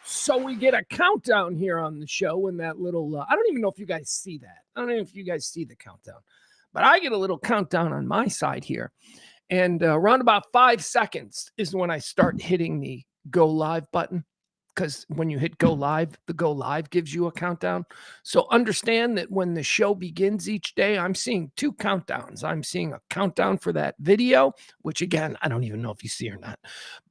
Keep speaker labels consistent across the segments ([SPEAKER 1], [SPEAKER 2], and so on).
[SPEAKER 1] So we get a countdown here on the show and that little, I don't even know if you guys see that. I don't know if you guys see the countdown, but I get a little countdown on my side here. And around about 5 seconds is when I start hitting the go live button. Because when you hit go live, the go live gives you a countdown. So understand that when the show begins each day, I'm seeing 2 countdowns. I'm seeing a countdown for that video, which again, I don't even know if you see or not,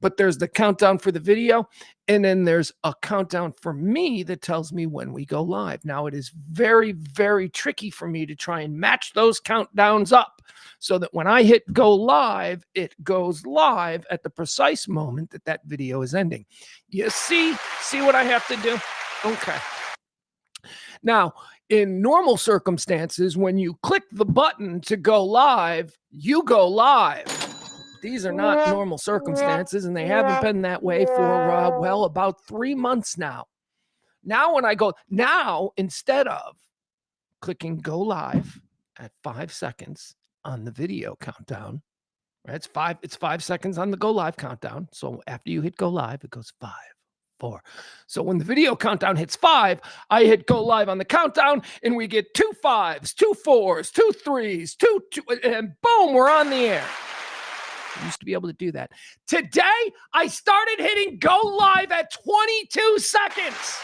[SPEAKER 1] but there's the countdown for the video. And then there's a countdown for me that tells me when we go live. Now, it is very, very tricky for me to try and match those countdowns up so that when I hit go live, it goes live at the precise moment that that video is ending. You see what I have to do? Okay. Now, in normal circumstances, when you click the button to go live, you go live. These are not normal circumstances, and they haven't been that way for, well, about 3 months now. Now, when I go, now, instead of clicking go live at 5 seconds on the video countdown, right? It's 5 seconds on the go live countdown. So after you hit go live, it goes 5, 4. So when the video countdown hits 5, I hit go live on the countdown, and we get 2 5s, 2 4s, 2 3s, 2, and boom, we're on the air. I used to be able to do that. Today, I started hitting go live at 22 seconds.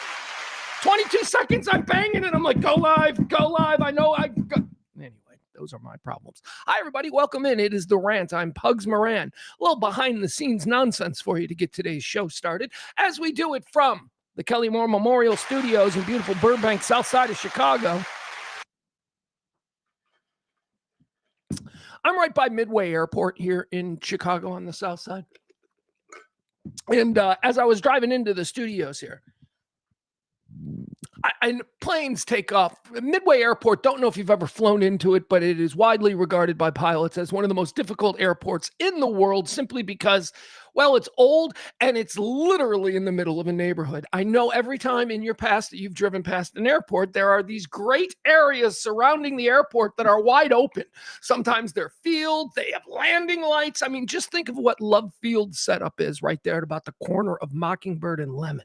[SPEAKER 1] 22 seconds, I'm banging it. I'm like, go live, go live. I know I've got... Anyway, those are my problems. Hi, everybody. Welcome in. It is The Rant. I'm Pugs Moran. A little behind-the-scenes nonsense for you to get today's show started, as we do it from the Kelly Moore Memorial Studios in beautiful Burbank, south side of Chicago. I'm right by Midway Airport here in Chicago on the south side. And as I was driving into the studios here, planes take off. Midway Airport, don't know if you've ever flown into it, but it is widely regarded by pilots as one of the most difficult airports in the world simply because, well, it's old and it's literally in the middle of a neighborhood. I know every time in your past that you've driven past an airport, there are these great areas surrounding the airport that are wide open. Sometimes they're fields, they have landing lights. I mean, just think of what Love Field's setup is right there at about the corner of Mockingbird and Lemon.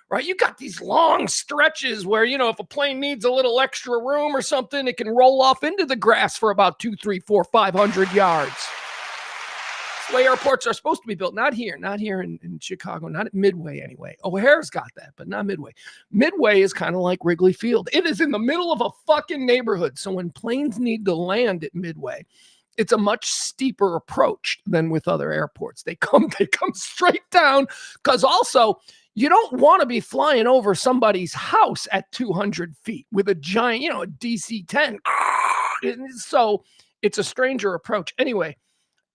[SPEAKER 1] Right? You got these long stretches where, you know, if a plane needs a little extra room or something, it can roll off into the grass for about 2, 3, 4, 500 yards. That's the way airports are supposed to be built. Not here in Chicago, not at Midway anyway. O'Hare's got that, but not Midway. Midway is kind of like Wrigley Field. It is in the middle of a fucking neighborhood. So when planes need to land at Midway, it's a much steeper approach than with other airports. They come straight down because also you don't want to be flying over somebody's house at 200 feet with a giant, you know, a DC-10. So it's a stranger approach. Anyway,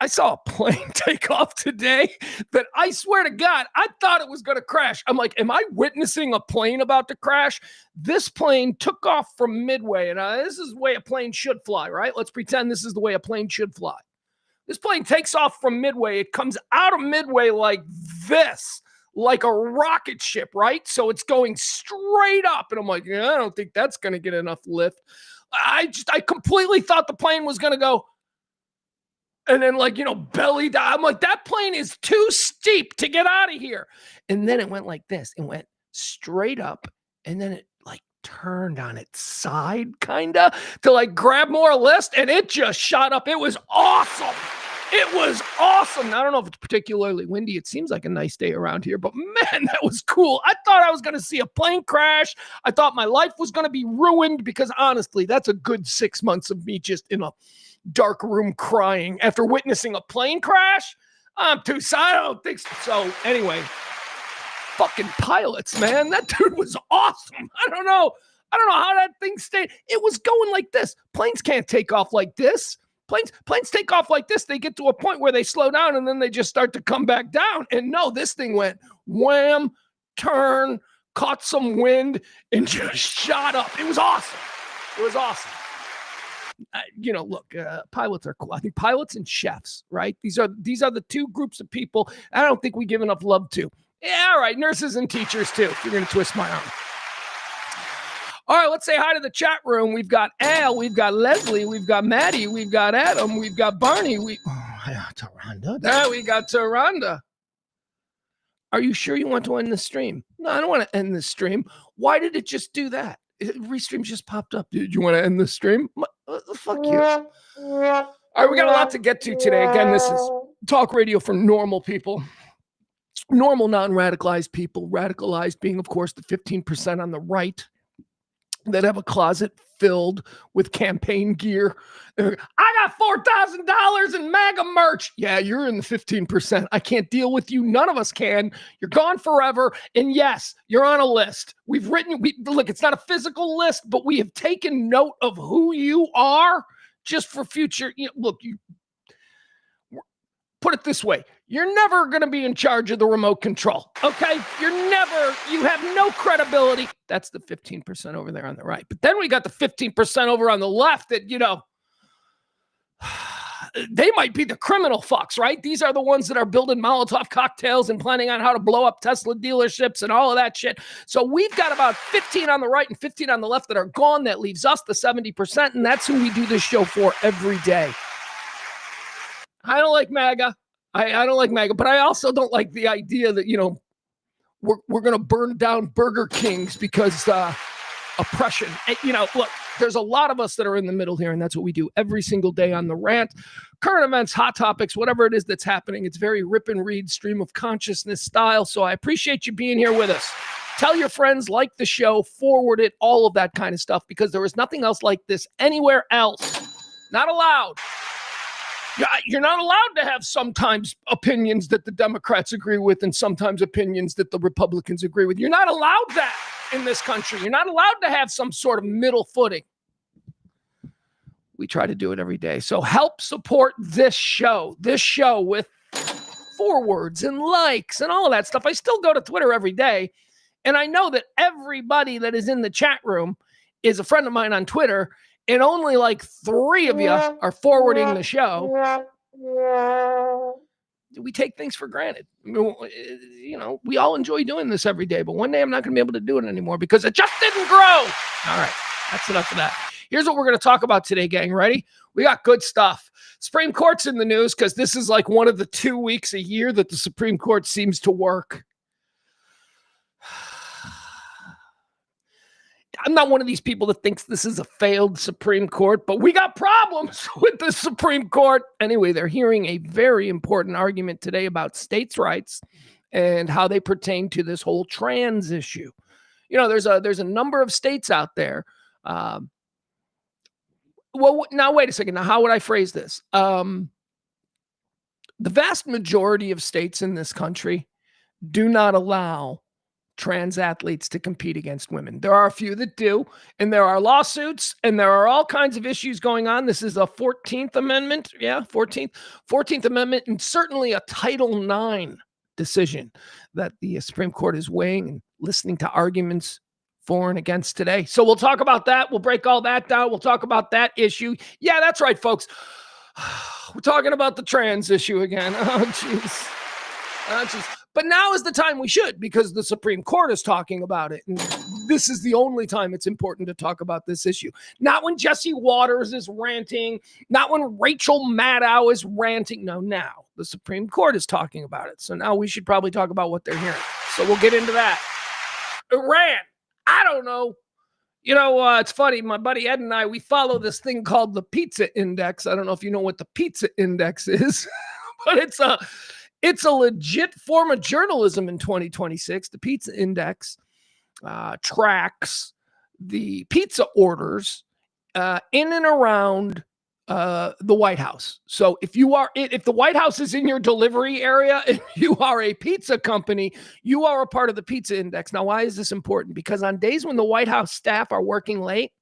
[SPEAKER 1] I saw a plane take off today that I swear to God, I thought it was going to crash. I'm like, am I witnessing a plane about to crash? This plane took off from Midway, and this is the way a plane should fly, right? Let's pretend this is the way a plane should fly. This plane takes off from Midway. It comes out of Midway like this, like a rocket ship, right? So it's going straight up. And I'm like, yeah, I don't think that's going to get enough lift. I completely thought the plane was going to go and then, like, you know, belly down. I'm like, that plane is too steep to get out of here. And then it went like this. It went straight up, and then it like turned on its side kind of to like grab more lift, and it just shot up. It was awesome. It was awesome. I don't know if it's particularly windy. It seems like a nice day around here, but man, that was cool. I thought I was going to see a plane crash. I thought my life was going to be ruined because honestly, that's a good 6 months of me just in a dark room crying after witnessing a plane crash. I'm too sad. I don't think so. So anyway, fucking pilots, man. That dude was awesome. I don't know how that thing stayed. It was going like this. Planes can't take off like this. Planes take off like this. They get to a point where they slow down and then they just start to come back down. And no, this thing went wham, turn, caught some wind, and just shot up. It was awesome. It was awesome. You know, look, pilots are cool. I think pilots and chefs, right? These are the 2 groups of people I don't think we give enough love to. Yeah, all right, nurses and teachers too, if you're going to twist my arm. All right, let's say hi to the chat room. We've got Al, we've got Leslie, we've got Maddie, we've got Adam, we've got Barney. Taronda. There we got Taronda. Are you sure you want to end the stream? No, I don't want to end the stream. Why did it just do that? Restream just popped up. Did you want to end the stream? Fuck you. All right, we got a lot to get to today. Again, this is talk radio for normal people. Normal, non-radicalized people. Radicalized being, of course, the 15% on the right that have a closet filled with campaign gear. I got $4,000 in MAGA merch. Yeah, you're in the 15%. I can't deal with you. None of us can. You're gone forever. And yes, you're on a list. Look, it's not a physical list, but we have taken note of who you are just for future. Put it this way. You're never going to be in charge of the remote control, okay? You have no credibility. That's the 15% over there on the right. But then we got the 15% over on the left that, they might be the criminal fucks, right? These are the ones that are building Molotov cocktails and planning on how to blow up Tesla dealerships and all of that shit. So we've got about 15 on the right and 15 on the left that are gone. That leaves us the 70%, and that's who we do this show for every day. I don't like MAGA. I don't like MAGA, but I also don't like the idea that, we're going to burn down Burger Kings because oppression. And, look, there's a lot of us that are in the middle here, and that's what we do every single day on The Rant. Current events, hot topics, whatever it is that's happening. It's very rip and read, stream of consciousness style. So I appreciate you being here with us. Tell your friends, like the show, forward it, all of that kind of stuff, because there is nothing else like this anywhere else. Not allowed. You're not allowed to have sometimes opinions that the Democrats agree with and sometimes opinions that the Republicans agree with. You're not allowed that in this country. You're not allowed to have some sort of middle footing. We try to do it every day. So help support this show with forwards and likes and all of that stuff. I still go to Twitter every day, and I know that everybody that is in the chat room is a friend of mine on Twitter, and only like 3 of you are forwarding the show. We take things for granted. We all enjoy doing this every day, but one day I'm not going to be able to do it anymore because it just didn't grow. All right, that's enough of that. Here's what we're going to talk about today, gang. Ready? We got good stuff. Supreme Court's in the news because this is like one of the 2 weeks a year that the Supreme Court seems to work. I'm not one of these people that thinks this is a failed Supreme Court, but we got problems with the Supreme Court. Anyway, they're hearing a very important argument today about states' rights and how they pertain to this whole trans issue. There's a number of states out there. Well, now wait a second. Now, how would I phrase this? The vast majority of states in this country do not allow trans athletes to compete against women. There are a few that do, and there are lawsuits, and there are all kinds of issues going on. This is a 14th Amendment. Yeah, 14th Amendment, and certainly a Title IX decision that the Supreme Court is weighing and listening to arguments for and against today. So we'll talk about that. We'll break all that down. We'll talk about that issue. Yeah, that's right, folks. We're talking about the trans issue again. Oh, jeez. But now is the time we should, because the Supreme Court is talking about it. And this is the only time it's important to talk about this issue. Not when Jesse Waters is ranting, not when Rachel Maddow is ranting. No, now the Supreme Court is talking about it. So now we should probably talk about what they're hearing. So we'll get into that. Iran, I don't know. It's funny. My buddy Ed and I, we follow this thing called the Pizza Index. I don't know if you know what the Pizza Index is, but it's a legit form of journalism in 2026. The Pizza Index tracks the pizza orders in and around the White House. So if the White House is in your delivery area and you are a pizza company, you are a part of the Pizza Index. Now, why is this important? Because on days when the White House staff are working late,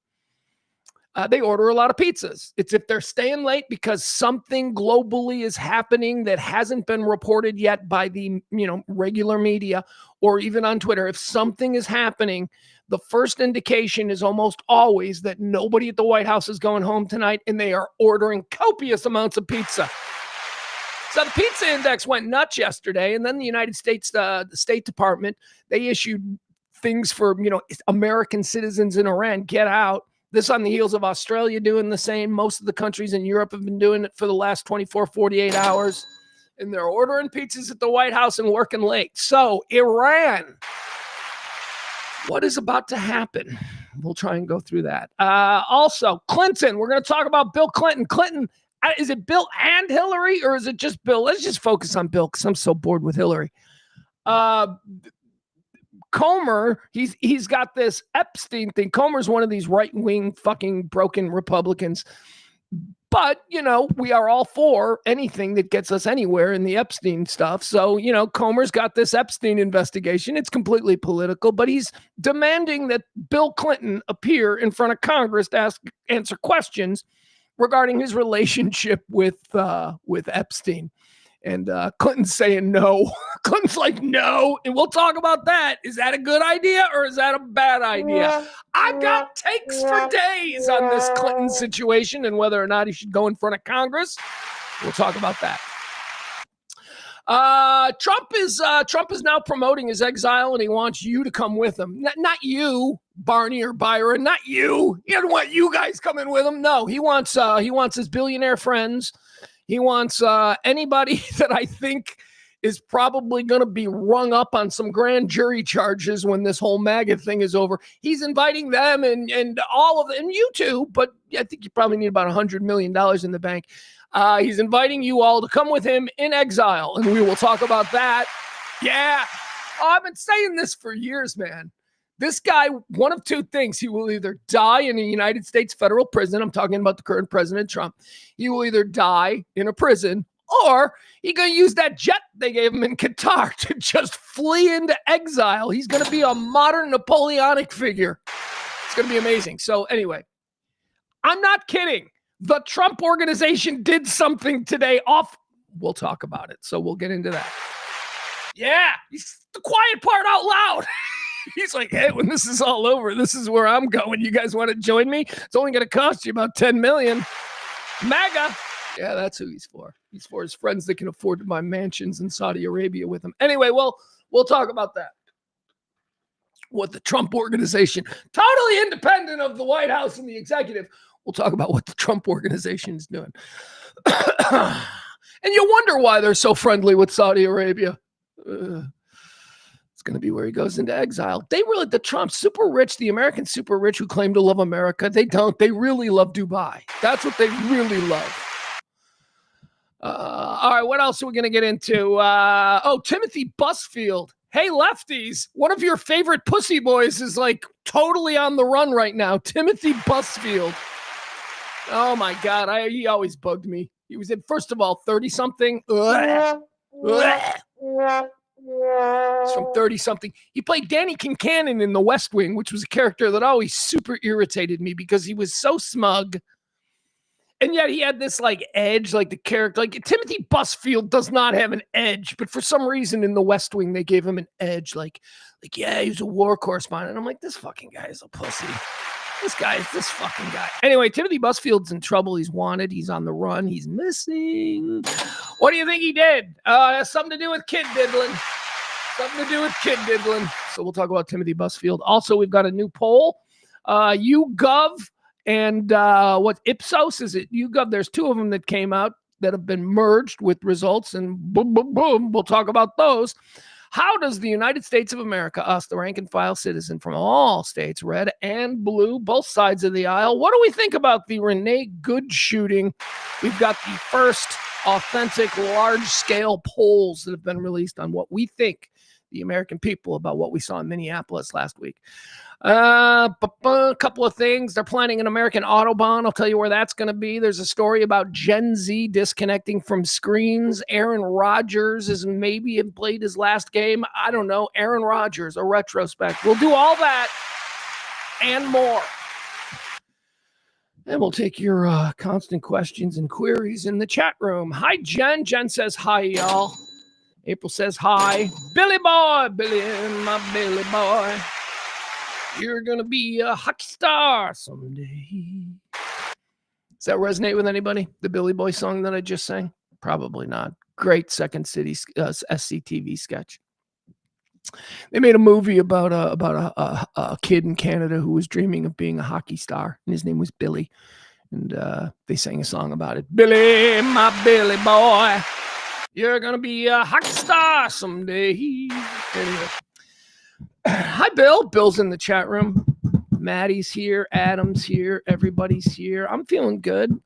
[SPEAKER 1] they order a lot of pizzas. It's if they're staying late because something globally is happening that hasn't been reported yet by the regular media or even on Twitter. If something is happening, the first indication is almost always that nobody at the White House is going home tonight, and they are ordering copious amounts of pizza. So the Pizza Index went nuts yesterday, and then the United States, the State Department, they issued things for American citizens in Iran, get out. This on the heels of Australia doing the same. Most of the countries in Europe have been doing it for the last 24, 48 hours. and they're ordering pizzas at the White House and working late. So Iran, what is about to happen? We'll try and go through that. Also, Clinton, we're going to talk about Bill Clinton. Clinton, is it Bill and Hillary, or is it just Bill? Let's just focus on Bill because I'm so bored with Hillary. Comer, he's got this Epstein thing. Comer's one of these right-wing fucking broken Republicans. But, we are all for anything that gets us anywhere in the Epstein stuff. So, Comer's got this Epstein investigation. It's completely political, but he's demanding that Bill Clinton appear in front of Congress to answer questions regarding his relationship with Epstein. And Clinton's saying no. Clinton's like, no. And we'll talk about that. Is that a good idea or is that a bad idea? I've got takes for days on this Clinton situation and whether or not he should go in front of Congress. We'll talk about that. Trump is now promoting his exile, and he wants you to come with him. Not you, Barney or Byron. Not you. He doesn't want you guys coming with him. No, he wants his billionaire friends. He wants anybody that I think is probably going to be rung up on some grand jury charges when this whole MAGA thing is over. He's inviting them and all of them, and you too, but I think you probably need about $100 million in the bank. He's inviting you all to come with him in exile, and we will talk about that. Yeah. Oh, I've been saying this for years, man. This guy, one of two things. He will either die in a United States federal prison. I'm talking about the current President Trump. He will either die in a prison, or he's going to use that jet they gave him in Qatar to just flee into exile. He's going to be a modern Napoleonic figure. It's going to be amazing. So anyway, I'm not kidding. The Trump organization did something today We'll talk about it. So we'll get into that. Yeah, the quiet part out loud. He's like, hey, when this is all over, this is where I'm going. You guys want to join me? It's only going to cost you about $10 million. MAGA. Yeah, that's who he's for. He's for his friends that can afford to buy mansions in Saudi Arabia with him. Anyway, well, we'll talk about that. What the Trump organization, totally independent of the White House and the executive, we'll talk about what the Trump organization is doing. And you wonder why they're so friendly with Saudi Arabia. It's going to be where he goes into exile. The Trump super rich, the American super rich who claim to love America, they don't. They really love Dubai. That's what they really love. All right, what else are we going to get into? Timothy Busfield. Hey, lefties, one of your favorite pussy boys is like totally on the run right now. Timothy Busfield. Oh, my God. He always bugged me. He was in, first of all, 30-something. He's from 30-something. He played Danny Kincannon in The West Wing, which was a character that always super irritated me because he was so smug. And yet he had this like edge, like the character, like Timothy Busfield does not have an edge, but for some reason in The West Wing, they gave him an edge. Like, yeah, he was a war correspondent. I'm like, this fucking guy is a pussy. This fucking guy. Anyway, Timothy Busfield's in trouble. He's wanted. He's on the run. He's missing. What do you think he did? Has something to do with kid diddling. So we'll talk about Timothy Busfield. Also, we've got a new poll. YouGov and what Ipsos is it? YouGov. There's two of them that came out that have been merged with results, and boom, boom, boom. We'll talk about those. How does the United States of America, us, the rank and file citizen from all states, red and blue, both sides of the aisle, what do we think about the Renee Good shooting? We've got the first authentic, large-scale polls that have been released on what we think, the American people, about what we saw in Minneapolis last week. A couple of things. They're planning an American Autobahn. I'll tell you where that's going to be. There's a story about Gen Z disconnecting from screens. Aaron Rodgers is maybe played his last game. I don't know. Aaron Rodgers, a retrospect. We'll do all that and more. And we'll take your constant questions and queries in the chat room. Hi, Jen. Jen says hi, y'all. April says hi. Billy boy, Billy, my Billy boy. You're going to be a hockey star someday. Does that resonate with anybody? The Billy Boy song that I just sang? Probably not. Great Second City SCTV sketch. They made a movie about a kid in Canada who was dreaming of being a hockey star, and his name was Billy. And they sang a song about it. Billy, my Billy boy. You're going to be a hockey star someday. Anyway. Hi, Bill. Bill's in the chat room. Maddie's here. Adam's here. Everybody's here. I'm feeling good.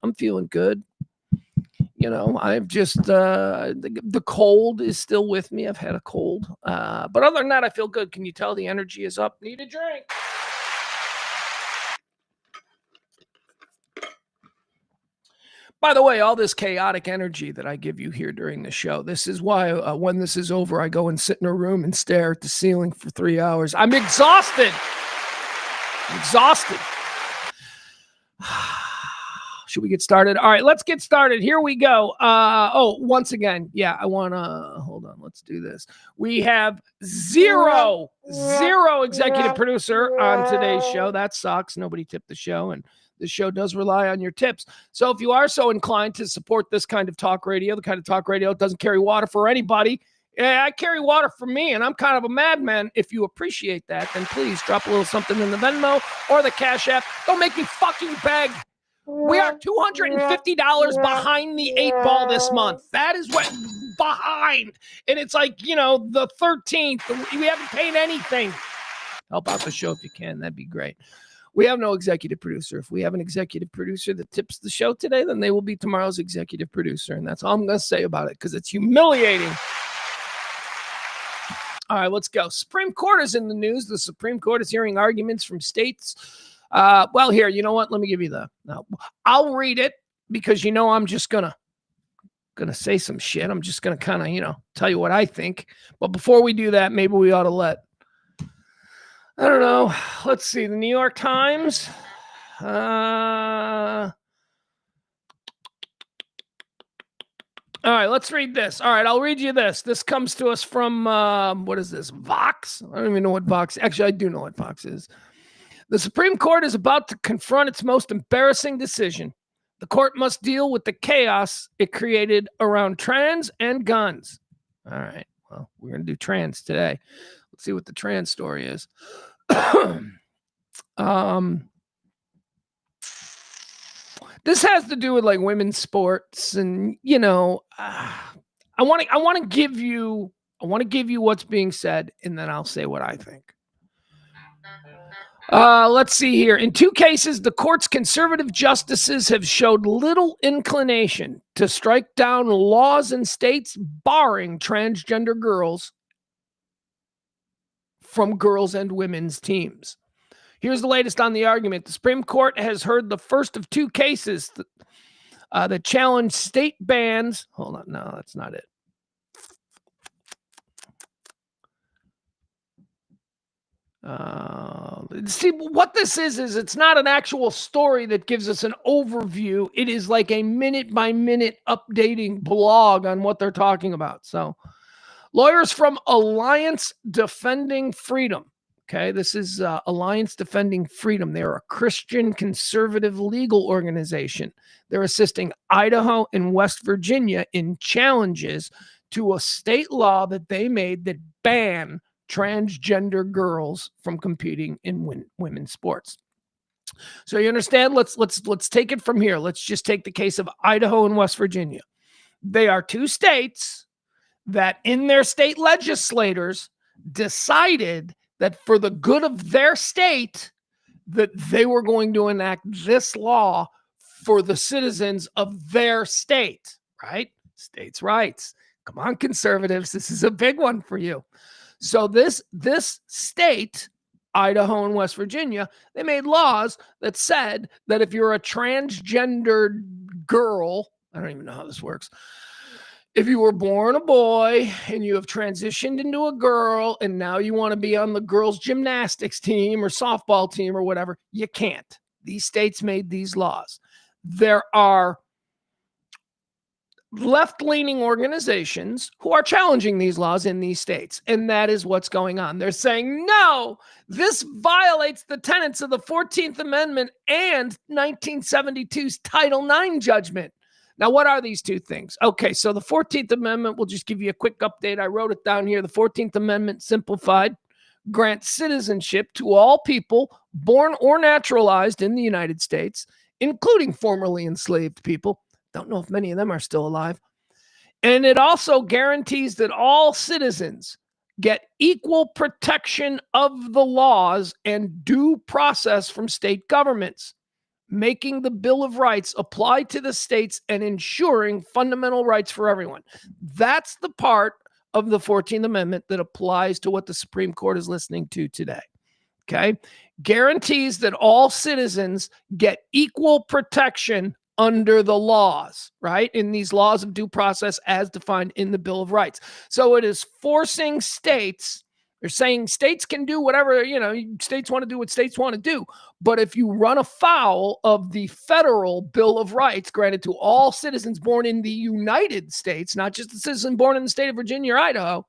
[SPEAKER 1] You know, I've just, the cold is still with me. I've had a cold. But other than that, I feel good. Can you tell the energy is up? Need a drink. By the way, all this chaotic energy that I give you here during the show, this is why when this is over, I go and sit in a room and stare at the ceiling for 3 hours. I'm exhausted. Should we get started? All right, let's get started. Here we go. Once again, yeah, I want to, hold on, let's do this. We have zero executive producer on today's show. That sucks. Nobody tipped the show, and the show does rely on your tips. So if you are so inclined to support this kind of talk radio, the kind of talk radio that doesn't carry water for anybody, I carry water for me, and I'm kind of a madman. If you appreciate that, then please drop a little something in the Venmo or the Cash App. Don't make me fucking beg. We are $250 behind the 8 ball this month. That is what behind. And it's like, you know, the 13th. We haven't paid anything. Help out the show if you can. That'd be great. We have no executive producer. If we have an executive producer that tips the show today, then they will be tomorrow's executive producer. And that's all I'm going to say about it, because it's humiliating. All right, let's go. Supreme Court is in the news. The Supreme Court is hearing arguments from states. Well, here, you know what? Let me give you I'll read it, because, you know, I'm just gonna say some shit. I'm just gonna kind of, you know, tell you what I think. But before we do that, maybe we ought to I don't know. Let's see. The New York Times. All right, let's read this. All right, I'll read you this. This comes to us from, what is this, Vox? I don't even know what Vox, actually, I do know what Vox is. The Supreme Court is about to confront its most embarrassing decision. The court must deal with the chaos it created around trans and guns. All right, well, we're going to do trans today. Let's see what the trans story is. This has to do with like women's sports, and you know, I want to give you what's being said, and then I'll say what I think. Let's see here. In 2 cases, the court's conservative justices have showed little inclination to strike down laws in states barring transgender girls from girls' and women's teams. Here's the latest on the argument. The Supreme Court has heard the first of 2 cases that challenge state bans. Hold on. No, that's not it. See, what this is it's not an actual story that gives us an overview. It is like a minute-by-minute updating blog on what they're talking about. So, lawyers from Alliance Defending Freedom. Okay, this is Alliance Defending Freedom. They're a Christian conservative legal organization. They're assisting Idaho and West Virginia in challenges to a state law that they made that ban transgender girls from competing in women's sports. So you understand? Let's take it from here. Let's just take the case of Idaho and West Virginia. They are 2 states that in their state legislators decided that for the good of their state, that they were going to enact this law for the citizens of their state, right? States' rights. Come on, conservatives. This is a big one for you. So this state, Idaho and West Virginia, they made laws that said that if you're a transgender girl, I don't even know how this works. If you were born a boy and you have transitioned into a girl and now you want to be on the girls' gymnastics team or softball team or whatever, you can't. These states made these laws. There are left-leaning organizations who are challenging these laws in these states, and that is what's going on. They're saying, no, this violates the tenets of the 14th Amendment and 1972's Title IX judgment. Now, what are these 2 things? Okay, so the 14th Amendment, we'll just give you a quick update. I wrote it down here. The 14th Amendment, simplified, grants citizenship to all people born or naturalized in the United States, including formerly enslaved people. Don't know if many of them are still alive. And it also guarantees that all citizens get equal protection of the laws and due process from state governments, making the Bill of Rights apply to the states and ensuring fundamental rights for everyone. That's the part of the 14th Amendment that applies to what the Supreme Court is listening to today. Okay? Guarantees that all citizens get equal protection under the laws, right? In these laws of due process as defined in the Bill of Rights. So it is forcing states, they're saying states can do whatever, states want to do what states want to do. But if you run afoul of the federal Bill of Rights granted to all citizens born in the United States, not just the citizen born in the state of Virginia or Idaho.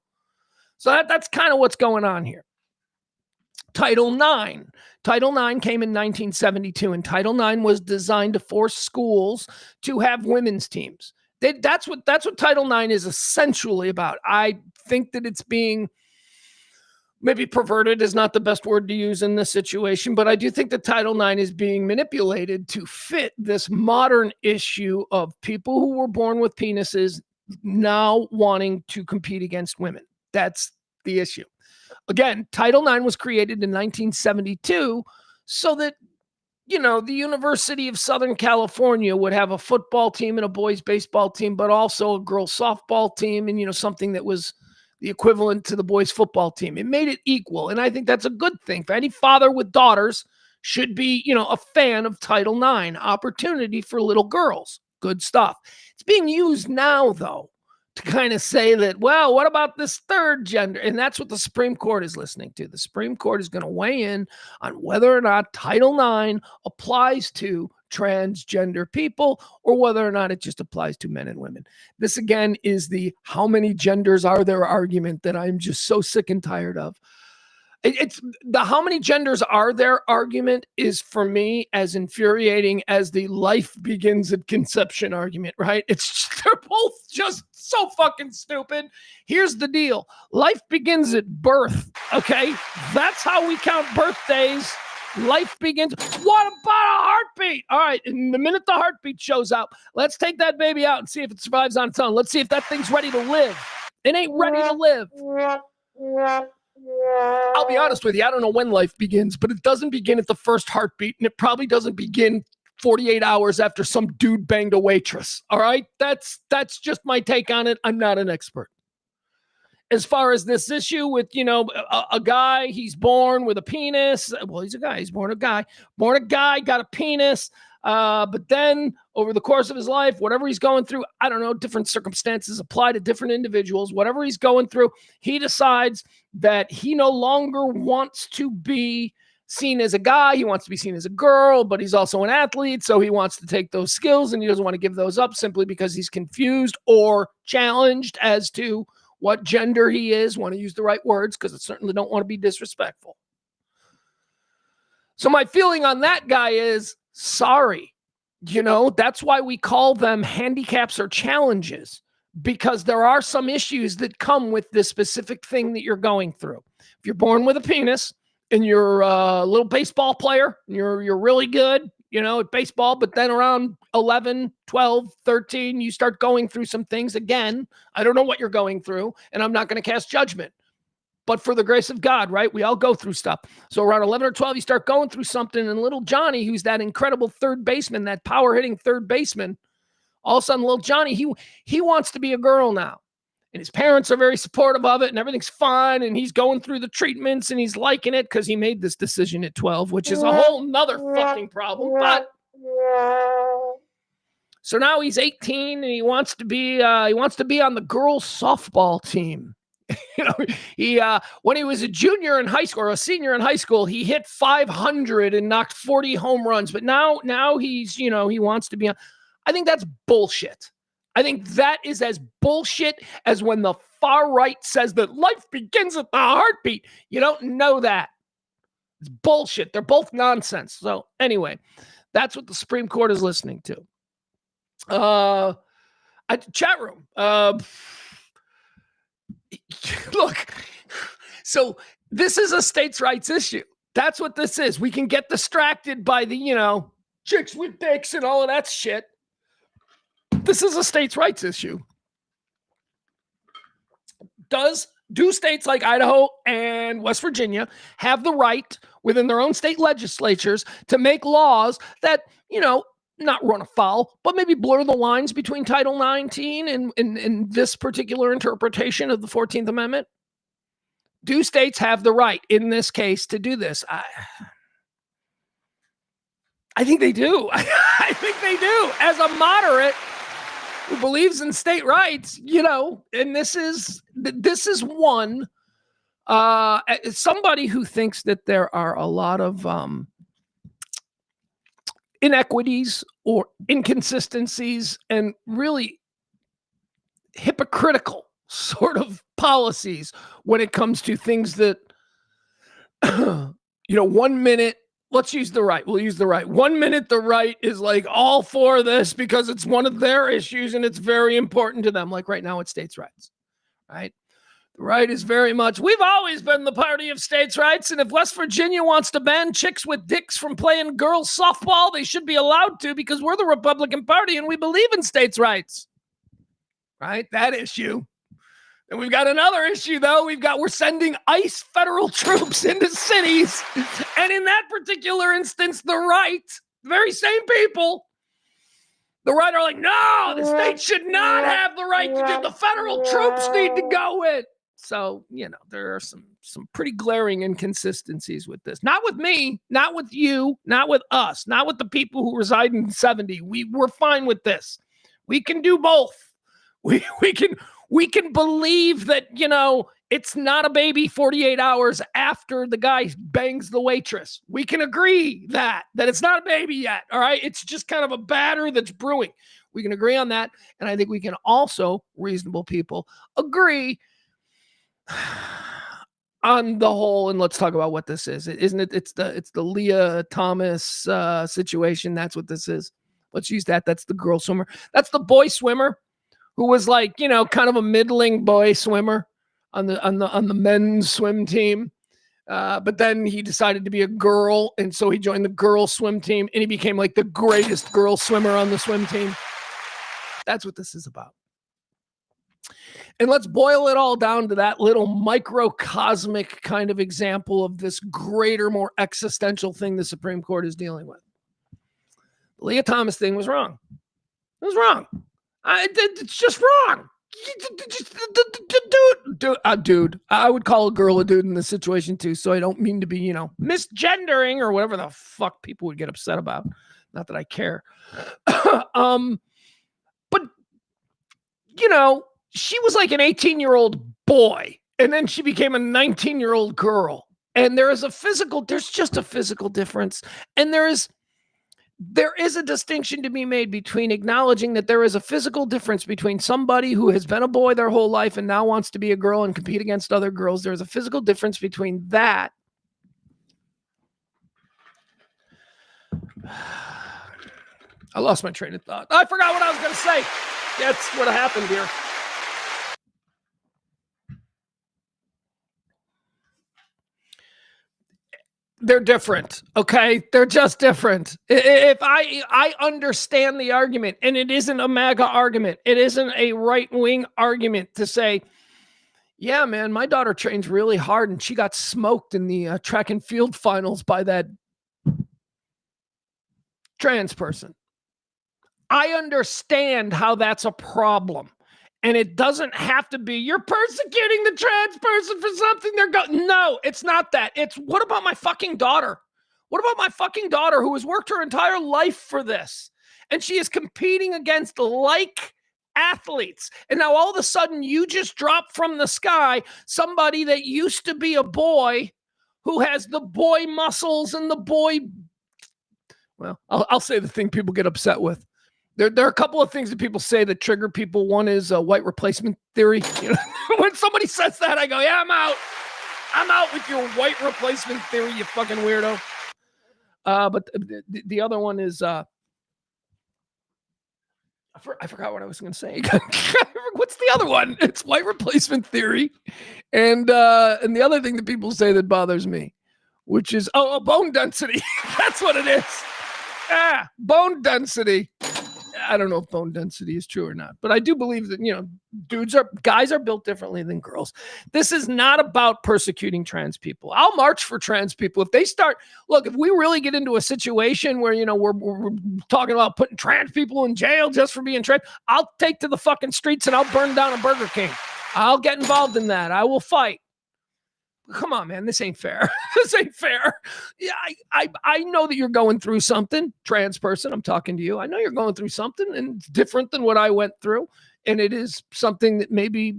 [SPEAKER 1] So that's kind of what's going on here. Title IX. Title IX came in 1972, and Title IX was designed to force schools to have women's teams. That's what Title IX is essentially about. I think that it's being maybe perverted is not the best word to use in this situation, but I do think that Title IX is being manipulated to fit this modern issue of people who were born with penises now wanting to compete against women. That's the issue. Again, Title IX was created in 1972 so that, the University of Southern California would have a football team and a boys baseball team, but also a girls softball team and, something that was the equivalent to the boys football team. It made it equal, and I think that's a good thing. For any father with daughters should be, a fan of Title IX. Opportunity for little girls. Good stuff. It's being used now, though, to kind of say that, well, what about this third gender? And that's what the Supreme Court is listening to. The Supreme Court is going to weigh in on whether or not Title IX applies to transgender people or whether or not it just applies to men and women. This, again, is the how many genders are there argument that I'm just so sick and tired of. It's the how many genders are there argument is for me as infuriating as the life begins at conception argument, right? They're both just so fucking stupid. Here's the deal. Life begins at birth, okay? That's how we count birthdays. Life begins. What about a heartbeat? All right, in the minute the heartbeat shows up, let's take that baby out and see if it survives on its own. Let's see if that thing's ready to live. It ain't ready to live. I'll be honest with you, I don't know when life begins, but it doesn't begin at the first heartbeat, and it probably doesn't begin 48 hours after some dude banged a waitress. All right? That's just my take on it. I'm not an expert. As far as this issue with, a guy, he's born with a penis. Well, he's a guy. He's born a guy. Born a guy, got a penis. But then over the course of his life, whatever he's going through, I don't know, different circumstances apply to different individuals. Whatever he's going through, he decides that he no longer wants to be seen as a guy. He wants to be seen as a girl, but he's also an athlete. So he wants to take those skills and he doesn't want to give those up simply because he's confused or challenged as to what gender he is. Want to use the right words because I certainly don't want to be disrespectful. So my feeling on that guy is, sorry, that's why we call them handicaps or challenges, because there are some issues that come with this specific thing that you're going through. If you're born with a penis and you're a little baseball player, you're really good, at baseball, but then around 11, 12, 13, you start going through some things. Again, I don't know what you're going through, and I'm not going to cast judgment. But for the grace of God, right? We all go through stuff. So around 11 or 12, you start going through something, and little Johnny, who's that incredible third baseman, that power-hitting third baseman, all of a sudden, little Johnny, he wants to be a girl now. And his parents are very supportive of it, and everything's fine, and he's going through the treatments, and he's liking it because he made this decision at 12, which is a whole nother fucking problem. But so now he's 18, and he wants to be on the girls' softball team. When he was a junior in high school or a senior in high school, he hit 500 and knocked 40 home runs. But now he's, he wants to be on. I think that's bullshit. I think that is as bullshit as when the far right says that life begins at the heartbeat. You don't know that. It's bullshit. They're both nonsense. So anyway, that's what the Supreme Court is listening to. Chat room. Look, so this is a states' rights issue. That's what this is. We can get distracted by the, chicks with dicks and all of that shit. This is a states' rights issue. do states like Idaho and West Virginia have the right within their own state legislatures to make laws that, not run afoul, but maybe blur the lines between Title 19 and this particular interpretation of the 14th Amendment? Do states have the right in this case to do this? I think they do. I think they do. As a moderate who believes in state rights, and this is one, somebody who thinks that there are a lot of inequities or inconsistencies and really hypocritical sort of policies when it comes to things that, 1 minute, let's use the right. We'll use the right. 1 minute, the right is like all for this because it's one of their issues and it's very important to them. Like right now, it's states' rights, right? The right is very much, we've always been the party of states' rights. And if West Virginia wants to ban chicks with dicks from playing girls softball, they should be allowed to because we're the Republican Party and we believe in states' rights, right? That issue. And we've got another issue, though. We're sending ICE federal troops into cities. And in that particular instance, the right, the very same people, the right are like, no, the state should not have the right to do. The federal troops need to go in. So, there are some pretty glaring inconsistencies with this. Not with me, not with you, not with us, not with the people who reside in 70. We're fine with this. We can do both. We can believe that, it's not a baby 48 hours after the guy bangs the waitress. We can agree that it's not a baby yet, all right? It's just kind of a batter that's brewing. We can agree on that, and I think we can also, reasonable people, agree on the whole, and let's talk about what this is. Isn't it? It's the Leah Thomas situation. That's what this is. Let's use that. That's the girl swimmer. That's the boy swimmer who was like, kind of a middling boy swimmer on the men's swim team. But then he decided to be a girl, and so he joined the girl swim team, and he became like the greatest girl swimmer on the swim team. That's what this is about. And let's boil it all down to that little microcosmic kind of example of this greater, more existential thing the Supreme Court is dealing with. The Leah Thomas thing was wrong. It was wrong. It's just wrong. Dude, I would call a girl a dude in this situation too, so I don't mean to be, misgendering or whatever the fuck people would get upset about. Not that I care. But, she was like an 18-year-old boy, and then she became a 19-year-old girl. And there's just a physical difference. And there is a distinction to be made between acknowledging that there is a physical difference between somebody who has been a boy their whole life and now wants to be a girl and compete against other girls. There's a physical difference between that. I lost my train of thought. I forgot what I was going to say. That's what happened here. They're different, okay? They're just different. If I understand the argument, and it isn't a MAGA argument, it isn't a right-wing argument to say, yeah, man, my daughter trains really hard, and she got smoked in the track and field finals by that trans person. I understand how that's a problem. And it doesn't have to be, you're persecuting the trans person for something they're going. No, it's not that. It's, what about my fucking daughter? What about my fucking daughter who has worked her entire life for this? And she is competing against like athletes. And now all of a sudden you just drop from the sky somebody that used to be a boy who has the boy muscles and the boy. Well, I'll say the thing people get upset with. There are a couple of things that people say that trigger people. One is white replacement theory. When somebody says that, I go, yeah, I'm out. I'm out with your white replacement theory, you fucking weirdo. But the other one is, I forgot what I was going to say. What's the other one? It's white replacement theory. And the other thing that people say that bothers me, which is, bone density. That's what it is. Bone density. I don't know if bone density is true or not, but I do believe that, guys are built differently than girls. This is not about persecuting trans people. I'll march for trans people. If they start, look, if we really get into a situation where, we're talking about putting trans people in jail just for being trans, I'll take to the fucking streets and I'll burn down a Burger King. I'll get involved in that. I will fight. Come on, man. This ain't fair. This ain't fair. Yeah, I know that you're going through something, trans person. I'm talking to you. I know you're going through something, and it's different than what I went through. And it is something that maybe,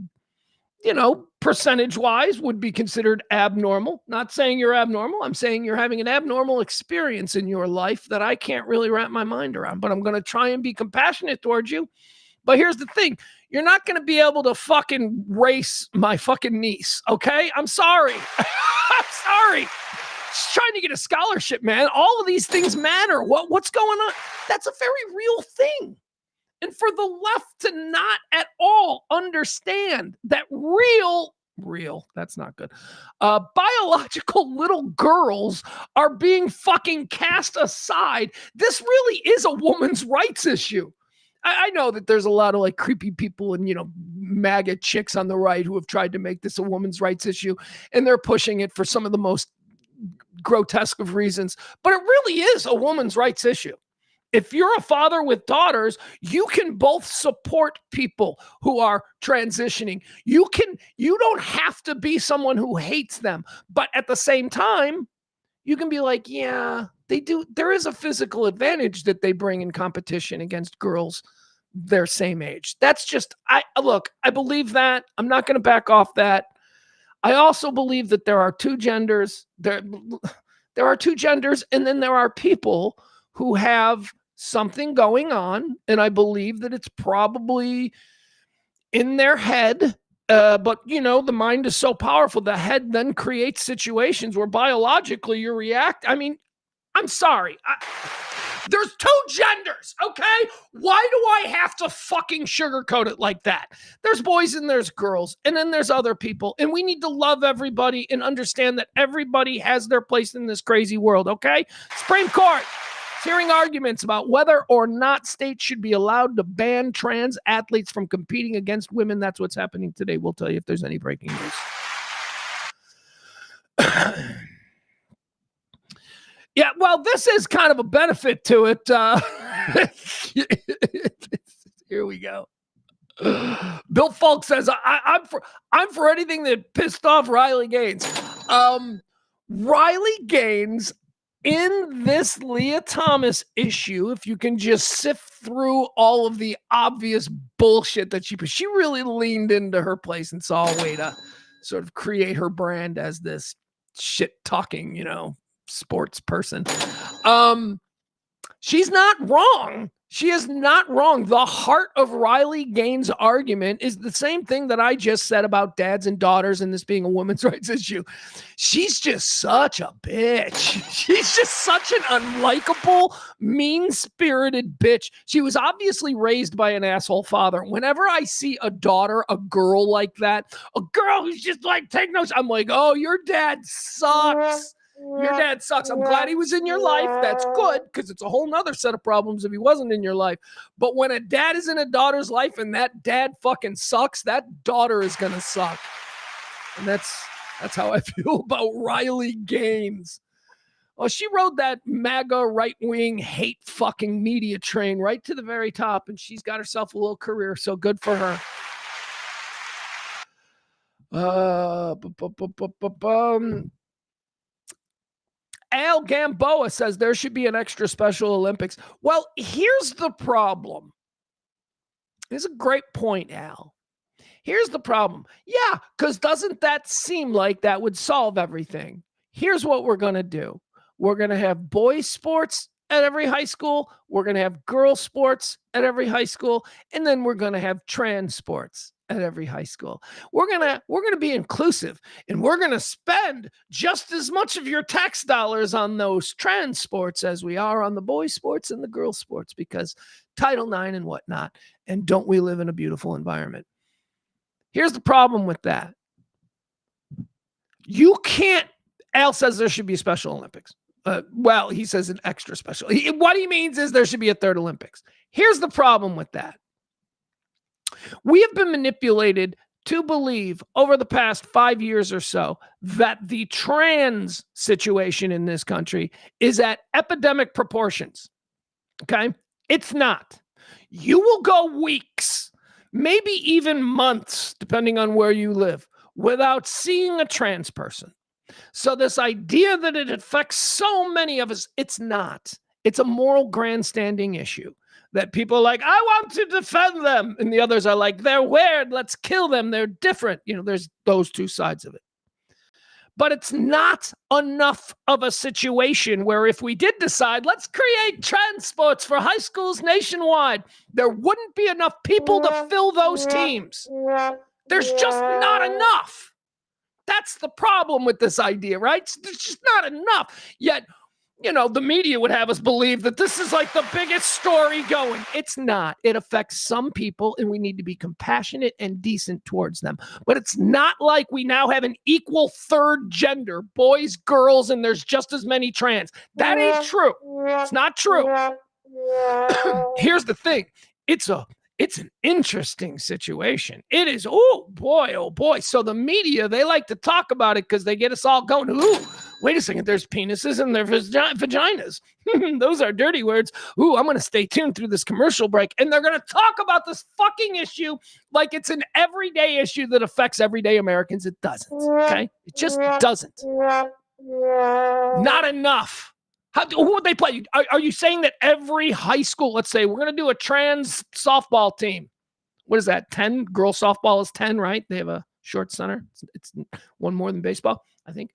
[SPEAKER 1] percentage-wise would be considered abnormal. Not saying you're abnormal. I'm saying you're having an abnormal experience in your life that I can't really wrap my mind around. But I'm going to try and be compassionate towards you. But here's the thing. You're not going to be able to fucking race my fucking niece, okay? I'm sorry. I'm sorry. She's trying to get a scholarship, man. All of these things matter. What's going on? That's a very real thing. And for the left to not at all understand that real, that's not good, biological little girls are being fucking cast aside. This really is a woman's rights issue. I know that there's a lot of like creepy people and, MAGA chicks on the right who have tried to make this a woman's rights issue, and they're pushing it for some of the most grotesque of reasons, but it really is a woman's rights issue. If you're a father with daughters, you can both support people who are transitioning. You don't have to be someone who hates them, but at the same time, you can be like, yeah, they do. There is a physical advantage that they bring in competition against girls their same age. That's just, I believe that. I'm not going to back off that. I also believe that there are two genders. There are two genders, and then there are people who have something going on, and I believe that it's probably in their head. But the mind is so powerful. The head then creates situations where biologically you react. I mean, I'm sorry. There's two genders, okay? Why do I have to fucking sugarcoat it like that? There's boys and there's girls, and then there's other people, and we need to love everybody and understand that everybody has their place in this crazy world, okay? Supreme Court is hearing arguments about whether or not states should be allowed to ban trans athletes from competing against women. That's what's happening today. We'll tell you if there's any breaking news. Yeah, well, this is kind of a benefit to it. Here we go. Bill Falk says, I'm for anything that pissed off Riley Gaines. Riley Gaines, in this Leah Thomas issue, if you can just sift through all of the obvious bullshit that she really leaned into her place and saw a way to sort of create her brand as this shit-talking, sports person. She's not wrong. She is not wrong. The heart of Riley Gaines' argument is the same thing that I just said about dads and daughters and this being a women's rights issue. She's just such a bitch. She's just such an unlikable, mean-spirited bitch. She was obviously raised by an asshole father. Whenever I see a daughter, a girl like that, a girl who's just like, take notes, I'm like, oh, your dad sucks. Your dad sucks. I'm glad he was in your life. That's good, because it's a whole nother set of problems if he wasn't in your life. But when a dad is in a daughter's life and that dad fucking sucks, that daughter is going to suck. And that's how I feel about Riley Gaines. Well, she rode that MAGA right-wing hate fucking media train right to the very top, and she's got herself a little career, so good for her. Al Gamboa says there should be an extra Special Olympics. Well, here's the problem. This is a great point, Al. Here's the problem. Yeah, because doesn't that seem like that would solve everything? Here's what we're going to do. We're going to have boys sports at every high school. We're going to have girls sports at every high school. And then we're going to have trans sports at every high school. We're going to be inclusive, and we're going to spend just as much of your tax dollars on those trans sports as we are on the boys sports and the girls sports, because Title IX and whatnot. And don't we live in a beautiful environment? Here's the problem with that. You can't, Al says there should be a Special Olympics. Well, he says an extra special. What he means is there should be a third Olympics. Here's the problem with that. We have been manipulated to believe over the past 5 years or so that the trans situation in this country is at epidemic proportions. Okay? It's not. You will go weeks, maybe even months, depending on where you live, without seeing a trans person. So this idea that it affects so many of us, it's not. It's a moral grandstanding issue that people are like, I want to defend them. And the others are like, they're weird. Let's kill them. They're different. There's those two sides of it. But it's not enough of a situation where if we did decide, let's create trans sports for high schools nationwide, there wouldn't be enough people to fill those teams. There's just not enough. That's the problem with this idea, right? There's just not enough. Yet, the media would have us believe that this is like the biggest story going. It's not. It affects some people, and we need to be compassionate and decent towards them. But it's not like we now have an equal third gender, boys, girls, and there's just as many trans. That ain't true. It's not true. Here's the thing. It's an interesting situation. It is, oh boy. So the media, they like to talk about it because they get us all going, ooh, wait a second, there's penises and there's vaginas. Those are dirty words. Ooh, I'm going to stay tuned through this commercial break. And they're going to talk about this fucking issue like it's an everyday issue that affects everyday Americans. It doesn't, okay? It just doesn't. Not enough. Who would they play? Are you saying that every high school, let's say, we're going to do a trans softball team? What is that, 10? Girl softball is 10, right? They have a short center. It's one more than baseball, I think.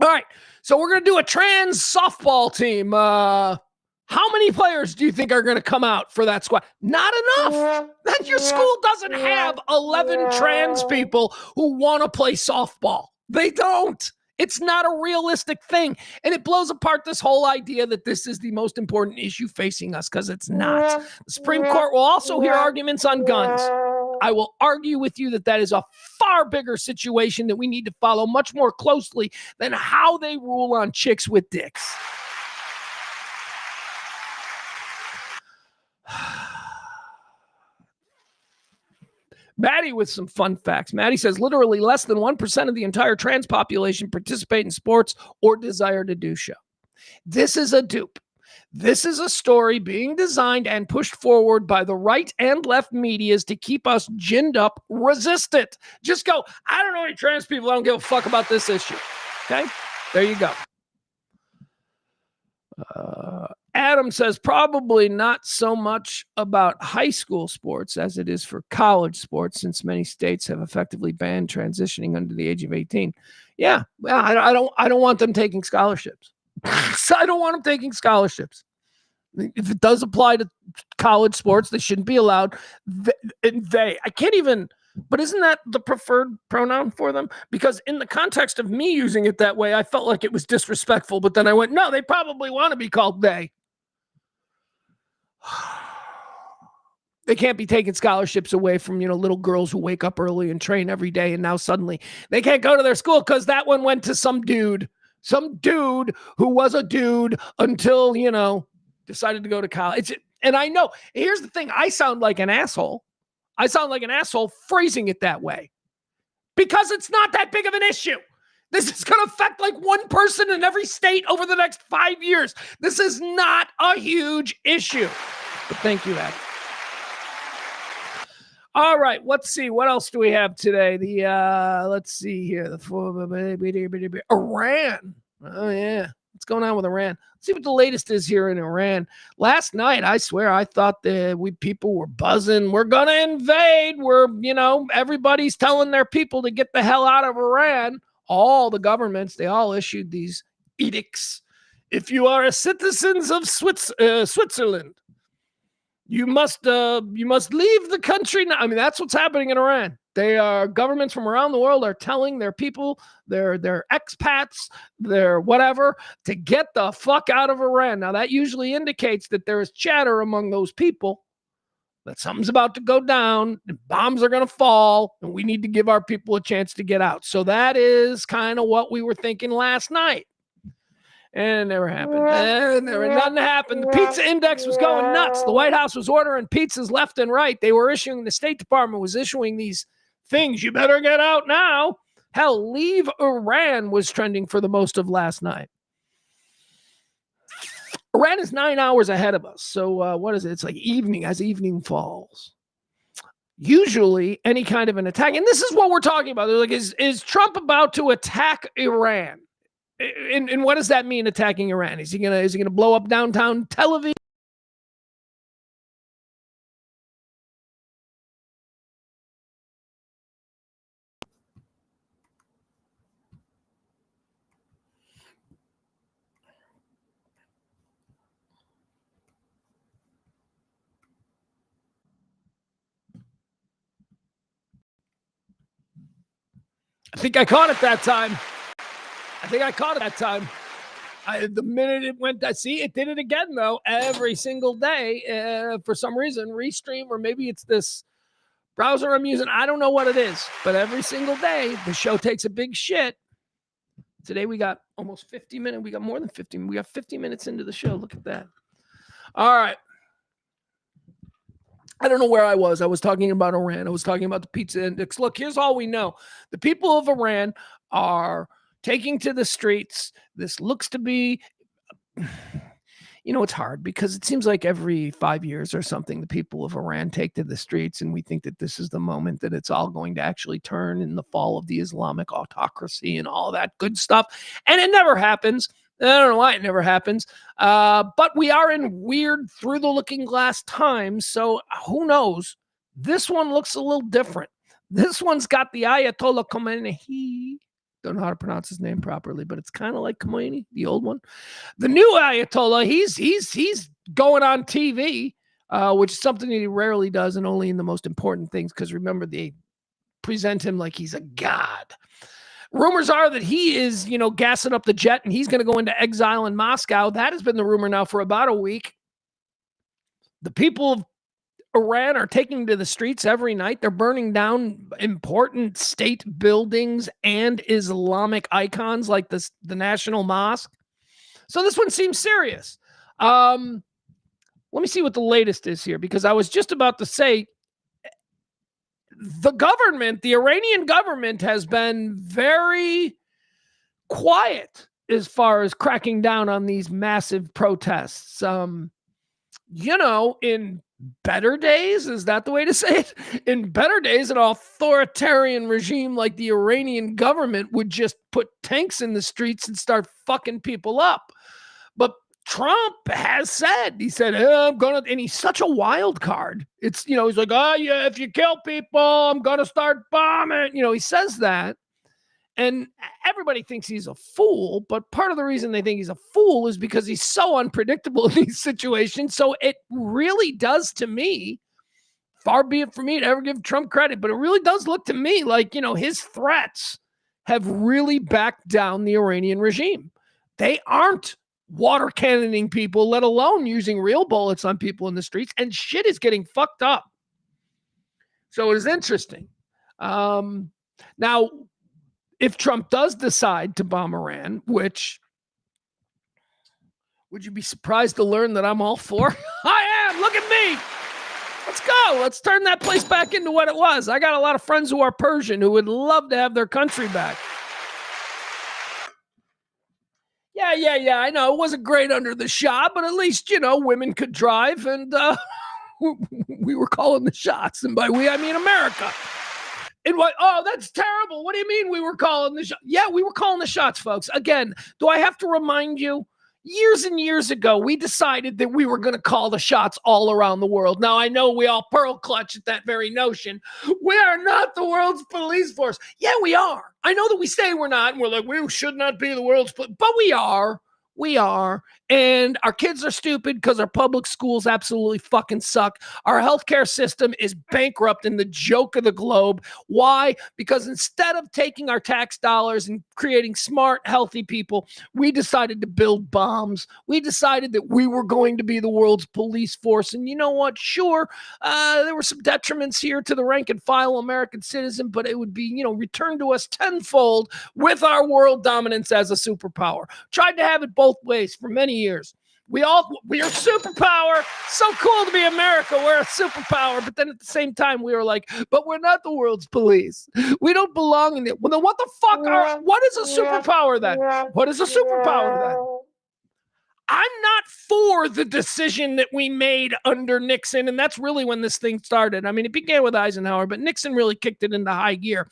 [SPEAKER 1] All right, so we're going to do a trans softball team. How many players do you think are going to come out for that squad? Not enough. That your school doesn't have 11 trans people who want to play softball. They don't. It's not a realistic thing. And it blows apart this whole idea that this is the most important issue facing us, because it's not. The Supreme Court will also hear arguments on guns. I will argue with you that is a far bigger situation that we need to follow much more closely than how they rule on chicks with dicks. Maddie with some fun facts. Maddie says literally less than 1% of the entire trans population participate in sports or desire to do so. This is a dupe. This is a story being designed and pushed forward by the right and left medias to keep us ginned up, resist it. Just go, I don't know any trans people. I don't give a fuck about this issue. Okay? There you go. Adam says probably not so much about high school sports as it is for college sports, since many states have effectively banned transitioning under the age of 18. Yeah, I don't want them taking scholarships. I don't want them taking scholarships. If it does apply to college sports, they shouldn't be allowed. I can't even, but isn't that the preferred pronoun for them? Because in the context of me using it that way, I felt like it was disrespectful, but then I went, no, they probably want to be called they. They can't be taking scholarships away from, little girls who wake up early and train every day, and now suddenly they can't go to their school because that one went to some dude who was a dude until, decided to go to college. And I know, here's the thing, I sound like an asshole. I sound like an asshole phrasing it that way because it's not that big of an issue. This is going to affect like one person in every state over the next 5 years. This is not a huge issue. But thank you, Adam. All right, let's see. What else do we have today? Let's see here. Iran. Oh, yeah. What's going on with Iran? Let's see what the latest is here in Iran. Last night, I swear, I thought that people were buzzing. We're going to invade. Everybody's telling their people to get the hell out of Iran. All the governments, they all issued these edicts. If you are a citizen of Switzerland, you must leave the country now. I mean, that's what's happening in Iran. Governments from around the world are telling their people, their expats, their whatever, to get the fuck out of Iran. Now, that usually indicates that there is chatter among those people that something's about to go down, and bombs are going to fall, and we need to give our people a chance to get out. So that is kind of what we were thinking last night. And it never happened. Nothing happened. The pizza index was going nuts. The White House was ordering pizzas left and right. They were issuing, the State Department was issuing these things. You better get out now. Hell, leave Iran was trending for the most of last night. Iran is 9 hours ahead of us. So what is it? It's like evening as evening falls. Usually any kind of an attack, and this is what we're talking about. They're like, is Trump about to attack Iran? And what does that mean, attacking Iran? Is he gonna blow up downtown Tel Aviv? I think I caught it that time. The minute it went, see, it did it again, though, every single day. For some reason, Restream, or maybe it's this browser I'm using. I don't know what it is, but every single day, the show takes a big shit. Today, we got almost 50 minutes. We got more than 50. We got 50 minutes into the show. Look at that. All right. I don't know where I was. I was talking about Iran. I was talking about the pizza index. Look, here's all we know. The people of Iran are taking to the streets. This looks to be, it's hard because it seems like every 5 years or something, the people of Iran take to the streets, and we think that this is the moment that it's all going to actually turn in the fall of the Islamic autocracy and all that good stuff. And it never happens. I don't know why it never happens. But we are in weird through the looking glass times. So who knows? This one looks a little different. This one's got the Ayatollah Khomeini. Don't know how to pronounce his name properly, but it's kind of like Khomeini, the old one. The new Ayatollah, he's going on TV, which is something that he rarely does, and only in the most important things. Because remember, they present him like he's a god. Rumors are that he is, gassing up the jet, and he's going to go into exile in Moscow. That has been the rumor now for about a week. The people of Iran are taking to the streets every night. They're burning down important state buildings and Islamic icons like the National Mosque. So this one seems serious. Let me see what the latest is here, because I was just about to say, the Iranian government has been very quiet as far as cracking down on these massive protests. In better days, is that the way to say it? In better days, an authoritarian regime like the Iranian government would just put tanks in the streets and start fucking people up. But Trump has said, I'm going to, and he's such a wild card. It's, he's like, if you kill people, I'm going to start bombing. He says that. And everybody thinks he's a fool, but part of the reason they think he's a fool is because he's so unpredictable in these situations. So it really does, to me, far be it for me to ever give Trump credit, but it really does look to me like, his threats have really backed down the Iranian regime. They aren't water cannoning people, let alone using real bullets on people in the streets, and shit is getting fucked up. So it is interesting. Now, if Trump does decide to bomb Iran, which, would you be surprised to learn that I'm all for? I am. Look at me. Let's go. Let's turn that place back into what it was. I got a lot of friends who are Persian who would love to have their country back. Yeah. I know it wasn't great under the Shah, but at least, women could drive, and we were calling the shots. And by we, I mean America. And what? Oh, that's terrible. What do you mean we were calling the shots? Yeah, we were calling the shots, folks. Again, do I have to remind you? Years and years ago, we decided that we were going to call the shots all around the world. Now, I know we all pearl clutch at that very notion. We are not the world's police force. Yeah, we are. I know that we say we're not, and we're like, we should not be the world's police, but we are. We are. And our kids are stupid because our public schools absolutely fucking suck. Our healthcare system is bankrupt and the joke of the globe. Why? Because instead of taking our tax dollars and creating smart, healthy people, we decided to build bombs. We decided that we were going to be the world's police force. And you know what? Sure, there were some detriments here to the rank and file American citizen, but it would be, returned to us tenfold with our world dominance as a superpower. Tried to have it both ways for many years. We are superpower. So cool to be America. We're a superpower. But then at the same time, we were like, but we're not the world's police. We don't belong in it. Well, then what the fuck what is a superpower then? What is a superpower then? I'm not for the decision that we made under Nixon, and that's really when this thing started. I mean, it began with Eisenhower, but Nixon really kicked it into high gear.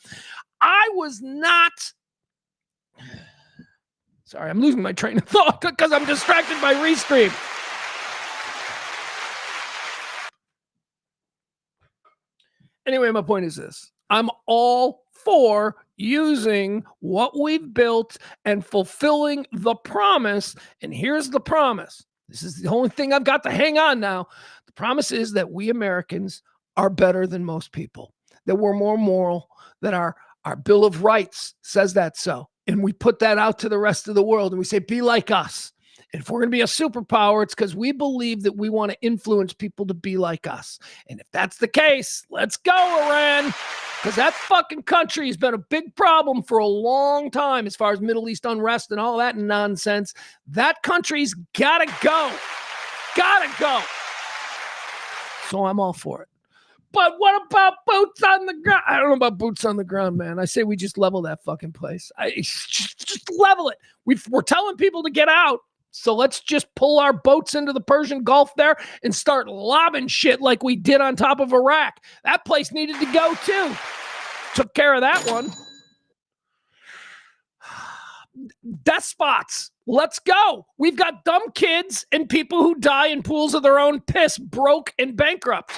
[SPEAKER 1] I was not... Sorry, I'm losing my train of thought because I'm distracted by Restream. Anyway, my point is this. I'm all for using what we've built and fulfilling the promise. And here's the promise. This is the only thing I've got to hang on now. The promise is that we Americans are better than most people, that we're more moral, that our Bill of Rights says that so. And we put that out to the rest of the world and we say, be like us. And if we're going to be a superpower, it's because we believe that we want to influence people to be like us. And if that's the case, let's go, Iran. Because that fucking country has been a big problem for a long time as far as Middle East unrest and all that nonsense. That country's got to go. Got to go. So I'm all for it. But what about boots on the ground? I don't know about boots on the ground, man. I say we just level that fucking place. Just level it. We're telling people to get out. So let's just pull our boats into the Persian Gulf there and start lobbing shit like we did on top of Iraq. That place needed to go too. Took care of that one. Despots. Let's go. We've got dumb kids and people who die in pools of their own piss, broke and bankrupt.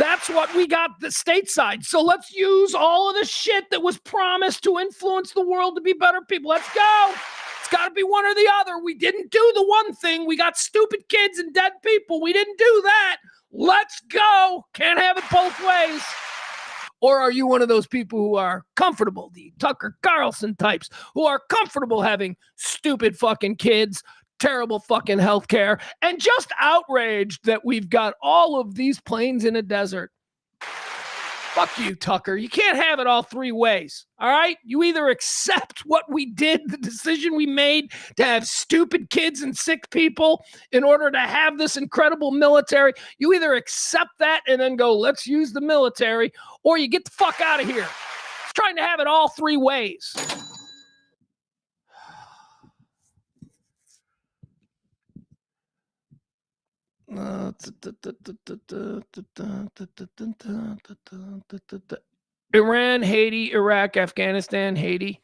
[SPEAKER 1] That's what we got the stateside. So let's use all of the shit that was promised to influence the world to be better people. Let's go. It's got to be one or the other. We didn't do the one thing. We got stupid kids and dead people. We didn't do that. Let's go. Can't have it both ways. Or are you one of those people who are comfortable, the Tucker Carlson types, who are comfortable having stupid fucking kids, terrible fucking healthcare, and just outraged that we've got all of these planes in a desert? Fuck you, Tucker. You can't have it all three ways, all right? You either accept what we did, the decision we made to have stupid kids and sick people in order to have this incredible military. You either accept that and then go, let's use the military, or you get the fuck out of here. It's trying to have it all three ways. Iran, Haiti, Iraq, Afghanistan, Haiti.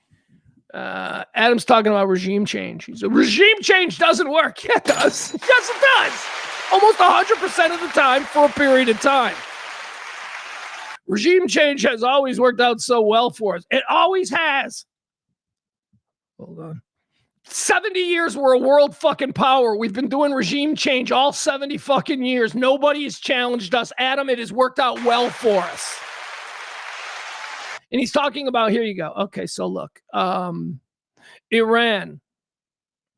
[SPEAKER 1] Adam's talking about regime change. He said, regime change doesn't work. Yeah, it does. Yes, it does. Almost 100% of the time for a period of time. Regime change has always worked out so well for us. It always has. Hold on. 70 years we're a world fucking power. We've been doing regime change all 70 fucking years. Nobody has challenged us. Adam, it has worked out well for us. And he's talking about, here you go. Okay, so look, Iran.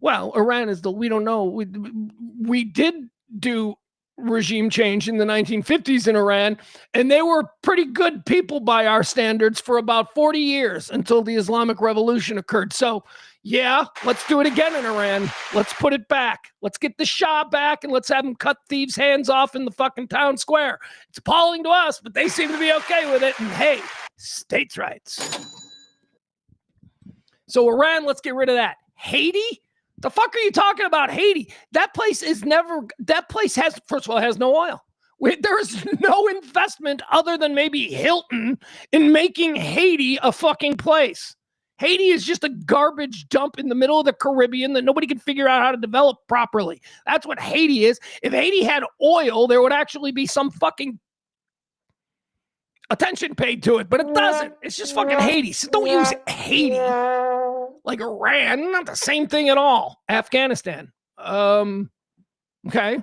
[SPEAKER 1] Well, Iran is we don't know. We did do regime change in the 1950s in Iran, and they were pretty good people by our standards for about 40 years until the Islamic Revolution occurred. So, yeah, let's do it again in Iran. Let's put it back. Let's get the Shah back, and let's have him cut thieves' hands off in the fucking town square. It's appalling to us, but they seem to be okay with it. And hey, states' rights. So Iran, let's get rid of that. Haiti? The fuck are you talking about, Haiti? That place has, first of all, has no oil. There's no investment other than maybe Hilton in making Haiti a fucking place. Haiti is just a garbage dump in the middle of the Caribbean that nobody can figure out how to develop properly. That's what Haiti is. If Haiti had oil, there would actually be some fucking attention paid to it, but it doesn't. It's just fucking Haiti. So don't use Haiti. like Iran, not the same thing at all. Afghanistan. Okay.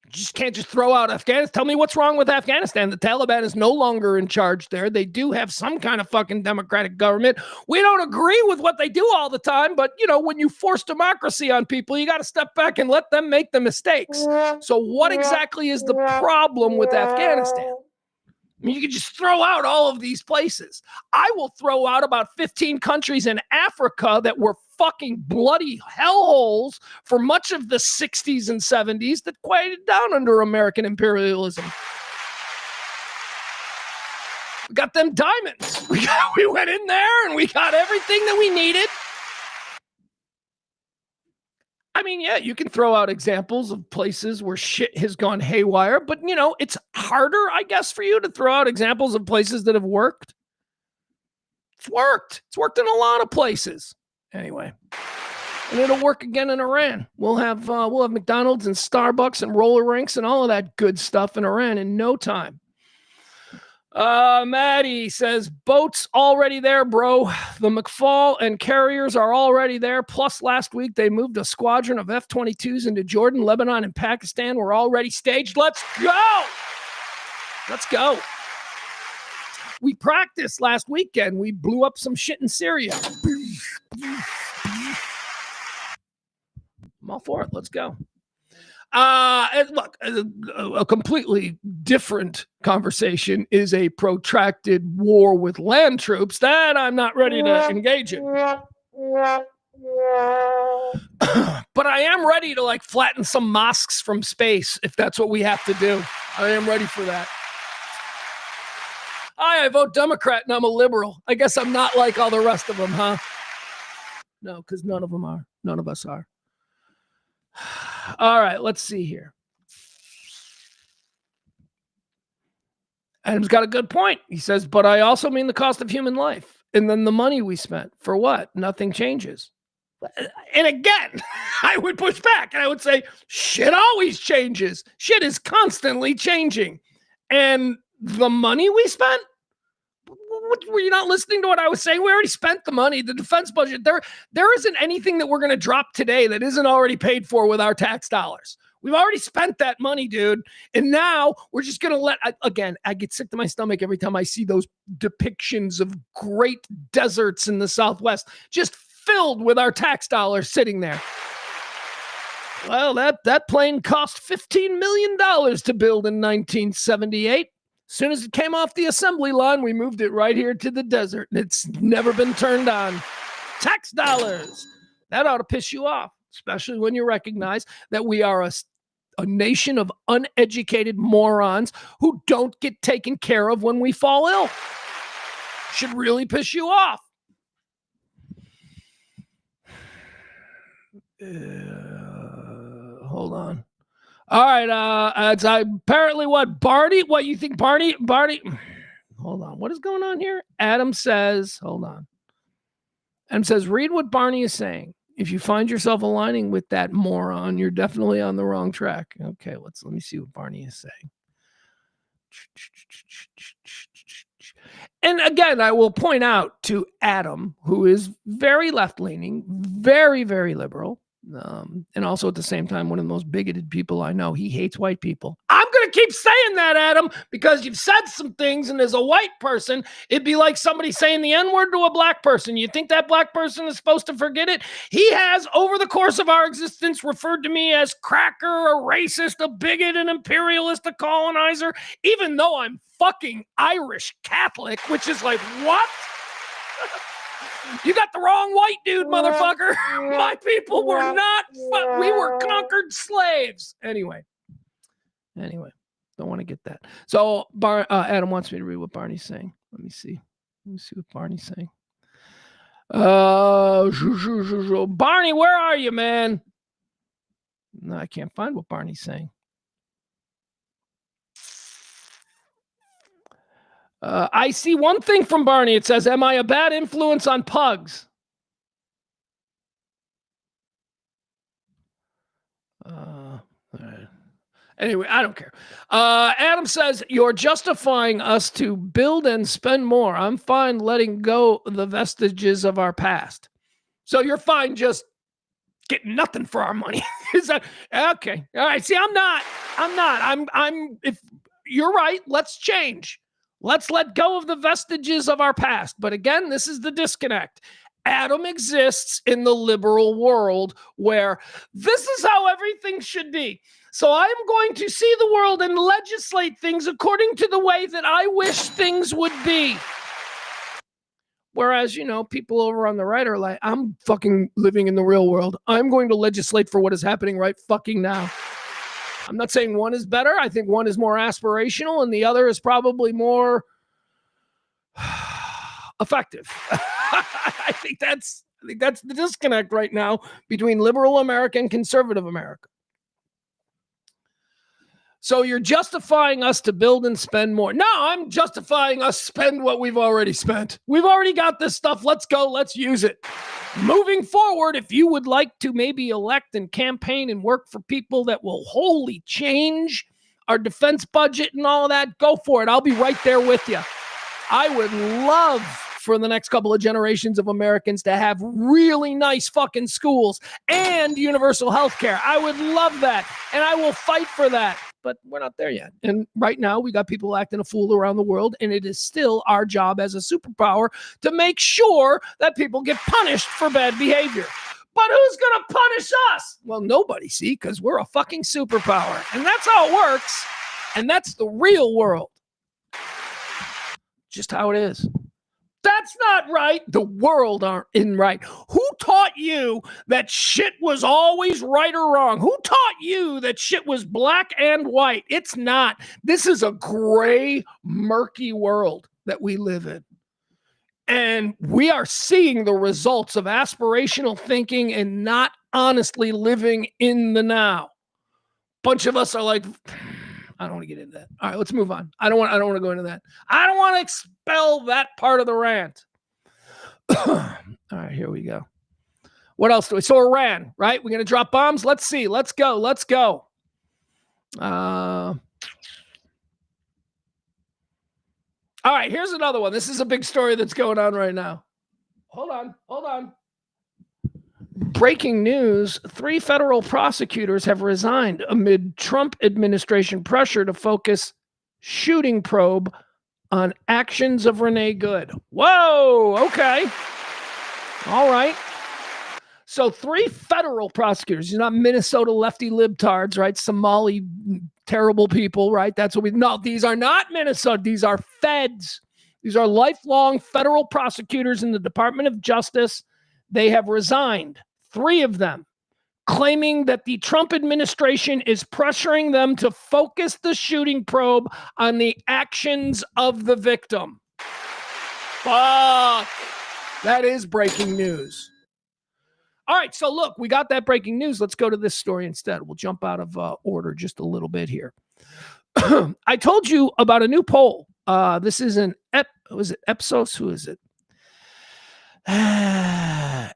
[SPEAKER 1] You just can't just throw out Afghanistan. Tell me what's wrong with Afghanistan. The Taliban is no longer in charge there. They do have some kind of fucking democratic government. We don't agree with what they do all the time, but when you force democracy on people, you got to step back and let them make the mistakes. So what exactly is the problem with Afghanistan? I mean, you can just throw out all of these places. I will throw out about 15 countries in Africa that were fucking bloody hellholes for much of the 60s and 70s that quieted down under American imperialism. We got them diamonds. We went in there and we got everything that we needed. I mean, yeah, you can throw out examples of places where shit has gone haywire, but, it's harder, I guess, for you to throw out examples of places that have worked. It's worked. It's worked in a lot of places. Anyway, and it'll work again in Iran. We'll have McDonald's and Starbucks and roller rinks and all of that good stuff in Iran in no time. Maddie says, boats already there, bro. The McFall and carriers are already there. Plus, last week, they moved a squadron of F-22s into Jordan, Lebanon, and Pakistan. We're already staged. Let's go. Let's go. We practiced last weekend. We blew up some shit in Syria. I'm all for it. Let's go. And look, a completely different conversation is a protracted war with land troops that I'm not ready to engage in. But I am ready to flatten some mosques from space if that's what we have to do. I am ready for that. I vote Democrat and I'm a liberal. I guess I'm not like all the rest of them, huh? No, because none of them are. None of us are. All right, let's see here. Adam's got a good point. He says, but I also mean the cost of human life. And then the money we spent. For what? Nothing changes. And again, I would push back and I would say, shit always changes. Shit is constantly changing. And the money we spent? Were you not listening to what I was saying? We already spent the money, the defense budget. There isn't anything that we're going to drop today that isn't already paid for with our tax dollars. We've already spent that money, dude. And now we're just going to I get sick to my stomach every time I see those depictions of great deserts in the Southwest, just filled with our tax dollars sitting there. Well, that plane cost $15 million to build in 1978. As soon as it came off the assembly line, we moved it right here to the desert, and it's never been turned on. Tax dollars. That ought to piss you off, especially when you recognize that we are a nation of uneducated morons who don't get taken care of when we fall ill. Should really piss you off. Hold on. All right, it's apparently Barney? What you think, Barney? Hold on. What is going on here? Adam says, hold on. Adam says, read what Barney is saying. If you find yourself aligning with that moron, you're definitely on the wrong track. Okay, let me see what Barney is saying. And again, I will point out to Adam, who is very left-leaning, very, very liberal, and also at the same time, one of the most bigoted people I know. He hates white people. I'm going to keep saying that, Adam, because you've said some things, and as a white person, it'd be like somebody saying the N-word to a black person. You think that black person is supposed to forget it? He has, over the course of our existence, referred to me as cracker, a racist, a bigot, an imperialist, a colonizer, even though I'm fucking Irish Catholic, which is like, what? You got the wrong white dude, motherfucker. My people were not, we were conquered slaves. Anyway, don't want to get that. So Adam wants me to read what Barney's saying. Let me see what Barney's saying. Barney, where are you, man? No, I can't find what Barney's saying. I see one thing from Barney. It says, am I a bad influence on pugs? All right. Anyway, I don't care. Adam says, you're justifying us to build and spend more. I'm fine letting go the vestiges of our past. So you're fine just getting nothing for our money. Is that okay? All right. See, I'm not. If you're right, let's change. Let's let go of the vestiges of our past. But again, this is the disconnect. Adam exists in the liberal world where this is how everything should be. So I'm going to see the world and legislate things according to the way that I wish things would be. Whereas, people over on the right are like, I'm fucking living in the real world. I'm going to legislate for what is happening right fucking now. I'm not saying one is better. I think one is more aspirational and the other is probably more effective. I think that's the disconnect right now between liberal America and conservative America. So you're justifying us to build and spend more. No, I'm justifying us spend what we've already spent. We've already got this stuff. Let's go. Let's use it. Moving forward, if you would like to maybe elect and campaign and work for people that will wholly change our defense budget and all of that, go for it. I'll be right there with you. I would love for the next couple of generations of Americans to have really nice fucking schools and universal health care. I would love that. And I will fight for that. But we're not there yet. And right now we got people acting a fool around the world. And it is still our job as a superpower to make sure that people get punished for bad behavior. But who's going to punish us? Well, nobody, see, because we're a fucking superpower. And that's how it works. And that's the real world. Just how it is. That's not right. The world aren't in right. Who taught you that shit was always right or wrong? Who taught you that shit was black and white? It's not. This is a gray, murky world that we live in. And we are seeing the results of aspirational thinking and not honestly living in the now. Bunch of us are like, I don't want to get into that. All right, let's move on. I don't want to go into that. I don't want to expel that part of the rant. All right, here we go. What else do we? So Iran, right? We're going to drop bombs. Let's see. Let's go. All right, here's another one. This is a big story that's going on right now. Hold on. Breaking news, 3 federal prosecutors have resigned amid Trump administration pressure to focus shooting probe on actions of Renee Good. Whoa, okay. All right. So 3 federal prosecutors, not Minnesota lefty libtards, right? Somali terrible people, right? That's what no, these are not Minnesota. These are feds. These are lifelong federal prosecutors in the Department of Justice. They have resigned, 3 of them, claiming that the Trump administration is pressuring them to focus the shooting probe on the actions of the victim. Fuck. That is breaking news. All right, so look, we got that breaking news. Let's go to this story instead. We'll jump out of order just a little bit here. I told you about a new poll. This is was it Ipsos? Who is it?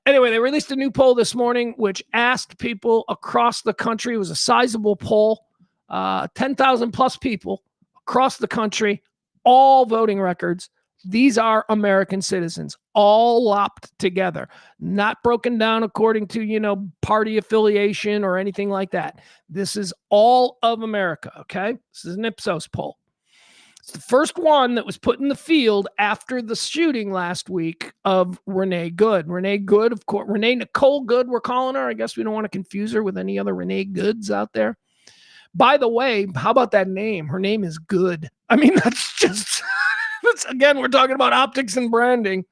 [SPEAKER 1] Anyway, they released a new poll this morning, which asked people across the country. It was a sizable poll, 10,000 plus people across the country, all voting records. These are American citizens, all lopped together, not broken down according to, party affiliation or anything like that. This is all of America, okay? This is an Ipsos poll. It's the first one that was put in the field after the shooting last week of Renee Good. Renee Good, of course, Renee Nicole Good, we're calling her. I guess we don't want to confuse her with any other Renee Goods out there. By the way, how about that name? Her name is Good. I mean, that's just, again, we're talking about optics and branding.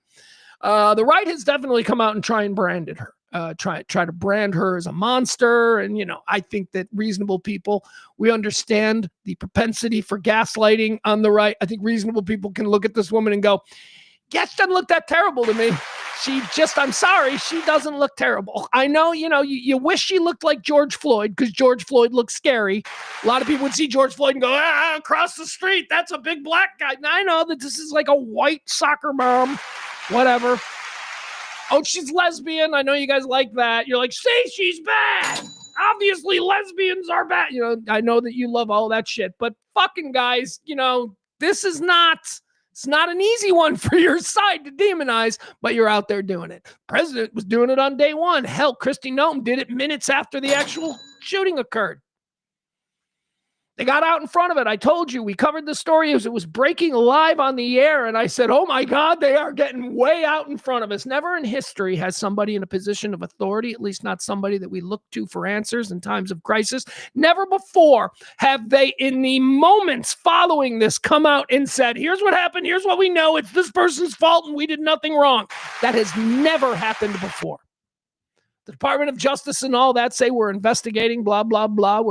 [SPEAKER 1] The right has definitely come out and try and branded her. Try to brand her as a monster. And, I think that reasonable people, we understand the propensity for gaslighting on the right. I think reasonable people can look at this woman and go, yeah, she doesn't look that terrible to me. I'm sorry, she doesn't look terrible. I know, you wish she looked like George Floyd because George Floyd looks scary. A lot of people would see George Floyd and go, across the street, that's a big black guy. Now, I know that this is like a white soccer mom, whatever. Oh, she's lesbian. I know you guys like that. You're like, see, she's bad. Obviously, lesbians are bad. I know that you love all that shit. But fucking guys, this is not It's not an easy one for your side to demonize, but you're out there doing it. The president was doing it on day one. Hell, Kristi Noem did it minutes after the actual shooting occurred. They got out in front of it. I told you, we covered the story as it was breaking live on the air, and I said, oh my God, they are getting way out in front of us. Never in history has somebody in a position of authority, at least not somebody that we look to for answers in times of crisis, never before have they, in the moments following this, come out and said, here's what happened, here's what we know, it's this person's fault, and we did nothing wrong. That has never happened before. The Department of Justice and all that say we're investigating, blah, blah, blah.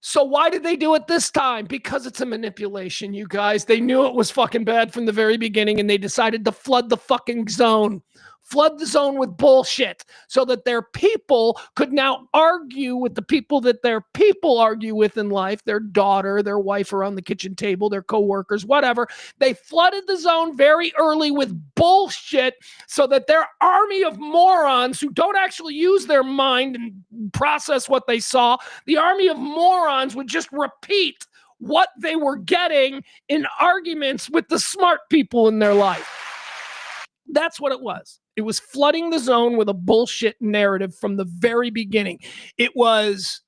[SPEAKER 1] So why did they do it this time? Because it's a manipulation, you guys. They knew it was fucking bad from the very beginning, and they decided to flood the fucking zone. Flood the zone with bullshit so that their people could now argue with the people that their people argue with in life, their daughter, their wife around the kitchen table, their coworkers, whatever. They flooded the zone very early with bullshit so that their army of morons who don't actually use their mind and process what they saw, the army of morons would just repeat what they were getting in arguments with the smart people in their life. That's what it was. It was flooding the zone with a bullshit narrative from the very beginning. It was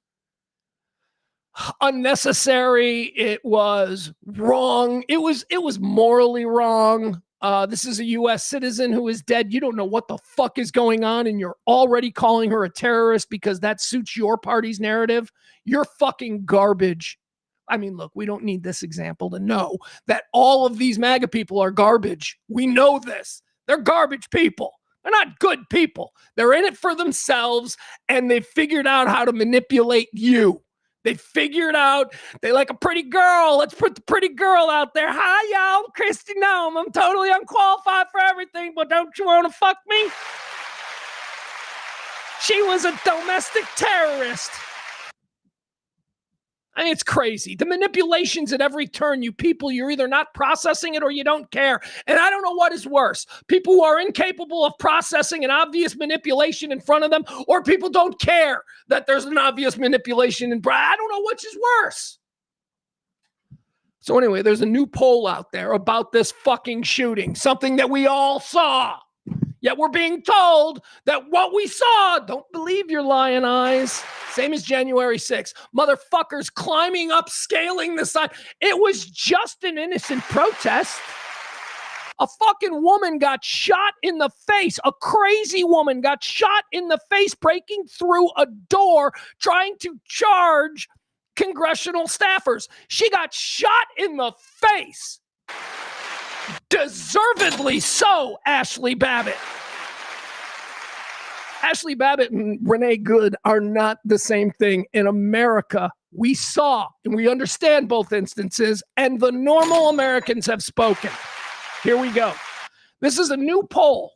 [SPEAKER 1] unnecessary. It was wrong. It was morally wrong. This is a U.S. citizen who is dead. You don't know what the fuck is going on, and you're already calling her a terrorist because that suits your party's narrative. You're fucking garbage. I mean, look, we don't need this example to know that all of these MAGA people are garbage. We know this. They're garbage people. They're not good people. They're in it for themselves, and they figured out how to manipulate you. They figured out they like a pretty girl. Let's put the pretty girl out there. Hi, y'all. Kristi Noem. I'm totally unqualified for everything, but don't you want to fuck me? She was a domestic terrorist. I mean, it's crazy. The manipulations at every turn, you people, you're either not processing it or you don't care. And I don't know what is worse. People who are incapable of processing an obvious manipulation in front of them, or people don't care that there's an obvious manipulation in front. I don't know which is worse. So anyway, there's a new poll out there about this fucking shooting, something that we all saw. Yet we're being told that what we saw, don't believe your lying eyes. Same as January 6th. Motherfuckers climbing up, scaling the side. It was just an innocent protest. A fucking woman got shot in the face. A crazy woman got shot in the face, breaking through a door, trying to charge congressional staffers. She got shot in the face. Deservedly so, Ashley Babbitt. Ashley Babbitt and Renee Good are not the same thing. In America, we saw and we understand both instances, and the normal Americans have spoken. Here we go. This is a new poll.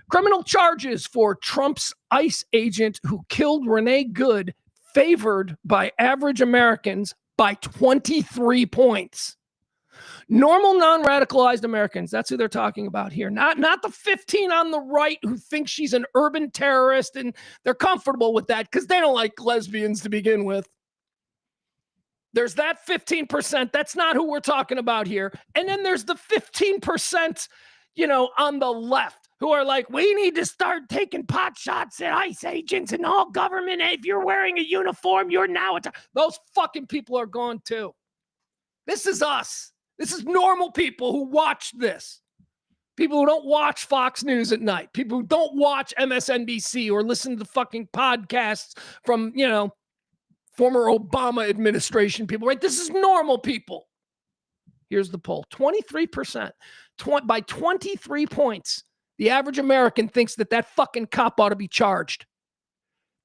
[SPEAKER 1] Criminal charges for Trump's ICE agent who killed Renee Good favored by average Americans by 23 points. Normal, non-radicalized Americans, that's who they're talking about here. Not the 15 on the right who think she's an urban terrorist, and they're comfortable with that because they don't like lesbians to begin with. There's that 15%. That's not who we're talking about here. And then there's the 15%, on the left who are like, we need to start taking pot shots at ICE agents and all government. If you're wearing a uniform, you're now those fucking people are gone too. This is us. This is normal people who watch this. People who don't watch Fox News at night. People who don't watch MSNBC or listen to fucking podcasts from, former Obama administration people, right? This is normal people. Here's the poll. 23%. By 23 points, the average American thinks that fucking cop ought to be charged.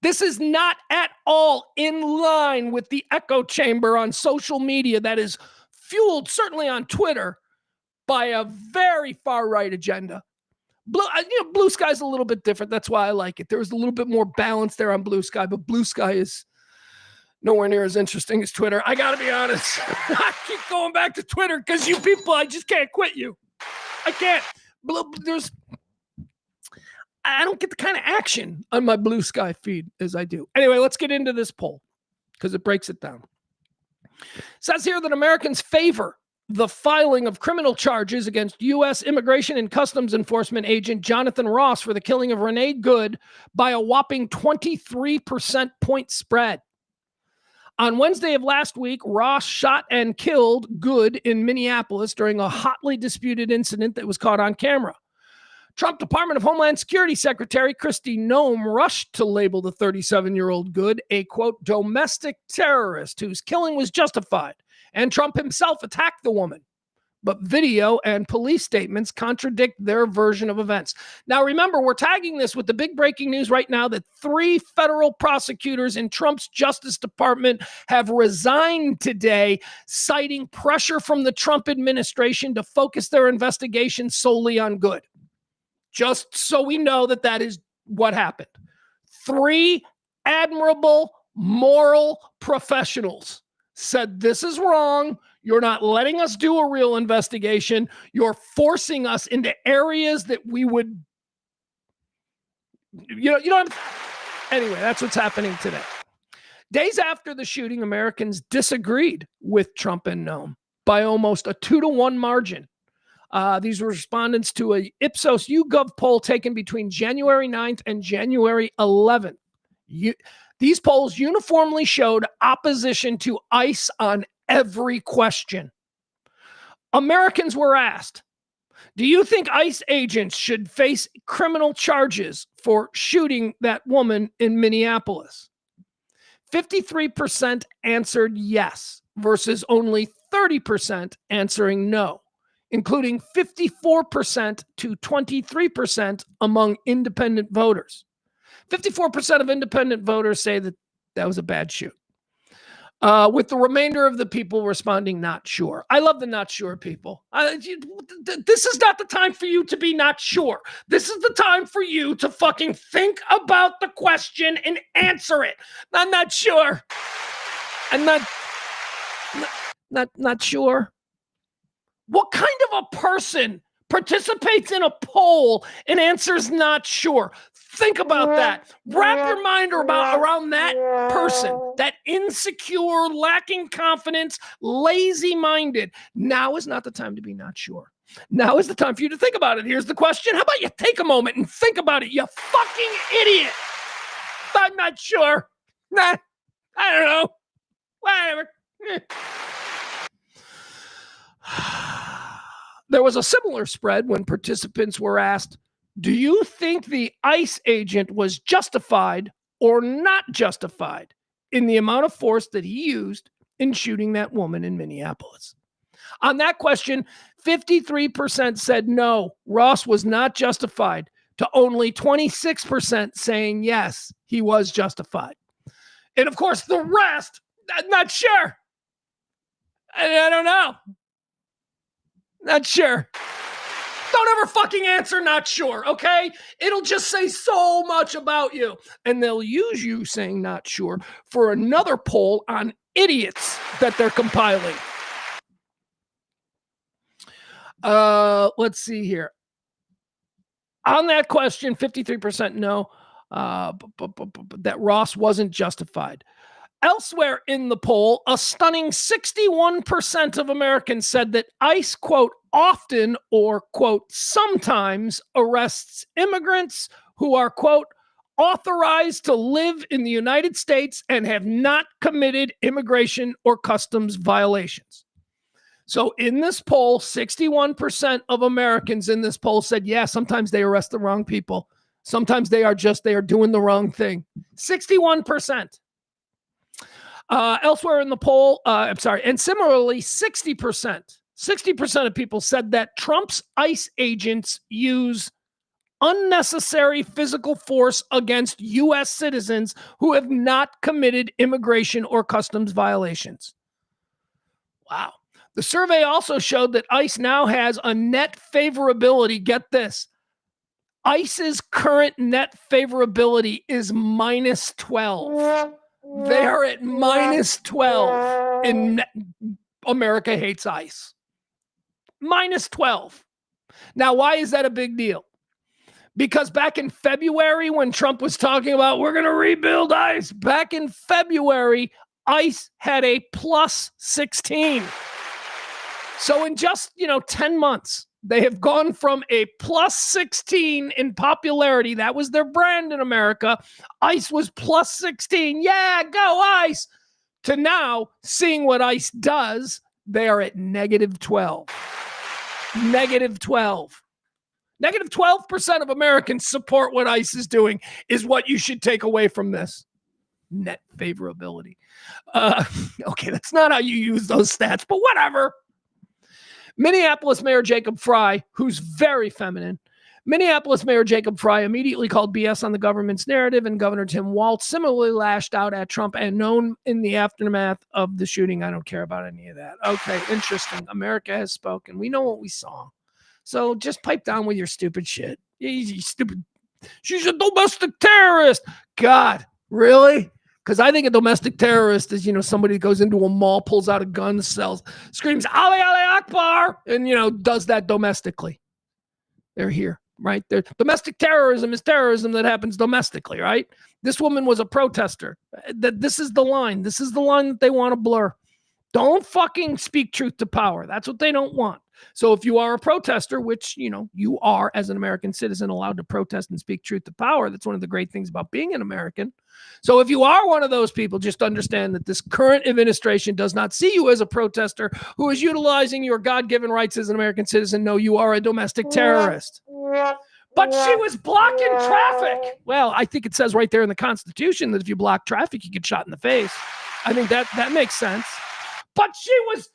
[SPEAKER 1] This is not at all in line with the echo chamber on social media that is fueled, certainly on Twitter, by a very far-right agenda. Blue Sky's a little bit different. That's why I like it. There was a little bit more balance there on Blue Sky, but Blue Sky is nowhere near as interesting as Twitter. I got to be honest. I keep going back to Twitter because you people, I just can't quit you. I can't. I don't get the kind of action on my Blue Sky feed as I do. Anyway, let's get into this poll because it breaks it down. It says here that Americans favor the filing of criminal charges against U.S. Immigration and Customs Enforcement agent Jonathan Ross for the killing of Renee Good by a whopping 23% point spread. On Wednesday of last week, Ross shot and killed Good in Minneapolis during a hotly disputed incident that was caught on camera. Trump Department of Homeland Security Secretary Kristi Noem rushed to label the 37-year-old Good a, quote, domestic terrorist whose killing was justified, and Trump himself attacked the woman. But video and police statements contradict their version of events. Now, remember, we're tagging this with the big breaking news right now that 3 federal prosecutors in Trump's Justice Department have resigned today, citing pressure from the Trump administration to focus their investigation solely on Good. Just so we know that that is what happened. 3 admirable, moral professionals said, this is wrong. You're not letting us do a real investigation. You're forcing us into areas that we would, anyway, that's what's happening today. Days after the shooting, Americans disagreed with Trump and Noem by almost a 2-to-1 margin. These were respondents to a Ipsos YouGov poll taken between January 9th and January 11th. These polls uniformly showed opposition to ICE on every question. Americans were asked, do you think ICE agents should face criminal charges for shooting that woman in Minneapolis? 53% answered yes, versus only 30% answering no, including 54% to 23% among independent voters. 54% of independent voters say that that was a bad shoot, with the remainder of the people responding not sure. I love the not sure people. This is not the time for you to be not sure. This is the time for you to fucking think about the question and answer it. I'm not sure. I'm not sure. What kind of a person participates in a poll and answers not sure? Think about that. Wrap your mind around that person, that insecure, lacking confidence, lazy-minded. Now is not the time to be not sure. Now is the time for you to think about it. Here's the question. How about you take a moment and think about it, you fucking idiot? I'm not sure. Nah, I don't know. Whatever. There was a similar spread when participants were asked, do you think the ICE agent was justified or not justified in the amount of force that he used in shooting that woman in Minneapolis? On that question, 53% said no, Ross was not justified, to only 26% saying yes, he was justified. And of course, the rest, I'm not sure. I don't know. Not sure. Don't ever fucking answer not sure, okay? It'll just say so much about you. And they'll use you saying not sure for another poll on idiots that they're compiling. Let's see here. On that question, 53% no, that Ross wasn't justified. Elsewhere in the poll, a stunning 61% of Americans said that ICE, quote, often or, quote, sometimes arrests immigrants who are, quote, authorized to live in the United States and have not committed immigration or customs violations. So in this poll, 61% of Americans in this poll said, yeah, sometimes they arrest the wrong people. Sometimes they are doing the wrong thing. 61%. Elsewhere in the poll, and similarly, 60% of people said that Trump's ICE agents use unnecessary physical force against U.S. citizens who have not committed immigration or customs violations. Wow. The survey also showed that ICE now has a net favorability. Get this. ICE's current net favorability is minus 12. They are at minus 12 in America Hates ICE. Minus 12. Now, why is that a big deal? Because back in February, when Trump was talking about we're going to rebuild ICE, back in February, ICE had a plus 16. So in just, 10 months, they have gone from a plus 16 in popularity. That was their brand in America. ICE was plus 16. Yeah, go ICE. To now, seeing what ICE does, they are at negative 12. Negative 12. Negative 12% of Americans support what ICE is doing is what you should take away from this. Net favorability. Okay, that's not how you use those stats, but whatever. Minneapolis Mayor Jacob Frey, who's very feminine, Minneapolis Mayor Jacob Frey immediately called BS on the government's narrative, and Governor Tim Walz similarly lashed out at Trump and known in the aftermath of the shooting. I don't care about any of that. Okay, interesting. America has spoken. We know what we saw. So just pipe down with your stupid shit. You stupid. She's a domestic terrorist. God, really? Because I think a domestic terrorist is, somebody who goes into a mall, pulls out a gun, screams, Ali Akbar, and, does that domestically. They're here, right? Domestic terrorism is terrorism that happens domestically, right? This woman was a protester. This is the line. This is the line that they want to blur. Don't fucking speak truth to power. That's what they don't want. So if you are a protester, which, you are as an American citizen allowed to protest and speak truth to power, that's one of the great things about being an American. So if you are one of those people, just understand that this current administration does not see you as a protester who is utilizing your God-given rights as an American citizen. No, you are a domestic terrorist. But she was blocking traffic. Well, I think it says right there in the Constitution that if you block traffic, you get shot in the face. I think that makes sense. But she was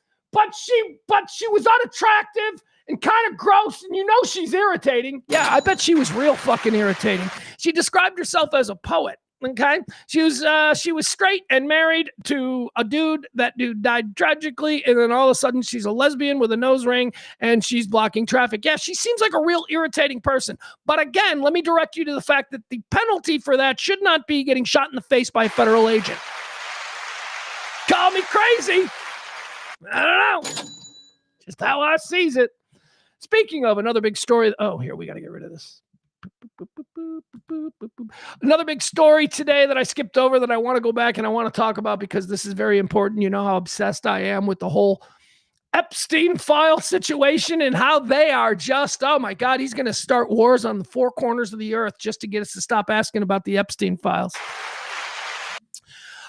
[SPEAKER 1] unattractive and kind of gross, and she's irritating. Yeah, I bet she was real fucking irritating. She described herself as a poet. Okay, she was straight and married to a dude. That dude died tragically, and then all of a sudden she's a lesbian with a nose ring, and she's blocking traffic. Yeah, she seems like a real irritating person. But again, let me direct you to the fact that the penalty for that should not be getting shot in the face by a federal agent. Call me crazy. I don't know. Just how I sees it. Speaking of another big story. Oh, here, we got to get rid of this. Another big story today that I skipped over that I want to go back and I want to talk about because this is very important. You know how obsessed I am with the whole Epstein file situation and how they are just, oh my God, he's going to start wars on the four corners of the earth just to get us to stop asking about the Epstein files.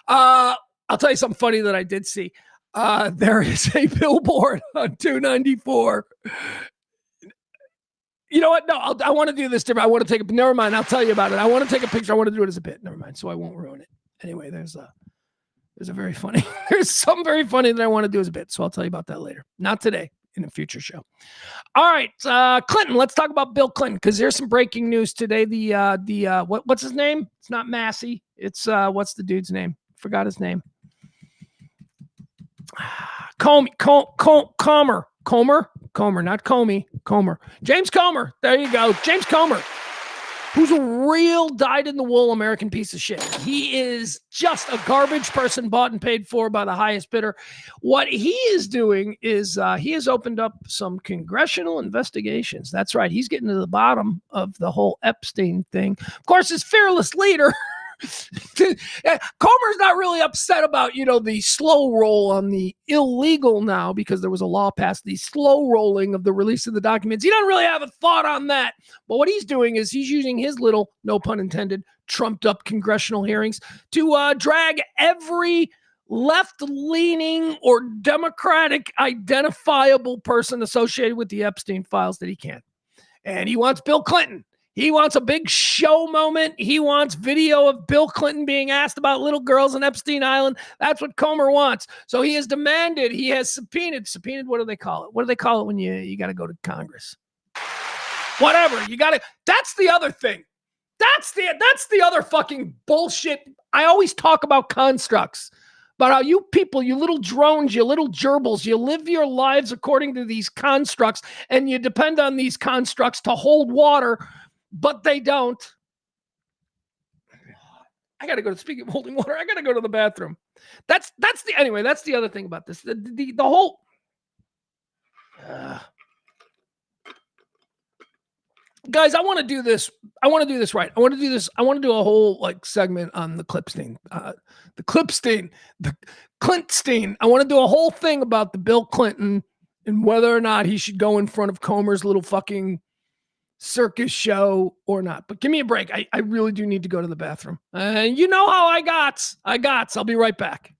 [SPEAKER 1] I'll tell you something funny that I did see. There is a billboard on 294. You know what? No, I want to do this different. I want to take a, never mind. I'll tell you about it. I want to take a picture. I want to do it as a bit. Never mind. So I won't ruin it. Anyway, there's a very funny, there's something very funny that I want to do as a bit. So I'll tell you about that later. Not today, in a future show. All right. Clinton, let's talk about Bill Clinton. Cause there's some breaking news today. What's his name? It's not Massey. It's what's the dude's name? Forgot his name. Comer, not Comey, Comer. James Comer. There you go. James Comer, who's a real dyed-in-the-wool American piece of shit. He is just a garbage person bought and paid for by the highest bidder. What he is doing is he has opened up some congressional investigations. That's right. He's getting to the bottom of the whole Epstein thing. Of course, his fearless leader... Comer's not really upset about, the slow roll on the illegal now because there was a law passed, the slow rolling of the release of the documents. He doesn't really have a thought on that. But what he's doing is he's using his little, no pun intended, trumped up congressional hearings to drag every left-leaning or Democratic identifiable person associated with the Epstein files that he can. And he wants Bill Clinton. He wants a big show moment. He wants video of Bill Clinton being asked about little girls on Epstein Island. That's what Comer wants. So he has demanded, he has subpoenaed, what do they call it? What do they call it when you got to go to Congress? Whatever, that's the other thing. That's the other fucking bullshit. I always talk about constructs. About how you people, you little drones, you little gerbils, you live your lives according to these constructs and you depend on these constructs to hold water, but they don't. I got to go to, speaking of holding water, I got to go to the bathroom. That's the other thing about this. The whole... Guys, I want to do this. I want to do this right. I want to do a whole segment on the Clipstein. The Clintstein. I want to do a whole thing about the Bill Clinton and whether or not he should go in front of Comer's little fucking circus show or not. But give me a break. I really do need to go to the bathroom. You know how I got. I'll be right back.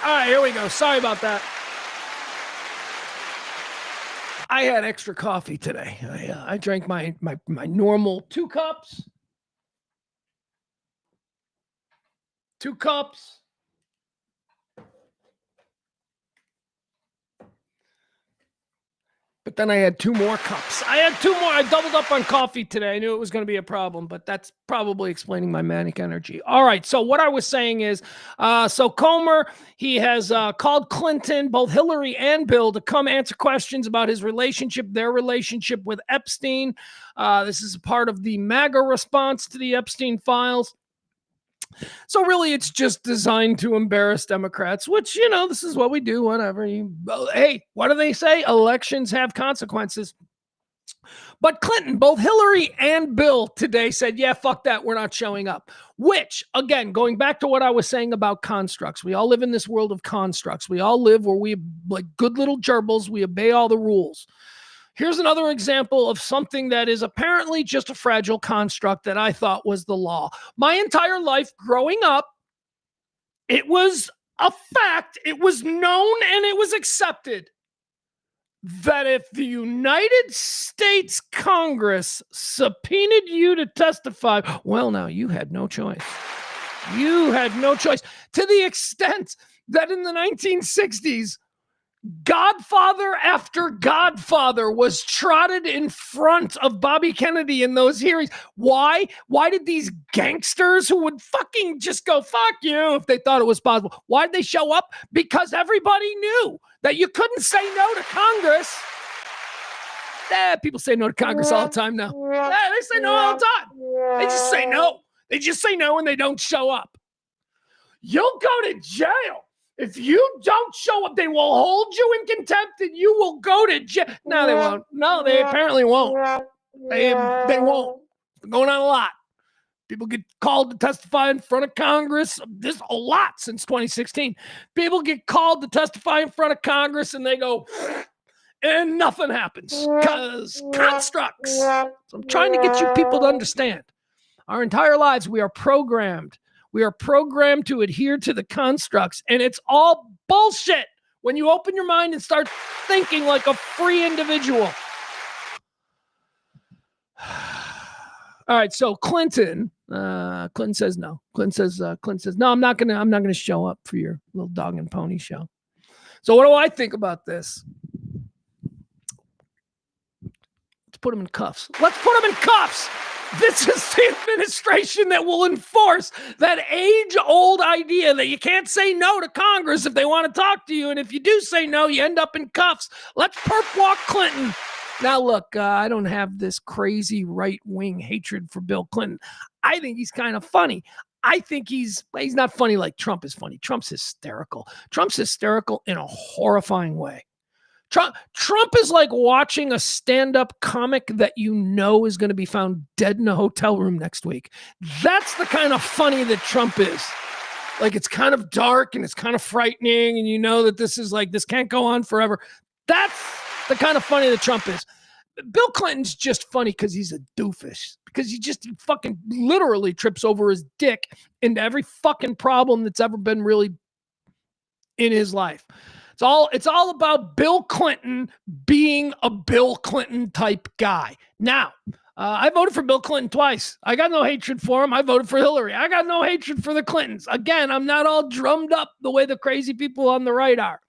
[SPEAKER 1] All right, here we go. Sorry about that. I had extra coffee today. I drank my normal 2 cups. 2 cups. But then I had 2 more cups. I doubled up on coffee today. I knew it was going to be a problem, but that's probably explaining my manic energy. All right. So what I was saying is, so Comer, he has called Clinton, both Hillary and Bill, to come answer questions about his relationship, their relationship with Epstein. This is part of the MAGA response to the Epstein files. So really, it's just designed to embarrass Democrats, which, this is what we do, whatever. Hey, what do they say? Elections have consequences. But Clinton, both Hillary and Bill today said, yeah, fuck that, we're not showing up. Which, again, going back to what I was saying about constructs, we all live in this world of constructs. We all live where we, like good little gerbils, we obey all the rules. Here's another example of something that is apparently just a fragile construct that I thought was the law. My entire life growing up, it was a fact, it was known, and it was accepted that if the United States Congress subpoenaed you to testify, well, now you had no choice. You had no choice. To the extent that in the 1960s, Godfather after Godfather was trotted in front of Bobby Kennedy in those hearings. Why? Why did these gangsters who would fucking just go, fuck you, if they thought it was possible, why did they show up? Because everybody knew that you couldn't say no to Congress. People say no to Congress all the time now. They say no all the time. They just say no. They just say no and they don't show up. You'll go to jail. If you don't show up, they will hold you in contempt and you will go to jail. No, they won't. No, they apparently won't. They won't. It's going on a lot. People get called to testify in front of Congress. This a lot since 2016. People get called to testify in front of Congress and they go, and nothing happens because constructs. So I'm trying to get you people to understand. Our entire lives, we are programmed. We are programmed to adhere to the constructs, and it's all bullshit when you open your mind and start thinking like a free individual. All right, so Clinton says no. Clinton says no. I'm not gonna show up for your little dog and pony show. So what do I think about this? Let's put him in cuffs. This is the administration that will enforce that age-old idea that you can't say no to Congress if they want to talk to you. And if you do say no, you end up in cuffs. Let's perp walk Clinton. Now, look, I don't have this crazy right-wing hatred for Bill Clinton. I think he's kind of funny. I think he's not funny like Trump is funny. Trump's hysterical. Trump's hysterical in a horrifying way. Trump is like watching a stand-up comic that you know is going to be found dead in a hotel room next week. That's the kind of funny that Trump is. Like, it's kind of dark and it's kind of frightening, and you know that this can't go on forever. That's the kind of funny that Trump is. Bill Clinton's just funny because he's a doofus. Because he fucking literally trips over his dick into every fucking problem that's ever been really in his life. It's all about Bill Clinton being a Bill Clinton type guy. Now, I voted for Bill Clinton twice. I got no hatred for him. I voted for Hillary. I got no hatred for the Clintons. Again, I'm not all drummed up the way the crazy people on the right are.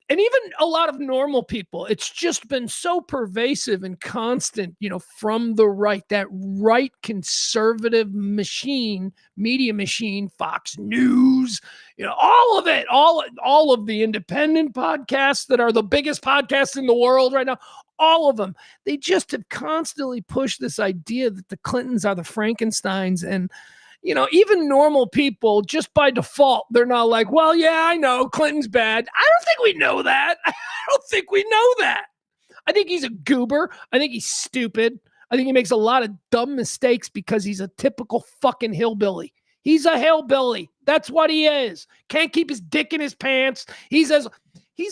[SPEAKER 1] And even a lot of normal people, it's just been so pervasive and constant, from the right, that right conservative machine, media machine, Fox News, all of it, all of the independent podcasts that are the biggest podcasts in the world right now, all of them, they just have constantly pushed this idea that the Clintons are the Frankensteins. And even normal people, just by default, they're not like, well, yeah, I know Clinton's bad. I don't think we know that. I don't think we know that. I think he's a goober. I think he's stupid. I think he makes a lot of dumb mistakes because he's a typical fucking hillbilly. He's a hillbilly. That's what he is. Can't keep his dick in his pants. He's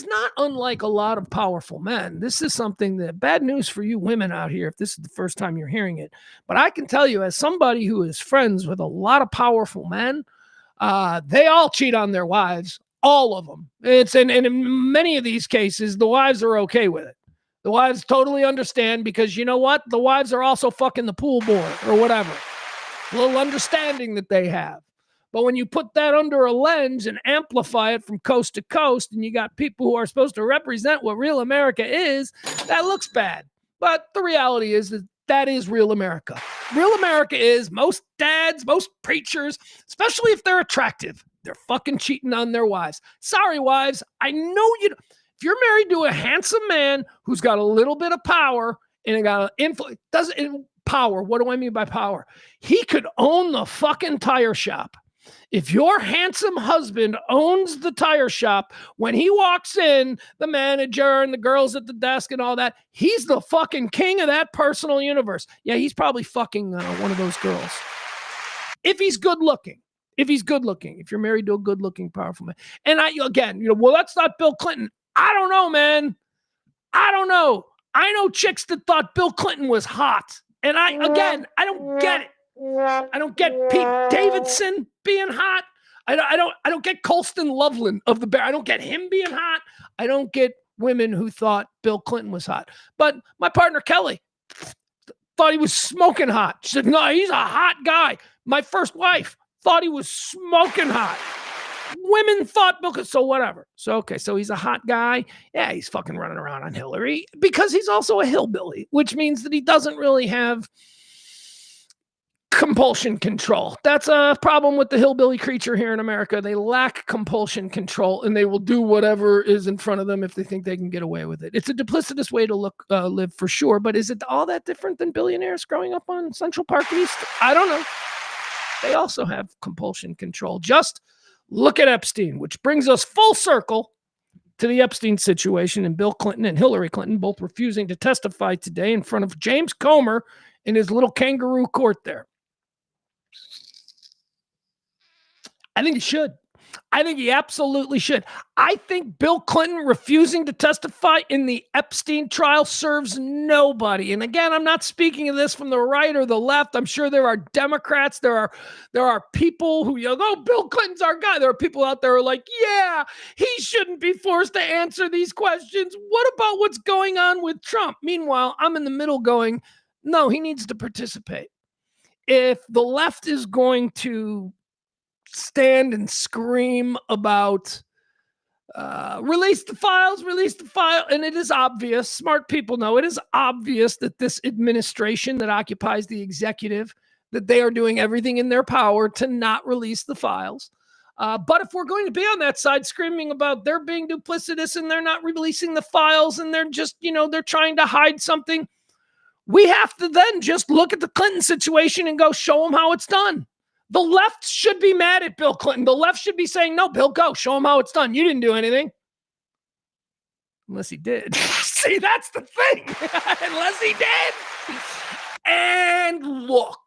[SPEAKER 1] not unlike a lot of powerful men. This is something that bad news for you women out here if this is the first time you're hearing it. But I can tell you, as somebody who is friends with a lot of powerful men, they all cheat on their wives, all of them. And in many of these cases, the wives are okay with it. The wives totally understand because you know what? The wives are also fucking the pool board or whatever. A little understanding that they have. But when you put that under a lens and amplify it from coast to coast, and you got people who are supposed to represent what real America is, that looks bad. But the reality is that is real America. Real America is most dads, most preachers, especially if they're attractive, they're fucking cheating on their wives. Sorry, wives. I know you. If you're married to a handsome man who's got a little bit of power and got influence, power. What do I mean by power? He could own the fucking tire shop. If your handsome husband owns the tire shop, when he walks in, the manager and the girls at the desk and all that, he's the fucking king of that personal universe. Yeah, he's probably fucking one of those girls. If he's good looking. If you're married to a good looking, powerful man. And well, that's not Bill Clinton. I don't know, man. I don't know. I know chicks that thought Bill Clinton was hot. And I don't get it. I don't get Pete Davidson being hot. I don't get Colston Loveland of the Bear. I don't get him being hot. I don't get women who thought Bill Clinton was hot. But my partner Kelly thought he was smoking hot. She said, no, he's a hot guy. My first wife thought he was smoking hot. Women thought Bill Clinton, so whatever. So, okay, so he's a hot guy. Yeah, he's fucking running around on Hillary because he's also a hillbilly, which means that he doesn't really have compulsion control. That's a problem with the hillbilly creature here in America. They lack compulsion control, and they will do whatever is in front of them if they think they can get away with it. It's a duplicitous way to live for sure, but is it all that different than billionaires growing up on Central Park East? I don't know. They also have compulsion control. Just look at Epstein, which brings us full circle to the Epstein situation and Bill Clinton and Hillary Clinton both refusing to testify today in front of James Comer in his little kangaroo court there. I think he should. I think he absolutely should. I think Bill Clinton refusing to testify in the Epstein trial serves nobody. And again, I'm not speaking of this from the right or the left. I'm sure there are Democrats. There are people who yell, oh, Bill Clinton's our guy. There are people out there who are like, yeah, he shouldn't be forced to answer these questions. What about what's going on with Trump? Meanwhile, I'm in the middle going, no, he needs to participate. If the left is going to stand and scream about release the file. And it is obvious, smart people know, it is obvious that this administration that occupies the executive, that they are doing everything in their power to not release the files. But if we're going to be on that side screaming about they're being duplicitous and they're not releasing the files and they're just, they're trying to hide something, we have to then just look at the Clinton situation and go show them how it's done. The left should be mad at Bill Clinton. The left should be saying, no, Bill, go. Show him how it's done. You didn't do anything. Unless he did. See, that's the thing. Unless he did. And look.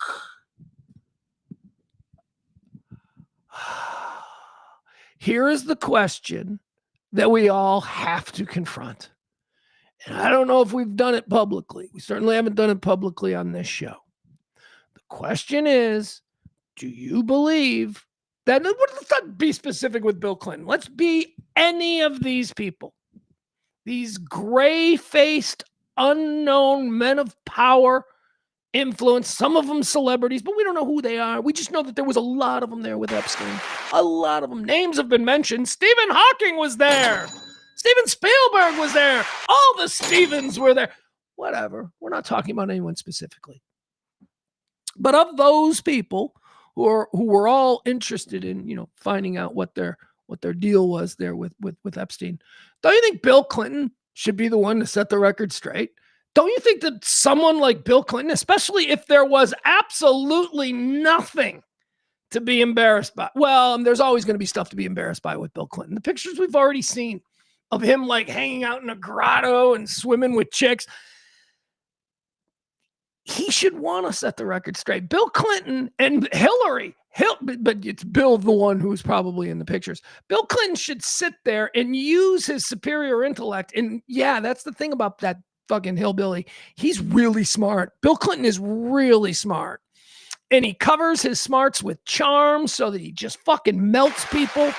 [SPEAKER 1] Here is the question that we all have to confront. And I don't know if we've done it publicly. We certainly haven't done it publicly on this show. The question is, do you believe that? Let's not be specific with Bill Clinton. Let's be any of these people. These gray-faced, unknown men of power, influence, some of them celebrities, but we don't know who they are. We just know that there was a lot of them there with Epstein. A lot of them. Names have been mentioned. Stephen Hawking was there. Steven Spielberg was there. All the Stevens were there. Whatever. We're not talking about anyone specifically. But of those people who were all interested in, finding out what their deal was there with Epstein, don't you think Bill Clinton should be the one to set the record straight? Don't you think that someone like Bill Clinton, especially if there was absolutely nothing to be embarrassed by, well, there's always going to be stuff to be embarrassed by with Bill Clinton. The pictures we've already seen of him like hanging out in a grotto and swimming with chicks, he should want to set the record straight. Bill Clinton and Hillary, but it's Bill the one who's probably in the pictures. Bill Clinton should sit there and use his superior intellect. And yeah, that's the thing about that fucking hillbilly. He's really smart. Bill Clinton is really smart. And he covers his smarts with charm so that he just fucking melts people.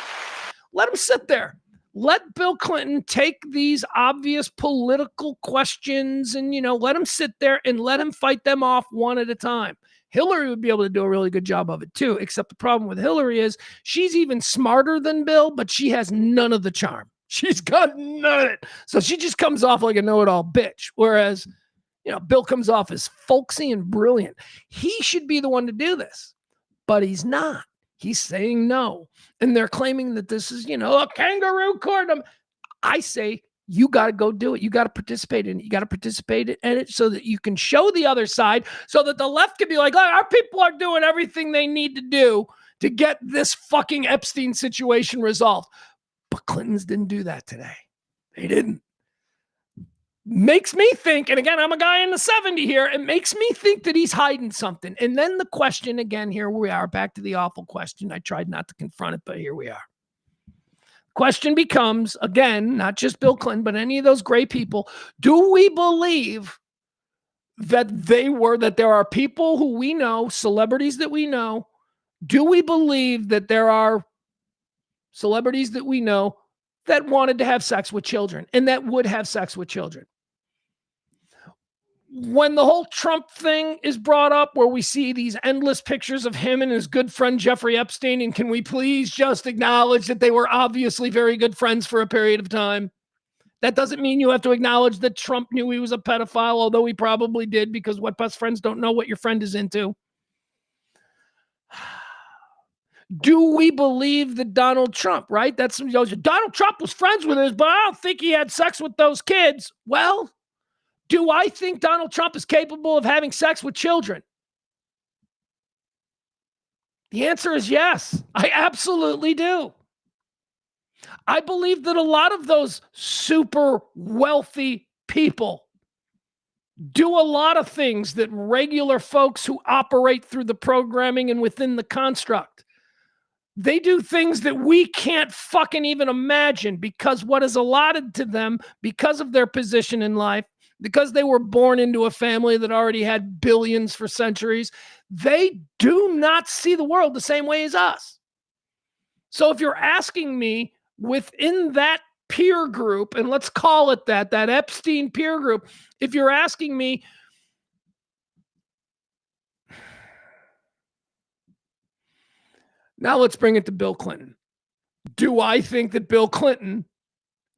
[SPEAKER 1] Let him sit there. Let Bill Clinton take these obvious political questions and, let him sit there and let him fight them off one at a time. Hillary would be able to do a really good job of it too, except the problem with Hillary is she's even smarter than Bill, but she has none of the charm. She's got none of it. So she just comes off like a know-it-all bitch. Whereas, Bill comes off as folksy and brilliant. He should be the one to do this, but he's not. He's saying no. And they're claiming that this is, a kangaroo court. I say, you got to go do it. You got to participate in it. You got to participate in it so that you can show the other side, so that the left can be like, our people are doing everything they need to do to get this fucking Epstein situation resolved. But Clintons didn't do that today. They didn't. Makes me think, and again, I'm a guy in the 70 here, it makes me think that he's hiding something. And then the question again, here we are, back to the awful question. I tried not to confront it, but here we are. Question becomes, again, not just Bill Clinton, but any of those gray people, do we believe that there are people who we know, celebrities that we know, do we believe that there are celebrities that we know that wanted to have sex with children and that would have sex with children? When the whole Trump thing is brought up, where we see these endless pictures of him and his good friend Jeffrey Epstein, and can we please just acknowledge that they were obviously very good friends for a period of time? That doesn't mean you have to acknowledge that Trump knew he was a pedophile, although he probably did, because what best friends don't know what your friend is into. Do we believe that Donald Trump, right? Donald Trump was friends with his, but I don't think he had sex with those kids. Well, do I think Donald Trump is capable of having sex with children? The answer is yes. I absolutely do. I believe that a lot of those super wealthy people do a lot of things that regular folks who operate through the programming and within the construct, they do things that we can't fucking even imagine, because what is allotted to them because of their position in life, because they were born into a family that already had billions for centuries, they do not see the world the same way as us. So if you're asking me within that peer group, and let's call it that Epstein peer group, if you're asking me, now let's bring it to Bill Clinton. Do I think that Bill Clinton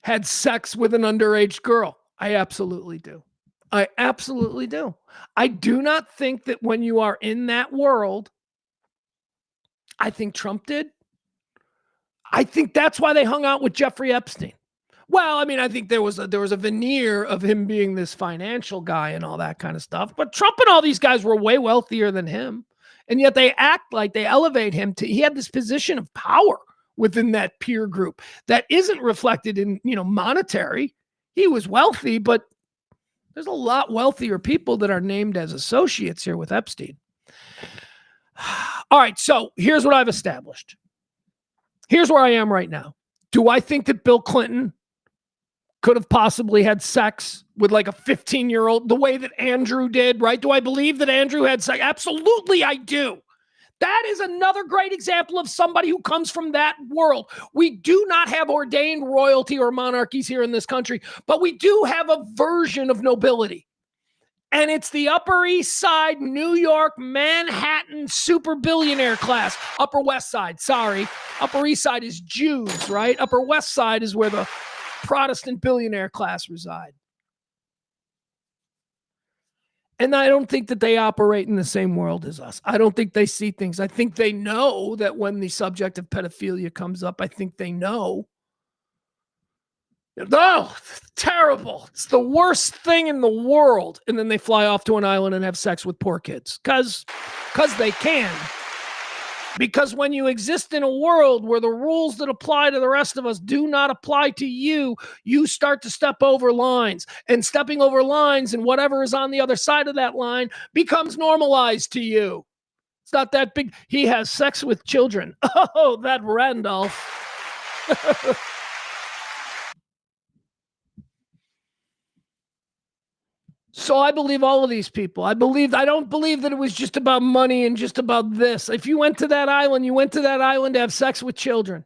[SPEAKER 1] had sex with an underage girl? I absolutely do. I absolutely do. I do not think that when you are in that world, I think Trump did. I think that's why they hung out with Jeffrey Epstein. Well, I think there was a veneer of him being this financial guy and all that kind of stuff. But Trump and all these guys were way wealthier than him. And yet they act like they elevate him he had this position of power within that peer group that isn't reflected in, monetary. He was wealthy, but there's a lot wealthier people that are named as associates here with Epstein. All right, so here's what I've established. Here's where I am right now. Do I think that Bill Clinton could have possibly had sex with like a 15-year-old the way that Andrew did, right? Do I believe that Andrew had sex? Absolutely, I do. That is another great example of somebody who comes from that world. We do not have ordained royalty or monarchies here in this country, but we do have a version of nobility. And it's the Upper East Side, New York, Manhattan super billionaire class. Upper West Side, sorry. Upper East Side is Jews, right? Upper West Side is where the Protestant billionaire class reside. And I don't think that they operate in the same world as us. I don't think they see things. I think they know that when the subject of pedophilia comes up, I think they know. Oh, terrible. It's the worst thing in the world. And then they fly off to an island and have sex with poor kids. Because they can. Because when you exist in a world where the rules that apply to the rest of us do not apply to you, you start to step over lines. And stepping over lines and whatever is on the other side of that line becomes normalized to you. It's not that big. He has sex with children. Oh, that Randolph. So I believe all of these people. I don't believe that it was just about money and just about this. If you went to that island, you went to that island to have sex with children.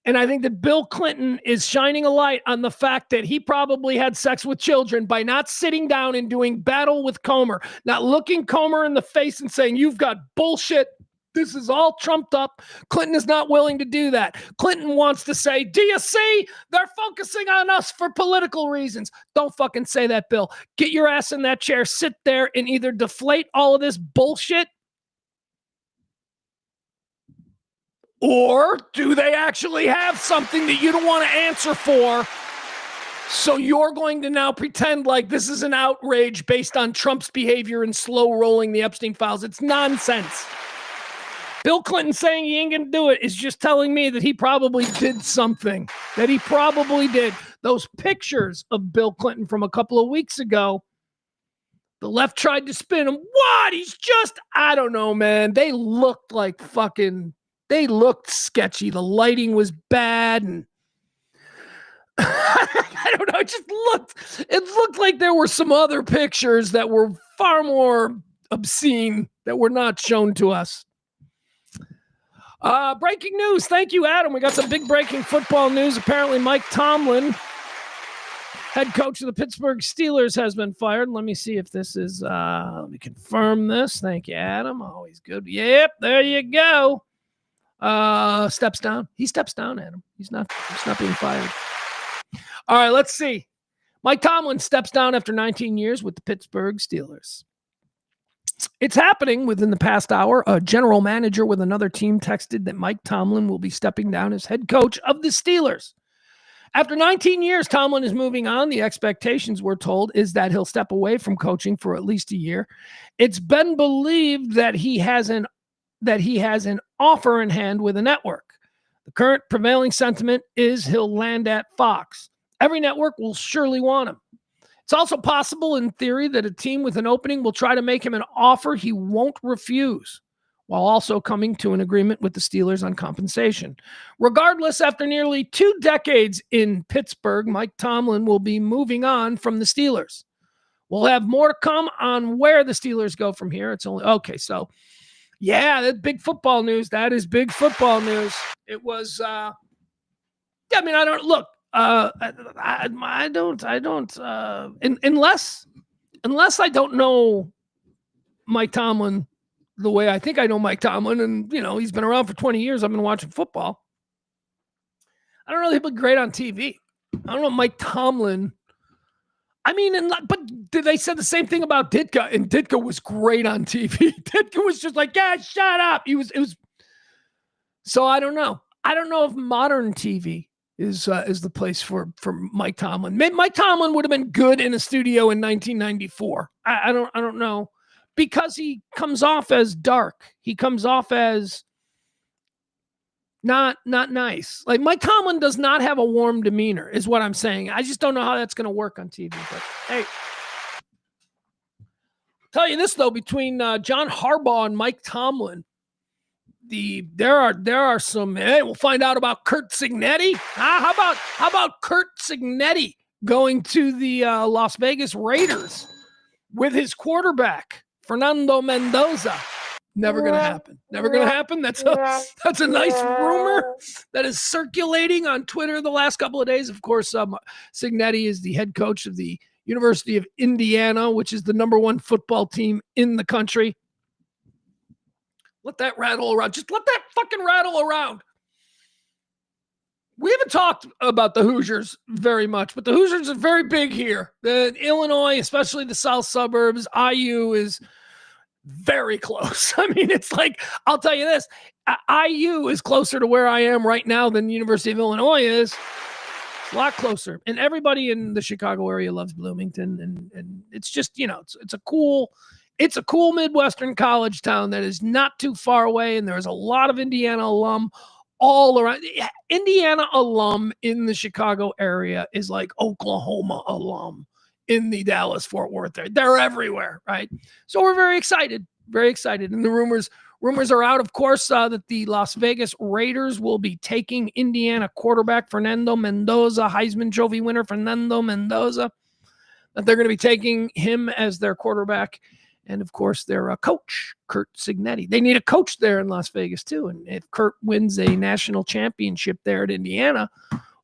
[SPEAKER 1] And I think that Bill Clinton is shining a light on the fact that he probably had sex with children by not sitting down and doing battle with Comer, not looking Comer in the face and saying, you've got bullshit. This is all trumped up. Clinton is not willing to do that. Clinton wants to say, do you see? They're focusing on us for political reasons. Don't fucking say that, Bill. Get your ass in that chair, sit there, and either deflate all of this bullshit, or do they actually have something that you don't want to answer for? So you're going to now pretend like this is an outrage based on Trump's behavior and slow rolling the Epstein files. It's nonsense. Bill Clinton saying he ain't going to do it is just telling me that he probably did something, that he probably did. Those pictures of Bill Clinton from a couple of weeks ago, the left tried to spin him. What? He's just, I don't know, man. They looked like they looked sketchy. The lighting was bad. And I don't know. It looked like there were some other pictures that were far more obscene that were not shown to us. Breaking news. Thank you, Adam. We got some big breaking football news. Apparently, Mike Tomlin, head coach of the Pittsburgh Steelers, has been fired. Let me see if this is, let me confirm this. Thank you, Adam. Always good. Yep, there you go. Steps down. He steps down, Adam. He's not being fired. All right, let's see. Mike Tomlin steps down after 19 years with the Pittsburgh Steelers. It's happening within the past hour. A general manager with another team texted that Mike Tomlin will be stepping down as head coach of the Steelers. After 19 years, Tomlin is moving on. The expectations, we're told, is that he'll step away from coaching for at least a year. It's been believed that he has an offer in hand with a network. The current prevailing sentiment is he'll land at Fox. Every network will surely want him. It's also possible, in theory, that a team with an opening will try to make him an offer he won't refuse, while also coming to an agreement with the Steelers on compensation. Regardless, after nearly 2 decades in Pittsburgh, Mike Tomlin will be moving on from the Steelers. We'll have more to come on where the Steelers go from here. It's only okay. So, yeah, that's big football news. That is big football news. It was. I mean, I don't look. I don't. Unless I don't know Mike Tomlin the way I think I know Mike Tomlin, and he's been around for 20 years. I've been watching football. I don't know. He'd be great on TV. I don't know Mike Tomlin. I mean, but they said the same thing about Ditka, and Ditka was great on TV. Ditka was just like, yeah, shut up. It was. So I don't know. I don't know if modern TV is the place for Mike Tomlin. Mike Tomlin would have been good in a studio in 1994. I don't know, because he comes off as dark. He comes off as not nice. Like, Mike Tomlin does not have a warm demeanor, is what I'm saying. I just don't know how that's going to work on TV. But hey, I'll tell you this though: between John Harbaugh and Mike Tomlin, there are some. Hey, we'll find out about Curt Cignetti. How about Curt Cignetti going to the Las Vegas Raiders with his quarterback Fernando Mendoza? Never gonna happen. Never gonna happen. That's a nice rumor that is circulating on Twitter the last couple of days. Of course, Cignetti is the head coach of the University of Indiana, which is the #1 football team in the country. Let that rattle around. Just let that fucking rattle around. We haven't talked about the Hoosiers very much, but the Hoosiers are very big here. Illinois, especially the south suburbs, IU is very close. I mean, it's like, I'll tell you this, IU is closer to where I am right now than the University of Illinois is. It's a lot closer. And everybody in the Chicago area loves Bloomington. And it's just, it's a cool Midwestern college town that is not too far away. And there's a lot of Indiana alum all around. Indiana alum in the Chicago area is like Oklahoma alum in the Dallas-Fort Worth area. They're everywhere, right? So we're very excited. And the rumors are out, of course, that the Las Vegas Raiders will be taking Indiana quarterback Fernando Mendoza, Heisman Trophy winner Fernando Mendoza, that they're going to be taking him as their quarterback. And, of course, their coach, Curt Cignetti. They need a coach there in Las Vegas, too. And if Curt wins a national championship there at Indiana,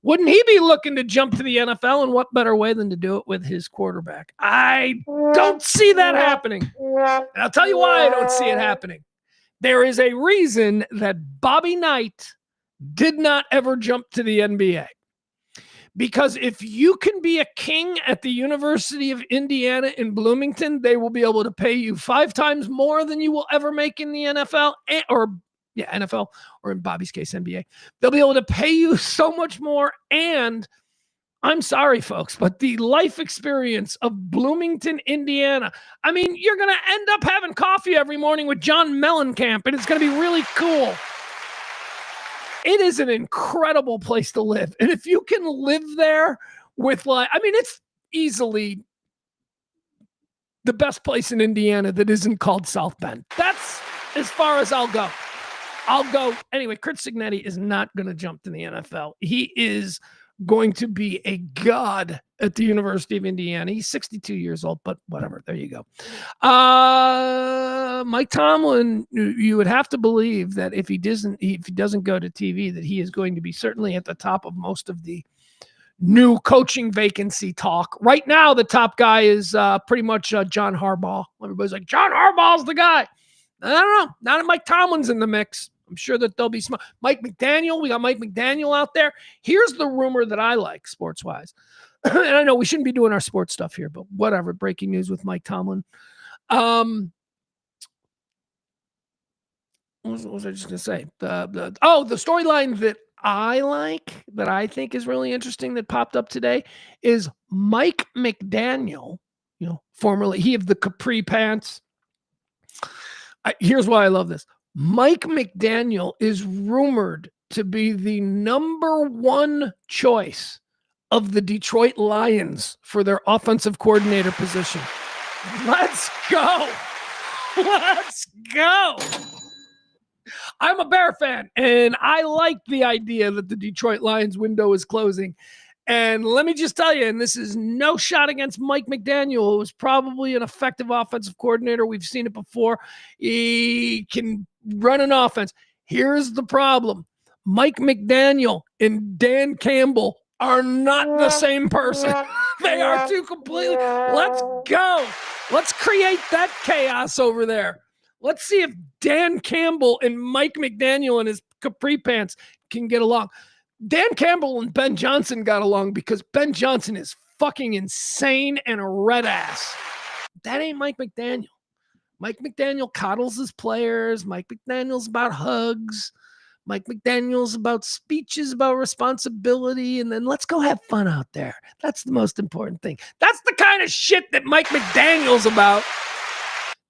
[SPEAKER 1] wouldn't he be looking to jump to the NFL? And what better way than to do it with his quarterback? I don't see that happening. And I'll tell you why I don't see it happening. There is a reason that Bobby Knight did not ever jump to the NBA. Because if you can be a king at the University of Indiana in Bloomington, they will be able to pay you 5 times more than you will ever make in the NFL NFL, or in Bobby's case, NBA. They'll be able to pay you so much more. And I'm sorry, folks, but the life experience of Bloomington, Indiana, I mean, you're going to end up having coffee every morning with John Mellencamp, and it's going to be really cool. It is an incredible place to live. And if you can live there with it's easily the best place in Indiana that isn't called South Bend. That's as far as I'll go. Anyway, Curt Cignetti is not going to jump to the NFL. He is going to be a god at the University of Indiana. He's 62 years old, but whatever. There you go. Mike Tomlin, you would have to believe that if he doesn't go to TV, that he is going to be certainly at the top of most of the new coaching vacancy talk. Right now, the top guy is pretty much John Harbaugh. Everybody's like, John Harbaugh's the guy. I don't know. Now that Mike Tomlin's in the mix, I'm sure that they'll be smart. Mike McDaniel, we got Mike McDaniel out there. Here's the rumor that I like sports-wise. And I know we shouldn't be doing our sports stuff here, but whatever. Breaking news with Mike Tomlin. What was I just going to say? The storyline that I like, that I think is really interesting, that popped up today, is Mike McDaniel, formerly he of the Capri Pants. Here's why I love this. Mike McDaniel is rumored to be the #1 choice of the Detroit Lions for their offensive coordinator position. Let's go. I'm a Bear fan, and I like the idea that the Detroit Lions window is closing. And let me just tell you, and this is no shot against Mike McDaniel, who is probably an effective offensive coordinator. We've seen it before. He can run an offense. Here's the problem. Mike McDaniel and Dan Campbell are not the same person. They are two completely. Let's go. Let's create that chaos over there. Let's see if Dan Campbell and Mike McDaniel and his Capri Pants can get along. Dan Campbell and Ben Johnson got along because Ben Johnson is fucking insane and a red ass. That ain't Mike McDaniel. Mike McDaniel coddles his players. Mike McDaniel's about hugs. Mike McDaniel's about speeches, about responsibility, and then let's go have fun out there. That's the most important thing. That's the kind of shit that Mike McDaniel's about.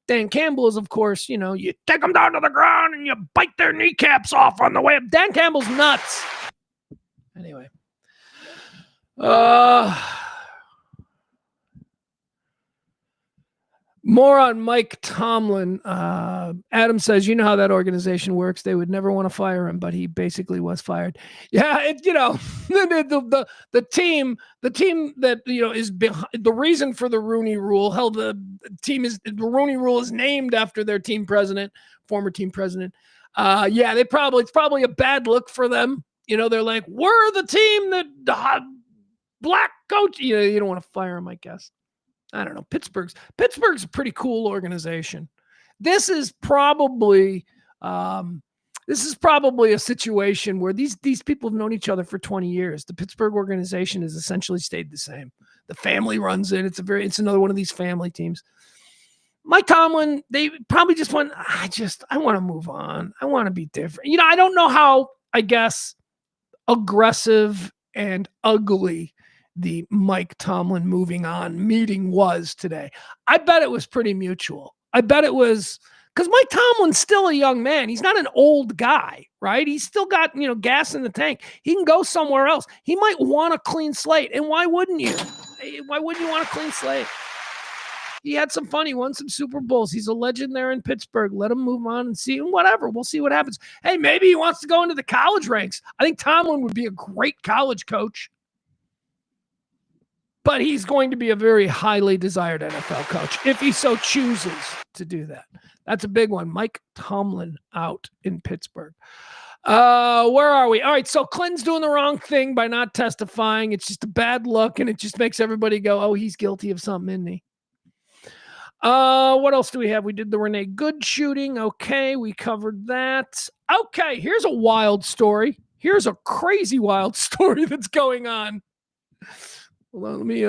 [SPEAKER 1] Dan Campbell is, of course, you take them down to the ground and you bite their kneecaps off on the way up. Dan Campbell's nuts. Anyway. More on Mike Tomlin. Adam says, you know how that organization works. They would never want to fire him, but he basically was fired. Yeah, the team that is behind, the reason for the Rooney Rule. Hell, the Rooney Rule is named after their team president, former team president. It's probably a bad look for them. They're like, we're the team that black coach. You don't want to fire him, I guess. I don't know. Pittsburgh's a pretty cool organization. This is probably a situation where these people have known each other for 20 years. The Pittsburgh organization has essentially stayed the same. The family runs it. It's another one of these family teams. Mike Tomlin, they probably just went, I want to move on. I want to be different. I don't know how, I guess, aggressive and ugly the Mike Tomlin moving on meeting was today. I bet it was pretty mutual. I bet it was because Mike Tomlin's still a young man. He's not an old guy, right? He's still got, gas in the tank. He can go somewhere else. He might want a clean slate. And why wouldn't you? Why wouldn't you want a clean slate? He had some fun. He won some Super Bowls. He's a legend there in Pittsburgh. Let him move on and see whatever. We'll see what happens. Hey, maybe he wants to go into the college ranks. I think Tomlin would be a great college coach. But he's going to be a very highly desired NFL coach if he so chooses to do that. That's a big one. Mike Tomlin out in Pittsburgh. Where are we? All right, so Clinton's doing the wrong thing by not testifying. It's just a bad look, and it just makes everybody go, oh, he's guilty of something, isn't he? What else do we have? We did the Renee Good shooting. Okay, we covered that. Okay, here's a wild story. Here's a crazy wild story that's going on. Hold on, let me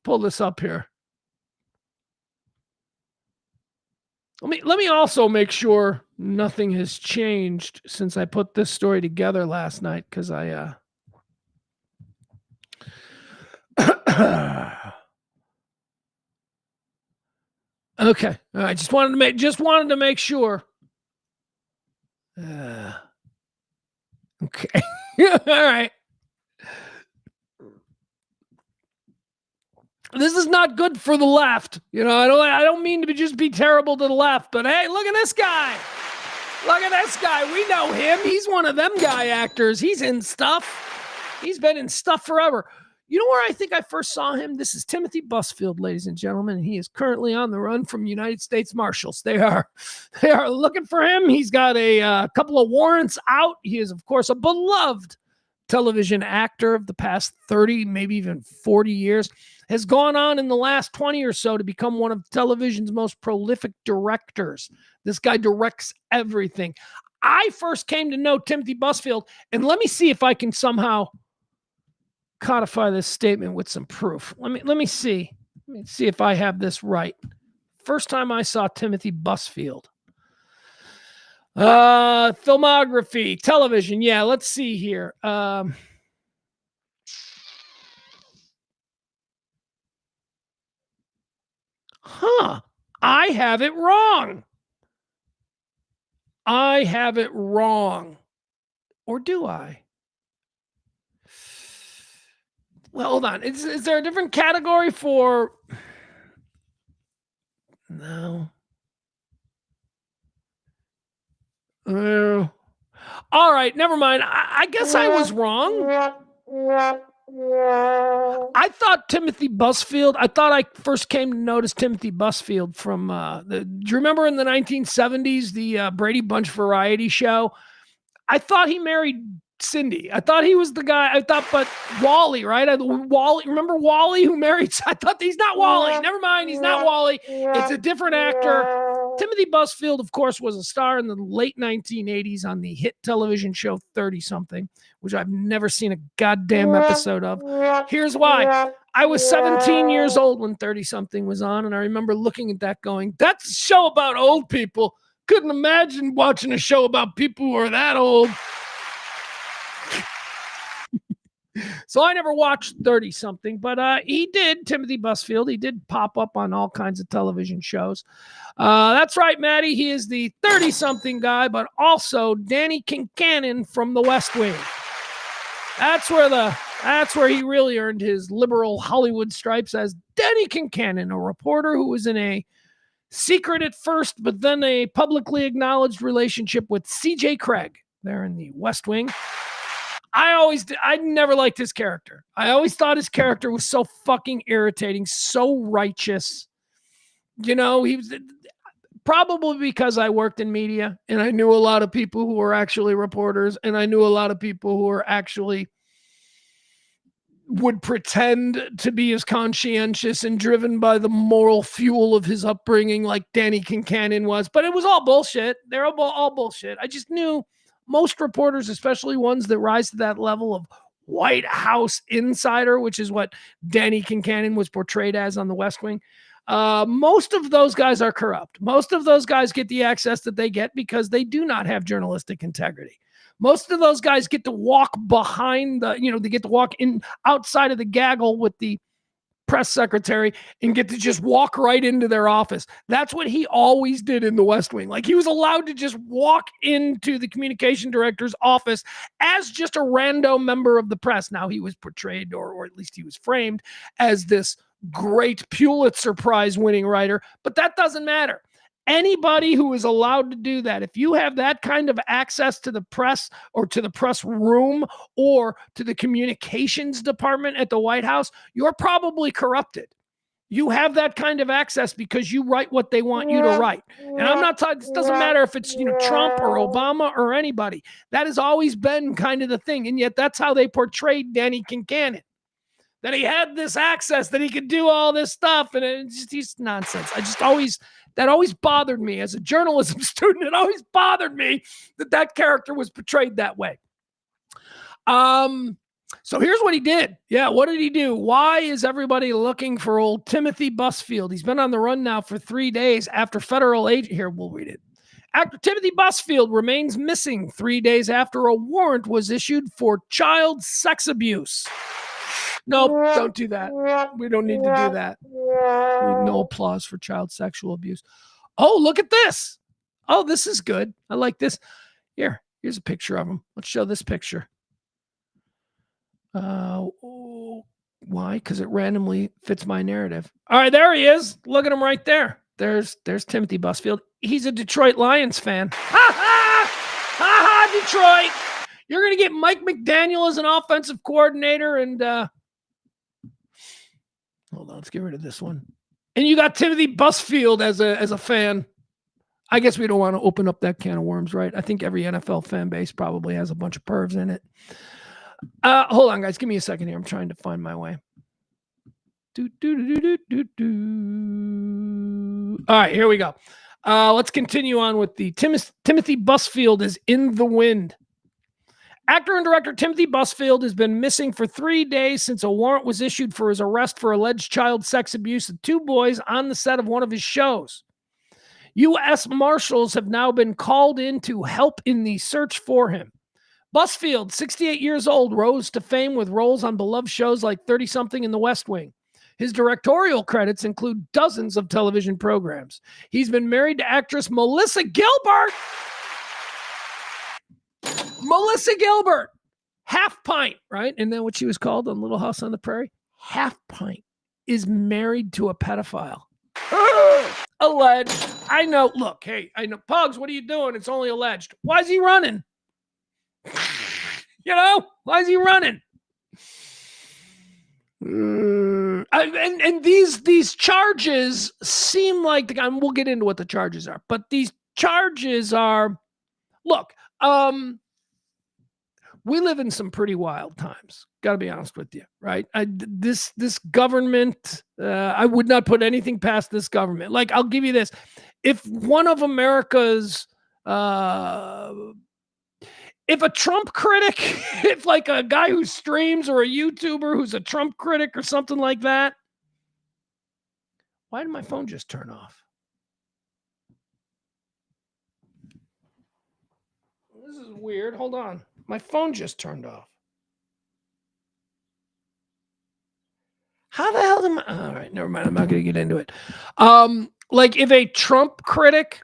[SPEAKER 1] pull this up here. Let me also make sure nothing has changed since I put this story together last night, because I okay. All right, just wanted to make sure. Okay. All right. This is not good for the left. I don't mean to just be terrible to the left, but hey, look at this guy. Look at this guy. We know him. He's one of them guy actors. He's in stuff. He's been in stuff forever. You know where I think I first saw him? This is Timothy Busfield, ladies and gentlemen, and he is currently on the run from United States Marshals. They are looking for him. He's got a couple of warrants out. He is, of course, a beloved television actor of the past 30, maybe even 40 years, has gone on in the last 20 or so to become one of television's most prolific directors. This guy directs everything. I first came to know Timothy Busfield, and let me see if I can somehow codify this statement with some proof. Let me see. Let me see if I have this right. First time I saw Timothy Busfield. Filmography, television. Yeah, let's see here. I have it wrong. Or do I? Well, hold on. Is there a different category for... No. All right, never mind. I guess I was wrong. I thought Timothy Busfield, I first came to notice Timothy Busfield from, do you remember in the 1970s, the Brady Bunch variety show? I thought he married Cindy. I thought he was the guy. But Wally, right? Remember Wally who married? I thought he's not Wally. Never mind, he's not Wally. It's a different actor. Timothy Busfield, of course, was a star in the late 1980s on the hit television show 30-something, which I've never seen a goddamn episode of. Here's why. I was 17 years old when 30-something was on, and I remember looking at that going, that's a show about old people. Couldn't imagine watching a show about people who are that old. So I never watched 30-something, but he did, Timothy Busfield. He did pop up on all kinds of television shows. That's right, Maddie. He is the 30-something guy, but also Danny Kincannon from The West Wing. That's where he really earned his liberal Hollywood stripes, as Danny Kincannon, a reporter who was in a secret at first, but then a publicly acknowledged relationship with C.J. Craig there in the West Wing. I never liked his character. I always thought his character was so fucking irritating, so righteous. He was probably because I worked in media and I knew a lot of people who were actually reporters, and I knew a lot of people who were actually would pretend to be as conscientious and driven by the moral fuel of his upbringing like Danny Kincannon was. But it was all bullshit. They're all bullshit. I just knew most reporters, especially ones that rise to that level of White House insider, which is what Danny Kincannon was portrayed as on the West Wing, most of those guys are corrupt. Most of those guys get the access that they get because they do not have journalistic integrity. Most of those guys get to walk behind they get to walk in outside of the gaggle with the press secretary and get to just walk right into their office. That's what he always did in the West Wing. Like, he was allowed to just walk into the communication director's office as just a random member of the press. Now, he was portrayed, or at least he was framed, as this great Pulitzer Prize winning writer, but that doesn't matter. Anybody who is allowed to do that, if you have that kind of access to the press or to the press room or to the communications department at the White House, you're probably corrupted. You have that kind of access because you write what they want you to write. And I'm not talking, this doesn't matter if it's Trump or Obama or anybody. That has always been kind of the thing. And yet that's how they portrayed Danny Kincannon. That he had this access, that he could do all this stuff, and he's nonsense. That always bothered me as a journalism student. It always bothered me that character was portrayed that way. So here's what he did. Yeah, what did he do? Why is everybody looking for old Timothy Busfield? He's been on the run now for 3 days after federal agent. Here, we'll read it. Actor Timothy Busfield remains missing 3 days after a warrant was issued for child sex abuse. Nope, don't do that. We don't need to do that. No applause for child sexual abuse. Oh, look at this. Oh, this is good. I like this. Here's a picture of him. Let's show this picture. Why? Because it randomly fits my narrative. All right, there he is. Look at him right there. There's Timothy Busfield. He's a Detroit Lions fan. Ha ha! Ha ha, Detroit! You're going to get Mike McDaniel as an offensive coordinator and hold on, let's get rid of this one. And you got Timothy Busfield as a fan. I guess we don't want to open up that can of worms, right? I think every NFL fan base probably has a bunch of pervs in it. Hold on, guys. Give me a second here. I'm trying to find my way. All right, here we go. Let's continue on with the Timothy Busfield is in the wind. Actor and director Timothy Busfield has been missing for 3 days since a warrant was issued for his arrest for alleged child sex abuse of 2 boys on the set of one of his shows. U.S. Marshals have now been called in to help in the search for him. Busfield, 68 years old, rose to fame with roles on beloved shows like 30-something in the West Wing. His directorial credits include dozens of television programs. He's been married to actress Melissa Gilbert. Melissa Gilbert, Half Pint, right? And then what she was called on Little House on the Prairie? Half Pint is married to a pedophile. Alleged. I know. Look, hey, I know. Pugs, what are you doing? It's only alleged. Why is he running? Why is he running? And these charges seem like we'll get into what the charges are, but these charges are, look, we live in some pretty wild times. Got to be honest with you, right? This government, I would not put anything past this government. Like, I'll give you this. If one of America's, if a Trump critic, if like a guy who streams or a YouTuber who's a Trump critic or something like that, why did my phone just turn off? This is weird. Hold on. My phone just turned off. How the hell am I? All right, never mind. I'm not going to get into it. Like if a Trump critic,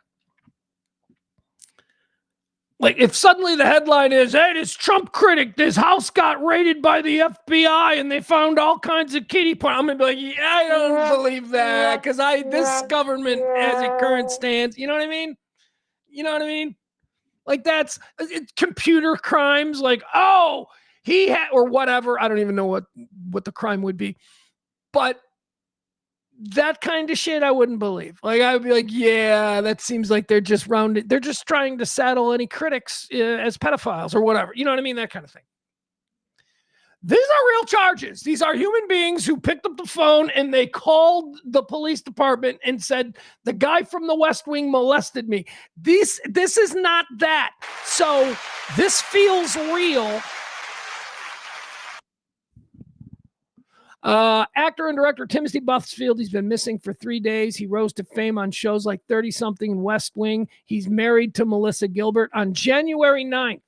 [SPEAKER 1] Like if suddenly the headline is, hey, this Trump critic, this house got raided by the FBI and they found all kinds of kiddie porn, I'm gonna be like, yeah, I don't believe that because this government as it current stands, you know what I mean? You know what I mean? Like that's computer crimes, like, oh, he had or whatever. I don't even know what the crime would be. But that kind of shit I wouldn't believe. Like I would be like, yeah, that seems like they're just rounded. They're just trying to saddle any critics as pedophiles or whatever. You know what I mean? That kind of thing. These are real charges. These are human beings who picked up the phone and they called the police department and said, the guy from the West Wing molested me. This is not that. So this feels real. Actor and director Timothy Busfield, he's been missing for 3 days. He rose to fame on shows like 30-something and West Wing. He's married to Melissa Gilbert. On January 9th,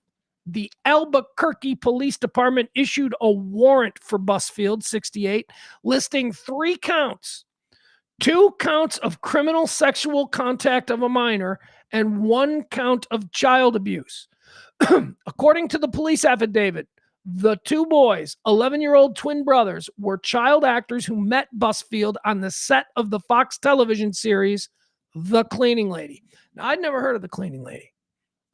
[SPEAKER 1] the Albuquerque Police Department issued a warrant for Busfield, 68, listing 3 counts. 2 counts of criminal sexual contact of a minor and 1 count of child abuse. According to the police affidavit, the 2 boys, 11-year-old twin brothers, were child actors who met Busfield on the set of the Fox television series, The Cleaning Lady. Now, I'd never heard of The Cleaning Lady.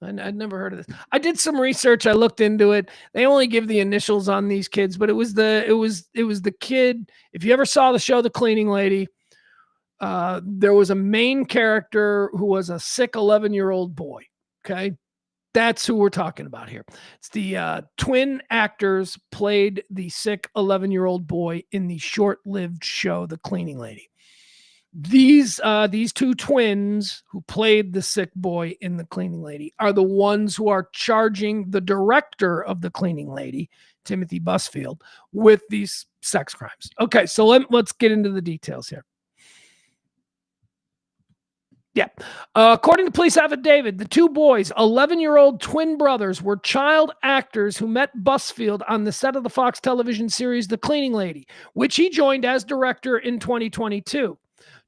[SPEAKER 1] I'd never heard of this. I did some research. I looked into it. They only give the initials on these kids, but it was the kid. If you ever saw the show The Cleaning Lady, there was a main character who was a sick 11-year-old boy. Okay. That's who we're talking about here. It's the twin actors played the sick 11-year-old boy in the short-lived show, The Cleaning Lady. These 2 twins who played the sick boy in The Cleaning Lady are the ones who are charging the director of The Cleaning Lady, Timothy Busfield, with these sex crimes. Okay, so let's get into the details here. Yeah. According to police affidavit, the 2 boys, 11-year-old twin brothers, were child actors who met Busfield on the set of the Fox television series The Cleaning Lady, which he joined as director in 2022.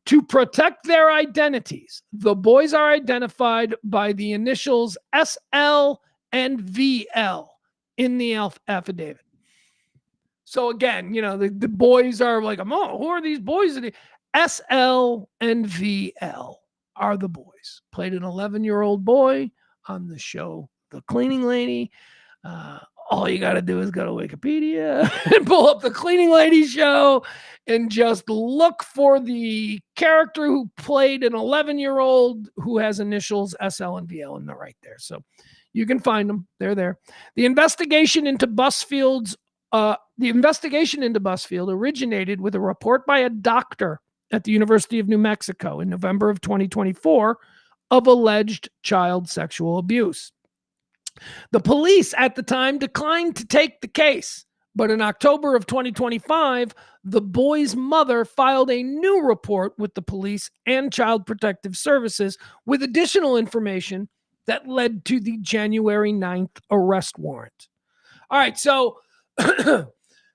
[SPEAKER 1] To protect their identities, the boys are identified by the initials SL and VL in the affidavit. So again, the boys are like, oh, who are these boys? SL and VL are the boys. Played an 11-year-old boy on the show The Cleaning Lady. All you got to do is go to Wikipedia and pull up The Cleaning Lady show and just look for the character who played an 11-year-old who has initials SL and VL, and they're right there. So you can find them. They're there. The investigation into Busfield originated with a report by a doctor at the University of New Mexico in November of 2024 of alleged child sexual abuse. The police at the time declined to take the case, but in October of 2025, the boy's mother filed a new report with the police and Child Protective Services with additional information that led to the January 9th arrest warrant. All right, so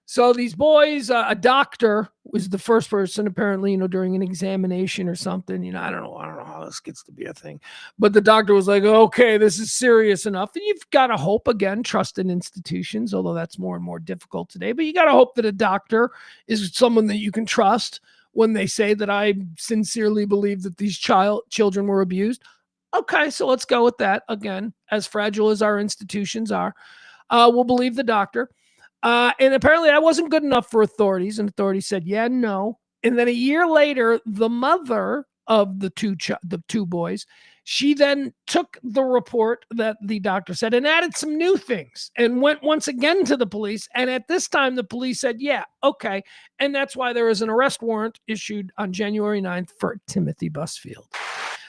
[SPEAKER 1] so these boys, a doctor was the first person apparently, during an examination or something. I don't know how this gets to be a thing, but the doctor was like, okay, this is serious enough. And you've got to hope, again, trust in institutions, although that's more and more difficult today. But you got to hope that a doctor is someone that you can trust when they say that I sincerely believe that these children were abused. Okay, so let's go with that. Again, as fragile as our institutions are, we'll believe the doctor. And apparently that wasn't good enough for authorities. And authorities said, yeah, no. And then a year later, the mother of the two boys, she then took the report that the doctor said and added some new things and went once again to the police. And at this time, the police said, yeah, okay. And that's why there was an arrest warrant issued on January 9th for Timothy Busfield.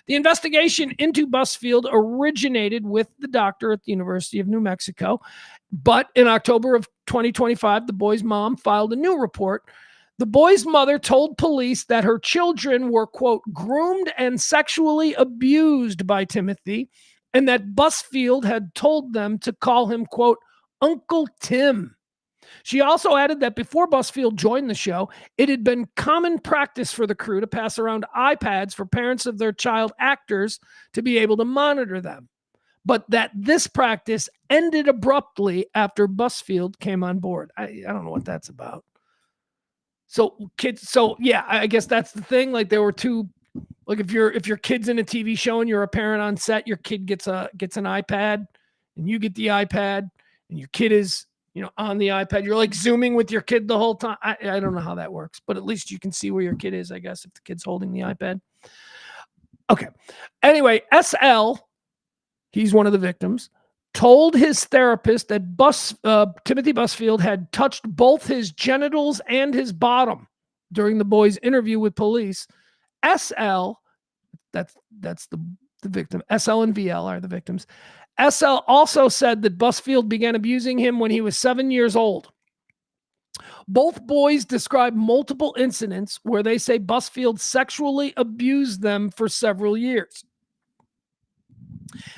[SPEAKER 1] The investigation into Busfield originated with the doctor at the University of New Mexico. But in October of 2025, the boy's mom filed a new report. The boy's mother told police that her children were, quote, groomed and sexually abused by Timothy, and that Busfield had told them to call him, quote, Uncle Tim. She also added that before Busfield joined the show, it had been common practice for the crew to pass around iPads for parents of their child actors to be able to monitor them. but that this practice ended abruptly after Busfield came on board. I don't know what that's about. So yeah, I guess that's the thing. Like there were two, like if your kid's in a TV show and you're a parent on set, your kid gets an iPad and you get the iPad and your kid is, on the iPad. You're like zooming with your kid the whole time. I don't know how that works, but at least you can see where your kid is, I guess, if the kid's holding the iPad. Okay. Anyway, SL, he's one of the victims, told his therapist that Timothy Busfield had touched both his genitals and his bottom during the boy's interview with police. SL, that's the victim. SL and VL are the victims. SL also said that Busfield began abusing him when he was 7 years old. Both boys describe multiple incidents where they say Busfield sexually abused them for several years.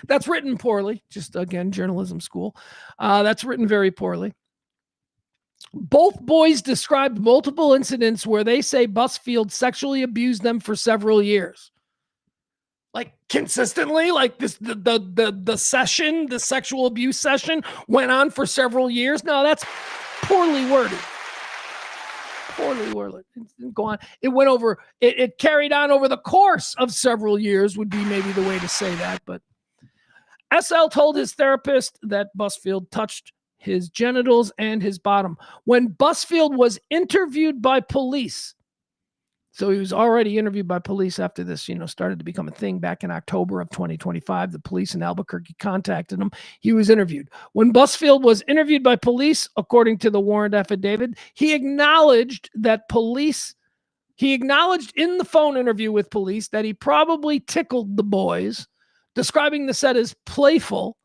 [SPEAKER 1] That's written poorly. Just, again, journalism school. That's written very poorly. Both boys described multiple incidents where they say Busfield sexually abused them for several years. Like consistently, like this, the session, the sexual abuse session went on for several years. No, that's poorly worded. Poorly worded. It didn't go on. It went over. It carried on over the course of several years would be maybe the way to say that. But SL told his therapist that Busfield touched his genitals and his bottom. When Busfield was interviewed by police, so he was already interviewed by police after this, started to become a thing back in October of 2025. The police in Albuquerque contacted him. He was interviewed. When Busfield was interviewed by police, according to the warrant affidavit, he acknowledged in the phone interview with police that he probably tickled the boys, describing the set as playful,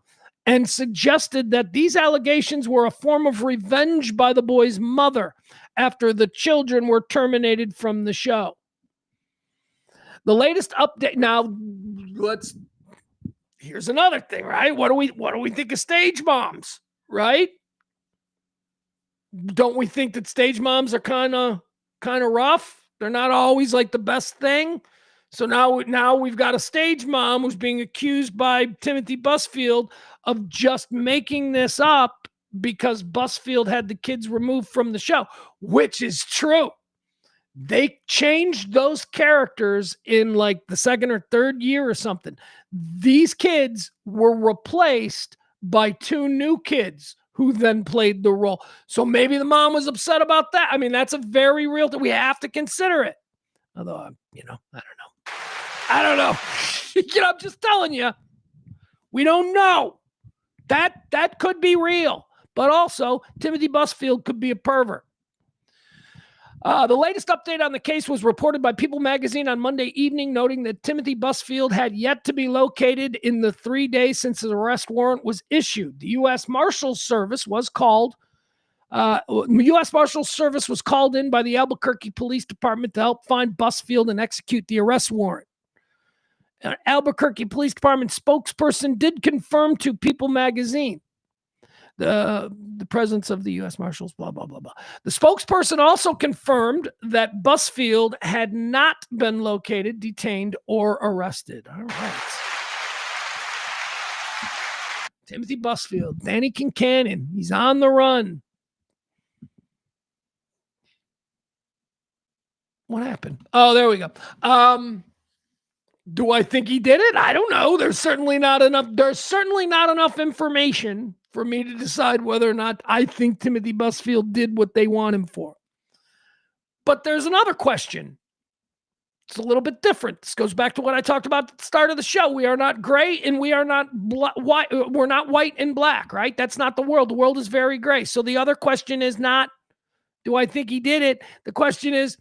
[SPEAKER 1] and suggested that these allegations were a form of revenge by the boys' mother after the children were terminated from the show. The latest update. Now, here's another thing, right? What do we think of stage moms, right? Don't we think that stage moms are kind of rough? They're not always like the best thing. So now we've got a stage mom who's being accused by Timothy Busfield of just making this up because Busfield had the kids removed from the show, which is true. They changed those characters in like the second or third year or something. These kids were replaced by two new kids who then played the role. So maybe the mom was upset about that. I mean, that's a very real thing. We have to consider it. Although, I don't know. I'm just telling you, we don't know. That could be real. But also, Timothy Busfield could be a pervert. The latest update on the case was reported by People magazine on Monday evening, noting that Timothy Busfield had yet to be located in the 3 days since his arrest warrant was issued. The U.S. Marshals Service was called. U.S. Marshals Service was called in by the Albuquerque Police Department to help find Busfield and execute the arrest warrant. An Albuquerque Police Department spokesperson did confirm to People magazine the presence of the U.S. Marshals, blah, blah, blah, blah. The spokesperson also confirmed that Busfield had not been located, detained, or arrested. All right. Timothy Busfield, Danny Kincannon, he's on the run. What happened? Oh, there we go. Do I think he did it? I don't know. There's certainly not enough information for me to decide whether or not I think Timothy Busfield did what they want him for. But there's another question. It's a little bit different. This goes back to what I talked about at the start of the show. We are not gray and we are not white. We're not white and black, right? That's not the world. The world is very gray. So the other question is not, do I think he did it? The question is,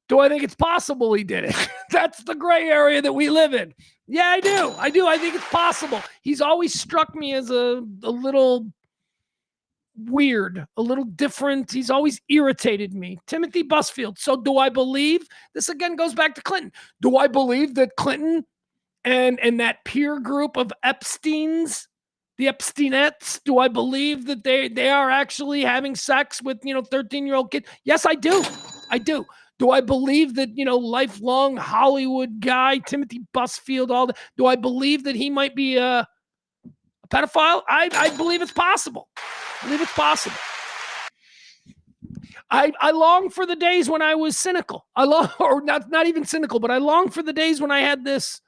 [SPEAKER 1] do I think it's possible he did it? That's the gray area that we live in. Yeah, I do. I think it's possible. He's always struck me as a little weird, a little different. He's always irritated me. Timothy Busfield. So do I believe, this again goes back to Clinton. Do I believe that Clinton and that peer group of Epsteins, the Epsteinettes, do I believe that they are actually having sex with, 13-year-old kids? Yes, I do. I do. Do I believe that, lifelong Hollywood guy, Timothy Busfield, all that? Do I believe that he might be A pedophile? I believe it's possible. I believe it's possible. I long for the days when I was cynical. I long, or not even cynical, but I long for the days when I had this.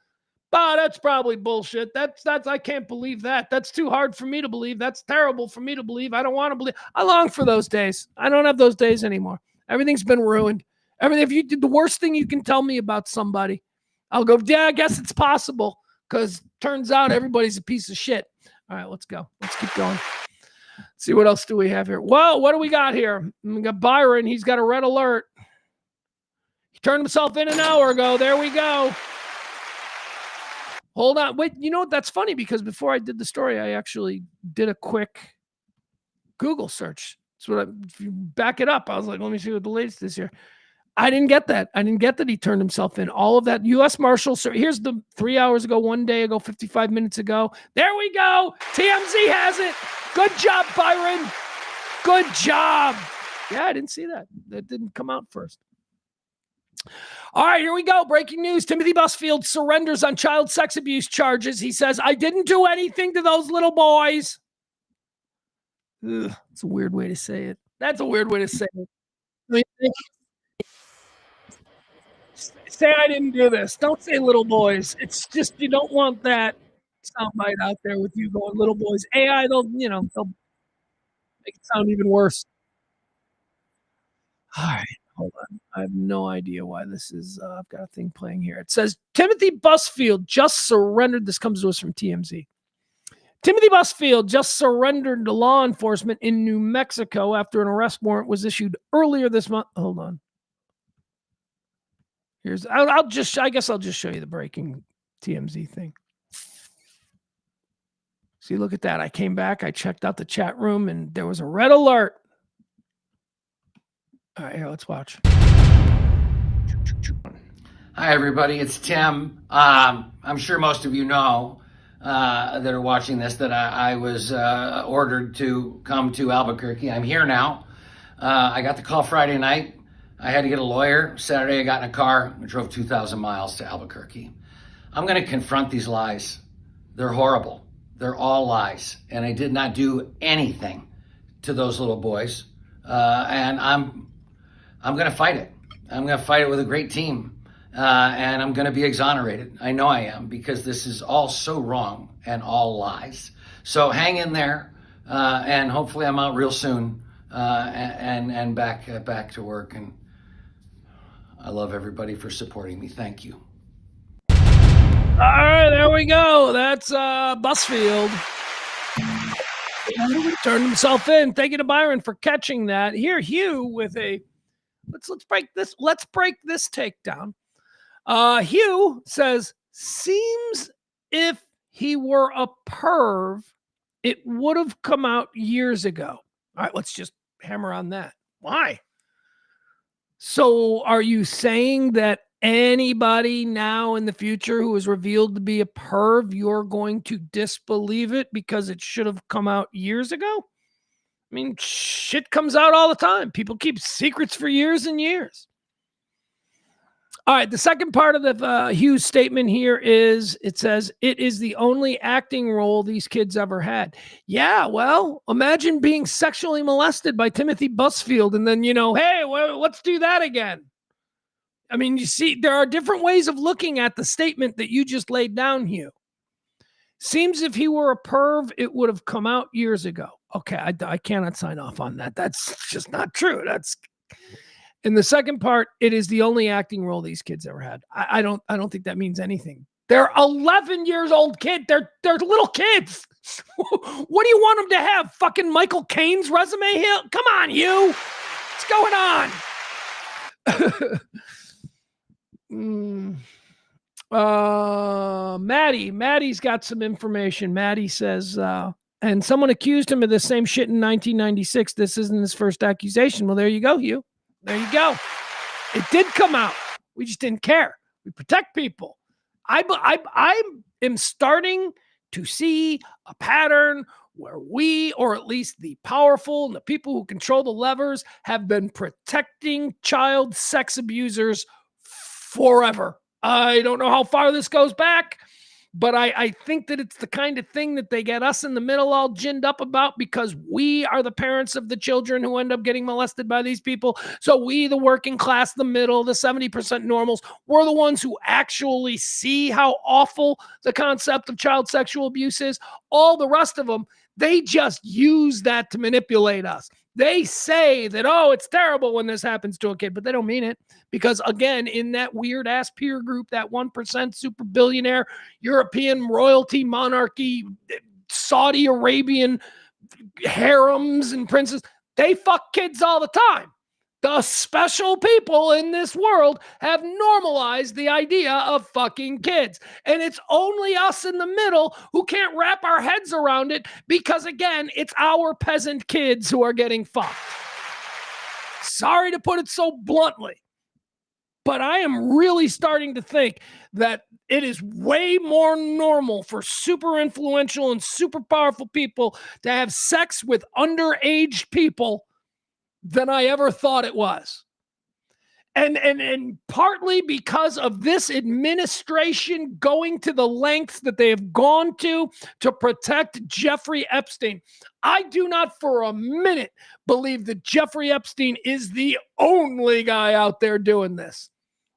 [SPEAKER 1] Oh, that's probably bullshit. That's I can't believe that. That's too hard for me to believe. That's terrible for me to believe. I don't want to believe. I long for those days. I don't have those days anymore. Everything's been ruined. Everything. If you did the worst thing you can tell me about somebody, I'll go, yeah, I guess it's possible. Because turns out everybody's a piece of shit. All right, let's go. Let's keep going. See what else do we have here? Well, what do we got here? We got Byron. He's got a red alert. He turned himself in an hour ago. There we go. Hold on. Wait, you know what? That's funny because before I did the story, I actually did a quick Google search. That's what if you back it up. I was like, let me see what the latest is here. I didn't get that. I didn't get that he turned himself in. All of that U.S. Marshals. Here's the 3 hours ago, 1 day ago, 55 minutes ago. There we go. TMZ has it. Good job, Byron. Good job. Yeah, I didn't see that. That didn't come out first. All right, here we go. Breaking news. Timothy Busfield surrenders on child sex abuse charges. He says, I didn't do anything to those little boys. Ugh, that's a weird way to say it. That's a weird way to say it. I mean, say I didn't do this. Don't say little boys. It's just you don't want that soundbite out there with you going little boys. AI, they'll make it sound even worse. All right, hold on. I have no idea why this is. I've got a thing playing here. It says Timothy Busfield just surrendered. This comes to us from TMZ. Timothy Busfield just surrendered to law enforcement in New Mexico after an arrest warrant was issued earlier this month. Hold on. I guess I'll just show you the breaking TMZ thing. See, look at that. I came back, I checked out the chat room, and there was a red alert. All right, here, let's watch.
[SPEAKER 2] Hi, everybody. It's Tim. I'm sure most of you know that are watching this that I was ordered to come to Albuquerque. I'm here now. I got the call Friday night. I had to get a lawyer. Saturday, I got in a car. I drove 2,000 miles to Albuquerque. I'm going to confront these lies. They're horrible. They're all lies. And I did not do anything to those little boys. And I'm going to fight it. I'm going to fight it with a great team. And I'm going to be exonerated. I know I am, because this is all so wrong and all lies. So hang in there. And hopefully I'm out real soon and back to work. And I love everybody for supporting me. Thank you.
[SPEAKER 1] All right, there we go. That's Busfield. Turned himself in. Thank you to Byron for catching that. Here, Hugh with a let's break this. Let's break this takedown. Hugh says, seems if he were a perv, it would have come out years ago. All right, let's just hammer on that. Why? So are you saying that anybody now in the future who is revealed to be a perv, you're going to disbelieve it because it should have come out years ago? I mean, shit comes out all the time. People keep secrets for years and years. All right, the second part of the Hughes statement here is, it says, it is the only acting role these kids ever had. Yeah, well, imagine being sexually molested by Timothy Busfield and then, hey, let's do that again. I mean, you see, there are different ways of looking at the statement that you just laid down, Hugh. Seems if he were a perv, it would have come out years ago. Okay, I cannot sign off on that. That's just not true. In the second part, it is the only acting role these kids ever had. I don't think that means anything. They're 11 years old kids. They're little kids. What do you want them to have? Fucking Michael Caine's resume here? Come on, you. What's going on? Maddie's got some information. Maddie says, and someone accused him of the same shit in 1996. This isn't his first accusation. Well, there you go, Hugh. There you go. It did come out. We just didn't care. We protect people. I am starting to see a pattern where we, or at least the powerful and the people who control the levers, have been protecting child sex abusers forever. I don't know how far this goes back, But I think that it's the kind of thing that they get us in the middle all ginned up about because we are the parents of the children who end up getting molested by these people. So we, the working class, the middle, the 70% normals, we're the ones who actually see how awful the concept of child sexual abuse is. All the rest of them, they just use that to manipulate us. They say that, oh, it's terrible when this happens to a kid, but they don't mean it. Because again, in that weird ass peer group, that 1% super billionaire, European royalty, monarchy, Saudi Arabian harems and princes, they fuck kids all the time. The special people in this world have normalized the idea of fucking kids. And it's only us in the middle who can't wrap our heads around it because, again, it's our peasant kids who are getting fucked. Sorry to put it so bluntly, but I am really starting to think that it is way more normal for super influential and super powerful people to have sex with underage people than I ever thought it was. And partly because of this administration going to the lengths that they have gone to protect Jeffrey Epstein. I do not for a minute believe that Jeffrey Epstein is the only guy out there doing this.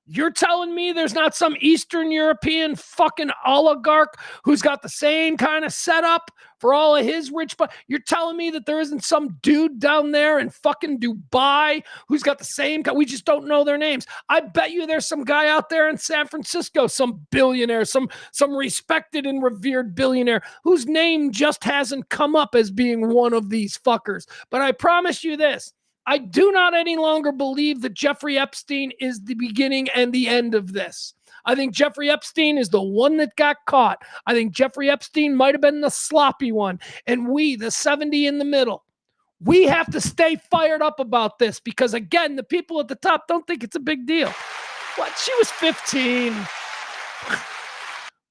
[SPEAKER 1] You're telling me there's not some Eastern European fucking oligarch who's got the same kind of setup for all of his rich, but you're telling me that there isn't some dude down there in fucking Dubai who's got the same, we just don't know their names. I bet you there's some guy out there in San Francisco, some billionaire, some respected and revered billionaire whose name just hasn't come up as being one of these fuckers. But I promise you this, I do not any longer believe that Jeffrey Epstein is the beginning and the end of this. I think Jeffrey Epstein is the one that got caught. I think Jeffrey Epstein might have been the sloppy one. And we, the 70 in the middle, we have to stay fired up about this because, again, the people at the top don't think it's a big deal. What? She was 15.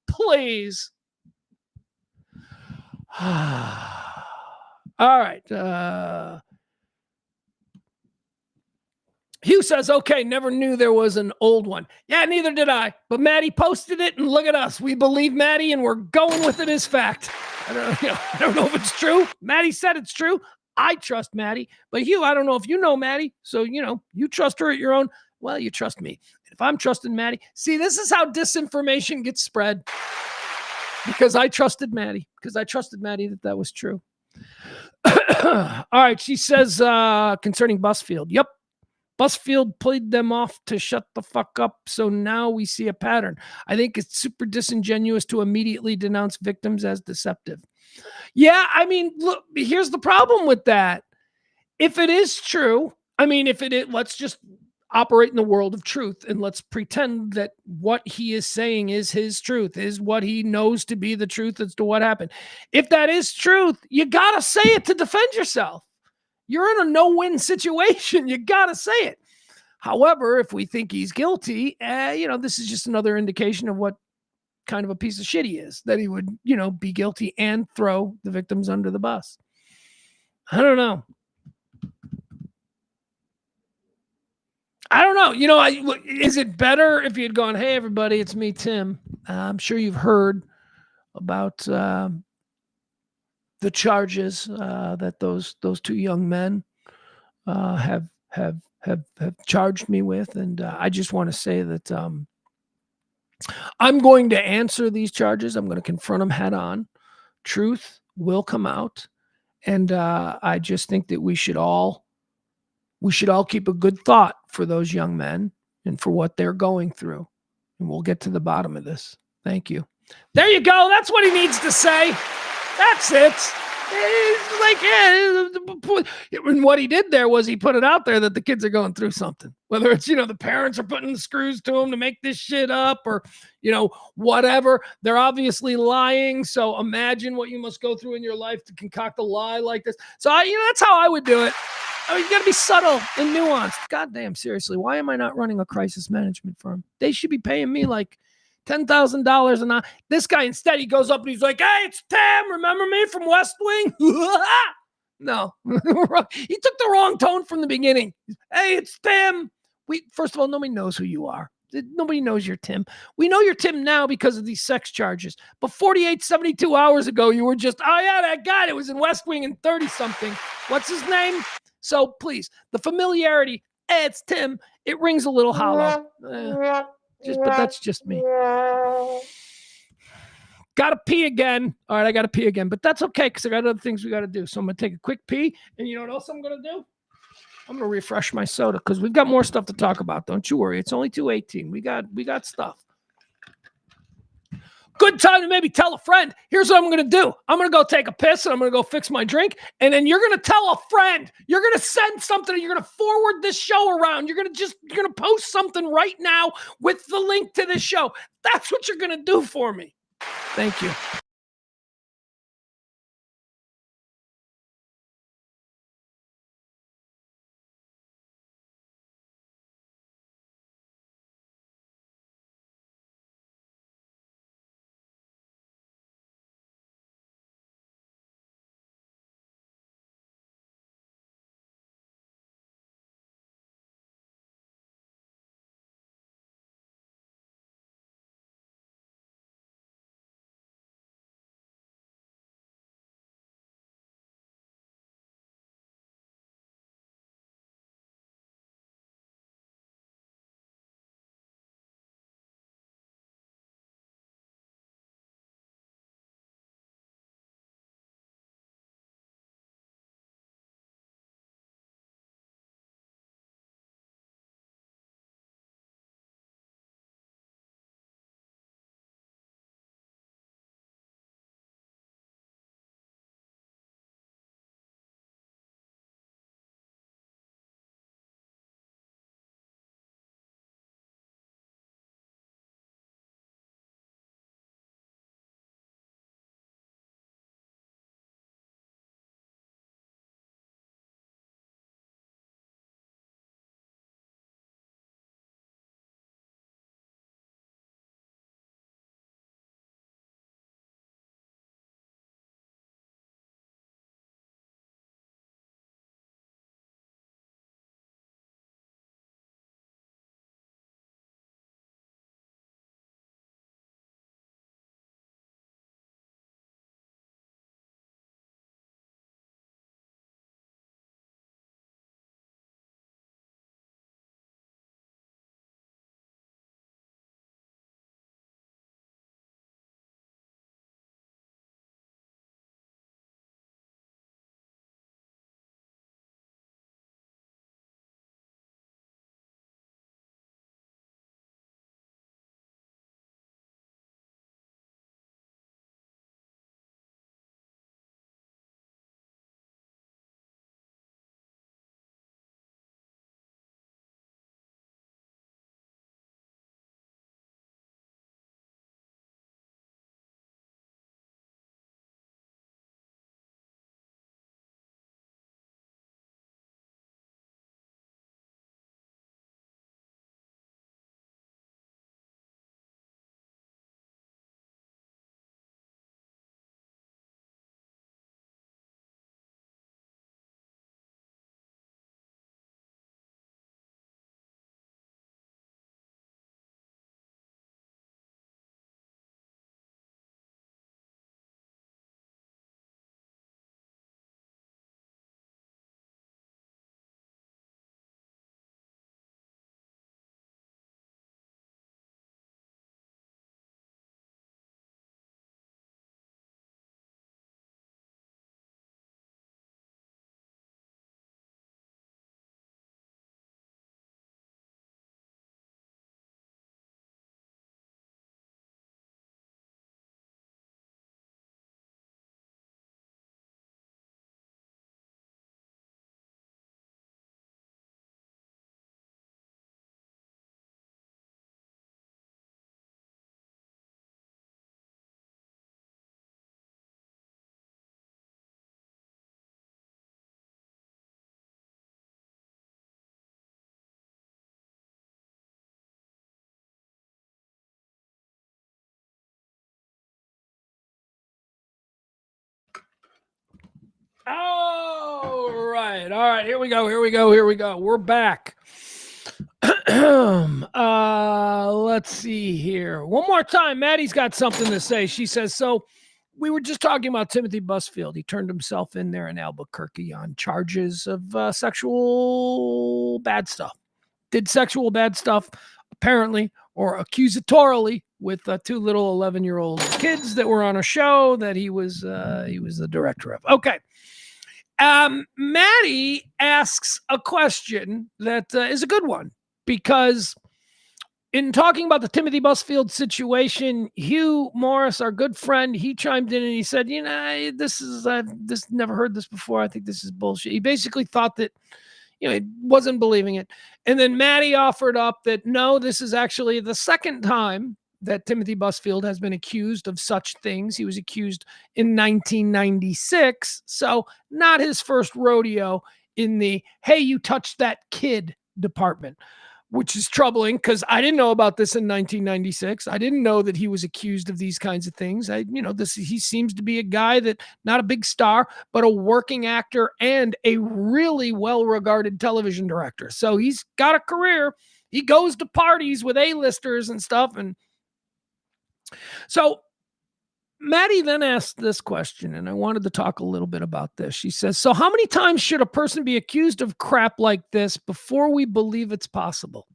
[SPEAKER 1] Please. All right. Hugh says, okay, never knew there was an old one. Yeah, neither did I. But Maddie posted it, and look at us. We believe Maddie, and we're going with it as fact. I don't know if it's true. Maddie said it's true. I trust Maddie. But Hugh, I don't know if you know Maddie. So, you trust her at your own. Well, you trust me. If I'm trusting Maddie. See, this is how disinformation gets spread. Because I trusted Maddie. Because I trusted Maddie that was true. All right, she says concerning Busfield. Yep. Busfield played them off to shut the fuck up, so now we see a pattern. I think it's super disingenuous to immediately denounce victims as deceptive. Yeah, I mean, look, here's the problem with that. If it is true, let's just operate in the world of truth and let's pretend that what he is saying is his truth, is what he knows to be the truth as to what happened. If that is truth, you got to say it to defend yourself. You're in a no-win situation. You got to say it. However, if we think he's guilty, this is just another indication of what kind of a piece of shit he is, that he would, be guilty and throw the victims under the bus. I don't know. Is it better if you had gone, hey, everybody, it's me, Tim. I'm sure you've heard about the charges that those two young men have charged me with, and I just want to say that I'm going to answer these charges. I'm going to confront them head on. Truth will come out, and I just think that we should all keep a good thought for those young men and for what they're going through, and we'll get to the bottom of this. Thank you. There you go. That's what he needs to say. That's it. It's like, and what he did there was he put it out there that the kids are going through something. Whether it's, the parents are putting the screws to them to make this shit up or, whatever. They're obviously lying. So imagine what you must go through in your life to concoct a lie like this. So, that's how I would do it. You got to be subtle and nuanced. Goddamn, seriously. Why am I not running a crisis management firm? They should be paying me like $10,000 an hour. This guy instead, he goes up and he's like, hey, it's Tim. Remember me from West Wing? No, he took the wrong tone from the beginning. Hey, it's Tim. First of all, nobody knows who you are. Nobody knows you're Tim. We know you're Tim now because of these sex charges. But 48, 72 hours ago, you were just, oh yeah, that guy that was in West Wing and 30-something. What's his name? So please, the familiarity, it's Tim. It rings a little hollow. But that's just me. Gotta pee again. All right, I gotta pee again, but that's okay because I got other things we gotta do. So I'm gonna take a quick pee, and you know what else I'm gonna do? I'm gonna refresh my soda because we've got more stuff to talk about. Don't you worry. It's only 2:18. We got stuff. Good time to maybe tell a friend. Here's what I'm going to do. I'm going to go take a piss and I'm going to go fix my drink. And then you're going to tell a friend. You're going to send something. You're going to forward this show around. You're going to post something right now with the link to this show. That's what you're going to do for me. Thank you. All right. Here we go. We're back. Let's see here. One more time. Maddie's got something to say. She says, so we were just talking about Timothy Busfield. He turned himself in there in Albuquerque on charges of sexual bad stuff. Did sexual bad stuff, apparently, or accusatorily, with two little 11-year-old kids that were on a show that he was the director of. Okay. Maddie asks a question that is a good one, because in talking about the Timothy Busfield situation, Hugh Morris, our good friend, he chimed in and he said, this never heard this before. I think this is bullshit. He basically thought that, he wasn't believing it. And then Maddie offered up that, no, this is actually the second time that Timothy Busfield has been accused of such things. He was accused in 1996. So not his first rodeo in the, hey, you touched that kid department, which is troubling because I didn't know about this in 1996. I didn't know that he was accused of these kinds of things. He seems to be a guy that, not a big star, but a working actor and a really well-regarded television director. So he's got a career. He goes to parties with A-listers and stuff. And so Maddie then asked this question, and I wanted to talk a little bit about this. She says, so how many times should a person be accused of crap like this before we believe it's possible?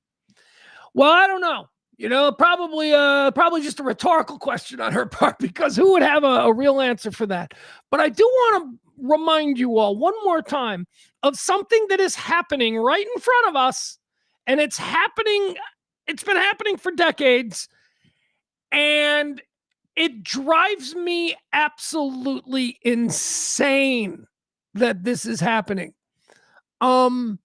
[SPEAKER 1] Well, I don't know. Probably just a rhetorical question on her part, because who would have a real answer for that? But I do want to remind you all one more time of something that is happening right in front of us, and it's been happening for decades, and it drives me absolutely insane that this is happening. Over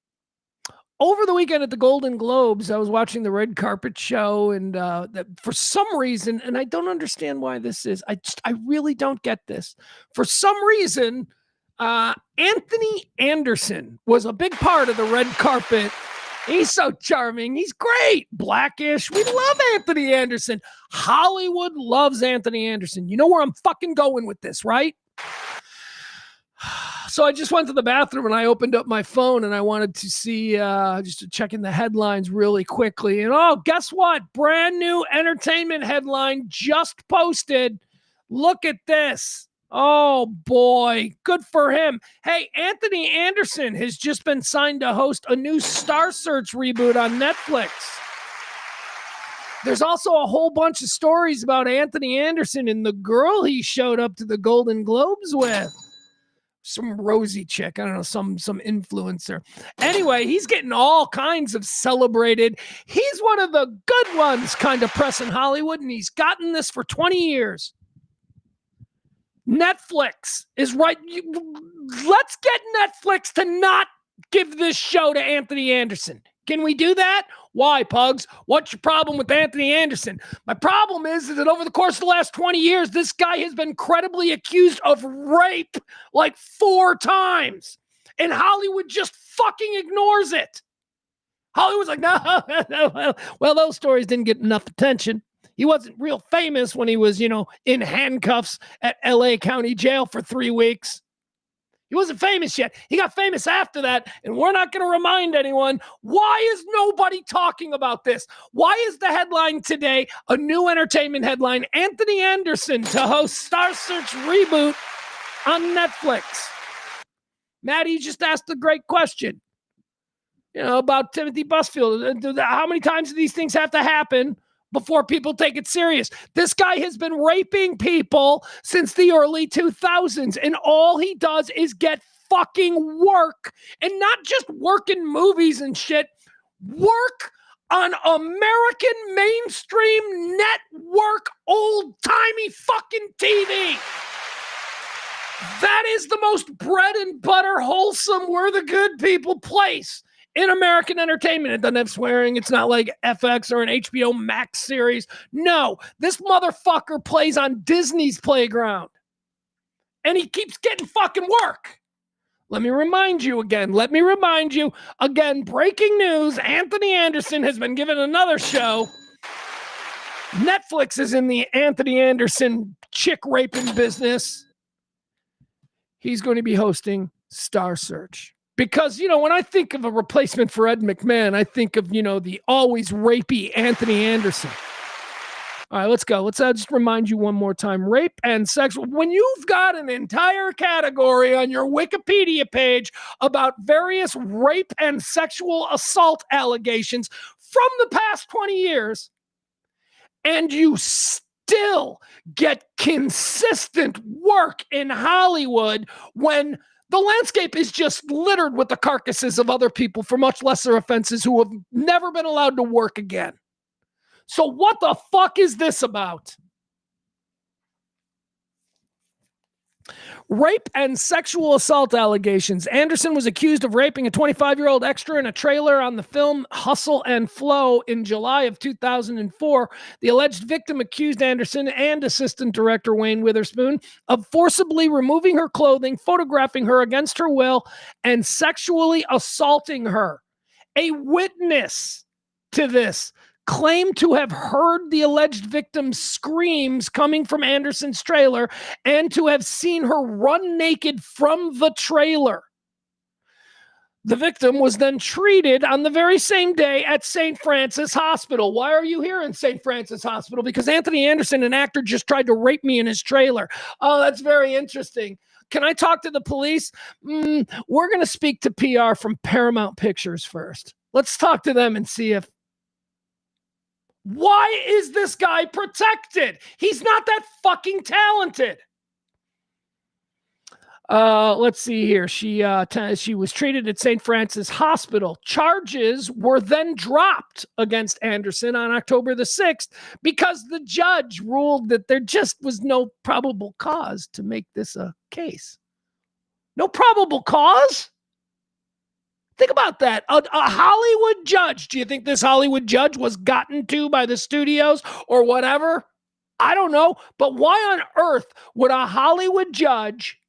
[SPEAKER 1] the weekend at the Golden Globes, I was watching the red carpet show, and that for some reason, and I don't understand why this is, I really don't get this. For some reason, Anthony Anderson was a big part of the red carpet. He's so charming. He's great. Blackish. We love Anthony Anderson. Hollywood loves Anthony Anderson. You know where I'm fucking going with this, right? So I just went to the bathroom and I opened up my phone and I wanted to see, just to check in the headlines really quickly. And guess what? Brand new entertainment headline just posted. Look at this. Oh boy, good for him. Hey, Anthony Anderson has just been signed to host a new Star Search reboot on Netflix. There's also a whole bunch of stories about Anthony Anderson and the girl he showed up to the Golden Globes with. Some rosy chick, I don't know, some influencer. Anyway, he's getting all kinds of celebrated. He's one of the good ones kind of press in Hollywood, and he's gotten this for 20 years. Netflix is right. Let's get Netflix to not give this show to Anthony Anderson. Can we do that? Why, Pugs? What's your problem with Anthony Anderson? My problem is that over the course of the last 20 years, this guy has been credibly accused of rape like 4 times. And Hollywood just fucking ignores it. Hollywood's like, no. Well, those stories didn't get enough attention. He wasn't real famous when he was, in handcuffs at LA County Jail for 3 weeks. He wasn't famous yet. He got famous after that, and we're not going to remind anyone. Why is nobody talking about this? Why is the headline today a new entertainment headline? Anthony Anderson to host Star Search reboot on Netflix. Maddie just asked a great question, about Timothy Busfield. How many times do these things have to happen before people take it serious? This guy has been raping people since the early 2000s, and all he does is get fucking work, and not just work in movies and shit, work on American mainstream network old-timey fucking TV. That is the most bread and butter, wholesome, we're the good people place in American entertainment. It doesn't have swearing. It's not like FX or an HBO Max series. No, this motherfucker plays on Disney's playground. And he keeps getting fucking work. Let me remind you again, breaking news, Anthony Anderson has been given another show. Netflix is in the Anthony Anderson chick raping business. He's going to be hosting Star Search. Because, when I think of a replacement for Ed McMahon, I think of, the always rapey Anthony Anderson. All right, let's go. Let's just remind you one more time. Rape and sexual. When you've got an entire category on your Wikipedia page about various rape and sexual assault allegations from the past 20 years, and you still get consistent work in Hollywood when the landscape is just littered with the carcasses of other people for much lesser offenses who have never been allowed to work again. So what the fuck is this about? Rape and sexual assault allegations. Anderson was accused of raping a 25-year-old extra in a trailer on the film Hustle and Flow in July of 2004. The alleged victim accused Anderson and assistant director Wayne Witherspoon of forcibly removing her clothing, photographing her against her will, and sexually assaulting her. A witness to this claimed to have heard the alleged victim's screams coming from Anderson's trailer and to have seen her run naked from the trailer. The victim was then treated on the very same day at St. Francis Hospital. Why are you here in St. Francis Hospital? Because Anthony Anderson, an actor, just tried to rape me in his trailer. Oh, that's very interesting. Can I talk to the police? We're going to speak to PR from Paramount Pictures first. Let's talk to them and see if. Why is this guy protected? He's not that fucking talented. Let's see here. She was treated at St. Francis Hospital. Charges were then dropped against Anderson on October the 6th because the judge ruled that there just was no probable cause to make this a case. No probable cause? Think about that. A Hollywood judge. Do you think this Hollywood judge was gotten to by the studios or whatever? I don't know. But why on earth would a Hollywood judge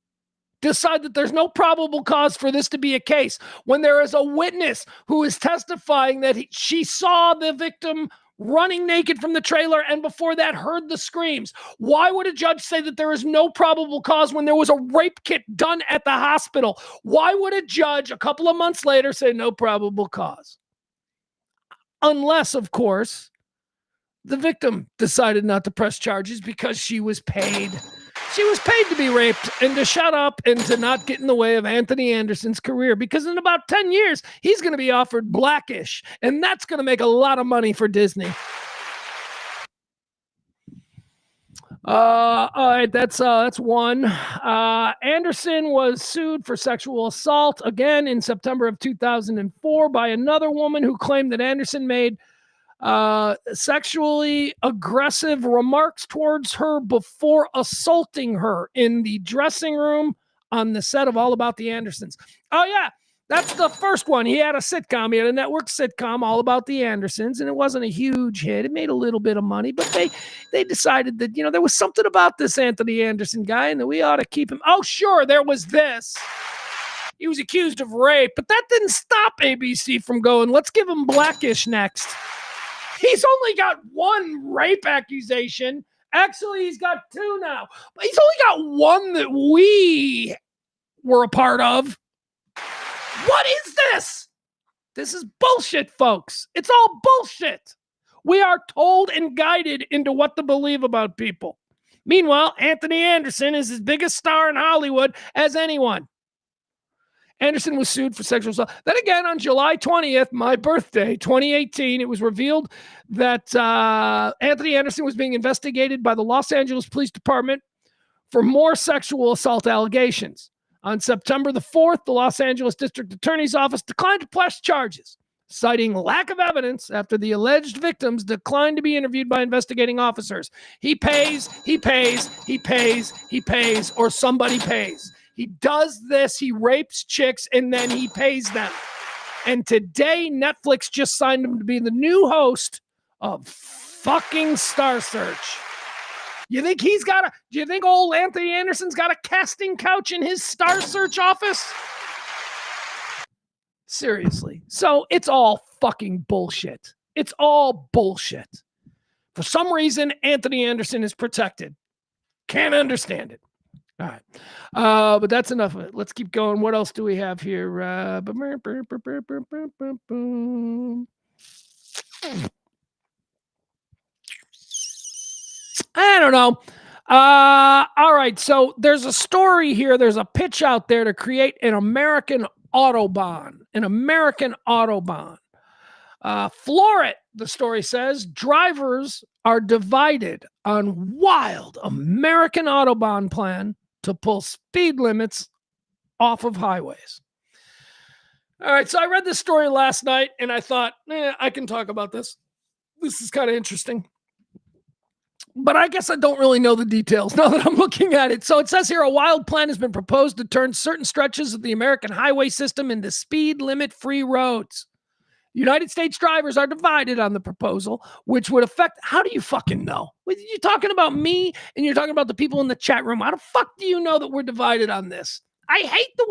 [SPEAKER 1] decide that there's no probable cause for this to be a case when there is a witness who is testifying that she saw the victim running naked from the trailer and before that heard the screams? Why would a judge say that there is no probable cause when there was a rape kit done at the hospital? Why would a judge a couple of months later say no probable cause? Unless, of course, the victim decided not to press charges because she was paid. She was paid to be raped and to shut up and to not get in the way of Anthony Anderson's career, because in about 10 years, he's going to be offered Blackish, and that's going to make a lot of money for Disney. All right, that's one. Anderson was sued for sexual assault again in September of 2004 by another woman who claimed that Anderson made sexually aggressive remarks towards her before assaulting her in the dressing room on the set of All About the Andersons. Oh yeah, that's the first one. He had a sitcom. He had a network sitcom, All About the Andersons, and it wasn't a huge hit. It made a little bit of money, but they decided that, there was something about this Anthony Anderson guy and that we ought to keep him. Oh, sure, there was this. He was accused of rape, but that didn't stop ABC from going, let's give him Blackish next. He's only got one rape accusation. Actually, he's got two now. But he's only got one that we were a part of. What is this? This is bullshit, folks. It's all bullshit. We are told and guided into what to believe about people. Meanwhile, Anthony Anderson is as big a star in Hollywood as anyone. Anderson was sued for sexual assault. Then again, on July 20th, my birthday, 2018, it was revealed that Anthony Anderson was being investigated by the Los Angeles Police Department for more sexual assault allegations. On September the 4th, the Los Angeles District Attorney's Office declined to press charges, citing lack of evidence after the alleged victims declined to be interviewed by investigating officers. He pays, or somebody pays. He does this, he rapes chicks, and then he pays them. And today, Netflix just signed him to be the new host of fucking Star Search. Do you think old Anthony Anderson's got a casting couch in his Star Search office? Seriously. So it's all fucking bullshit. It's all bullshit. For some reason, Anthony Anderson is protected. Can't understand it. All right. But that's enough of it. Let's keep going. What else do we have here? I don't know. All right. So there's a story here. There's a pitch out there to create an American Autobahn. An American Autobahn. Floor it, the story says. Drivers are divided on wild American Autobahn plan to pull speed limits off of highways. All right, so I read this story last night and I thought, I can talk about this. This is kind of interesting. But I guess I don't really know the details now that I'm looking at it. So it says here, a wild plan has been proposed to turn certain stretches of the American highway system into speed limit-free roads. United States drivers are divided on the proposal, which would affect, how do you fucking know? You're talking about me and you're talking about the people in the chat room. How the fuck do you know that we're divided on this? I hate the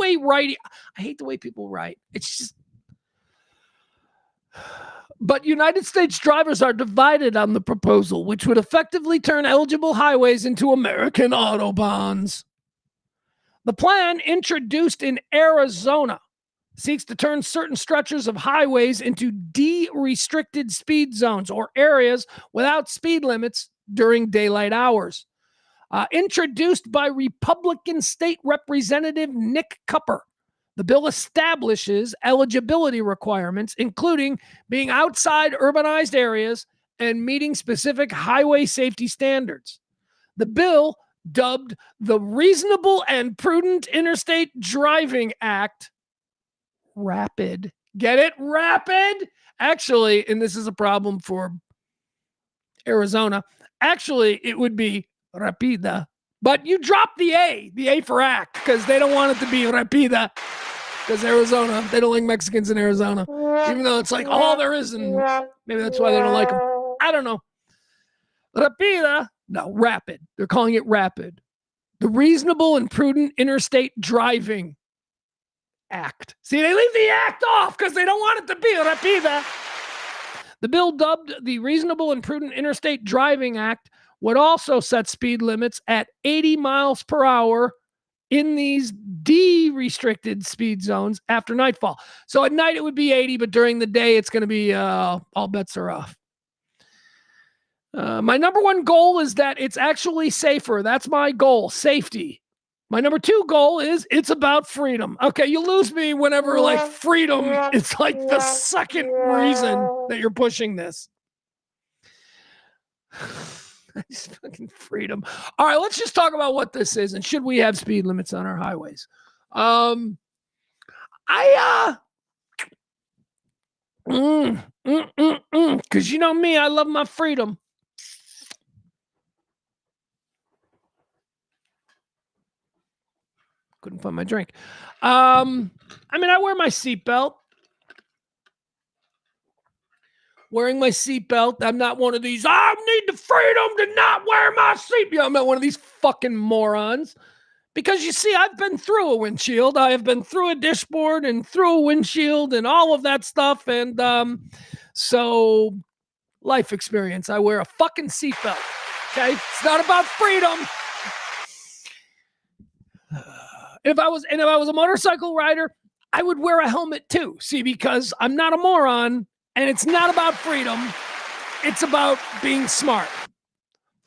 [SPEAKER 1] way people write. It's just, but United States drivers are divided on the proposal, which would effectively turn eligible highways into American Autobahns. The plan, introduced in Arizona, seeks to turn certain stretches of highways into de-restricted speed zones or areas without speed limits during daylight hours. Introduced by Republican State Representative Nick Cupper, the bill establishes eligibility requirements, including being outside urbanized areas and meeting specific highway safety standards. The bill, dubbed the Reasonable and Prudent Interstate Driving Act, RAPID. Get it? RAPID? Actually, and this is a problem for Arizona, actually, it would be Rapida. But you drop the A for act, because they don't want it to be Rapida. Because Arizona, they don't like Mexicans in Arizona. Even though it's like all there is, and maybe that's why they don't like them. I don't know. Rapida, no, rapid. They're calling it rapid. The Reasonable and Prudent Interstate Driving Act. See, they leave the act off because they don't want it to be Rapida. The bill, dubbed the Reasonable and Prudent Interstate Driving Act, would also set speed limits at 80 miles per hour in these de-restricted speed zones after nightfall. So at night it would be 80, but during the day it's going to be all bets are off. My number one goal is that it's actually safer. That's my goal, safety. My number two goal is it's about freedom. Okay, you lose me whenever like freedom, it's like the second reason that you're pushing this. Just fucking freedom. All right, let's just talk about what this is and should we have speed limits on our highways. Because you know me, I love my freedom. Couldn't find my drink. I mean, I wear my seatbelt. Wearing my seatbelt. I'm not one of these, I need the freedom to not wear my seatbelt. I'm not one of these fucking morons. Because you see, I've been through a windshield. I have been through a dashboard and through a windshield and all of that stuff. And so life experience. I wear a fucking seatbelt. Okay? It's not about freedom. If I was a motorcycle rider, I would wear a helmet too. See, because I'm not a moron. And it's not about freedom. It's about being smart.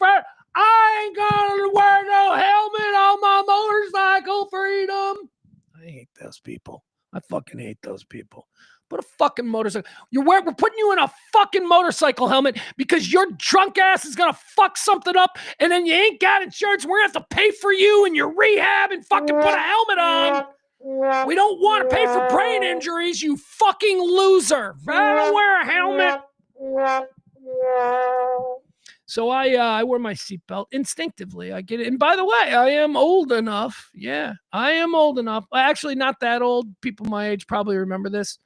[SPEAKER 1] I ain't gonna wear no helmet on my motorcycle, freedom. I hate those people. I fucking hate those people. Put a fucking motorcycle. We're putting you in a fucking motorcycle helmet because your drunk ass is gonna fuck something up and then you ain't got insurance. We're gonna have to pay for you and your rehab and fucking put a helmet on. We don't want to pay for brain injuries, you fucking loser. I don't wear a helmet. So I wear my seatbelt instinctively. I get it. And by the way, I am old enough. Yeah, I am old enough. Actually, not that old. People my age probably remember this.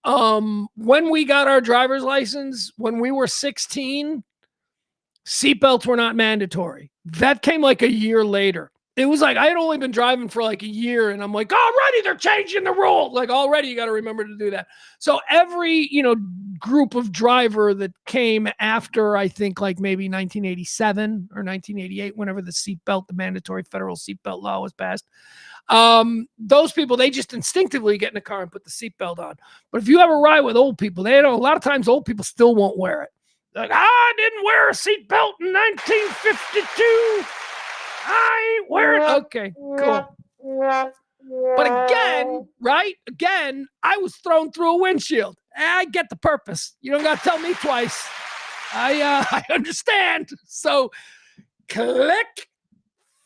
[SPEAKER 1] When we got our driver's license, when we were 16, seatbelts were not mandatory. That came like a year later. It was like I had only been driving for like a year, and I'm like, already they're changing the rule. Like already you got to remember to do that. So every, group of driver that came after, I think like maybe 1987 or 1988, whenever the mandatory federal seatbelt law was passed, those people, they just instinctively get in the car and put the seatbelt on. But if you ever ride with old people, they know a lot of times old people still won't wear it. Like, I didn't wear a seatbelt in 1952. I ain't wearing it. Okay, cool. But again, right? Again, I was thrown through a windshield. I get the purpose. You don't got to tell me twice. I understand. So, click.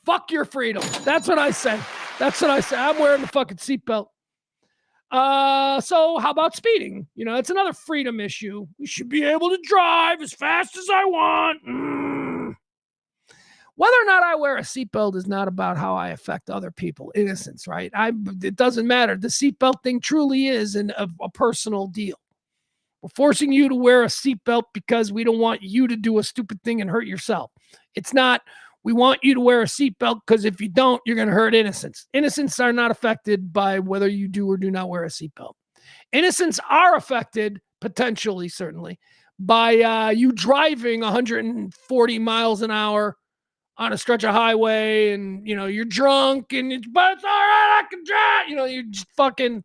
[SPEAKER 1] Fuck your freedom. That's what I say. I'm wearing the fucking seatbelt. So how about speeding? It's another freedom issue. We should be able to drive as fast as I want. Whether or not I wear a seatbelt is not about how I affect other people. Innocence, right? It doesn't matter. The seatbelt thing truly is a personal deal. We're forcing you to wear a seatbelt because we don't want you to do a stupid thing and hurt yourself. It's not, we want you to wear a seatbelt because if you don't, you're going to hurt innocents. Innocents are not affected by whether you do or do not wear a seatbelt. Innocents are affected, potentially, certainly, by you driving 140 miles an hour on a stretch of highway, and you're drunk, but it's all right, I can drive. You're just fucking,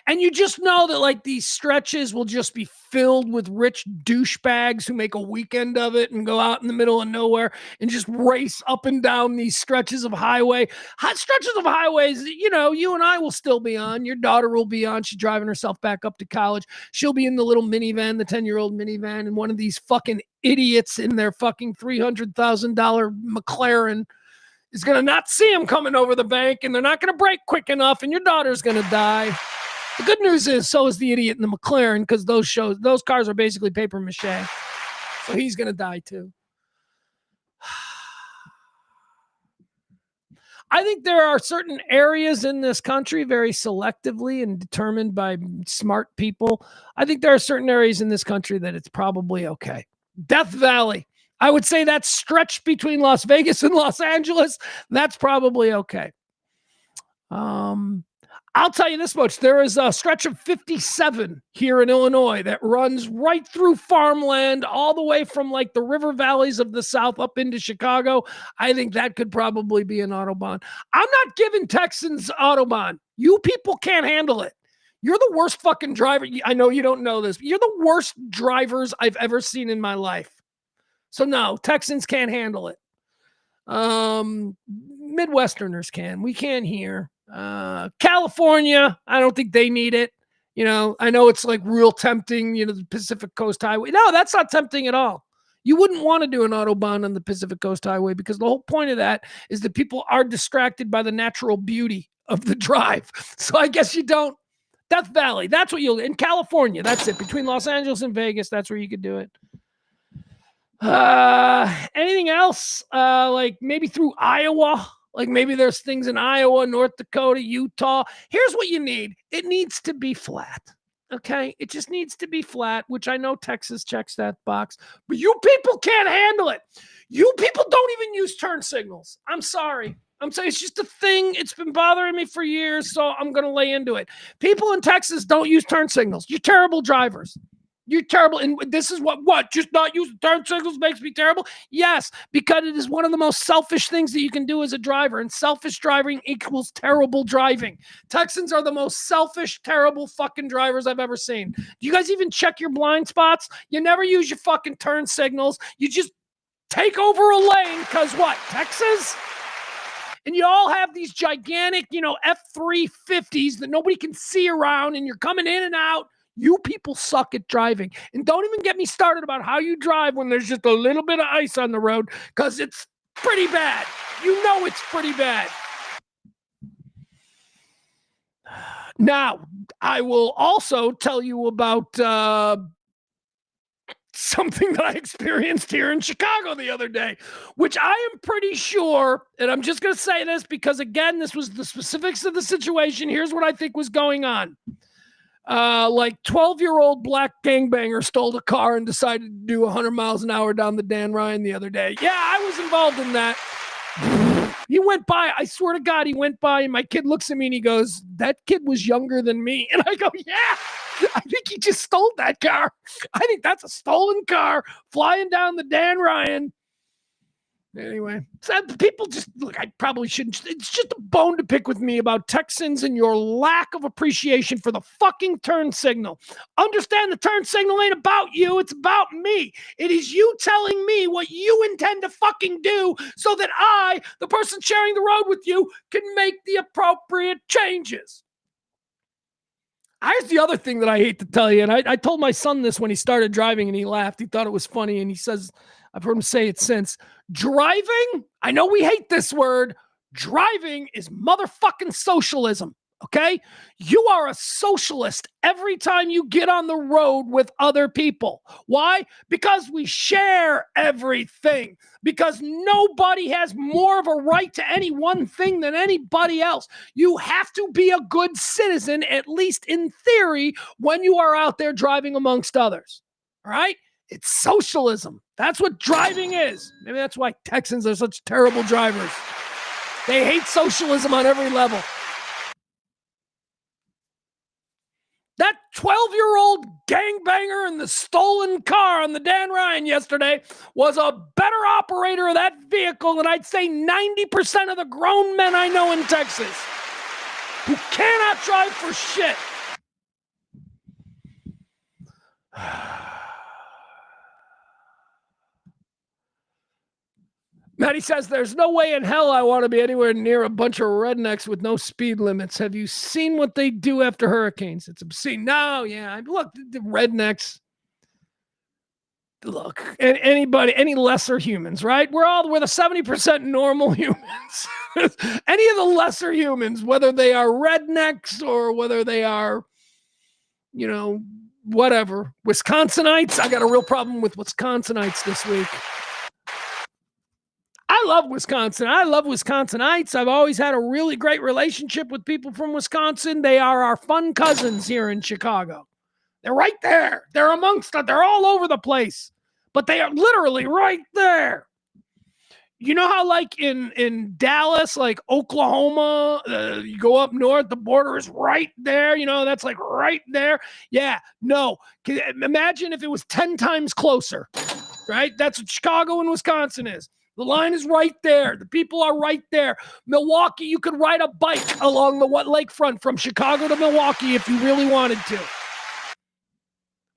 [SPEAKER 1] and you just know that like these stretches will just be filled with rich douchebags who make a weekend of it and go out in the middle of nowhere and just race up and down these stretches of highway. Stretches of highways, you and I will still be on. Your daughter will be on. She's driving herself back up to college. She'll be in the little minivan, the 10-year-old minivan, and one of these fucking idiots in their fucking $300,000 McLaren is going to not see him coming over the bank, and they're not going to brake quick enough, and your daughter's going to die. The good news is, so is the idiot in the McLaren, because those cars are basically paper mache. So he's going to die too. I think there are certain areas in this country, very selectively and determined by smart people. I think there are certain areas in this country that it's probably okay. Death Valley. I would say that stretch between Las Vegas and Los Angeles, that's probably okay. I'll tell you this much. There is a stretch of 57 here in Illinois that runs right through farmland all the way from like the river valleys of the South up into Chicago. I think that could probably be an Autobahn. I'm not giving Texans Autobahn. You people can't handle it. You're the worst fucking driver. I know you don't know this, but you're the worst drivers I've ever seen in my life. So no, Texans can't handle it. Midwesterners can. We can here. California, I don't think they need it. I know it's like real tempting, the Pacific Coast Highway. No, that's not tempting at all. You wouldn't want to do an Autobahn on the Pacific Coast Highway because the whole point of that is that people are distracted by the natural beauty of the drive. So I guess you don't. Death Valley, that's what in California, that's it. Between Los Angeles and Vegas, that's where you could do it. Anything else? Like maybe through Iowa. Like maybe there's things in Iowa, North Dakota, Utah. Here's what you need. It needs to be flat. Okay? It just needs to be flat, which I know Texas checks that box. But you people can't handle it. You people don't even use turn signals. I'm sorry. I'm saying it's just a thing. It's been bothering me for years, so I'm going to lay into it. People in Texas don't use turn signals. You're terrible drivers. You're terrible. And this is what? Just not using turn signals makes me terrible? Yes, because it is one of the most selfish things that you can do as a driver. And selfish driving equals terrible driving. Texans are the most selfish, terrible fucking drivers I've ever seen. Do you guys even check your blind spots? You never use your fucking turn signals. You just take over a lane because what? Texas? And you all have these gigantic, F-350s that nobody can see around, and you're coming in and out. You people suck at driving. And don't even get me started about how you drive when there's just a little bit of ice on the road, because it's pretty bad. You know it's pretty bad. Now, I will also tell you about something that I experienced here in Chicago the other day, which I am pretty sure, and I'm just going to say this because, again, this was the specifics of the situation. Here's what I think was going on. Like 12-year-old black gangbanger stole a car and decided to do 100 miles an hour down the Dan Ryan the other day. Yeah, I was involved in that. He went by, I swear to God, he went by, and my kid looks at me and he goes, that kid was younger than me. And I go, yeah, I think he just stole that car. I think that's a stolen car flying down the Dan Ryan. Anyway, so people just look. I probably shouldn't. It's just a bone to pick with me about Texans and your lack of appreciation for the fucking turn signal. Understand the turn signal ain't about you. It's about me. It is you telling me what you intend to fucking do so that I, the person sharing the road with you, can make the appropriate changes. Here's the other thing that I hate to tell you, and I told my son this when he started driving, and he laughed. He thought it was funny, and he says, I've heard him say it since, driving, I know we hate this word, driving is motherfucking socialism, okay? You are a socialist every time you get on the road with other people. Why? Because we share everything. Because nobody has more of a right to any one thing than anybody else. You have to be a good citizen, at least in theory, when you are out there driving amongst others, all right? It's socialism. That's what driving is. Maybe that's why Texans are such terrible drivers. They hate socialism on every level. That 12-year-old gangbanger in the stolen car on the Dan Ryan yesterday was a better operator of that vehicle than I'd say 90% of the grown men I know in Texas who cannot drive for shit. Maddie says, there's no way in hell I want to be anywhere near a bunch of rednecks with no speed limits. Have you seen what they do after hurricanes? It's obscene. No, yeah. Look, the rednecks. Look, anybody, any lesser humans, right? We're the 70% normal humans. Any of the lesser humans, whether they are rednecks or whether they are, whatever. Wisconsinites. I got a real problem with Wisconsinites this week. I love Wisconsin. I love Wisconsinites. I've always had a really great relationship with people from Wisconsin. They are our fun cousins here in Chicago. They're right there. They're amongst us. They're all over the place, but they are literally right there. You know how like in Dallas, like Oklahoma, you go up north, the border is right there. That's like right there. Yeah, no. Imagine if it was 10 times closer, right? That's what Chicago and Wisconsin is. The line is right there. The people are right there. Milwaukee, you could ride a bike along the lakefront from Chicago to Milwaukee if you really wanted to.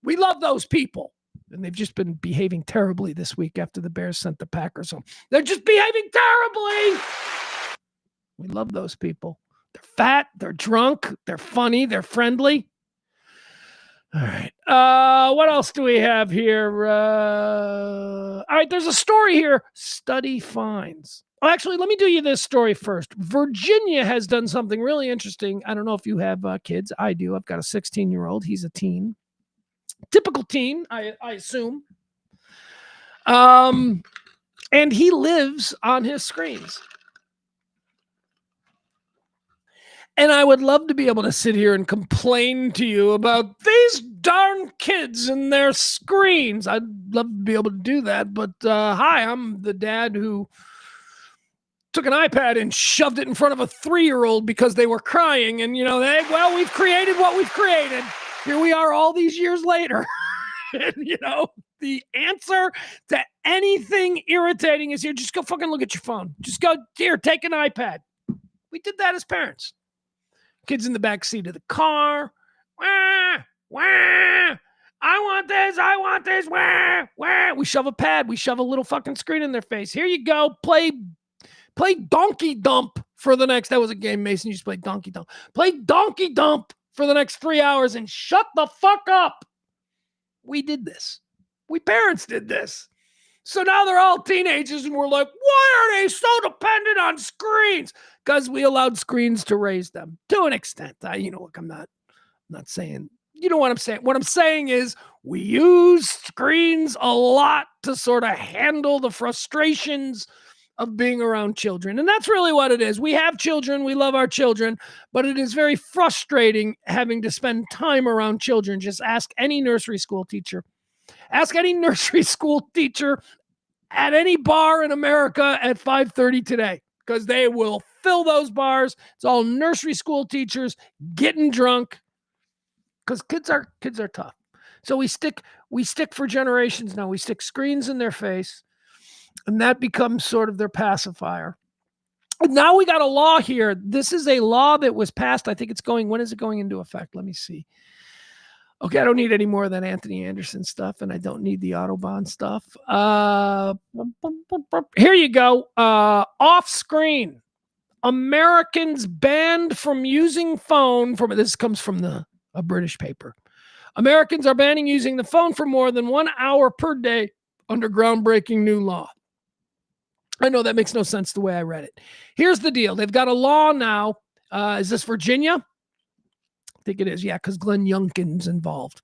[SPEAKER 1] We love those people. And they've just been behaving terribly this week after the Bears sent the Packers home. They're just behaving terribly. We love those people. They're fat. They're drunk. They're funny. They're friendly. All right. What else do we have here? All right. There's a story here. Study finds. Oh, actually, let me do you this story first. Virginia has done something really interesting. I don't know if you have kids. I do. I've got a 16-year-old. He's a teen. Typical teen, I assume. And he lives on his screens. And I would love to be able to sit here and complain to you about these darn kids and their screens. I'd love to be able to do that. But hi, I'm the dad who took an iPad and shoved it in front of a 3-year-old because they were crying. And, we've created what we've created. Here we are all these years later. And, the answer to anything irritating is here. Just go fucking look at your phone. Just go, here, take an iPad. We did that as parents. Kids in the back seat of the car. Wah, wah. I want this. I want this. Wah, wah. We shove a pad. We shove a little fucking screen in their face. Here you go. Play Donkey Dump for the next. That was a game, Mason. You just played Donkey Dump. Play Donkey Dump for the next 3 hours and shut the fuck up. We did this. We parents did this. So now they're all teenagers and we're like, why are they so dependent on screens? Because we allowed screens to raise them to an extent. Look, I'm not saying, you know what I'm saying? What I'm saying is we use screens a lot to sort of handle the frustrations of being around children. And that's really what it is. We have children. We love our children, but it is very frustrating having to spend time around children. Just ask any nursery school teacher. Ask any nursery school teacher at any bar in America at 5:30 today. because they will fill those bars. It's all nursery school teachers getting drunk because kids are tough. So we stick for generations now. We stick screens in their face, and that becomes sort of their pacifier. And now we got a law here. This is a law that was passed. I think when is it going into effect? Let me see. Okay, I don't need any more of that Anthony Anderson stuff, and I don't need the Autobahn stuff. Here you go. Off screen. Americans banned from using phone from, this comes from a British paper. Americans are banning using the phone for more than 1 hour per day under groundbreaking new law. I know that makes no sense the way I read it. Here's the deal. They've got a law now. Is this Virginia? I think it is. Yeah, because Glenn Youngkin's involved.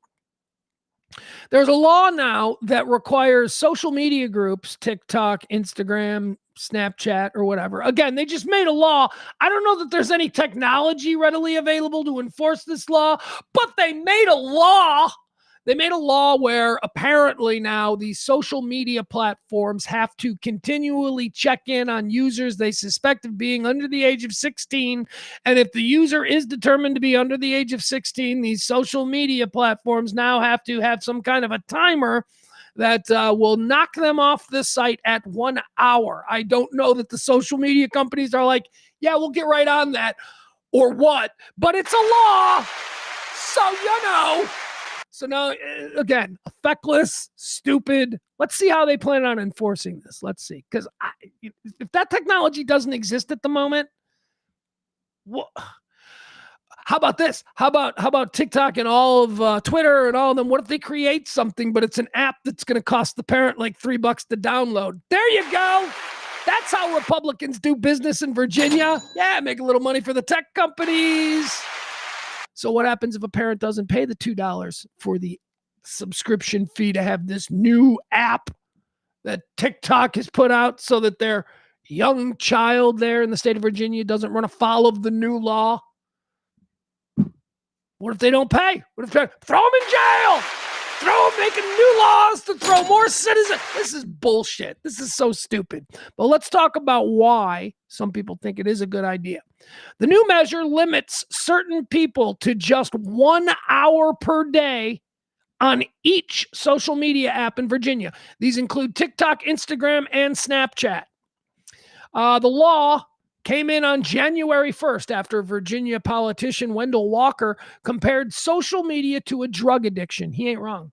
[SPEAKER 1] There's a law now that requires social media groups, TikTok, Instagram, Snapchat, or whatever. Again, they just made a law. I don't know that there's any technology readily available to enforce this law, but they made a law. They made a law where apparently now these social media platforms have to continually check in on users they suspect of being under the age of 16. And if the user is determined to be under the age of 16, these social media platforms now have to have some kind of a timer that will knock them off the site at 1 hour. I don't know that the social media companies are like, yeah, we'll get right on that or what, but it's a law. So, you know. So now, again, feckless, stupid. Let's see how they plan on enforcing this. Let's see. Because if that technology doesn't exist at the moment, how about this? How about TikTok and all of Twitter and all of them? What if they create something, but it's an app that's going to cost the parent like $3 to download? There you go. That's how Republicans do business in Virginia. Yeah, make a little money for the tech companies. So what happens if a parent doesn't pay the $2 for the subscription fee to have this new app that TikTok has put out so that their young child there in the state of Virginia doesn't run afoul of the new law? What if they don't pay? What if they throw them in jail? Throw them making new laws to throw more citizens. This is bullshit. This is so stupid. But let's talk about why some people think it is a good idea. The new measure limits certain people to just 1 hour per day on each social media app in Virginia. These include TikTok, Instagram, and Snapchat. The law came in on January 1st after Virginia politician Wendell Walker compared social media to a drug addiction. He ain't wrong.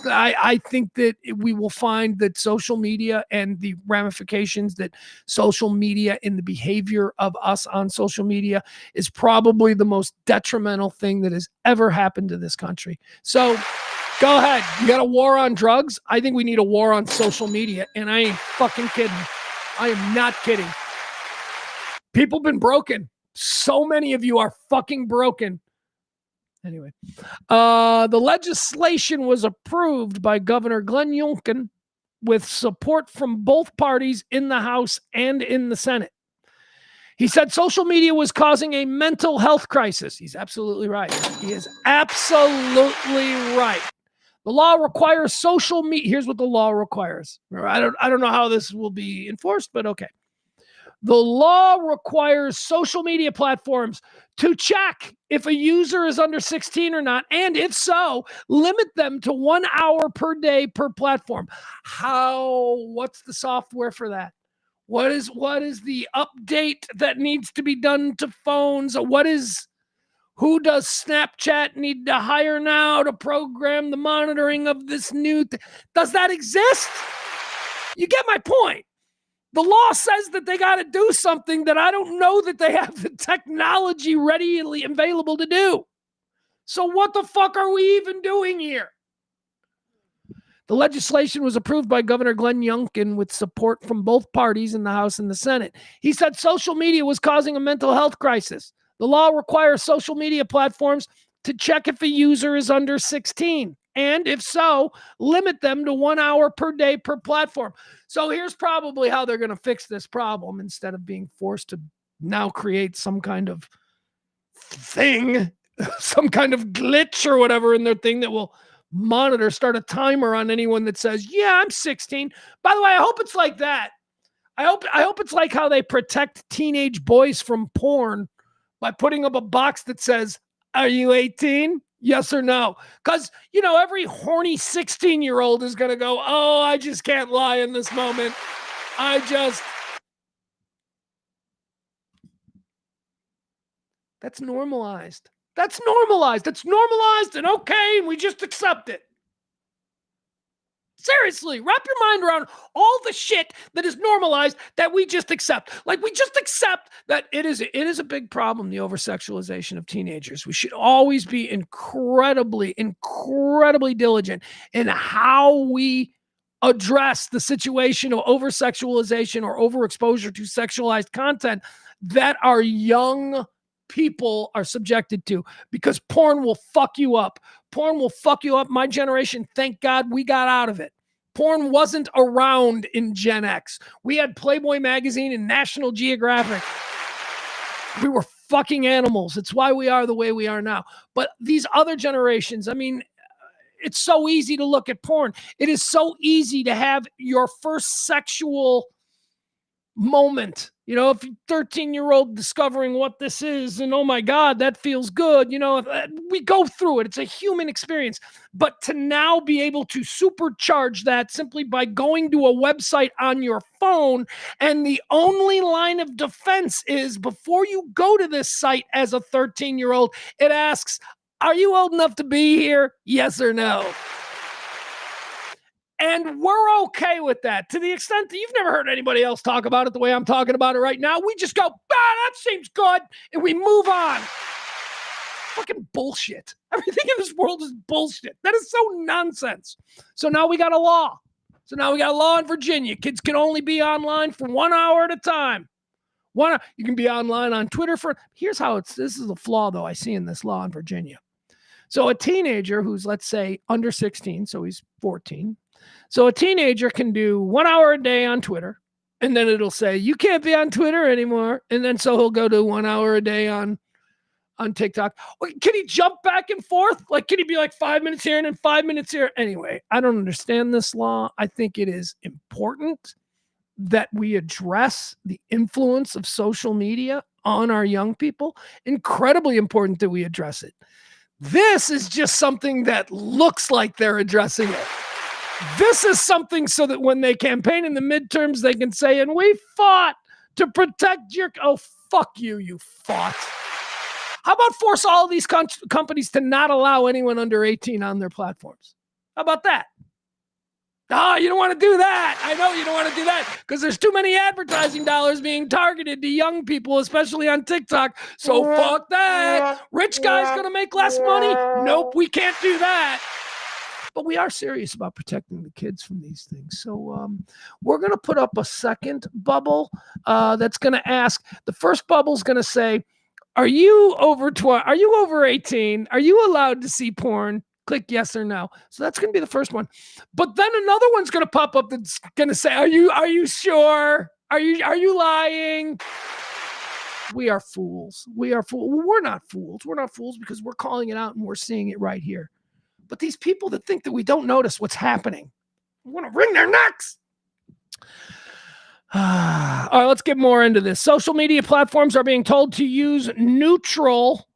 [SPEAKER 1] I think that we will find that social media and the ramifications that social media and the behavior of us on social media is probably the most detrimental thing that has ever happened to this country. So go ahead. You got a war on drugs? I think we need a war on social media, and I ain't fucking kidding. I am not kidding. People been broken. So many of you are fucking broken. Anyway, the legislation was approved by Governor Glenn Youngkin with support from both parties in the House and in the Senate. He said social media was causing a mental health crisis. He's absolutely right. He is absolutely right. The law requires social media. Here's what the law requires. I don't know how this will be enforced, but okay. The law requires social media platforms to check if a user is under 16 or not, and if so, limit them to 1 hour per day per platform. What's the software for that? What is the update that needs to be done to phones? Who does Snapchat need to hire now to program the monitoring of this new Does that exist? You get my point. The law says that they got to do something that I don't know that they have the technology readily available to do. So what the fuck are we even doing here? The legislation was approved by Governor Glenn Youngkin with support from both parties in the House and the Senate. He said social media was causing a mental health crisis. The law requires social media platforms to check if a user is under 16. And if so, limit them to 1 hour per day per platform. So here's probably how they're going to fix this problem instead of being forced to now create some kind of thing, some kind of glitch or whatever in their thing that will start a timer on anyone that says, yeah, I'm 16. By the way, I hope it's like that. I hope it's like how they protect teenage boys from porn by putting up a box that says, "Are you 18? Yes or no?" Because, every horny 16-year-old is going to go, "Oh, I just can't lie in this moment. That's normalized. That's normalized. It's normalized and okay, and we just accept it. Seriously, wrap your mind around all the shit that is normalized that we just accept. Like, we just accept that it is a big problem, the over-sexualization of teenagers. We should always be incredibly, incredibly diligent in how we address the situation of over-sexualization or overexposure to sexualized content that our young people are subjected to, because porn will fuck you up. Porn will fuck you up. My generation, thank God we got out of it. Porn wasn't around in Gen X. We had Playboy magazine and National Geographic. We were fucking animals. It's why we are the way we are now. But these other generations, I mean, it's so easy to look at porn. It is so easy to have your first sexual moment. If you're 13-year-old discovering what this is, and oh my God, that feels good. We go through it. It's a human experience. But to now be able to supercharge that simply by going to a website on your phone, and the only line of defense is, before you go to this site as a 13-year-old, it asks, "Are you old enough to be here? Yes or no?" And we're okay with that, to the extent that you've never heard anybody else talk about it the way I'm talking about it right now. We just go, that seems good, and we move on. Fucking bullshit. Everything in this world is bullshit. That is so nonsense. So now we got a law. In Virginia. Kids can only be online for 1 hour at a time. You can be online on Twitter here's how this is a flaw, though, I see in this law in Virginia. So a teenager who's, let's say, under 16, so he's 14. So a teenager can do 1 hour a day on Twitter, and then it'll say, "You can't be on Twitter anymore." And then so he'll go to 1 hour a day on TikTok. Can he jump back and forth? Like, can he be like 5 minutes here and then 5 minutes here? Anyway, I don't understand this law. I think it is important that we address the influence of social media on our young people. Incredibly important that we address it. This is just something that looks like they're addressing it. This is something so that when they campaign in the midterms, they can say, "And we fought to protect your..." Oh, fuck you, you fought. How about force all these companies to not allow anyone under 18 on their platforms? How about that? You don't want to do that. I know you don't want to do that because there's too many advertising dollars being targeted to young people, especially on TikTok. So fuck that. Rich guy's going to make less money. Nope, we can't do that. But we are serious about protecting the kids from these things. So we're going to put up a second bubble that's going to ask. The first bubble is going to say, Are you over 18? Are you allowed to see porn? Click yes or no. So that's going to be the first one. But then another one's going to pop up that's going to say, Are you sure? Are you lying? We are fools. We're not fools. We're not fools because we're calling it out and we're seeing it right here. But these people that think that we don't notice what's happening, we want to wring their necks. All right, let's get more into this. Social media platforms are being told to use neutral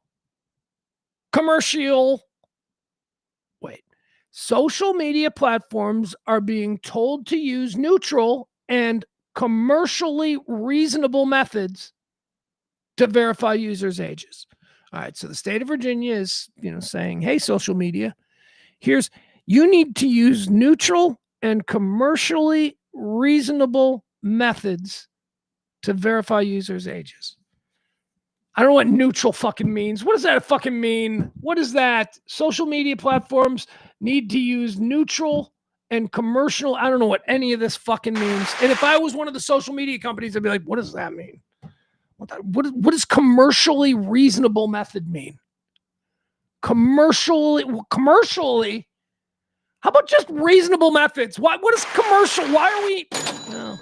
[SPEAKER 1] commercial. Social media platforms are being told to use neutral and commercially reasonable methods to verify users' ages. All right, so the state of Virginia is, saying, "Hey, social media, you need to use neutral and commercially reasonable methods to verify users' ages." I don't know what neutral fucking means. What does that fucking mean? What is that? Social media platforms need to use neutral and commercial. I don't know what any of this fucking means. And if I was one of the social media companies, I'd be like, what does that mean? What does commercially reasonable method mean? Commercially? How about just reasonable methods? What is commercial? Why are we... No.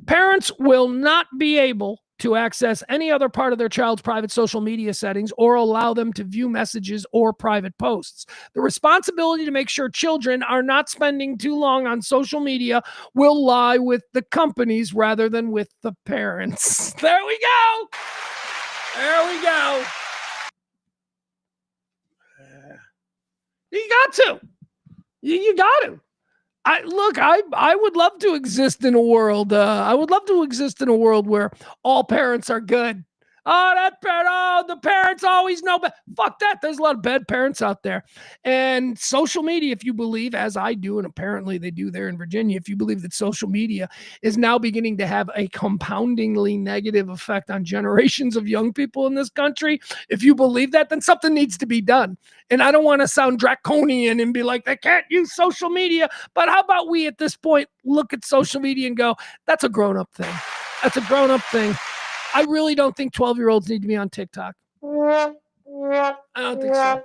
[SPEAKER 1] Parents will not be able to access any other part of their child's private social media settings or allow them to view messages or private posts. The responsibility to make sure children are not spending too long on social media will lie with the companies rather than with the parents. There we go. There we go. You got to. You got to. I would love to exist in a world. I would love to exist in a world where all parents are good. The parents always know, but fuck that. There's a lot of bad parents out there. And social media, if you believe, as I do, and apparently they do there in Virginia, if you believe that social media is now beginning to have a compoundingly negative effect on generations of young people in this country, if you believe that, then something needs to be done. And I don't want to sound draconian and be like, they can't use social media. But how about we at this point look at social media and go, that's a grown-up thing. That's a grown-up thing. I really don't think 12-year-olds need to be on TikTok. I don't think so.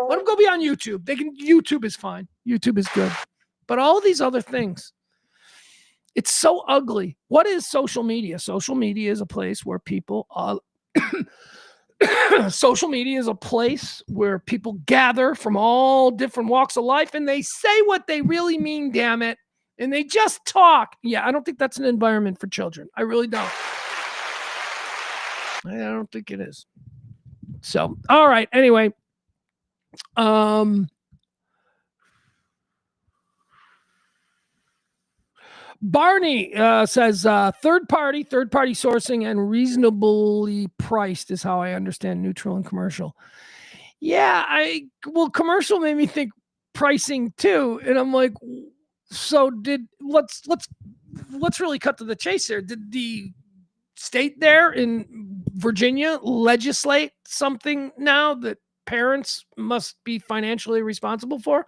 [SPEAKER 1] Let them go be on YouTube. YouTube is fine. YouTube is good. But all these other things, it's so ugly. What is social media? Social media is a place where people social media is a place where people gather from all different walks of life and they say what they really mean, damn it. And they just talk. Yeah, I don't think that's an environment for children. I really don't. I don't think it is. So, all right. Anyway, Barney says third party sourcing and reasonably priced is how I understand neutral and commercial. Yeah, commercial made me think pricing too, and I'm like, so let's really cut to the chase here. Did the state there in Virginia legislate something now that parents must be financially responsible for?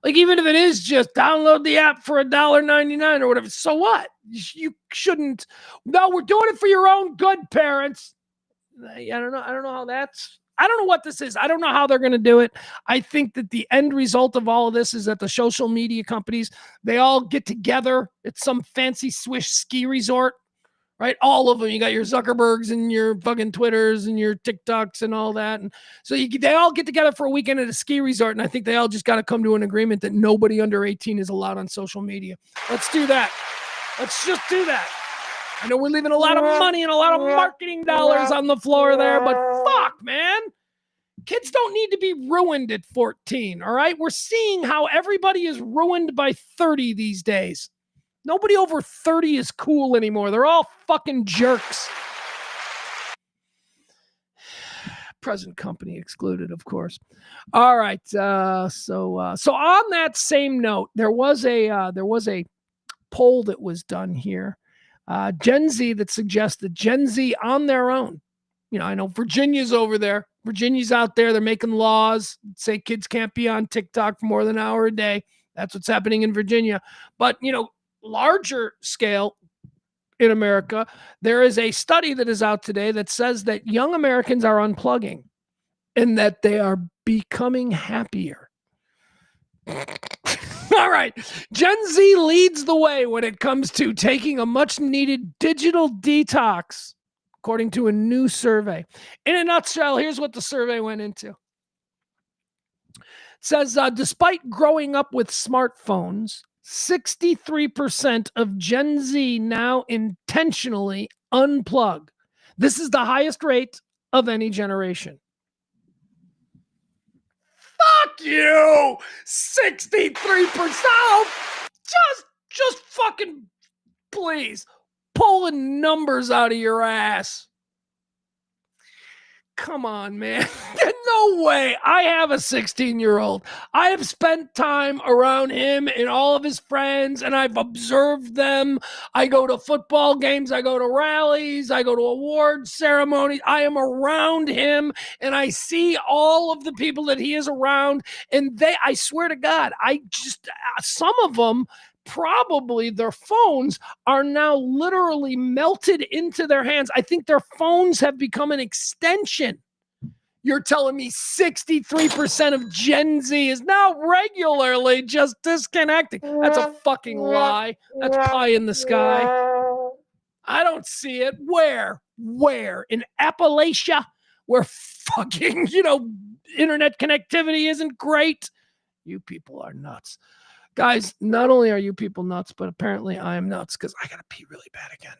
[SPEAKER 1] Like, even if it is just download the app for $1.99 or whatever, so what? You shouldn't. No, we're doing it for your own good, parents. I don't know. I don't know what this is. I don't know how they're going to do it. I think that the end result of all of this is that the social media companies, they all get together at some fancy Swiss ski resort. Right? All of them. You got your Zuckerbergs and your fucking Twitters and your TikToks and all that. And so they all get together for a weekend at a ski resort. And I think they all just got to come to an agreement that nobody under 18 is allowed on social media. Let's do that. Let's just do that. I know we're leaving a lot of money and a lot of marketing dollars on the floor there, but fuck, man. Kids don't need to be ruined at 14. All right. We're seeing how everybody is ruined by 30 these days. Nobody over 30 is cool anymore. They're all fucking jerks. Present company excluded, of course. All right. So on that same note, there was a poll that was done here. Gen Z that suggests that Gen Z on their own. You know, I know Virginia's over there. Virginia's out there. They're making laws say kids can't be on TikTok for more than an hour a day. That's what's happening in Virginia. But, larger scale in America, there is a study that is out today that says that young Americans are unplugging and that they are becoming happier. All right. Gen Z leads the way when it comes to taking a much needed digital detox, according to a new survey. In a nutshell, here's what the survey went into. It says, despite growing up with smartphones, 63% of Gen Z now intentionally unplug. This is the highest rate of any generation. Fuck you! 63%! Just fucking please. Pulling numbers out of your ass. Come on, man. No way. I have a 16-year-old. I have spent time around him and all of his friends, and I've observed them. I go to football games. I go to rallies. I go to award ceremonies. I am around him, and I see all of the people that he is around, and I swear to God, some of them, probably their phones are now literally melted into their hands. I think their phones have become an extension. You're telling me 63% of Gen Z is now regularly just disconnecting. That's a fucking lie. That's pie in the sky. I don't see it. Where? In Appalachia, where fucking, internet connectivity isn't great? You people are nuts. Guys, not only are you people nuts, but apparently I am nuts because I got to pee really bad again.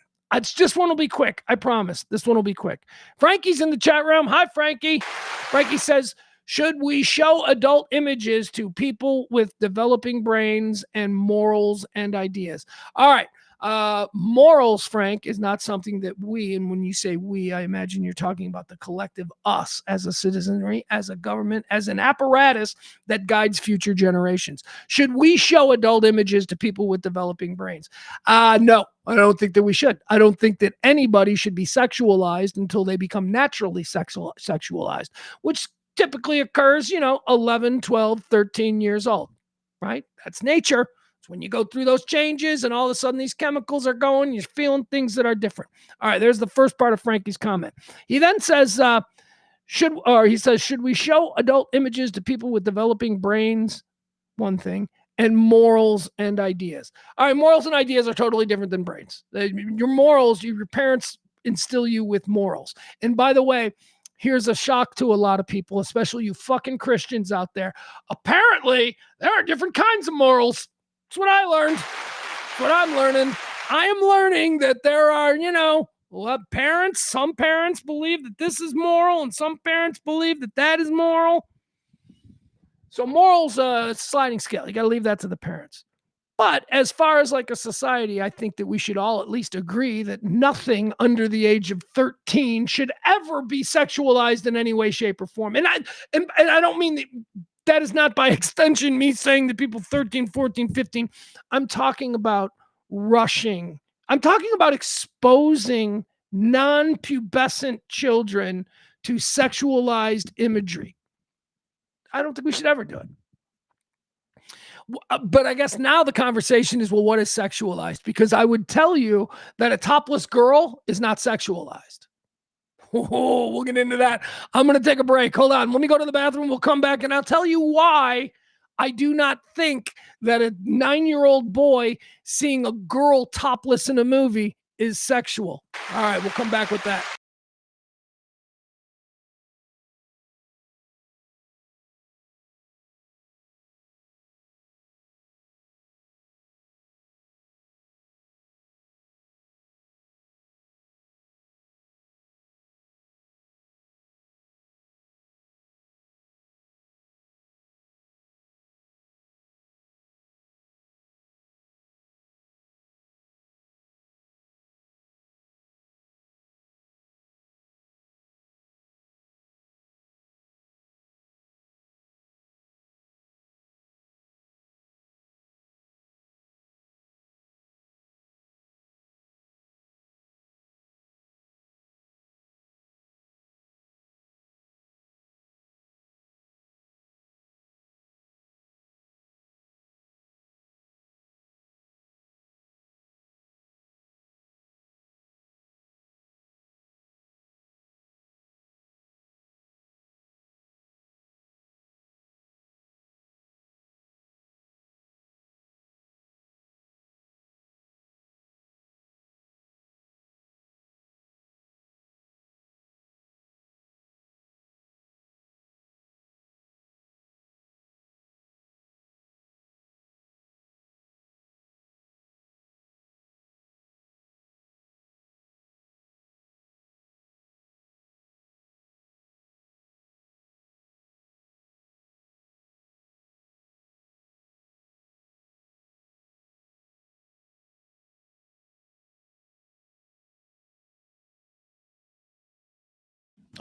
[SPEAKER 1] This one will be quick. I promise. This one will be quick. Frankie's in the chat room. Hi, Frankie. Frankie says, should we show adult images to people with developing brains and morals and ideas? All right. Morals, Frank, is not something that we, and when you say we, I imagine you're talking about the collective us as a citizenry, as a government, as an apparatus that guides future generations. Should we show adult images to people with developing brains? No, I don't think that we should. I don't think that anybody should be sexualized until they become naturally sexualized, which typically occurs, 11, 12, 13 years old, right? That's nature. It's when you go through those changes and all of a sudden these chemicals are going, you're feeling things that are different. All right, there's the first part of Frankie's comment. He then says, should we show adult images to people with developing brains? One thing. And morals and ideas. All right, morals and ideas are totally different than brains. Your morals, your parents instill you with morals. And by the way, here's a shock to a lot of people, especially you fucking Christians out there. Apparently, there are different kinds of morals. That's what I learned. That's what I'm learning. I am learning that there are, parents. Some parents believe that this is moral, and some parents believe that that is moral. So morals, sliding scale. You got to leave that to the parents. But as far as like a society, I think that we should all at least agree that nothing under the age of 13 should ever be sexualized in any way, shape, or form. And I don't mean that is not by extension me saying that people 13, 14, 15. I'm talking about rushing. I'm talking about exposing non-pubescent children to sexualized imagery. I don't think we should ever do it. But I guess now the conversation is, well, what is sexualized? Because I would tell you that a topless girl is not sexualized. Oh, we'll get into that. I'm going to take a break. Hold on. Let me go to the bathroom. We'll come back and I'll tell you why I do not think that a 9-year-old boy seeing a girl topless in a movie is sexual. All right, we'll come back with that.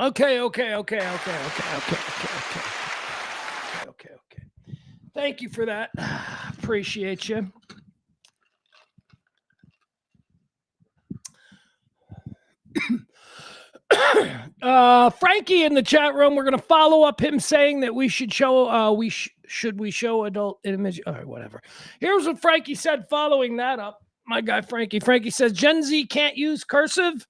[SPEAKER 1] Okay. Thank you for that. Appreciate you. Frankie in the chat room, we're going to follow up him saying that we should show, should we show adult image? All right, whatever. Here's what Frankie said following that up. My guy, Frankie. Frankie says, Gen Z can't use cursive.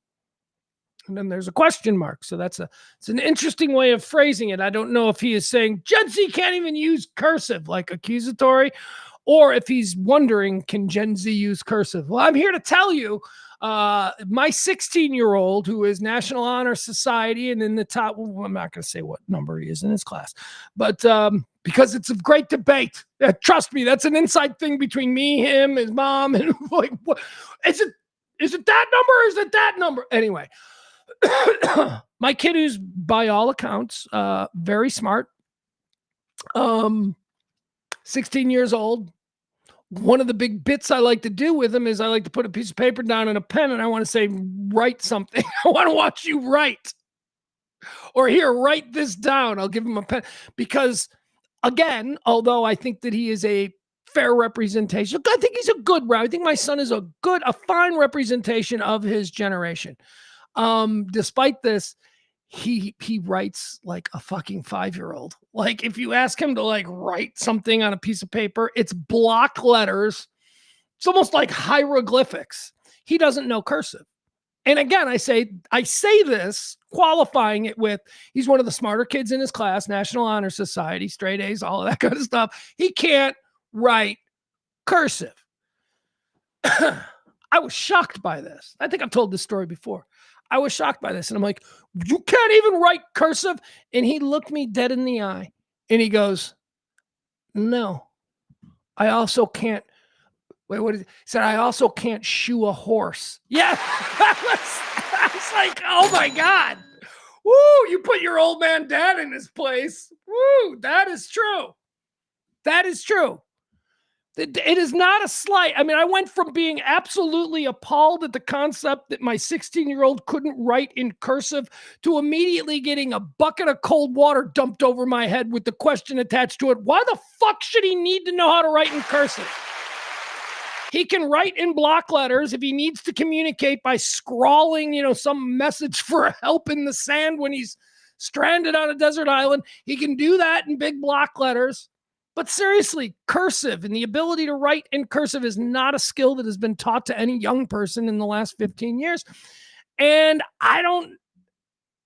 [SPEAKER 1] And then there's a question mark. So it's an interesting way of phrasing it. I don't know if he is saying Gen Z can't even use cursive, like accusatory, or if he's wondering, can Gen Z use cursive? Well, I'm here to tell you, My 16-year-old, who is National Honor Society and in the top, well, I'm not going to say what number he is in his class, but because it's a great debate. Trust me, that's an inside thing between me, him, his mom, and like, what is it? Is it that number or is it that number? Anyway, my kid, who's by all accounts very smart, 16 years old. One of the big bits I like to do with him is I like to put a piece of paper down and a pen, and I want to say, write something. I want to watch you write. Or here, write this down. I'll give him a pen. Because, again, although I think that he is a fair representation, I think he's a good, I think my son is a fine representation of his generation. Despite this, he writes like a fucking 5-year-old. Like, if you ask him to like write something on a piece of paper, it's block letters. It's almost like hieroglyphics. He doesn't know cursive. And again, I say this, qualifying it with, he's one of the smarter kids in his class, National Honor Society, straight A's, all of that kind of stuff. He can't write cursive. I was shocked by this. I think I've told this story before. I was shocked by this. And I'm like, you can't even write cursive? And he looked me dead in the eye and he goes, no, I also can't. Wait, what is it? He said, I also can't shoe a horse. Yeah. I was like, oh my God. Woo, you put your old man dad in his place. Woo, that is true. That is true. It is not a slight. I mean, I went from being absolutely appalled at the concept that my 16-year-old couldn't write in cursive to immediately getting a bucket of cold water dumped over my head with the question attached to it. Why the fuck should he need to know how to write in cursive? He can write in block letters if he needs to communicate by scrawling, some message for help in the sand when he's stranded on a desert island. He can do that in big block letters. But seriously, cursive and the ability to write in cursive is not a skill that has been taught to any young person in the last 15 years. And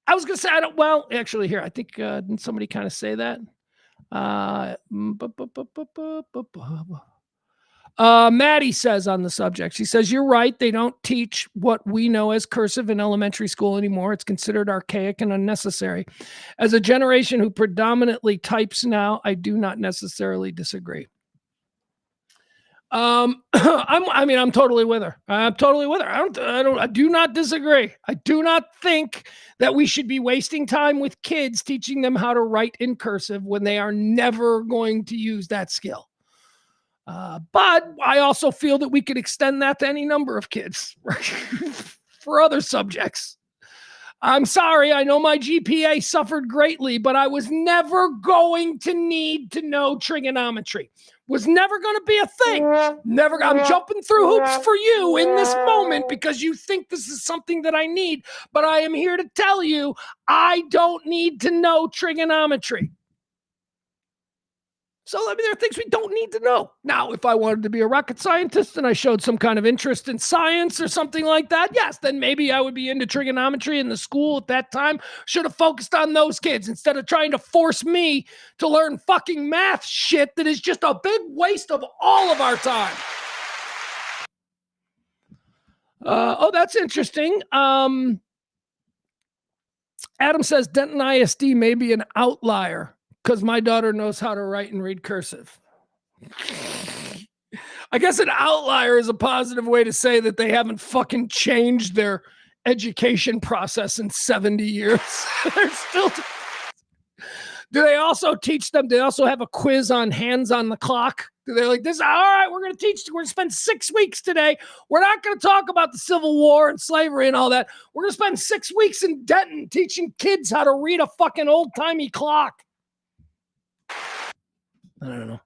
[SPEAKER 1] actually here, I think didn't somebody kind of say that? Maddie says on the subject, she says, you're right. They don't teach what we know as cursive in elementary school anymore. It's considered archaic and unnecessary. As a generation who predominantly types now, I do not necessarily disagree. I'm totally with her. I'm totally with her. I do not disagree. I do not think that we should be wasting time with kids teaching them how to write in cursive when they are never going to use that skill. But I also feel that we could extend that to any number of kids for other subjects. I'm sorry. I know my GPA suffered greatly, but I was never going to need to know trigonometry. Was never going to be a thing. Never. I'm jumping through hoops for you in this moment because you think this is something that I need, but I am here to tell you, I don't need to know trigonometry. So, there are things we don't need to know. Now, if I wanted to be a rocket scientist and I showed some kind of interest in science or something like that, yes, then maybe I would be into trigonometry, and the school at that time should have focused on those kids instead of trying to force me to learn fucking math shit that is just a big waste of all of our time. That's interesting. Adam says Denton ISD may be an outlier because my daughter knows how to write and read cursive. I guess an outlier is a positive way to say that they haven't fucking changed their education process in 70 years. They're still. Do they also teach them? Do they also have a quiz on hands on the clock? Do they like this? All right, we're going to spend 6 weeks today. We're not going to talk about the Civil War and slavery and all that. We're going to spend 6 weeks in Denton teaching kids how to read a fucking old-timey clock. I don't know.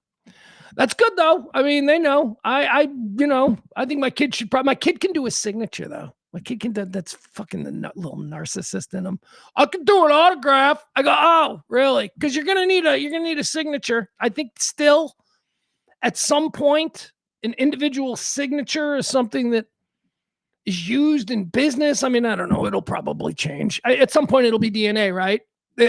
[SPEAKER 1] That's good though. I mean, they know. I think my kid can do a signature though. My kid can do, that's fucking the little narcissist in him. I can do an autograph. I go, oh, really? Because you're gonna need a signature. I think still at some point, an individual signature is something that is used in business. I mean, I don't know. It'll probably change. At some point, it'll be DNA, right?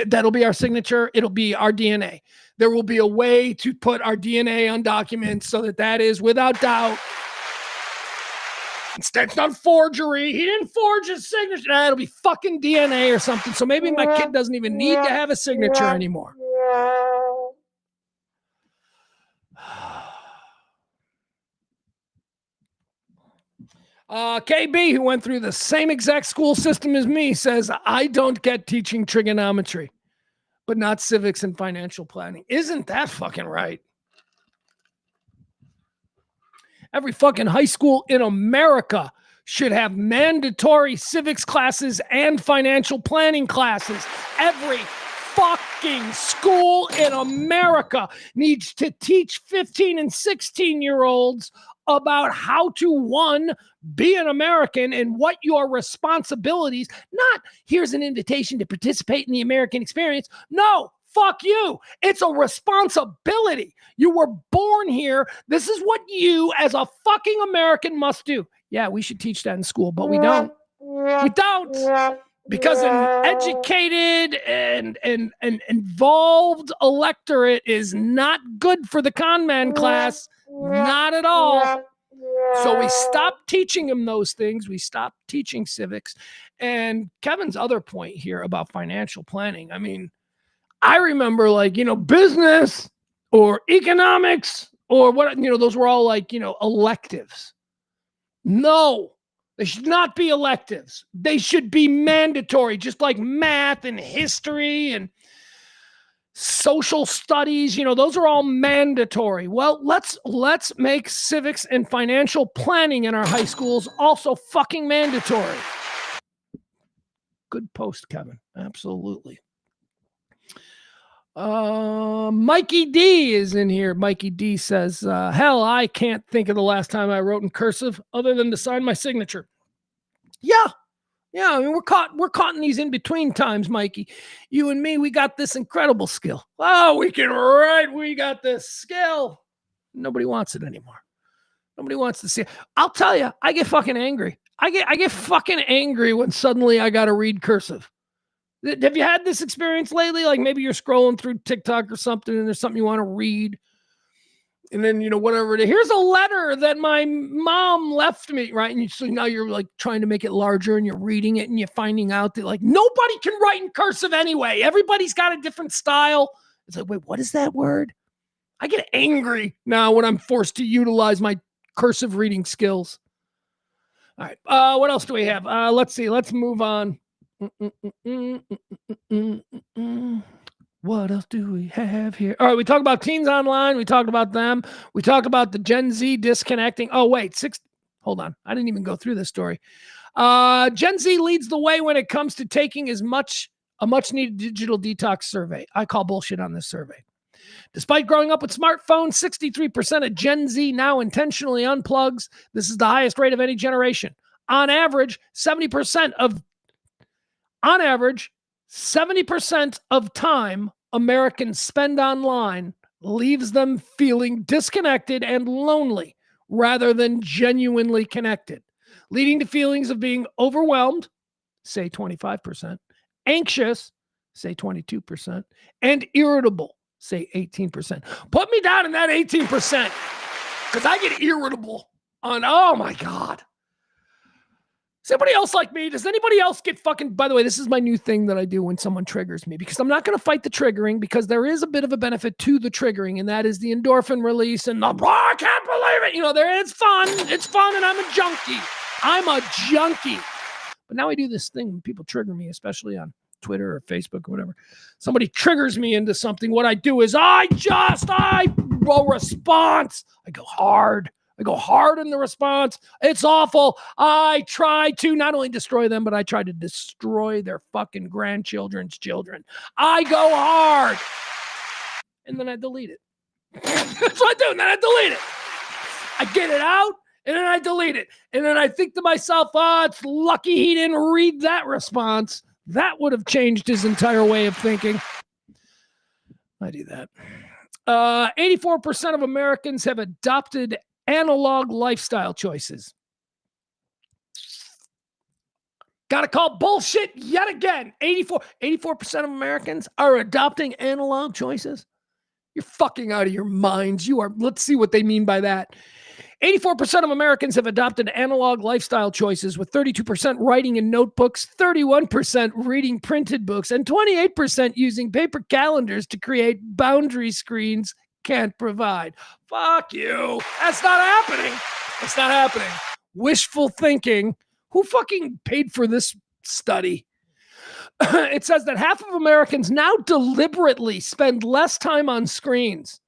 [SPEAKER 1] That'll be our signature. It'll be our DNA. There will be a way to put our DNA on documents so that is without doubt Instead, it's not forgery. He didn't forge his signature. Nah, it'll be fucking DNA or something. So maybe my kid doesn't even need to have a signature anymore. KB, who went through the same exact school system as me, says, I don't get teaching trigonometry, but not civics and financial planning. Isn't that fucking right? Every fucking high school in America should have mandatory civics classes and financial planning classes. Every fucking school in America needs to teach 15 and 16-year-olds about how to, one, be an American and what your responsibilities, not here's an invitation to participate in the American experience. No, fuck you. It's a responsibility. You were born here. This is what you as a fucking American must do. Yeah, we should teach that in school, but we don't. We don't. Because an educated and involved electorate is not good for the con man class. Not at all. So we stopped teaching them those things. We stopped teaching civics. And Kevin's other point here about financial planning, I mean, I remember business or economics or what, those were all electives. No, they should not be electives. They should be mandatory, just like math and history and social studies, those are all mandatory. Well, let's make civics and financial planning in our high schools also fucking mandatory. Good post, Kevin. Absolutely. Mikey D is in here. Mikey D says, hell, I can't think of the last time I wrote in cursive other than to sign my signature. Yeah, I mean, we're caught in these in-between times, Mikey. You and me, we got this incredible skill. Oh, we can write. We got this skill. Nobody wants it anymore. Nobody wants to see it. I'll tell you, I get fucking angry. I get fucking angry when suddenly I got to read cursive. Have you had this experience lately? Like maybe you're scrolling through TikTok or something and there's something you want to read. And then, whatever it is, here's a letter that my mom left me, right? And so now you're like trying to make it larger and you're reading it and you're finding out that like nobody can write in cursive anyway. Everybody's got a different style. It's like, wait, what is that word? I get angry now when I'm forced to utilize my cursive reading skills. All right. What else do we have? Let's see. Let's move on. What else do we have here? All right, we talked about teens online. We talked about them. We talked about the Gen Z disconnecting. Oh, wait, hold on. I didn't even go through this story. Gen Z leads the way when it comes to taking a much-needed digital detox survey. I call bullshit on this survey. Despite growing up with smartphones, 63% of Gen Z now intentionally unplugs. This is the highest rate of any generation. On average, 70% of time Americans spend online leaves them feeling disconnected and lonely rather than genuinely connected, leading to feelings of being overwhelmed, say 25%, anxious, say 22%, and irritable, say 18%. Put me down in that 18% because I get irritable on, oh my God. Is anybody else like me? Does anybody else get fucking... By the way, this is my new thing that I do when someone triggers me, because I'm not going to fight the triggering, because there is a bit of a benefit to the triggering, and that is the endorphin release and the, I can't believe it. It's fun. It's fun, and I'm a junkie. But now I do this thing when people trigger me, especially on Twitter or Facebook or whatever. Somebody triggers me into something. What I do is I will response. I go hard in the response. It's awful. I try to not only destroy them, but I try to destroy their fucking grandchildren's children. I go hard. And then I delete it. That's what I do. And then I delete it. I get it out, and then I delete it. And then I think to myself, it's lucky he didn't read that response. That would have changed his entire way of thinking. I do that. 84% of Americans have adopted analog lifestyle choices. Gotta call bullshit yet again. 84% of Americans are adopting analog choices. You're fucking out of your minds. Let's see what they mean by that. 84% of Americans have adopted analog lifestyle choices, with 32% writing in notebooks, 31% reading printed books, and 28% using paper calendars to create boundary screens can't provide. Fuck you. That's not happening. It's not happening. Wishful thinking. Who fucking paid for this study? It says that half of Americans now deliberately spend less time on screens,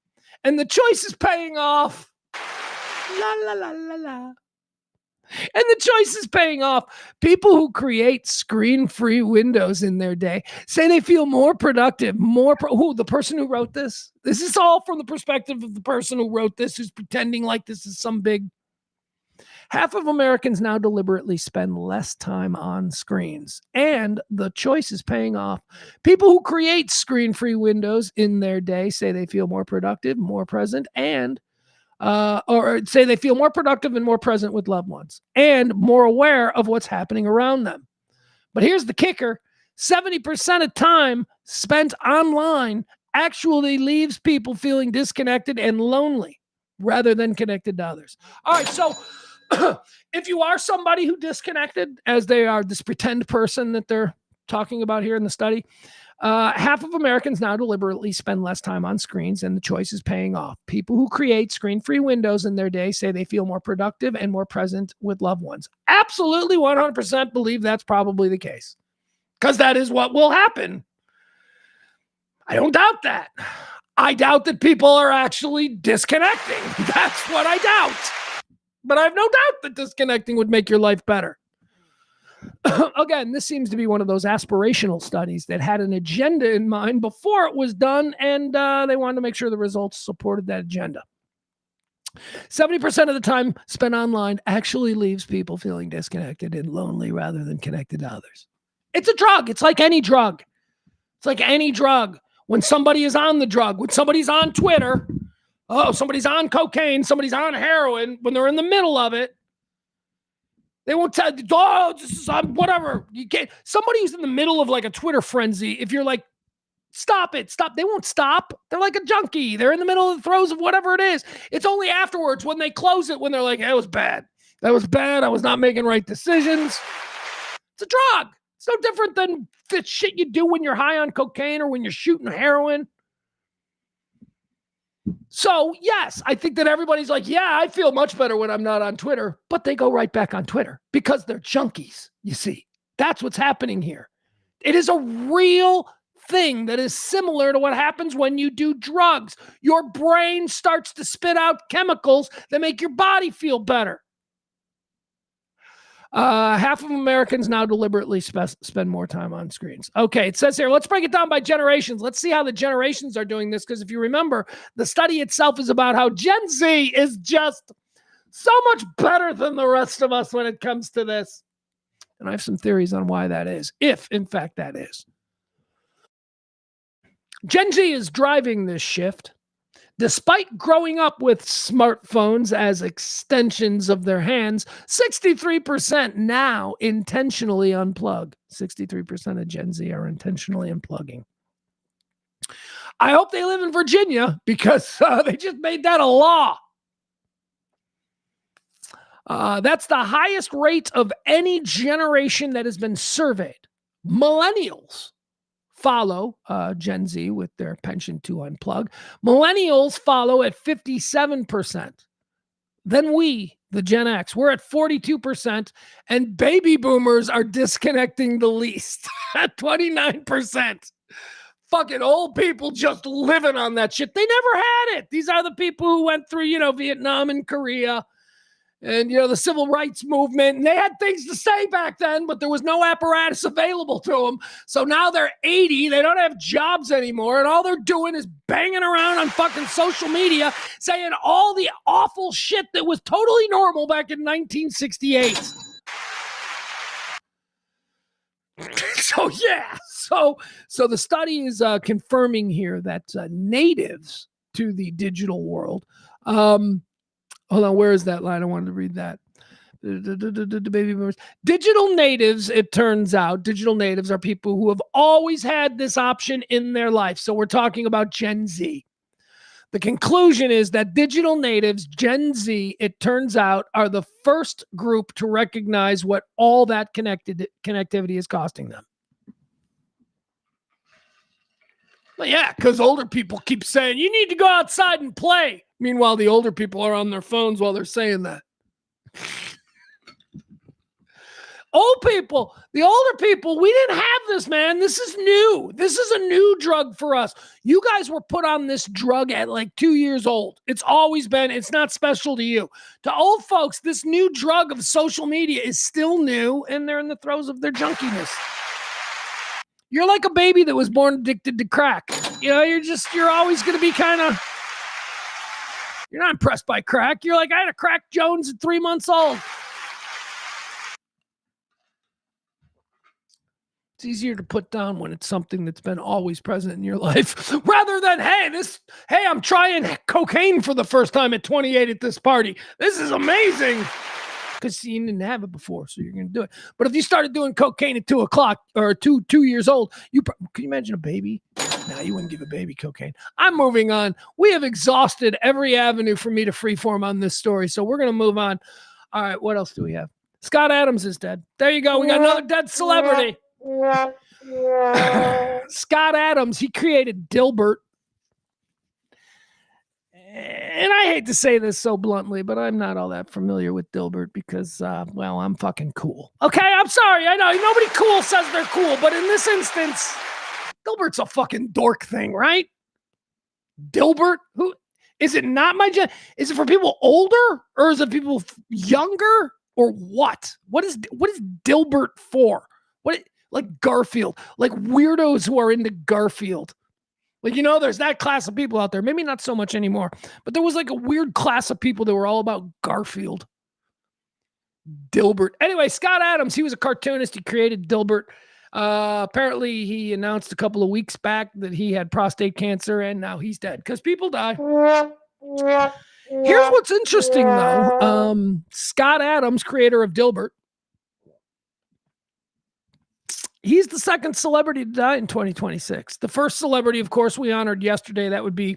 [SPEAKER 1] and the choice is paying off. La, la, la, la, la. And the choice is paying off. People who create screen-free windows in their day say they feel more productive, the person who wrote this? This is all from the perspective of the person who wrote this, who's pretending like this is some big... Half of Americans now deliberately spend less time on screens, and the choice is paying off. People who create screen-free windows in their day say they feel more productive, more present, and or say they feel more productive and more present with loved ones, and more aware of what's happening around them. But here's the kicker: 70% of time spent online actually leaves people feeling disconnected and lonely rather than connected to others. All right, so if you are somebody who disconnected, as they are this pretend person that they're talking about here in the study, half of Americans now deliberately spend less time on screens, and the choice is paying off. People who create screen-free windows in their day say they feel more productive and more present with loved ones. Absolutely 100% believe that's probably the case, because that is what will happen. I don't doubt that. I doubt that people are actually disconnecting. That's what I doubt. But I have no doubt that disconnecting would make your life better. Again, this seems to be one of those aspirational studies that had an agenda in mind before it was done, and they wanted to make sure the results supported that agenda. 70% of the time spent online actually leaves people feeling disconnected and lonely rather than connected to others. It's a drug. It's like any drug. It's like any drug. When somebody is on the drug, when somebody's on Twitter, somebody's on cocaine, somebody's on heroin, when they're in the middle of it, they won't tell you, this is whatever. You can't. Somebody who's in the middle of like a Twitter frenzy, if you're like, stop it, stop, they won't stop. They're like a junkie. They're in the middle of the throes of whatever it is. It's only afterwards when they close it, when they're like, that was bad. That was bad. I was not making right decisions. It's a drug. It's no different than the shit you do when you're high on cocaine or when you're shooting heroin. So, yes, I think that everybody's like, yeah, I feel much better when I'm not on Twitter, but they go right back on Twitter because they're junkies, you see. That's what's happening here. It is a real thing that is similar to what happens when you do drugs. Your brain starts to spit out chemicals that make your body feel better. Half of Americans now deliberately spend more time on screens. Okay, it says here, let's break it down by generations. Let's see how the generations are doing this, because if you remember, the study itself is about how Gen Z is just so much better than the rest of us when it comes to this. And I have some theories on why that is, if in fact that is. Gen Z is driving this shift. Despite growing up with smartphones as extensions of their hands, 63% now intentionally unplug. 63% of Gen Z are intentionally unplugging. I hope they live in Virginia, because they just made that a law. That's the highest rate of any generation that has been surveyed. Millennials follow Gen Z with their penchant to unplug. Millennials follow at 57%. Then we, the Gen X, we're at 42%, and baby boomers are disconnecting the least at 29%. Fucking old people just living on that shit. They never had it. These are the people who went through, Vietnam and Korea and, the civil rights movement. And they had things to say back then, but there was no apparatus available to them. So now they're 80. They don't have jobs anymore. And all they're doing is banging around on fucking social media, saying all the awful shit that was totally normal back in 1968. So, yeah. So the study is confirming here that natives to the digital world, hold on, where is that line? I wanted to read that. Baby boomers. Digital natives, it turns out, digital natives are people who have always had this option in their life. So we're talking about Gen Z. The conclusion is that digital natives, Gen Z, it turns out, are the first group to recognize what all that connectivity is costing them. Well, yeah, because older people keep saying, you need to go outside and play. Meanwhile, the older people are on their phones while they're saying that. Old people, the older people, we didn't have this, man. This is new. This is a new drug for us. You guys were put on this drug at like 2 years old. It's always been, it's not special to you. To old folks, this new drug of social media is still new, and they're in the throes of their junkiness. You're like a baby that was born addicted to crack. You know, you're always going to be kind of, you're not impressed by crack. You're like, I had a crack Jones at 3 months old. It's easier to put down when it's something that's been always present in your life rather than, hey, I'm trying cocaine for the first time at 28 at this party. This is amazing. Because you didn't have it before, so you're going to do it. But if you started doing cocaine at 2 o'clock or 2 years old, can you imagine a baby? No, you wouldn't give a baby cocaine. I'm moving on. We have exhausted every avenue for me to freeform on this story, so we're going to move on. All right, what else do we have? Scott Adams is dead. There you go. We got another dead celebrity. Scott Adams, he created Dilbert. And I hate to say this so bluntly, but I'm not all that familiar with Dilbert because, well, I'm fucking cool. Okay, I'm sorry. I know nobody cool says they're cool, but in this instance, Dilbert's a fucking dork thing, right? Dilbert? Who is it? Not my gen? Is it for people older or is it people younger or what? What is Dilbert for? Like Garfield, like weirdos who are into Garfield. Like, you know, there's that class of people out there. Maybe not so much anymore, but there was like a weird class of people that were all about Garfield. Dilbert. Anyway, Scott Adams, he was a cartoonist. He created Dilbert. Apparently, he announced a couple of weeks back that he had prostate cancer, and now he's dead because people die. Here's what's interesting, though. Scott Adams, creator of Dilbert, he's the second celebrity to die in 2026. The first celebrity, of course, we honored yesterday. That would be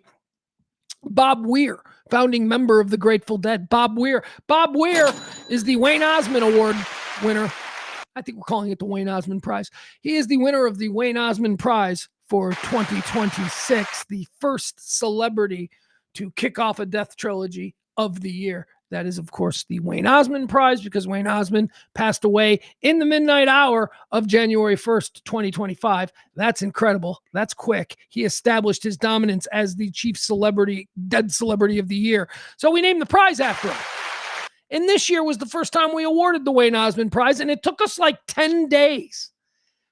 [SPEAKER 1] Bob Weir, founding member of the Grateful Dead. Bob Weir. Bob Weir is the Wayne Osmond Award winner. I think we're calling it the Wayne Osmond Prize. He is the winner of the Wayne Osmond Prize for 2026, the first celebrity to kick off a death trilogy of the year. That is, of course, the Wayne Osmond Prize because Wayne Osmond passed away in the midnight hour of January 1st, 2025. That's incredible. That's quick. He established his dominance as the chief dead celebrity of the year. So we named the prize after him. And this year was the first time we awarded the Wayne Osmond Prize, and it took us like 10 days.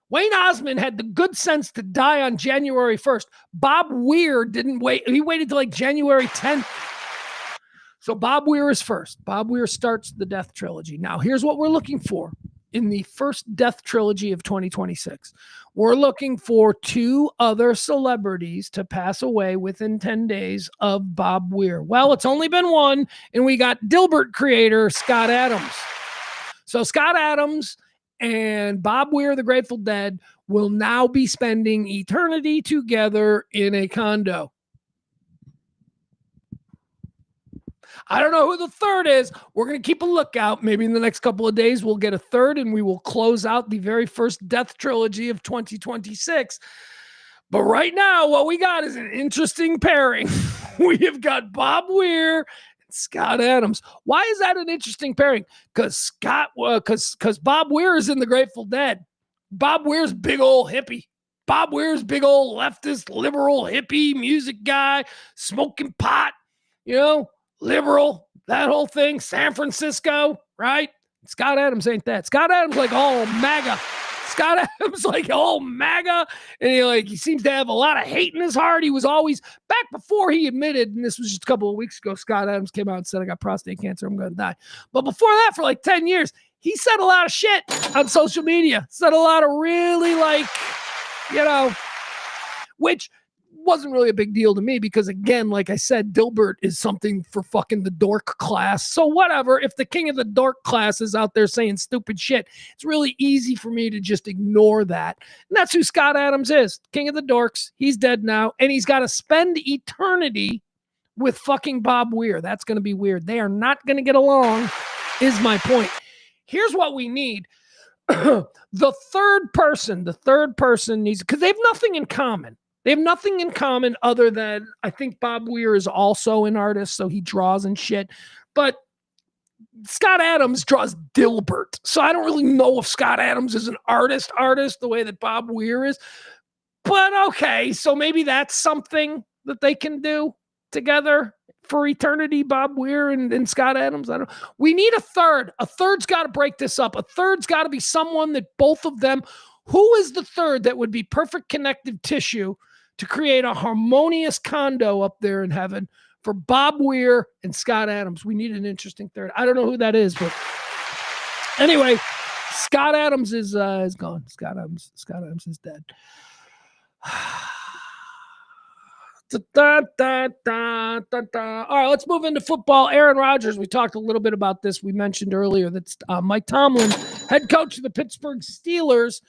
[SPEAKER 1] Wayne Osmond had the good sense to die on January 1st. Bob Weir didn't wait. He waited till like January 10th. So Bob Weir is first. Bob Weir starts the death trilogy. Now, here's what we're looking for in the first death trilogy of 2026. We're looking for 2 other celebrities to pass away within 10 days of Bob Weir. Well, it's only been one, and we got Dilbert creator Scott Adams. So Scott Adams and Bob Weir, the Grateful Dead, will now be spending eternity together in a condo. I don't know who the third is. We're going to keep a lookout. Maybe in the next couple of days, we'll get a third and we will close out the very first death trilogy of 2026. But right now, what we got is an interesting pairing. We have got Bob Weir and Scott Adams. Why is that an interesting pairing? Because Bob Weir is in the Grateful Dead. Bob Weir's big old hippie. Bob Weir's big old leftist, liberal, hippie music guy, smoking pot, you know, liberal, that whole thing, San Francisco, right? Scott Adams ain't that. Scott Adams like all MAGA. Scott Adams like all MAGA, and he seems to have a lot of hate in his heart. He was always, back before he admitted, and this was just a couple of weeks ago, Scott Adams came out and said, I got prostate cancer, I'm going to die. But before that, for like 10 years, he said a lot of shit on social media, said a lot of really which wasn't really a big deal to me because, again, like I said, Dilbert is something for fucking the dork class. So whatever, if the king of the dork class is out there saying stupid shit, it's really easy for me to just ignore that. And that's who Scott Adams is, king of the dorks. He's dead now, and he's got to spend eternity with fucking Bob Weir. That's going to be weird. They are not going to get along, is my point. Here's what we need. The third person needs, because they have nothing in common. They have nothing in common other than I think Bob Weir is also an artist, so he draws and shit. But Scott Adams draws Dilbert. So I don't really know if Scott Adams is an artist the way that Bob Weir is. But okay, so maybe that's something that they can do together for eternity, Bob Weir and Scott Adams. I don't know. We need a third. A third's got to break this up. A third's got to be someone that both of them. Who is the third that would be perfect connective tissue to create a harmonious condo up there in heaven for Bob Weir and Scott Adams? We need an interesting third. I don't know who that is, but anyway, Scott Adams is gone. Scott Adams is dead. All right, let's move into football. Aaron Rodgers, we talked a little bit about this. We mentioned earlier that Mike Tomlin, head coach of the Pittsburgh Steelers,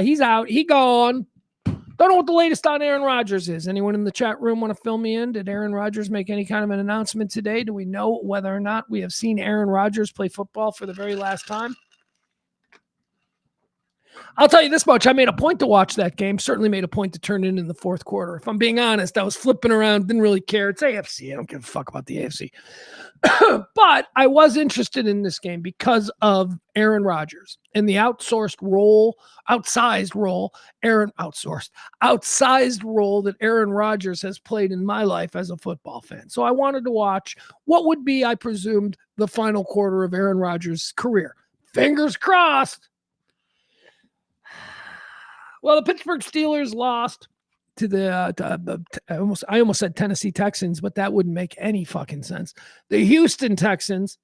[SPEAKER 1] he's out. He gone. Don't know what the latest on Aaron Rodgers is. Anyone in the chat room want to fill me in? Did Aaron Rodgers make any kind of an announcement today? Do we know whether or not we have seen Aaron Rodgers play football for the very last time? I'll tell you this much. I made a point to watch that game. Certainly made a point to turn in the fourth quarter. If I'm being honest, I was flipping around, didn't really care. It's AFC. I don't give a fuck about the AFC. But I was interested in this game because of Aaron Rodgers and the outsized role that Aaron Rodgers has played in my life as a football fan. So I wanted to watch what would be, I presumed, the final quarter of Aaron Rodgers' career. Fingers crossed. Well, the Pittsburgh Steelers lost to I almost said Tennessee Texans, but that wouldn't make any fucking sense. The Houston Texans.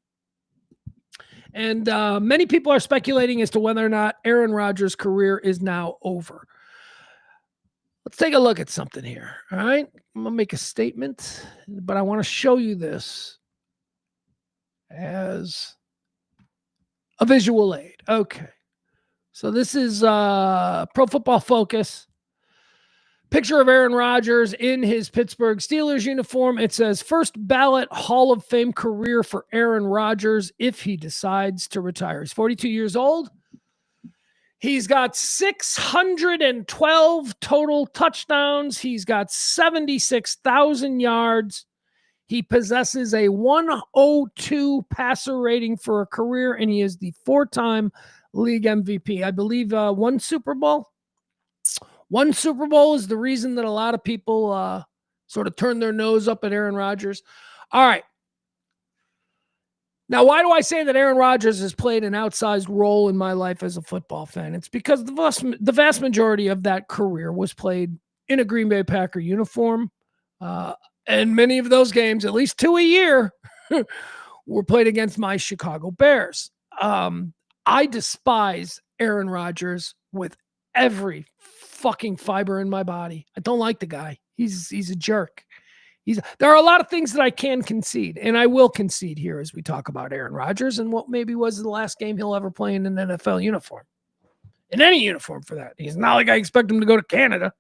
[SPEAKER 1] And many people are speculating as to whether or not Aaron Rodgers' career is now over. Let's take a look at something here. All right. I'm going to make a statement, but I want to show you this as a visual aid. Okay. So this is Pro Football Focus. Picture of Aaron Rodgers in his Pittsburgh Steelers uniform. It says, first ballot Hall of Fame career for Aaron Rodgers if he decides to retire. He's 42 years old. He's got 612 total touchdowns. He's got 76,000 yards. He possesses a 102 passer rating for a career, and he is the four-time league MVP. I believe one Super Bowl. One Super Bowl is the reason that a lot of people sort of turn their nose up at Aaron Rodgers. All right. Now, why do I say that Aaron Rodgers has played an outsized role in my life as a football fan? It's because the vast majority of that career was played in a Green Bay Packer uniform. And many of those games, at least 2 a year, were played against my Chicago Bears. I despise Aaron Rodgers with every fucking fiber in my body. I don't like the guy. He's a jerk. There are a lot of things that I can concede, and I will concede here as we talk about Aaron Rodgers and what maybe was the last game he'll ever play in an NFL uniform. In any uniform for that. He's not like I expect him to go to Canada.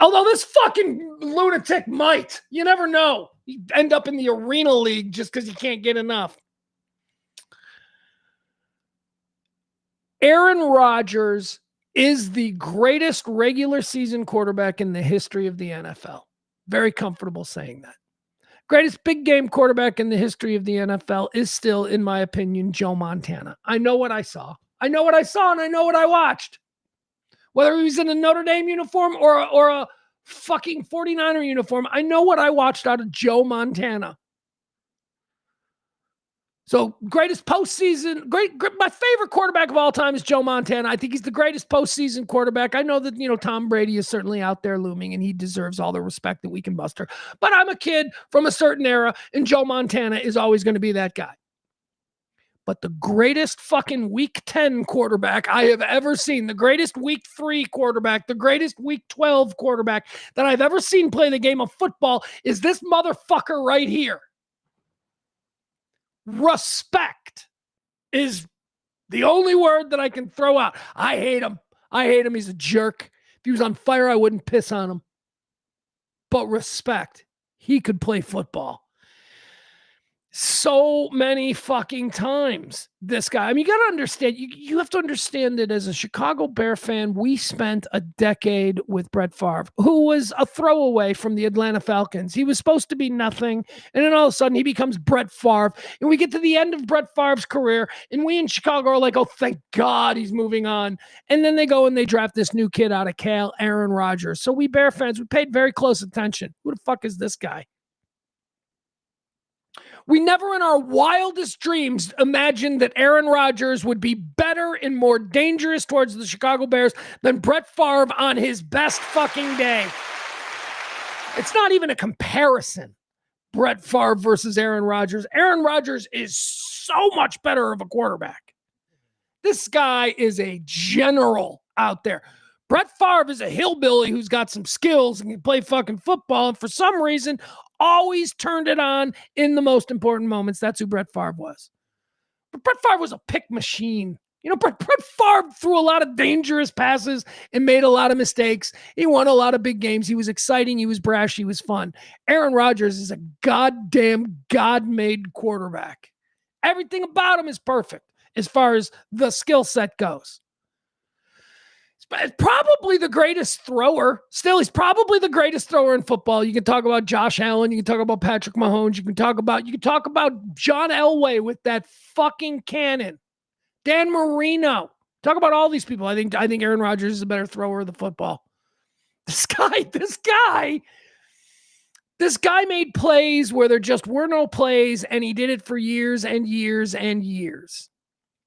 [SPEAKER 1] Although this fucking lunatic might. You never know. He'd end up in the Arena League just because he can't get enough. Aaron Rodgers is the greatest regular season quarterback in the history of the NFL. Very comfortable saying that. Greatest big game quarterback in the history of the NFL is still, in my opinion, Joe Montana. I know what I saw. And I know what I watched. Whether he was in a Notre Dame uniform or a fucking 49er uniform, I know what I watched out of Joe Montana. So greatest postseason, my favorite quarterback of all time is Joe Montana. I think he's the greatest postseason quarterback. I know that, Tom Brady is certainly out there looming and he deserves all the respect that we can muster. But I'm a kid from a certain era and Joe Montana is always going to be that guy. But the greatest fucking week 10 quarterback I have ever seen, the greatest week 3 quarterback, the greatest week 12 quarterback that I've ever seen play the game of football is this motherfucker right here. Respect is the only word that I can throw out. I hate him. He's a jerk. If he was on fire, I wouldn't piss on him. But respect. he could play football. So many fucking times, this guy. I mean, you got to understand, you have to understand that as a Chicago Bear fan, we spent a decade with Brett Favre, who was a throwaway from the Atlanta Falcons. He was supposed to be nothing, and then all of a sudden he becomes Brett Favre, and we get to the end of Brett Favre's career, and we in Chicago are like, oh, thank God he's moving on. And then they go and they draft this new kid out of Cal, Aaron Rodgers. So we Bear fans, we paid very close attention. Who the fuck is this guy? We never in our wildest dreams imagined that Aaron Rodgers would be better and more dangerous towards the Chicago Bears than Brett Favre on his best fucking day. It's not even a comparison. Brett Favre versus Aaron Rodgers. Aaron Rodgers is so much better of a quarterback. This guy is a general out there. Brett Favre is a hillbilly who's got some skills and can play fucking football, and for some reason always turned it on in the most important moments. That's who Brett Favre was. But Brett Favre was a pick machine. You know, Brett Favre threw a lot of dangerous passes and made a lot of mistakes. He won a lot of big games. He was exciting. He was brash. He was fun. Aaron Rodgers is a goddamn God-made quarterback. Everything about him is perfect as far as the skill set goes. Probably the greatest thrower. Still, he's probably the greatest thrower in football. You can talk about Josh Allen. You can talk about Patrick Mahomes. You can talk about John Elway with that fucking cannon. Dan Marino. Talk about all these people. I think Aaron Rodgers is a better thrower of the football. This guy made plays where there just were no plays, and he did it for years and years and years.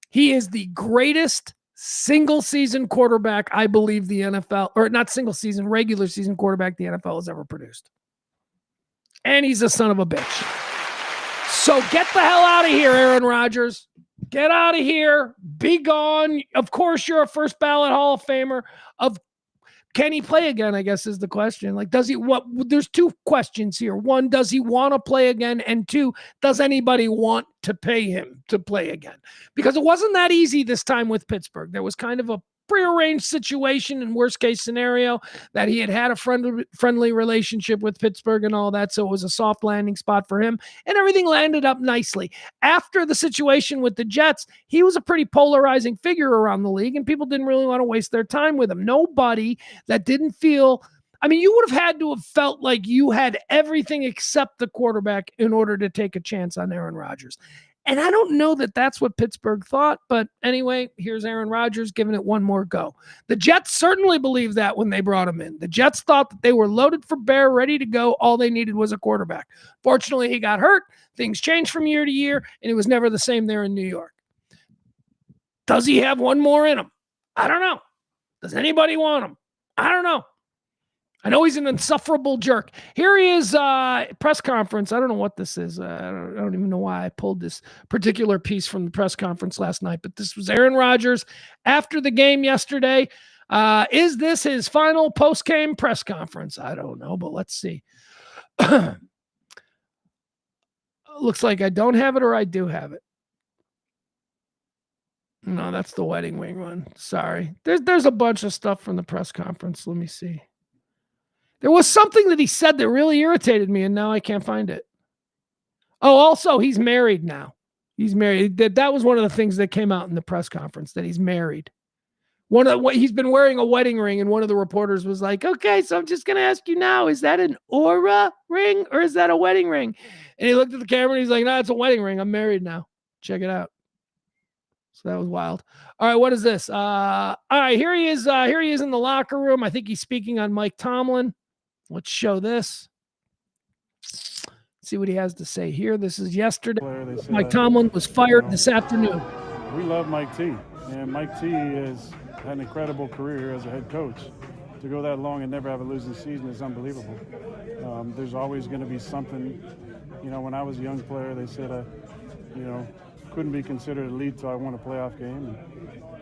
[SPEAKER 1] He is the greatest single season quarterback, I believe the NFL, or not single season, regular season quarterback the NFL has ever produced. And he's a son of a bitch. So get the hell out of here, Aaron Rodgers. Get out of here. Be gone. Of course, you're a first ballot Hall of Famer. Can he play again, I guess is the question. Like, there's two questions here. One, does he want to play again? And two, does anybody want to pay him to play again? Because it wasn't that easy this time with Pittsburgh. There was kind of a prearranged situation in worst case scenario that he had a friendly relationship with Pittsburgh and all that. So it was a soft landing spot for him, and everything landed up nicely. After the situation with the Jets, he was a pretty polarizing figure around the league, and people didn't really want to waste their time with him. Nobody that didn't feel, I mean, you would have had to have felt like you had everything except the quarterback in order to take a chance on Aaron Rodgers. And I don't know that that's what Pittsburgh thought, but anyway, here's Aaron Rodgers giving it one more go. The Jets certainly believed that when they brought him in. The Jets thought that they were loaded for bear, ready to go. All they needed was a quarterback. Fortunately, he got hurt. Things changed from year to year, and it was never the same there in New York. Does he have one more in him? I don't know. Does anybody want him? I don't know. I know he's an insufferable jerk. Here he is, press conference. I don't know what this is. I don't even know why I pulled this particular piece from the press conference last night, but this was Aaron Rodgers after the game yesterday. Is this his final post-game press conference? I don't know, but let's see. Looks like I don't have it or I do have it. No, that's the wedding ring one. Sorry. There's a bunch of stuff from the press conference. Let me see. There was something that he said that really irritated me, and now I can't find it. Oh, also, he's married now. He's married. That was one of the things that came out in the press conference, that he's married. He's been wearing a wedding ring, and one of the reporters was like, okay, so I'm just going to ask you now, is that an aura ring or is that a wedding ring? And he looked at the camera and he's like, no, it's a wedding ring. I'm married now. Check it out. So that was wild. All right, what is this? All right, here he is. Here he is in the locker room. I think he's speaking on Mike Tomlin. Let's show this. See what he has to say here. This is yesterday. Mike Tomlin was fired this afternoon.
[SPEAKER 3] We love Mike T. And Mike T has had an incredible career here as a head coach. To go that long and never have a losing season is unbelievable. There's always going to be something. You know, when I was a young player, they said, couldn't be considered a lead till I won a playoff game.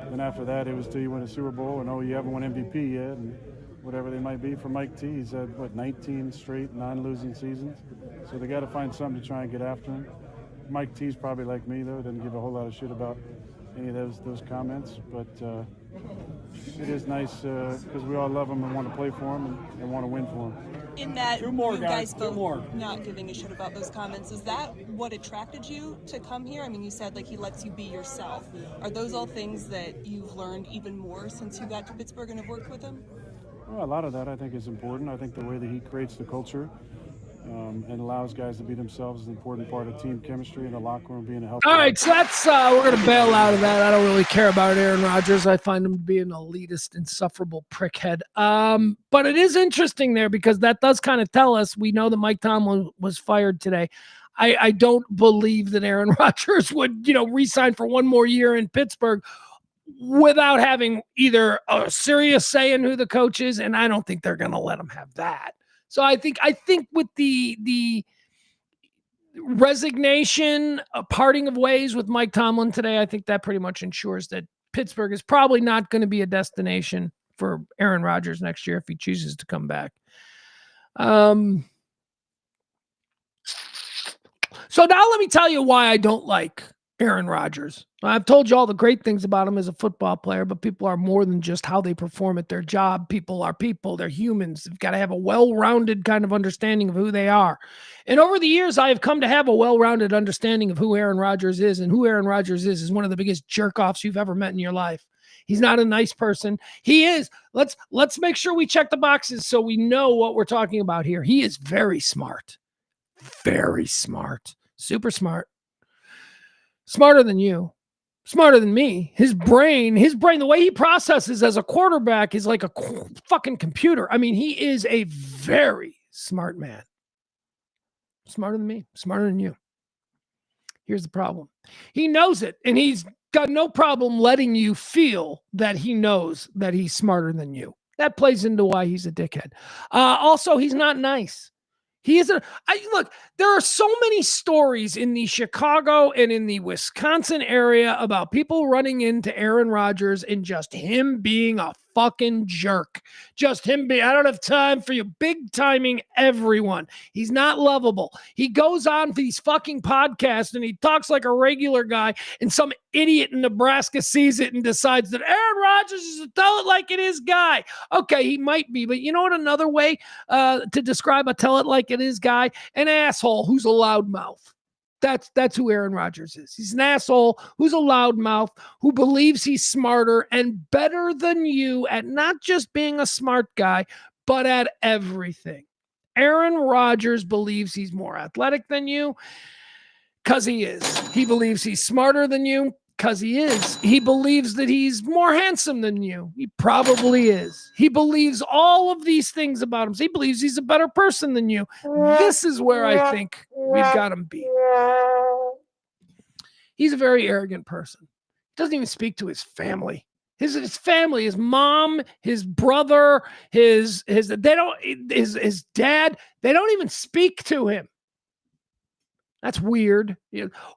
[SPEAKER 3] And then after that, it was till you win a Super Bowl, and you haven't won MVP yet, and whatever they might be. For Mike T, he's had, 19 straight non-losing seasons. So they got to find something to try and get after him. Mike T's probably like me, though, doesn't give a whole lot of shit about any of those comments. But it is nice because we all love him and want to play for him and want to win for him.
[SPEAKER 4] In that
[SPEAKER 3] Two more,
[SPEAKER 4] you
[SPEAKER 3] guys,
[SPEAKER 4] guys
[SPEAKER 3] two
[SPEAKER 4] both
[SPEAKER 3] more.
[SPEAKER 4] not giving a shit about those comments, is that what attracted you to come here? I mean, you said like he lets you be yourself. Are those all things that you've learned even more since you got to Pittsburgh and have worked with him?
[SPEAKER 3] Well, a lot of that I think is important. I think the way that he creates the culture and allows guys to be themselves is an important part of team chemistry in the locker room, being a healthy.
[SPEAKER 1] All right, so that's we're gonna bail out of that. I don't really care about Aaron Rodgers. I find him to be an elitist, insufferable prickhead. But it is interesting there because that does kind of tell us we know that Mike Tomlin was fired today. I don't believe that Aaron Rodgers would, re-sign for one more year in Pittsburgh without having either a serious say in who the coach is, and I don't think they're gonna let him have that. So I think with the resignation, a parting of ways with Mike Tomlin today, I think that pretty much ensures that Pittsburgh is probably not going to be a destination for Aaron Rodgers next year if he chooses to come back. So now let me tell you why I don't like Aaron Rodgers. I've told you all the great things about him as a football player, but people are more than just how they perform at their job. People are people. They're humans. They've got to have a well-rounded kind of understanding of who they are. And over the years, I have come to have a well-rounded understanding of who Aaron Rodgers is. And who Aaron Rodgers is one of the biggest jerk-offs you've ever met in your life. He's not a nice person. He is. Let's make sure we check the boxes so we know what we're talking about here. He is very smart. Very smart. Super smart. Smarter than you. Smarter than me. His brain, the way he processes as a quarterback is like a fucking computer. I mean, he is a very smart man. Smarter than me. Smarter than you. Here's the problem. He knows it, and he's got no problem letting you feel that he knows that he's smarter than you. That plays into why he's a dickhead. Also, he's not nice. He isn't. Look, there are so many stories in the Chicago and in the Wisconsin area about people running into Aaron Rodgers and just him being a fucking jerk. Just him being, I don't have time for you. Big timing everyone. He's not lovable. He goes on for these fucking podcasts and he talks like a regular guy, and some idiot in Nebraska sees it and decides that Aaron Rodgers is a tell it like it is guy. Okay, he might be, but you know what another way to describe a tell it like it is guy? An asshole who's a loudmouth. That's who Aaron Rodgers is. He's an asshole who's a loudmouth who believes he's smarter and better than you at not just being a smart guy, but at everything. Aaron Rodgers believes he's more athletic than you because he is. He believes he's smarter than you because he is. He believes that he's more handsome than you. He probably is. He believes all of these things about him. He believes he's a better person than you. This is where I think we've got him beat. He's a very arrogant person. He doesn't even speak to his family. His family, his mom, his brother, his dad, they don't even speak to him. That's weird.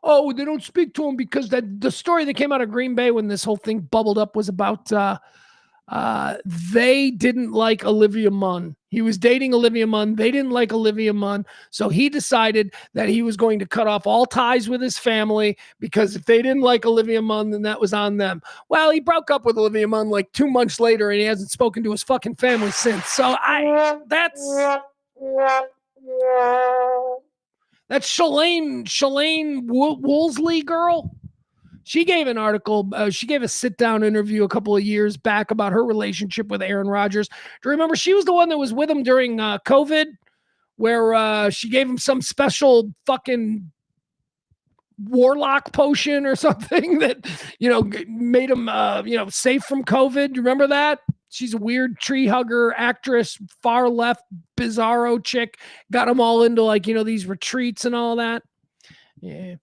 [SPEAKER 1] Oh, they don't speak to him because the story that came out of Green Bay when this whole thing bubbled up was about they didn't like Olivia Munn. He was dating Olivia Munn. They didn't like Olivia Munn. So he decided that he was going to cut off all ties with his family because if they didn't like Olivia Munn, then that was on them. Well, he broke up with Olivia Munn like 2 months later and he hasn't spoken to his fucking family since. So that's Shalane Woolsey girl. She gave an article. She gave a sit-down interview a couple of years back about her relationship with Aaron Rodgers. Do you remember? She was the one that was with him during COVID, where she gave him some special fucking warlock potion or something that, made him, safe from COVID. Do you remember that? She's a weird tree hugger actress, far left, bizarro chick. Got them all into these retreats and all that. Yeah.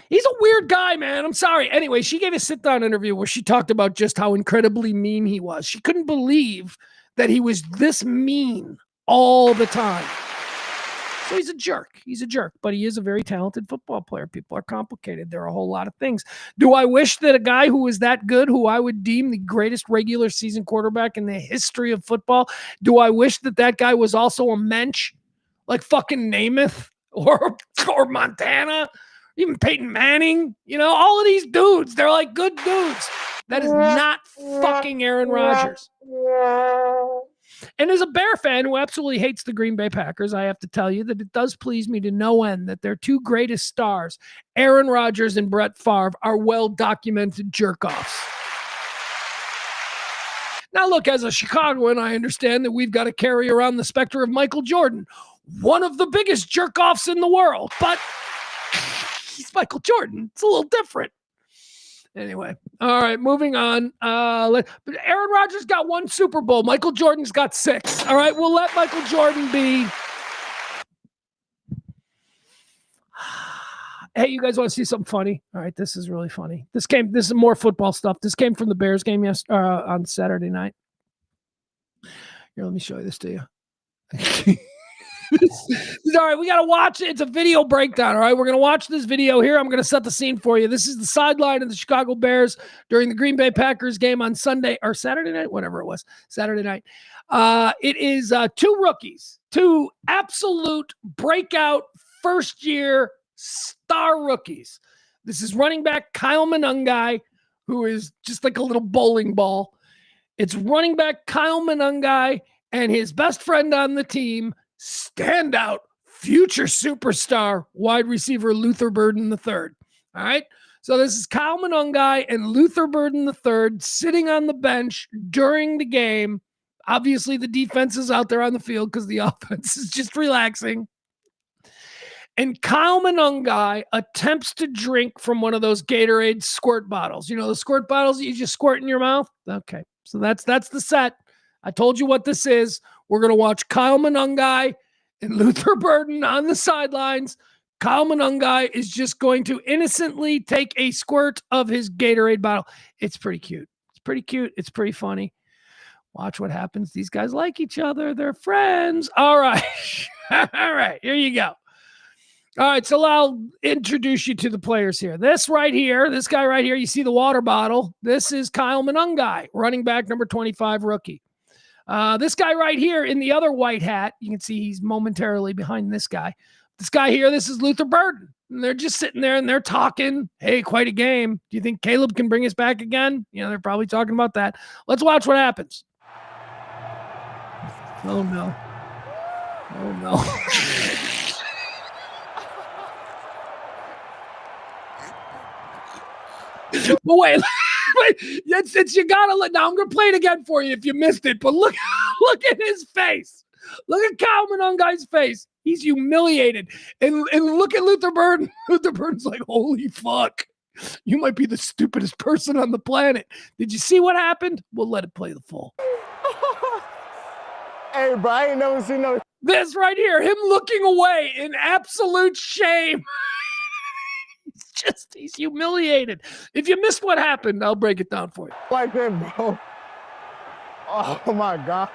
[SPEAKER 1] He's a weird guy, man. I'm sorry. Anyway, she gave a sit-down interview where she talked about just how incredibly mean he was. She couldn't believe that he was this mean all the time. So he's a jerk. He's a jerk, but he is a very talented football player. People are complicated. There are a whole lot of things. Do I wish that a guy who is that good, who I would deem the greatest regular season quarterback in the history of football, do I wish that guy was also a mensch like fucking Namath or Montana? Even Peyton Manning, all of these dudes, they're like good dudes. That is not fucking Aaron Rodgers. And as a Bear fan who absolutely hates the Green Bay Packers, I have to tell you that it does please me to no end that their two greatest stars, Aaron Rodgers and Brett Favre, are well-documented jerk-offs. Now, look, as a Chicagoan, I understand that we've got to carry around the specter of Michael Jordan, one of the biggest jerk-offs in the world, but he's Michael Jordan. It's a little different. Anyway, all right, moving on. Aaron Rodgers got 1 Super Bowl. Michael Jordan's got 6. All right, we'll let Michael Jordan be. Hey, you guys want to see something funny? All right, this is really funny. This is more football stuff. This came from the Bears game on Saturday night. Here, let me show you this to you. All right, we got to watch it. It's a video breakdown. All right, we're going to watch this video here. I'm going to set the scene for you. This is the sideline of the Chicago Bears during the Green Bay Packers game on Sunday or Saturday night, whatever it was, Saturday night. It is 2 rookies, 2 absolute breakout first-year star rookies. This is running back Kyle Monangai, who is just like a little bowling ball. It's running back Kyle Monangai and his best friend on the team, standout future superstar wide receiver Luther Burden III. All right. So this is Kyle Monangai and Luther Burden III sitting on the bench during the game. Obviously, the defense is out there on the field because the offense is just relaxing. And Kyle Monangai attempts to drink from one of those Gatorade squirt bottles. You know, the squirt bottles that you just squirt in your mouth? Okay. So that's the set. I told you what this is. We're going to watch Kyle Monangai and Luther Burden on the sidelines. Kyle Monangai is just going to innocently take a squirt of his Gatorade bottle. It's pretty cute. It's pretty cute. It's pretty funny. Watch what happens. These guys like each other. They're friends. All right. All right. Here you go. All right. So I'll introduce you to the players here. This guy right here, you see the water bottle. This is Kyle Monangai, running back number 25 rookie. This guy right here in the other white hat, you can see he's momentarily behind this guy. This guy here, this is Luther Burden. And they're just sitting there and they're talking. Hey, quite a game. Do you think Caleb can bring us back again? You know, they're probably talking about that. Let's watch what happens. Oh, no. Oh, no. But wait, it's you gotta let. Now I'm gonna play it again for you if you missed it. But look at his face. Look at Kyle Monangai's face. He's humiliated. And look at Luther Burden. Luther Burden's like, holy fuck. You might be the stupidest person on the planet. Did you see what happened? We'll let it play the full.
[SPEAKER 5] Hey, bro, I ain't never seen no.
[SPEAKER 1] This right here, him looking away in absolute shame. He's humiliated. If you missed what happened, I'll break it down for you.
[SPEAKER 5] Like that, bro. Oh, my God.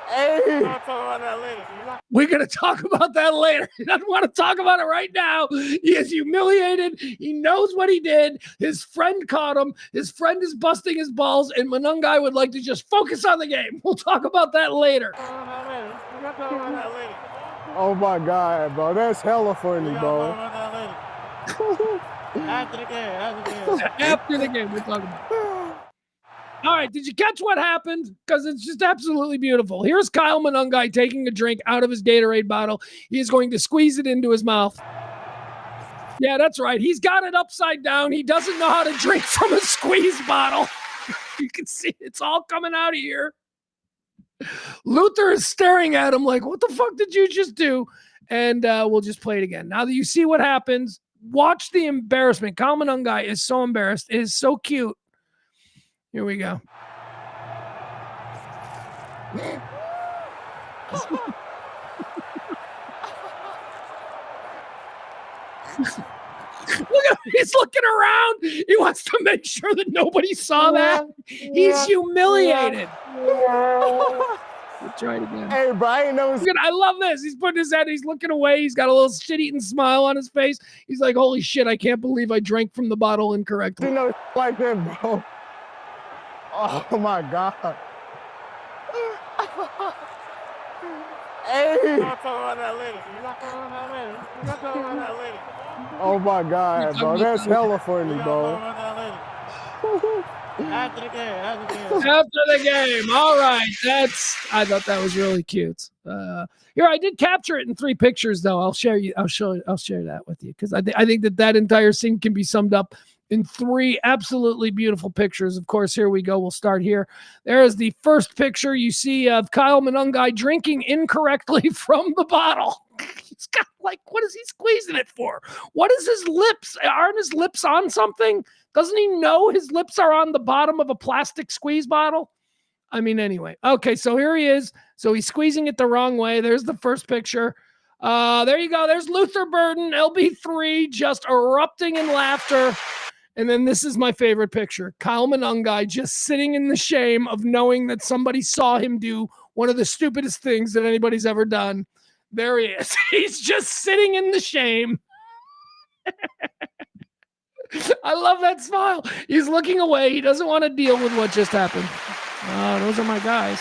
[SPEAKER 5] Hey.
[SPEAKER 1] We're going to talk about that later. He doesn't want to talk about it right now. He is humiliated. He knows what he did. His friend caught him. His friend is busting his balls, and Monangai would like to just focus on the game. We'll talk about that later.
[SPEAKER 5] Oh, my God, bro. That's hella funny, bro.
[SPEAKER 1] After the game, we'll talk about it. All right, did you catch what happened? Because it's just absolutely beautiful. Here's Kyle Monangai taking a drink out of his Gatorade bottle. He is going to squeeze it into his mouth. Yeah, that's right. He's got it upside down. He doesn't know how to drink from a squeeze bottle. You can see it's all coming out of here. Luther is staring at him like, what the fuck did you just do? And we'll just play it again. Now that you see what happens, watch the embarrassment. Kyle Monangai is so embarrassed. It is so cute. Here we go. Look at him. He's looking around. He wants to make sure that nobody saw that. He's humiliated. We'll try it again.
[SPEAKER 5] Hey, bro, I ain't never seen.
[SPEAKER 1] I love this. He's putting his head, he's looking away. He's got a little shit-eating smile on his face. He's like, holy shit, I can't believe I drank from the bottle incorrectly.
[SPEAKER 5] You know, like that, bro. Oh, my God. Hey. Oh, my God, bro. That's hella funny, bro. After the game. After the game.
[SPEAKER 1] After the game. All right. I thought that was really cute. Here, I did capture it in 3 pictures, though. I'll share that with you because I think that entire scene can be summed up in 3 absolutely beautiful pictures. Of course, here we go. We'll start here. There is the first picture you see of Kyle Monangai drinking incorrectly from the bottle. He's got what is he squeezing it for? What is his lips? Aren't his lips on something? Doesn't he know his lips are on the bottom of a plastic squeeze bottle? I mean, anyway. Okay, so here he is. So he's squeezing it the wrong way. There's the first picture. There you go. There's Luther Burden, LB3, just erupting in laughter. And then this is my favorite picture. Kyle Monangai just sitting in the shame of knowing that somebody saw him do one of the stupidest things that anybody's ever done. There he is. He's just sitting in the shame. I love that smile. He's looking away. He doesn't want to deal with what just happened. Those are my guys.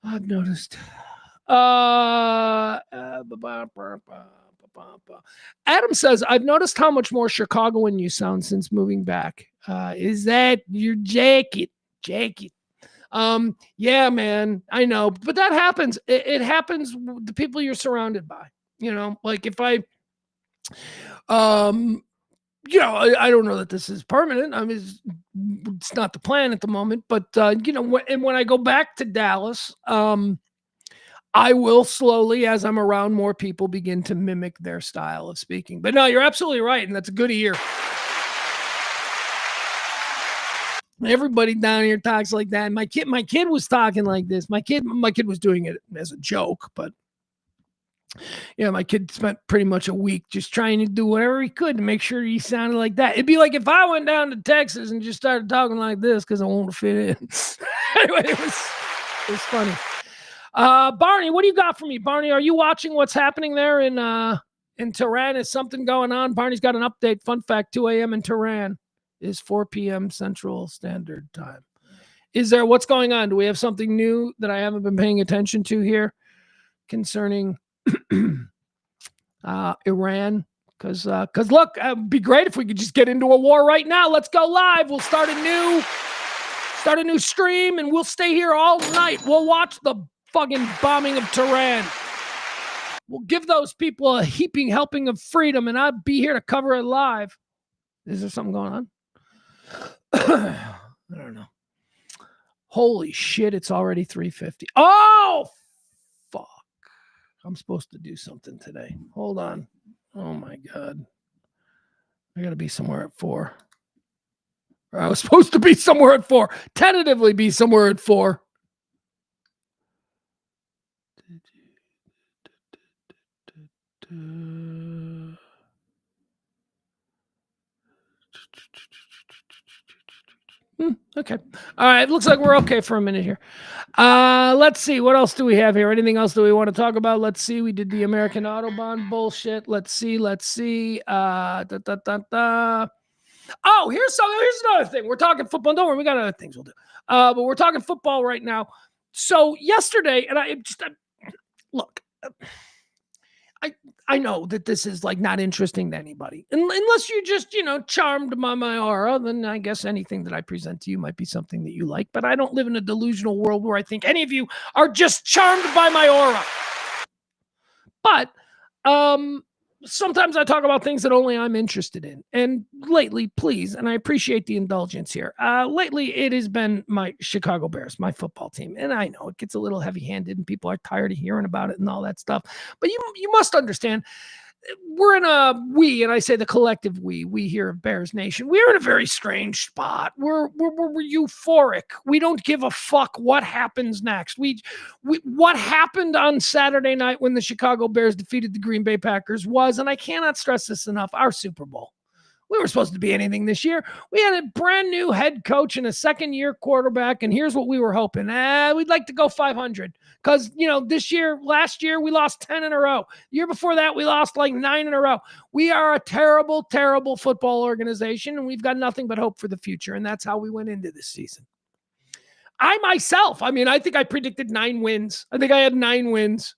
[SPEAKER 1] I've noticed. Adam says, I've noticed how much more Chicagoan you sound since moving back. Is that your jacket? Yeah, man, I know. But that happens. It happens with the people you're surrounded by. Like if I I don't know that this is permanent. I mean, it's not the plan at the moment, but when I go back to Dallas, I will slowly, as I'm around more people, begin to mimic their style of speaking. But no, you're absolutely right, and that's a good ear. Everybody down here talks like that. My kid was talking like this. My kid was doing it as a joke, but my kid spent pretty much a week just trying to do whatever he could to make sure he sounded like that. It'd be like if I went down to Texas and just started talking like this because I wanted to fit in. Anyway, it was funny. Barney, what do you got for me? Barney, are you watching what's happening there in Tehran? Is something going on? Barney's got an update. Fun fact, 2 a.m. in Tehran is 4 p.m. Central Standard Time. What's going on? Do we have something new that I haven't been paying attention to here concerning Iran? Because look, it'd be great if we could just get into a war right now. Let's go live. We'll start a new stream, and we'll stay here all night. We'll watch the fucking bombing of Tehran. We'll give those people a heaping helping of freedom, and I'll be here to cover it live. Is there something going on? I don't know. Holy shit, it's already 3:50. Oh, fuck. I'm supposed to do something today. Hold on. Oh, my God. I got to be somewhere at 4. Or I was supposed to be somewhere at 4. Tentatively be somewhere at 4. Okay. All right. Looks like we're okay for a minute here. Let's see. What else do we have here? Anything else that we want to talk about? Let's see. We did the American Autobahn bullshit. Let's see. Oh, here's another thing. We're talking football. Don't worry. We got other things we'll do. But we're talking football right now. So yesterday, and look, I know that this is like not interesting to anybody, unless you just, charmed by my aura, then I guess anything that I present to you might be something that you like, but I don't live in a delusional world where I think any of you are just charmed by my aura. But, sometimes I talk about things that only I'm interested in. And lately, please, and I appreciate the indulgence here. Lately, it has been my Chicago Bears, my football team. And I know it gets a little heavy-handed and people are tired of hearing about it and all that stuff. But you must understand, we're in and I say the collective we here of Bears Nation, we're in a very strange spot. We're euphoric. We don't give a fuck what happens next. What happened on Saturday night when the Chicago Bears defeated the Green Bay Packers was, and I cannot stress this enough, our Super Bowl. We were supposed to be anything this year. We had a brand new head coach and a second-year quarterback, and here's what we were hoping. We'd like to go 500 because, last year, we lost 10 in a row. The year before that, we lost like 9 in a row. We are a terrible, terrible football organization, and we've got nothing but hope for the future, and that's how we went into this season. I think I predicted 9 wins. I think I had 9 wins.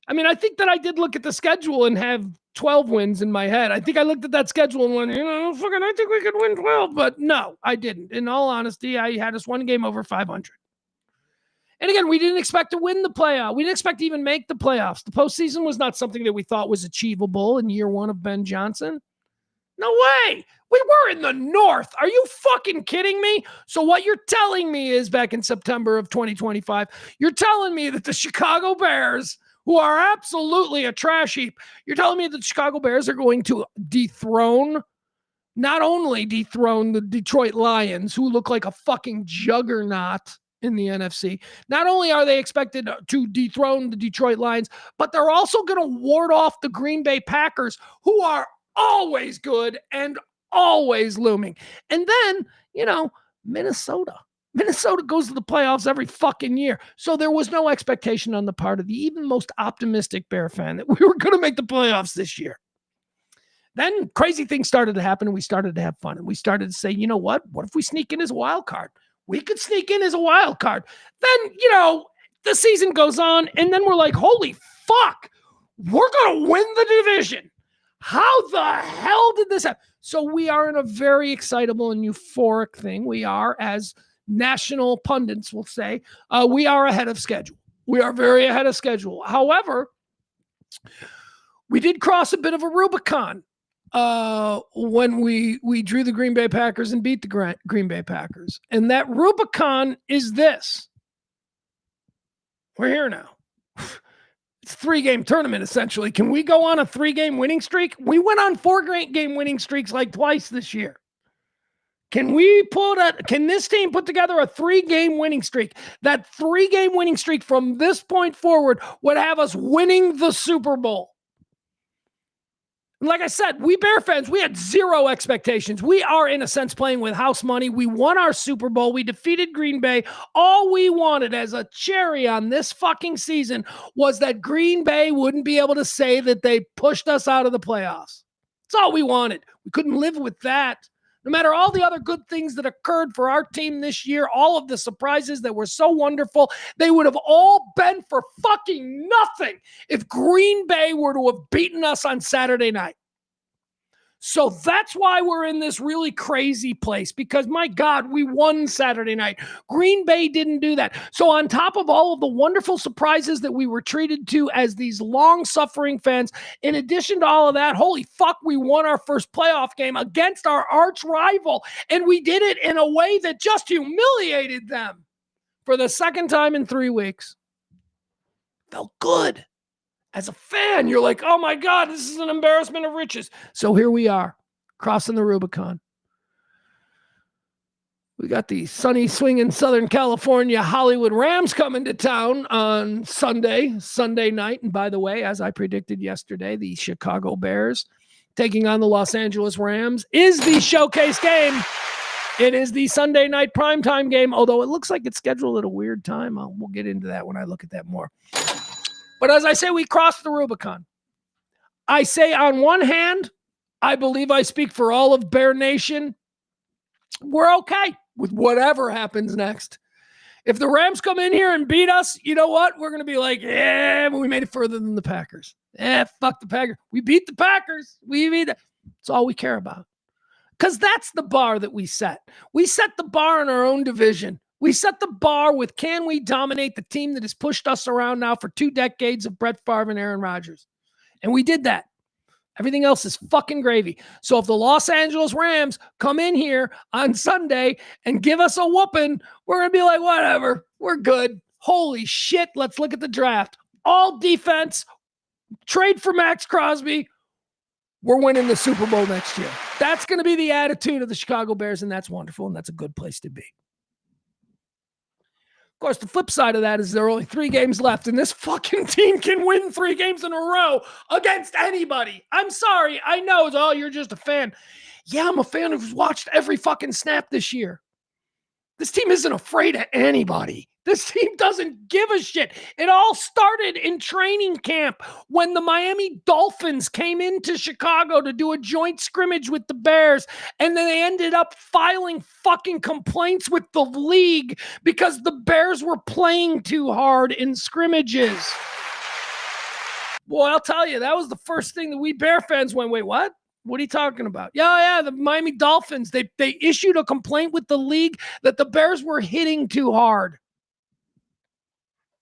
[SPEAKER 1] I think that I did look at the schedule and have 12 wins in my head. I think I looked at that schedule and went, I think we could win 12, but no, I didn't. In all honesty, I had us one game over 500. And again, we didn't expect to win the playoff. We didn't expect to even make the playoffs. The postseason was not something that we thought was achievable in year one of Ben Johnson. No way. We were in the North. Are you fucking kidding me? So what you're telling me is back in September of 2025, you're telling me that the Chicago Bears, who are absolutely a trash heap, you're telling me that the Chicago Bears are going to not only dethrone the Detroit Lions, who look like a fucking juggernaut in the NFC. Not only are they expected to dethrone the Detroit Lions, but they're also going to ward off the Green Bay Packers, who are always good and always looming. And then, Minnesota. Minnesota goes to the playoffs every fucking year. So there was no expectation on the part of the even most optimistic Bear fan that we were going to make the playoffs this year. Then crazy things started to happen and we started to have fun. And we started to say, you know what? What if we sneak in as a wild card? We could sneak in as a wild card. Then, the season goes on and then we're like, holy fuck, we're going to win the division. How the hell did this happen? So we are in a very excitable and euphoric thing. We are, as national pundits will say, we are ahead of schedule. We are very ahead of schedule. However, we did cross a bit of a Rubicon when we drew the Green Bay Packers and beat the Green Bay Packers. And that Rubicon is this. We're here now. It's a 3-game tournament, essentially. Can we go on a 3-game winning streak? We went on 4-game winning streaks like twice this year. Can this team put together a 3-game winning streak? That 3-game winning streak from this point forward would have us winning the Super Bowl. Like I said, we Bear fans, we had zero expectations. We are, in a sense, playing with house money. We won our Super Bowl. We defeated Green Bay. All we wanted as a cherry on this fucking season was that Green Bay wouldn't be able to say that they pushed us out of the playoffs. That's all we wanted. We couldn't live with that. No matter all the other good things that occurred for our team this year, all of the surprises that were so wonderful, they would have all been for fucking nothing if Green Bay were to have beaten us on Saturday night. So that's why we're in this really crazy place, because my God, we won Saturday night. Green Bay didn't do that. So on top of all of the wonderful surprises that we were treated to as these long-suffering fans, in addition to all of that, holy fuck, we won our first playoff game against our arch rival, and we did it in a way that just humiliated them for the second time in 3 weeks. Felt good. As a fan, you're like, oh my God, this is an embarrassment of riches. So here we are, crossing the Rubicon. We got the sunny swinging Southern California Hollywood Rams coming to town on Sunday night. And by the way, as I predicted yesterday, the Chicago Bears taking on the Los Angeles Rams is the showcase game. It is the Sunday night primetime game, although it looks like it's scheduled at a weird time. We'll get into that when I look at that more. But as I say, we crossed the Rubicon. I say on one hand, I believe I speak for all of Bear Nation. We're okay with whatever happens next. If the Rams come in here and beat us, you know what? We're going to be like, yeah, but we made it further than the Packers. Fuck the Packers. We beat the Packers. That's all we care about. Because that's the bar that we set. We set the bar in our own division. We set the bar with, can we dominate the team that has pushed us around now for 2 decades of Brett Favre and Aaron Rodgers? And we did that. Everything else is fucking gravy. So if the Los Angeles Rams come in here on Sunday and give us a whooping, we're going to be like, whatever, we're good. Holy shit, let's look at the draft. All defense, trade for Max Crosby. We're winning the Super Bowl next year. That's going to be the attitude of the Chicago Bears, and that's wonderful, and that's a good place to be. Of course, the flip side of that is there are only 3 games left, and this fucking team can win 3 games in a row against anybody. I'm sorry. I know. Oh, you're just a fan. Yeah, I'm a fan who's watched every fucking snap this year. This team isn't afraid of anybody. This team doesn't give a shit. It all started in training camp when the Miami Dolphins came into Chicago to do a joint scrimmage with the Bears, and then they ended up filing fucking complaints with the league because the Bears were playing too hard in scrimmages. Boy, I'll tell you, that was the first thing that we Bear fans went, wait, what? What are you talking about? Yeah, the Miami Dolphins, they issued a complaint with the league that the Bears were hitting too hard.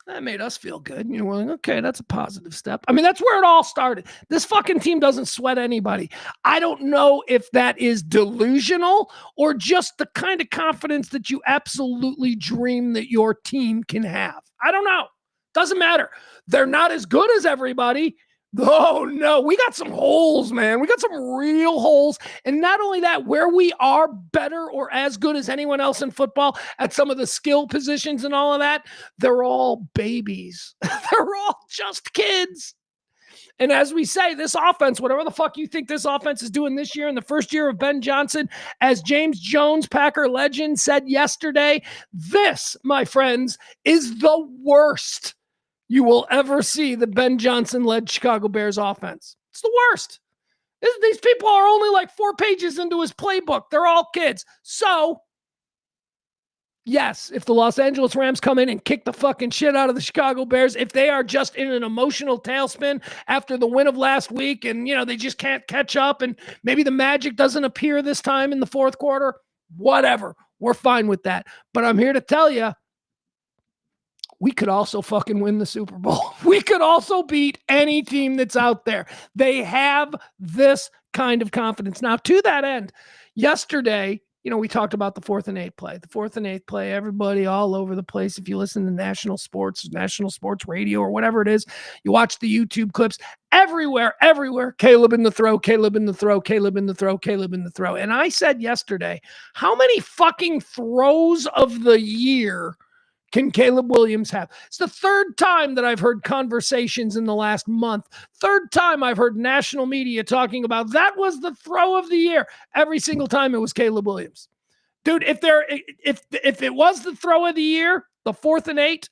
[SPEAKER 1] That made us feel good. You know, we're like, okay, that's a positive step. I mean, that's where it all started. This fucking team doesn't sweat anybody. I don't know if that is delusional or just the kind of confidence that you absolutely dream that your team can have. I don't know. Doesn't matter. They're not as good as everybody. Oh, no. We got some holes, man. We got some real holes. And not only that, where we are better or as good as anyone else in football at some of the skill positions and all of that, they're all babies. They're all just kids. And as we say, this offense, whatever the fuck you think this offense is doing this year in the first year of Ben Johnson, as James Jones, Packer legend, said yesterday, this, my friends, is the worst you will ever see the Ben Johnson-led Chicago Bears offense. It's the worst. These people are only like 4 pages into his playbook. They're all kids. So, yes, if the Los Angeles Rams come in and kick the fucking shit out of the Chicago Bears, if they are just in an emotional tailspin after the win of last week and, you know, they just can't catch up and maybe the magic doesn't appear this time in the fourth quarter, whatever. We're fine with that. But I'm here to tell you, we could also fucking win the Super Bowl. We could also beat any team that's out there. They have this kind of confidence. Now, to that end, yesterday, you know, we talked about the 4th and 8 play. The 4th and 8 play, everybody all over the place. If you listen to national sports radio, or whatever it is, you watch the YouTube clips, everywhere, Caleb in the throw, Caleb in the throw, Caleb in the throw, Caleb in the throw. And I said yesterday, how many fucking throws of the year can Caleb Williams have? It's the 3rd time that I've heard conversations in the last month. 3rd time I've heard national media talking about that was the throw of the year. Every single time it was Caleb Williams. Dude, if it was the throw of the year, the 4th and 8,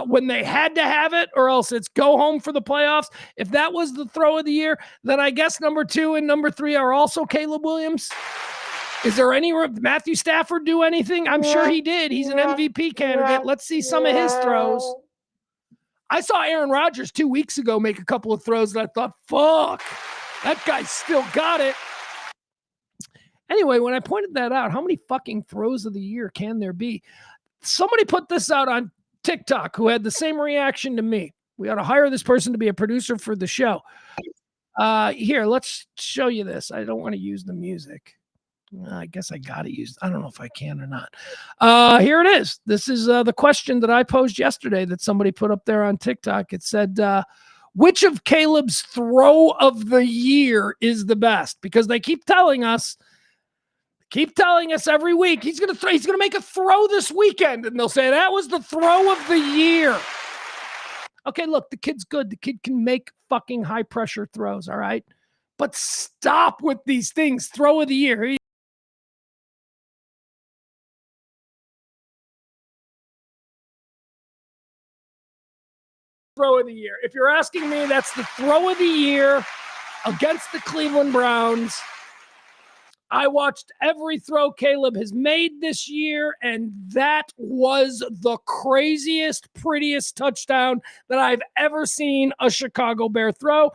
[SPEAKER 1] when they had to have it, or else it's go home for the playoffs. If that was the throw of the year, then I guess number 2 and number 3 are also Caleb Williams. Is there any Matthew Stafford do anything? I'm sure he did. He's an MVP candidate. Let's see some of his throws. I saw Aaron Rodgers 2 weeks ago make a couple of throws that I thought, fuck, that guy's still got it. Anyway, when I pointed that out, how many fucking throws of the year can there be? Somebody put this out on TikTok who had the same reaction to me. We ought to hire this person to be a producer for the show. Here, let's show you this. I don't want to use the music. I guess I got to use, I don't know if I can or not. Here it is. This is the question that I posed yesterday that somebody put up there on TikTok. It said, which of Caleb's throw of the year is the best? Because they keep telling us every week, he's going to make a throw this weekend. And they'll say, that was the throw of the year. Okay, look, the kid's good. The kid can make fucking high pressure throws. All right. But stop with these things. Throw of the year. Throw of the year. If you're asking me, that's the throw of the year against the Cleveland Browns. I watched every throw Caleb has made this year, and that was the craziest, prettiest touchdown that I've ever seen a Chicago Bear throw.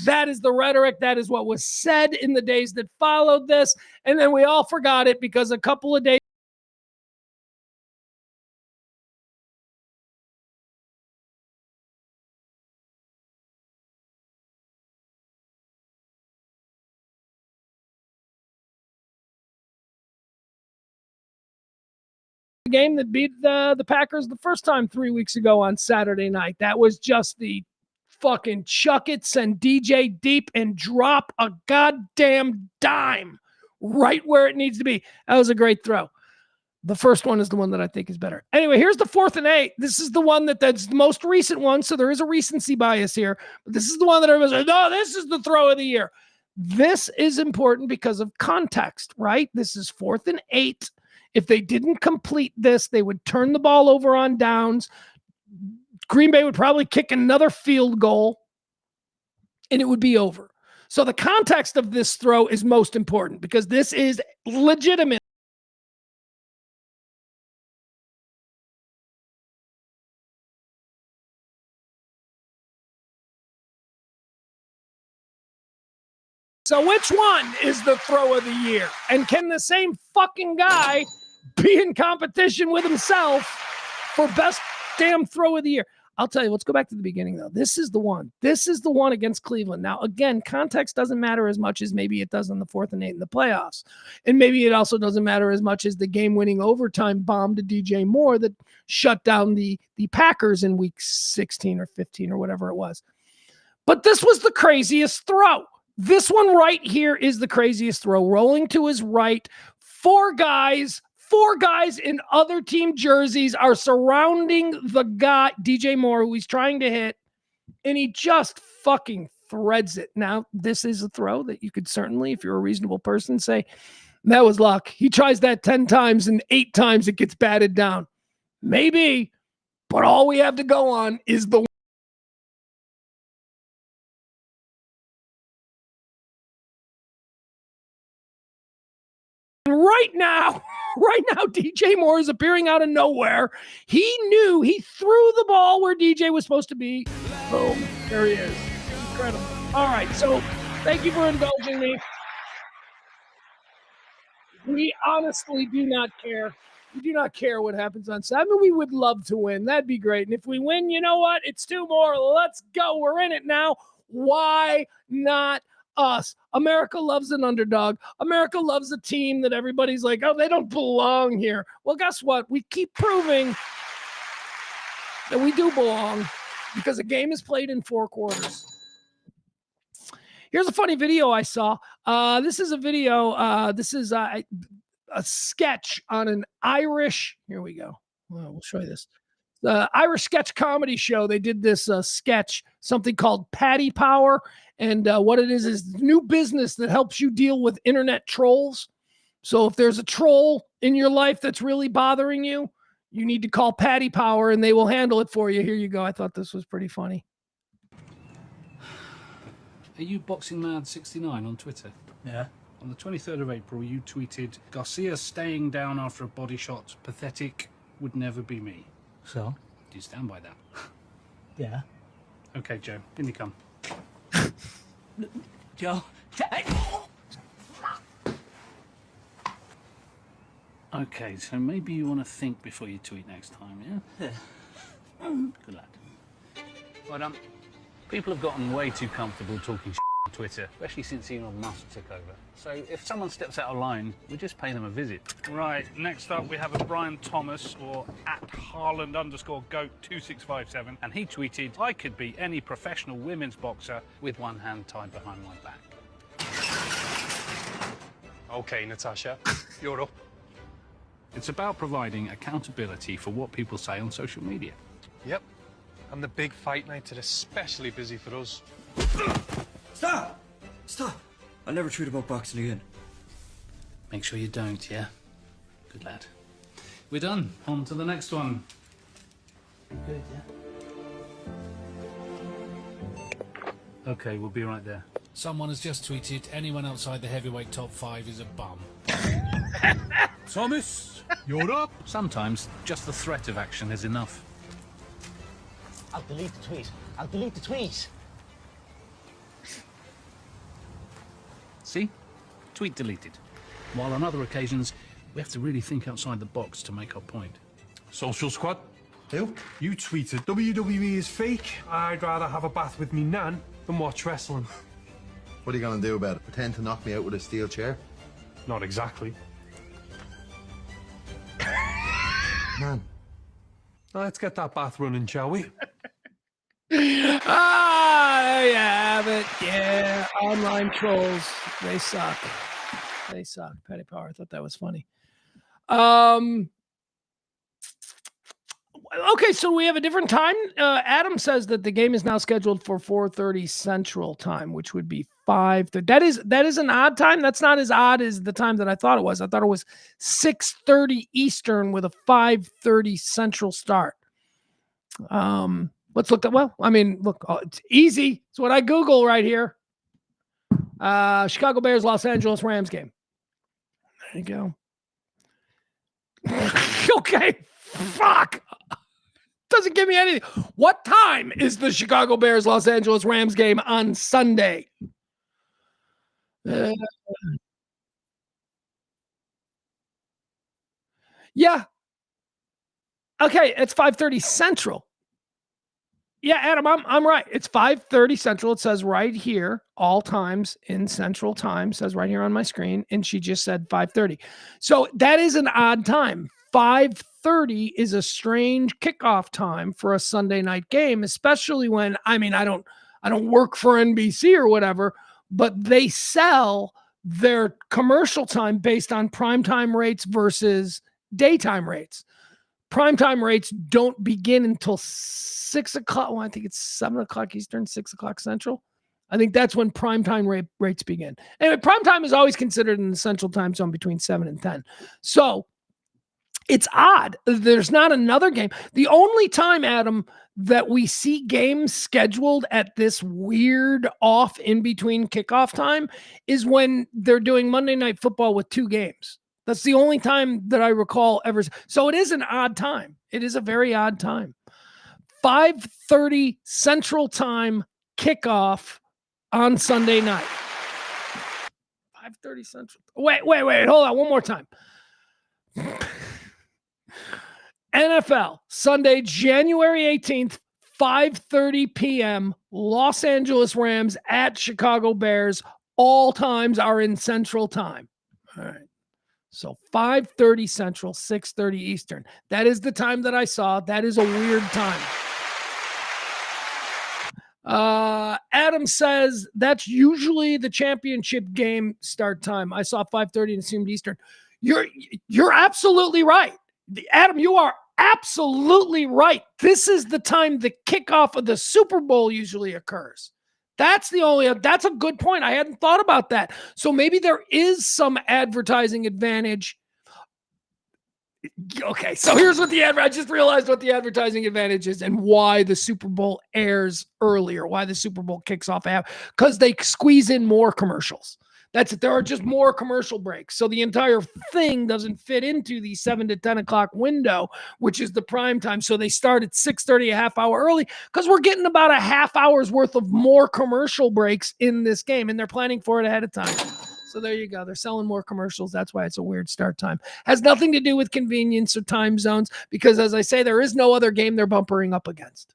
[SPEAKER 1] That is the rhetoric. That is what was said in the days that followed this. And then we all forgot it because a couple of days game that beat the Packers the first time 3 weeks ago on Saturday night. That was just the fucking chuck it, send DJ deep and drop a goddamn dime right where it needs to be. That was a great throw. The first one is the one that I think is better. Anyway, here's the 4th and 8. This is the one that's the most recent one, so there is a recency bias here. But this is the one that everyone's like, no, this is the throw of the year. This is important because of context, right? This is 4th and 8. If they didn't complete this, they would turn the ball over on downs. Green Bay would probably kick another field goal, and it would be over. So the context of this throw is most important because this is legitimate. So which one is the throw of the year? And can the same fucking guy be in competition with himself for best damn throw of the year? I'll tell you, let's go back to the beginning, though. This is the one. This is the one against Cleveland. Now, again, context doesn't matter as much as maybe it does on the 4th and 8 in the playoffs. And maybe it also doesn't matter as much as the game-winning overtime bomb to DJ Moore that shut down the Packers in week 16 or 15 or whatever it was. But this was the craziest throw. This one right here is the craziest throw. Rolling to his right, four guys in other team jerseys are surrounding the guy, DJ Moore, who he's trying to hit, and he just fucking threads it. Now, this is a throw that you could certainly, if you're a reasonable person, say, that was luck. He tries that 10 times, and 8 times it gets batted down. Maybe, but all we have to go on is the Right now, DJ Moore is appearing out of nowhere. He knew he threw the ball where DJ was supposed to be. Boom. There he is. Incredible. All right. So thank you for indulging me. We honestly do not care. We do not care what happens on Saturday. We would love to win. That'd be great. And if we win, you know what? It's 2 more. Let's go. We're in it now. Why not us? America loves an underdog. America loves a team that everybody's like, oh, they don't belong here. Well, guess what? We keep proving that we do belong because a game is played in 4 quarters. Here's a funny video I saw. This is a video. This is a sketch on an Irish. Here we go. Well, we'll show you this. The Irish sketch comedy show. They did this sketch, something called Paddy Power. And what it is new business that helps you deal with internet trolls. So if there's a troll in your life that's really bothering you, you need to call Paddy Power and they will handle it for you. Here you go. I thought this was pretty funny.
[SPEAKER 6] Are you Boxing Mad 69 on Twitter?
[SPEAKER 7] Yeah.
[SPEAKER 6] On the 23rd of April, you tweeted, Garcia staying down after a body shot, pathetic, would never be me.
[SPEAKER 7] So?
[SPEAKER 6] Do you stand by that?
[SPEAKER 7] Yeah.
[SPEAKER 6] Okay, Joe, in you come.
[SPEAKER 7] Joe.
[SPEAKER 6] Okay, so maybe you want to think before you tweet next time, yeah? Good lad. Well, people have gotten way too comfortable talking on Twitter, especially since Elon Musk took over. So if someone steps out of line, we just pay them a visit. Right, next up we have a Brian Thomas, or @Haaland_GOAT2657, and he tweeted, I could be any professional women's boxer with one hand tied behind my back.
[SPEAKER 8] Okay, Natasha, you're up.
[SPEAKER 6] It's about providing accountability for what people say on social media.
[SPEAKER 8] Yep, and the big fight nights are especially busy for us.
[SPEAKER 9] Stop! Stop! I'll never tweet about boxing again.
[SPEAKER 6] Make sure you don't, yeah? Good lad. We're done. On to the next one. Good, yeah? Okay, we'll be right there. Someone has just tweeted, anyone outside the heavyweight top 5 is a bum.
[SPEAKER 8] Thomas, you're up.
[SPEAKER 6] Sometimes just the threat of action is enough.
[SPEAKER 7] I'll delete the tweet. I'll delete the tweet.
[SPEAKER 6] See? Tweet deleted. While on other occasions, we have to really think outside the box to make our point.
[SPEAKER 8] Social Squad.
[SPEAKER 9] Who?
[SPEAKER 8] You tweeted WWE is fake. I'd rather have a bath with me nan than watch wrestling.
[SPEAKER 10] What are you going to do about it? Pretend to knock me out with a steel chair?
[SPEAKER 8] Not exactly.
[SPEAKER 10] Man.
[SPEAKER 8] Let's get that bath running, shall we?
[SPEAKER 1] There you have it. Yeah, online trolls. They suck. They suck. Paddy Power. I thought that was funny. Okay, so we have a different time. Adam says that the game is now scheduled for 4:30 Central Time, which would be 5:30. That is an odd time. That's not as odd as the time that I thought it was. I thought it was 6:30 Eastern with a 5:30 Central start. Let's look at, well, I mean, look, it's easy. It's what I Google right here. Chicago Bears, Los Angeles Rams game. There you go. Okay. Fuck. Doesn't give me anything. What time is the Chicago Bears, Los Angeles Rams game on Sunday? Uh, yeah. Okay, it's 5:30 Central. Yeah, Adam, I'm right. It's 5:30 Central. It says right here, all times in Central Time, says right here on my screen, and she just said 5:30. So that is an odd time. 5:30 is a strange kickoff time for a Sunday night game, especially when I don't work for NBC or whatever, but they sell their commercial time based on primetime rates versus daytime rates. Primetime rates don't begin until 6 o'clock. Well, I think it's 7 o'clock Eastern, 6 o'clock Central. I think that's when primetime rates begin. Anyway, primetime is always considered in the Central Time Zone between 7 and 10. So it's odd. There's not another game. The only time, Adam, that we see games scheduled at this weird off in between kickoff time is when they're doing Monday Night Football with 2 games. That's the only time that I recall ever. So it is an odd time. It is a very odd time. 5:30 Central Time kickoff on Sunday night. 5:30 Central. Wait. Hold on. One more time. NFL, Sunday, January 18th, 5:30 p.m., Los Angeles Rams at Chicago Bears. All times are in Central Time. All right. So 5:30 Central, 6:30 Eastern. That is the time that I saw. That is a weird time. Adam says that's usually the championship game start time. I saw 5:30 and assumed Eastern. You're absolutely right. Adam, you are absolutely right. This is the time the kickoff of the Super Bowl usually occurs. That's a good point. I hadn't thought about that. So maybe there is some advertising advantage. Okay, so here's what I just realized what the advertising advantage is and why the Super Bowl airs earlier, why the Super Bowl kicks off because they squeeze in more commercials. That's it. There are just more commercial breaks. So the entire thing doesn't fit into the 7 to 10 o'clock window, which is the prime time. So they start at 6:30, a half hour early, because we're getting about a half hour's worth of more commercial breaks in this game, and they're planning for it ahead of time. So there you go. They're selling more commercials. That's why it's a weird start time. Has nothing to do with convenience or time zones, because as I say, there is no other game they're bumpering up against.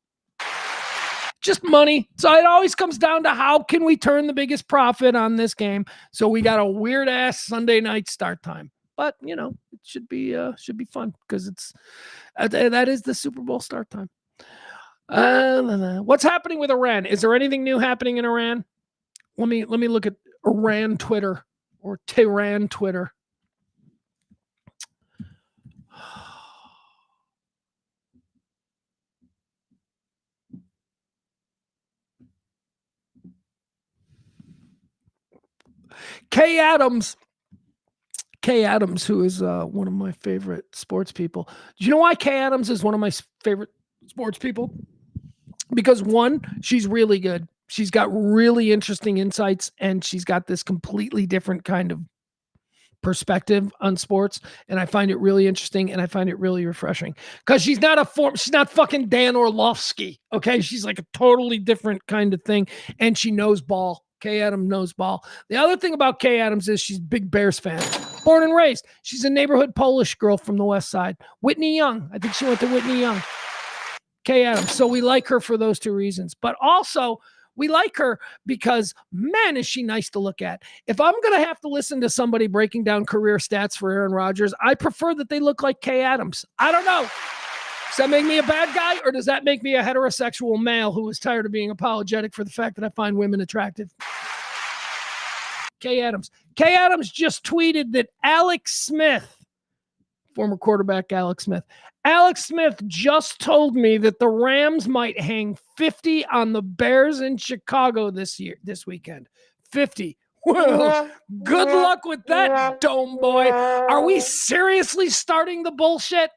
[SPEAKER 1] Just money. So it always comes down to how can we turn the biggest profit on this game. So we got a weird ass Sunday night start time, but it should be fun because it's that is the Super Bowl start time. What's happening with Iran? Is there anything new happening in Iran? Let me look at Iran Twitter or Tehran Twitter. Kay Adams, who is one of my favorite sports people. Do you know why Kay Adams is one of my favorite sports people? Because one, she's really good. She's got really interesting insights, and she's got this completely different kind of perspective on sports, and I find it really interesting, and I find it really refreshing. Because she's not fucking Dan Orlovsky, okay? She's like a totally different kind of thing, and she knows ball. Kay Adams knows ball. The other thing about Kay Adams is she's a big Bears fan. Born and raised. She's a neighborhood Polish girl from the West Side. Whitney Young. I think she went to Whitney Young. Kay Adams. So we like her for those two reasons. But also, we like her because, man, is she nice to look at. If I'm going to have to listen to somebody breaking down career stats for Aaron Rodgers, I prefer that they look like Kay Adams. I don't know. Does that make me a bad guy, or does that make me a heterosexual male who is tired of being apologetic for the fact that I find women attractive? Kay Adams. Kay Adams just tweeted that Alex Smith, former quarterback Alex Smith just told me that the Rams might hang 50 on the Bears in Chicago this weekend. 50. Well, good luck with that, dome boy. Are we seriously starting the bullshit?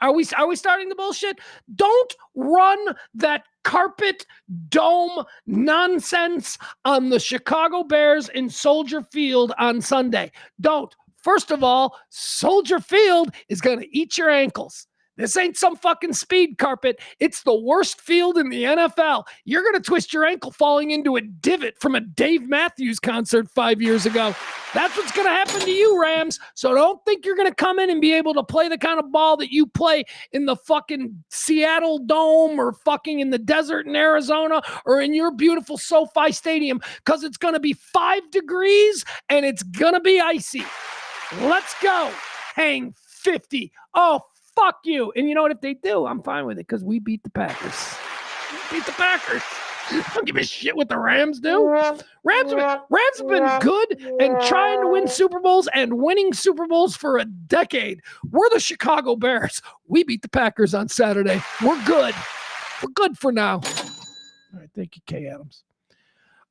[SPEAKER 1] Are we starting the bullshit? Don't run that carpet dome nonsense on the Chicago Bears in Soldier Field on Sunday. Don't. First of all, Soldier Field is going to eat your ankles. This ain't some fucking speed carpet. It's the worst field in the NFL. You're going to twist your ankle falling into a divot from a Dave Matthews concert 5 years ago. That's what's going to happen to you, Rams. So don't think you're going to come in and be able to play the kind of ball that you play in the fucking Seattle Dome or fucking in the desert in Arizona or in your beautiful SoFi Stadium, because it's going to be 5 degrees and it's going to be icy. Let's go. Hang 50. Oh, fuck you. And you know what? If they do, I'm fine with it because we beat the Packers. We beat the Packers. I don't give a shit what the Rams do. Rams have been good and trying to win Super Bowls and winning Super Bowls for a decade. We're the Chicago Bears. We beat the Packers on Saturday. We're good. We're good for now. All right. Thank you, Kay Adams.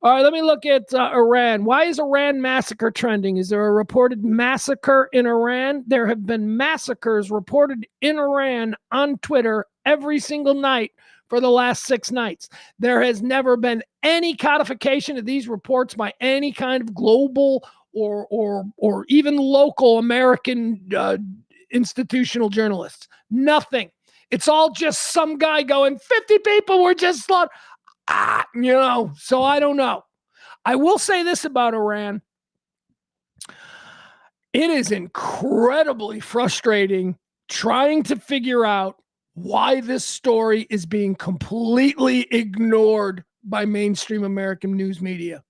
[SPEAKER 1] All right, let me look at Iran. Why is Iran massacre trending? Is there a reported massacre in Iran? There have been massacres reported in Iran on Twitter every single night for the last 6 nights. There has never been any codification of these reports by any kind of global or even local American institutional journalists. Nothing. It's all just some guy going, 50 people were just slaughtered. So I don't know. I will say this about Iran. It is incredibly frustrating trying to figure out why this story is being completely ignored by mainstream American news media.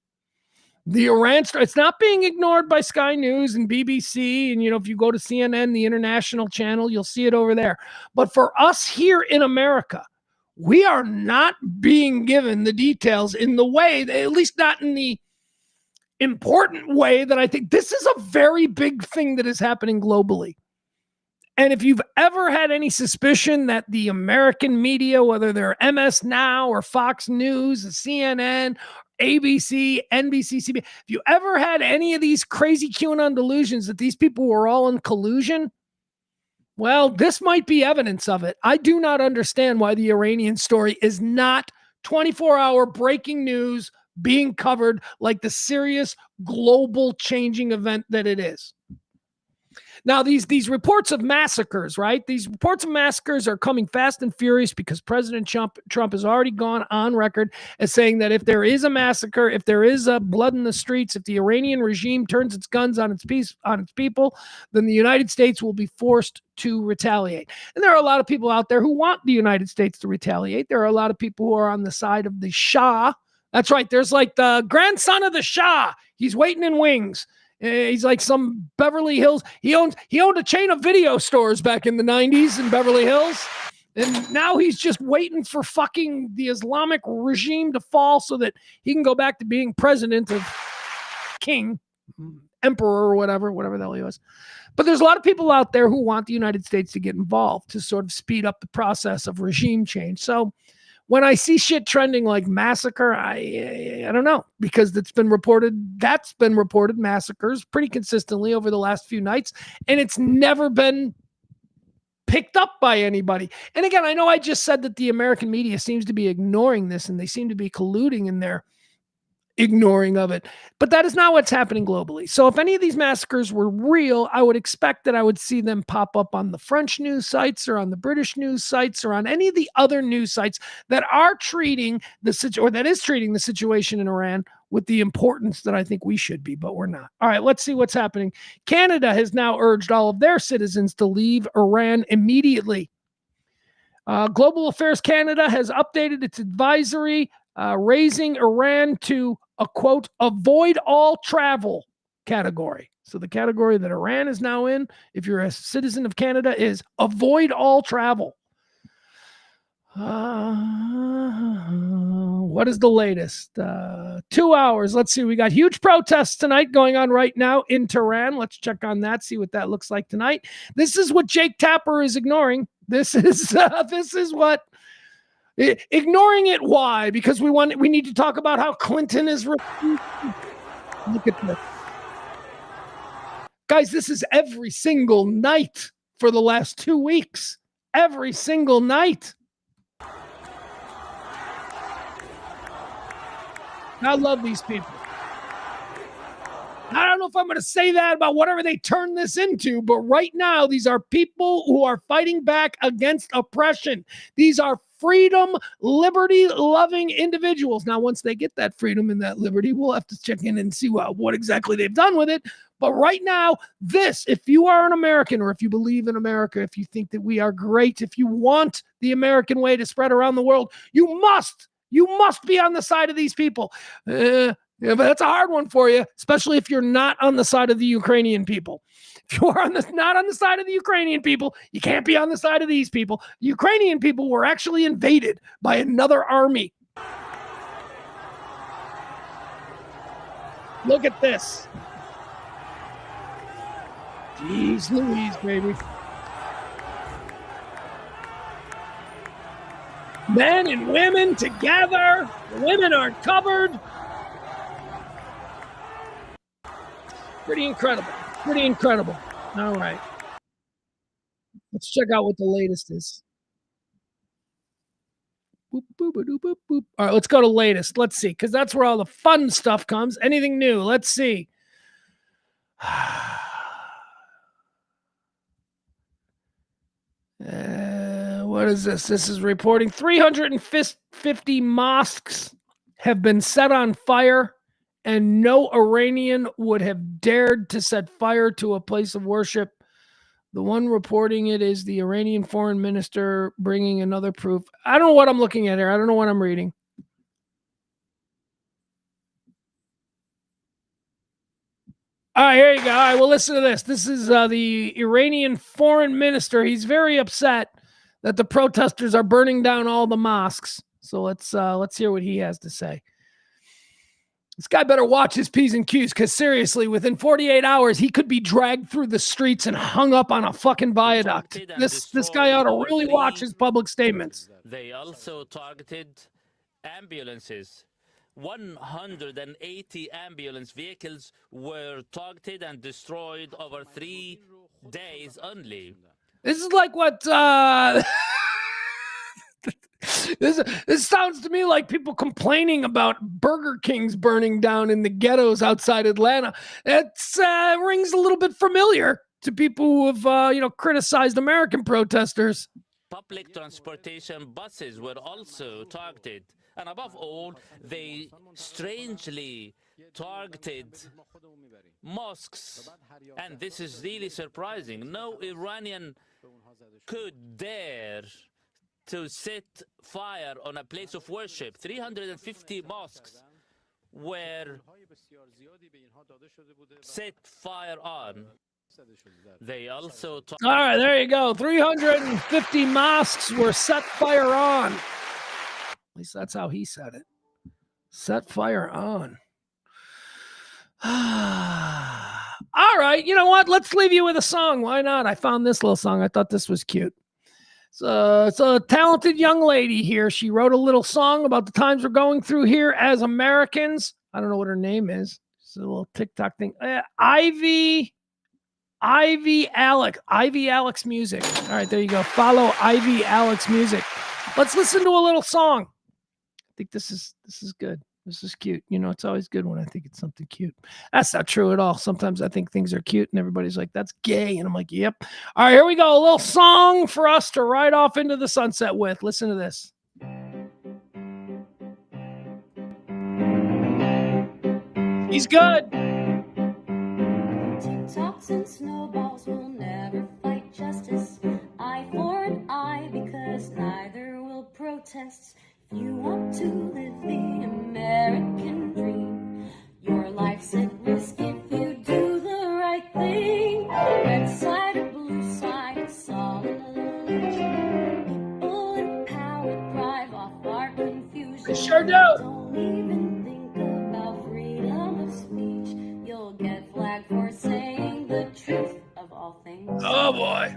[SPEAKER 1] The Iran story, it's not being ignored by Sky News and BBC. And, if you go to CNN, the international channel, you'll see it over there. But for us here in America, we are not being given the details in the way, at least not in the important way that I think this is a very big thing that is happening globally. And if you've ever had any suspicion that the American media, whether they're MS Now or Fox News, CNN, ABC, NBC, CBS, if you ever had any of these crazy QAnon delusions that these people were all in collusion, well, this might be evidence of it. I do not understand why the Iranian story is not 24-hour breaking news being covered like the serious global changing event that it is. Now, these reports of massacres, right? These reports of massacres are coming fast and furious because President Trump has already gone on record as saying that if there is a massacre, if there is blood in the streets, if the Iranian regime turns its guns on its people, then the United States will be forced to retaliate. And there are a lot of people out there who want the United States to retaliate. There are a lot of people who are on the side of the Shah. That's right. There's like the grandson of the Shah. He's waiting in wings. He's like some Beverly Hills. He owned a chain of video stores back in the 90s in Beverly Hills. And now he's just waiting for fucking the Islamic regime to fall so that he can go back to being president of emperor or whatever the hell he was. But there's a lot of people out there who want the United States to get involved to sort of speed up the process of regime change. So when I see shit trending like massacre, I don't know, because that's been reported massacres pretty consistently over the last few nights, and it's never been picked up by anybody. And again, I know I just said that the American media seems to be ignoring this and they seem to be colluding in their ignoring of it, but that is not what's happening globally. So if any of these massacres were real, I would expect that I would see them pop up on the French news sites or on the British news sites or on any of the other news sites that are treating the situation in Iran with the importance that I think we should be, but we're not. All right, let's see what's happening. Canada has now urged all of their citizens to leave Iran immediately. Global Affairs Canada has updated its advisory, raising Iran to a, quote, avoid all travel category. So the category that Iran is now in, if you're a citizen of Canada, is avoid all travel. What is the latest? 2 hours. Let's see. We got huge protests tonight going on right now in Tehran. Let's check on that, see what that looks like tonight. This is what Jake Tapper is ignoring. This is what... Ignoring it, why? Because we need to talk about how Clinton is. Look at this. Guys, this is every single night for the last 2 weeks. Every single night. I love these people. I don't know if I'm going to say that about whatever they turn this into, but right now, these are people who are fighting back against oppression. These are freedom, liberty-loving individuals. Now, once they get that freedom and that liberty, we'll have to check in and see what exactly they've done with it. But right now, if you are an American, or if you believe in America, if you think that we are great, if you want the American way to spread around the world, you must be on the side of these people. Yeah, but that's a hard one for you, especially if you're not on the side of the Ukrainian people. If you are not on the side of the Ukrainian people, you can't be on the side of these people. The Ukrainian people were actually invaded by another army. Look at this. Jeez Louise, baby. Men and women together. The women aren't covered. Pretty incredible. All right. Let's check out what the latest is. Boop, boop, boop, boop, boop. All right, let's go to latest. Let's see, because that's where all the fun stuff comes. Anything new? Let's see. What is this? This is reporting 350 mosques have been set on fire, and no Iranian would have dared to set fire to a place of worship. The one reporting it is the Iranian foreign minister, bringing another proof. I don't know what I'm looking at here. I don't know what I'm reading. All right, here you go. All right, well, listen to this. This is the Iranian foreign minister. He's very upset that the protesters are burning down all the mosques. So let's hear what he has to say. This guy better watch his P's and Q's, because seriously, within 48 hours, he could be dragged through the streets and hung up on a fucking viaduct. This guy ought to really watch his public statements.
[SPEAKER 11] They also targeted ambulances. 180 ambulance vehicles were targeted and destroyed over 3 days only.
[SPEAKER 1] This is like what... This sounds to me like people complaining about Burger Kings burning down in the ghettos outside Atlanta. It rings a little bit familiar to people who have, criticized American protesters.
[SPEAKER 11] Public transportation buses were also targeted. And above all, they strangely targeted mosques. And this is really surprising. No Iranian could dare to set fire on a place of worship. 350 mosques were set fire on. They also...
[SPEAKER 1] All right, there you go. 350 mosques were set fire on. At least that's how he said it. Set fire on. All right, you know what? Let's leave you with a song. Why not? I found this little song. I thought this was cute. So it's a talented young lady here. She wrote a little song about the times we're going through here as Americans. I don't know what her name is. It's a little TikTok thing. Ivy Alex Music. All right, there you go. Follow Ivy Alex Music. Let's listen to a little song. I think this is good. This is cute. It's always good when I think it's something cute. That's not true at all. Sometimes I think things are cute and everybody's like, that's gay. And I'm like, yep. All right, here we go. A little song for us to ride off into the sunset with. Listen to this. He's good.
[SPEAKER 12] TikToks and snowballs will never fight justice. Eye for an eye, because neither will protest. You want to live the American dream. Your life's at risk if you do the right thing. Red side or blue side, it's all an illusion. People in power thrive off our confusion.
[SPEAKER 1] They sure do.
[SPEAKER 12] Don't even think about freedom of speech. You'll get flagged for saying the truth of all things.
[SPEAKER 1] Oh boy.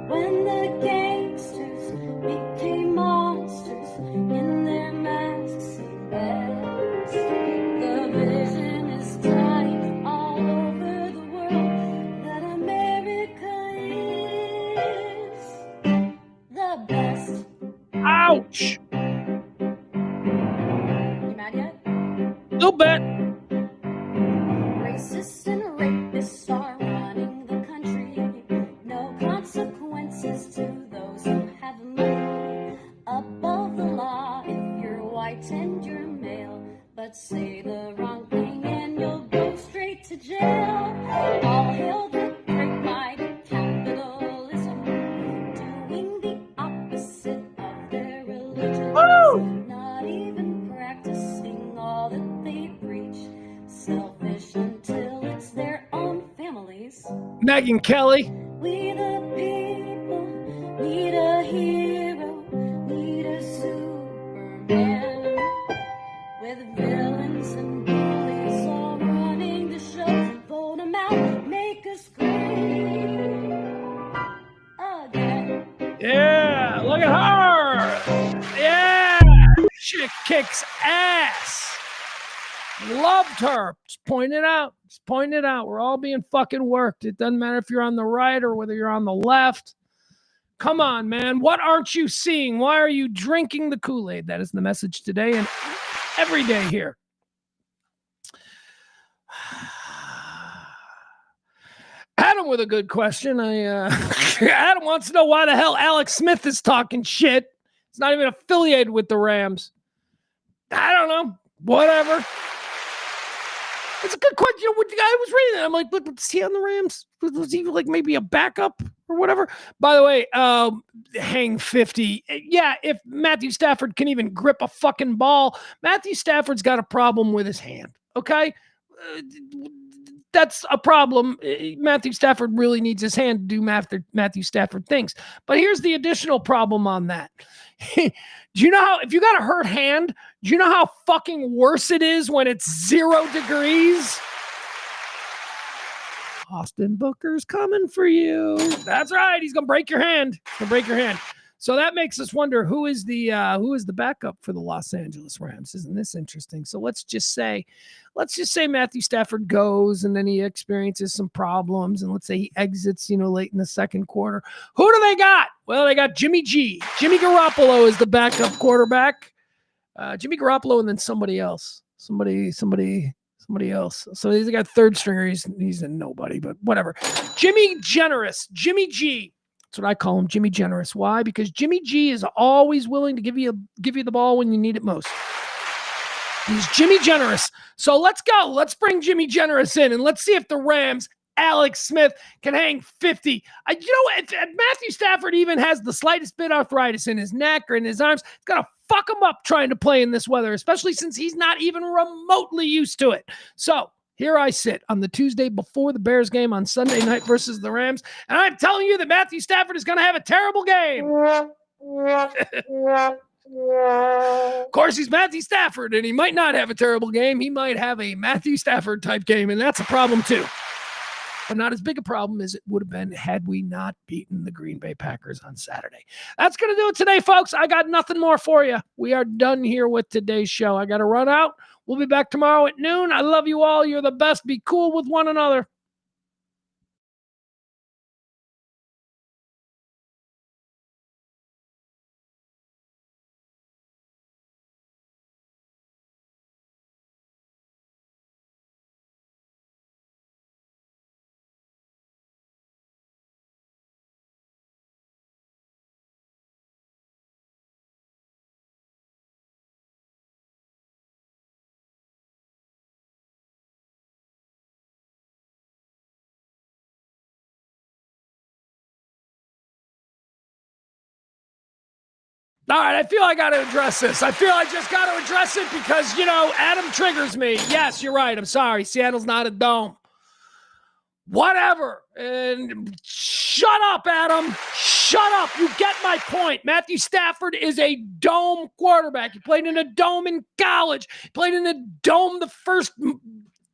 [SPEAKER 12] When the gangsters became monsters in their masks and vests, the vision is dying all over the world that America is the best.
[SPEAKER 1] Ouch.
[SPEAKER 12] You mad yet?
[SPEAKER 1] A little bit.
[SPEAKER 12] Racist but say the wrong thing and you'll go straight to jail. All hail the great mighty capitalism, doing the opposite of their religion. Not even practicing all that they preach. Selfish until it's their own families.
[SPEAKER 1] Megyn Kelly.
[SPEAKER 12] We the people need a hero, need a Superman, with villains and bullies all running the show. Vote them out, make us great again.
[SPEAKER 1] Yeah, look at her. Yeah, chick kicks ass. Loved her. Just point it out. Just point it out. We're all being fucking worked. It doesn't matter if you're on the right or whether you're on the left. Come on, man. What aren't you seeing? Why are you drinking the Kool-Aid? That is the message today and every day here. Adam with a good question. Adam wants to know why the hell Alex Smith is talking shit. He's not even affiliated with the Rams. I don't know. Whatever. It's a good question. You know, when I was reading it, I'm like, look, was he on the Rams? Was he like maybe a backup or whatever? By the way, hang 50. Yeah, if Matthew Stafford can even grip a fucking ball, Matthew Stafford's got a problem with his hand, okay? That's a problem. Matthew Stafford really needs his hand to do Matthew Stafford things. But here's the additional problem on that. Do you know how, if you got a hurt hand, do you know how fucking worse it is when it's 0 degrees? Austin Booker's coming for you. That's right. He's going to break your hand. He's going to break your hand. So that makes us wonder who is the backup for the Los Angeles Rams. Isn't this interesting? So let's just say Matthew Stafford goes and then he experiences some problems, and let's say he exits, late in the second quarter. Who do they got? Well, they got Jimmy G. Jimmy Garoppolo is the backup quarterback. Jimmy Garoppolo and then somebody else. Somebody else. So he's got third stringer. He's a nobody, but whatever. Jimmy Generous. Jimmy G. That's what I call him, Jimmy Generous. Why? Because Jimmy G is always willing to give you the ball when you need it most. He's Jimmy Generous. So let's go. Let's bring Jimmy Generous in, and let's see if the Rams, Alex Smith, can hang 50. If Matthew Stafford even has the slightest bit of arthritis in his neck or in his arms, it's going to fuck him up trying to play in this weather, especially since he's not even remotely used to it. So here I sit on the Tuesday before the Bears game on Sunday night versus the Rams, and I'm telling you that Matthew Stafford is going to have a terrible game. Of course, he's Matthew Stafford, and he might not have a terrible game. He might have a Matthew Stafford type game, and that's a problem too. But not as big a problem as it would have been had we not beaten the Green Bay Packers on Saturday. That's going to do it today, folks. I got nothing more for you. We are done here with today's show. I got to run out. We'll be back tomorrow at noon. I love you all. You're the best. Be cool with one another. All right, I feel I got to address this. I feel I just got to address it because, Adam triggers me. Yes, you're right. I'm sorry. Seattle's not a dome. Whatever. And shut up, Adam. Shut up. You get my point. Matthew Stafford is a dome quarterback. He played in a dome in college. He played in a dome the first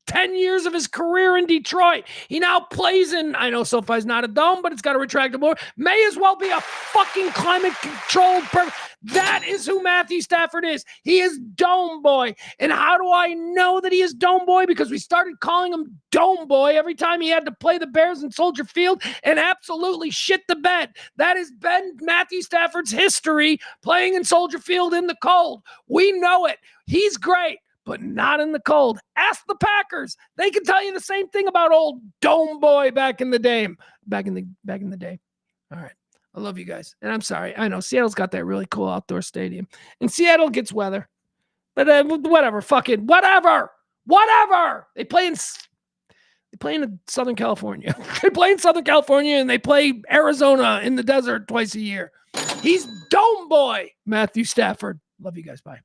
[SPEAKER 1] 10 years of his career in Detroit. He now plays in, I know SoFi's not a dome, but it's got a retractable board. May as well be a fucking climate-controlled person. That is who Matthew Stafford is. He is Dome Boy. And how do I know that he is Dome Boy? Because we started calling him Dome Boy every time he had to play the Bears in Soldier Field and absolutely shit the bed. That has been Matthew Stafford's history, playing in Soldier Field in the cold. We know it. He's great, but not in the cold. Ask the Packers. They can tell you the same thing about old Dome Boy back in the day. Back in the day. All right. I love you guys. And I'm sorry. I know Seattle's got that really cool outdoor stadium. And Seattle gets weather. But whatever, fucking whatever. They play in Southern California. They play in Southern California and they play Arizona in the desert twice a year. He's dome boy, Matthew Stafford. Love you guys. Bye.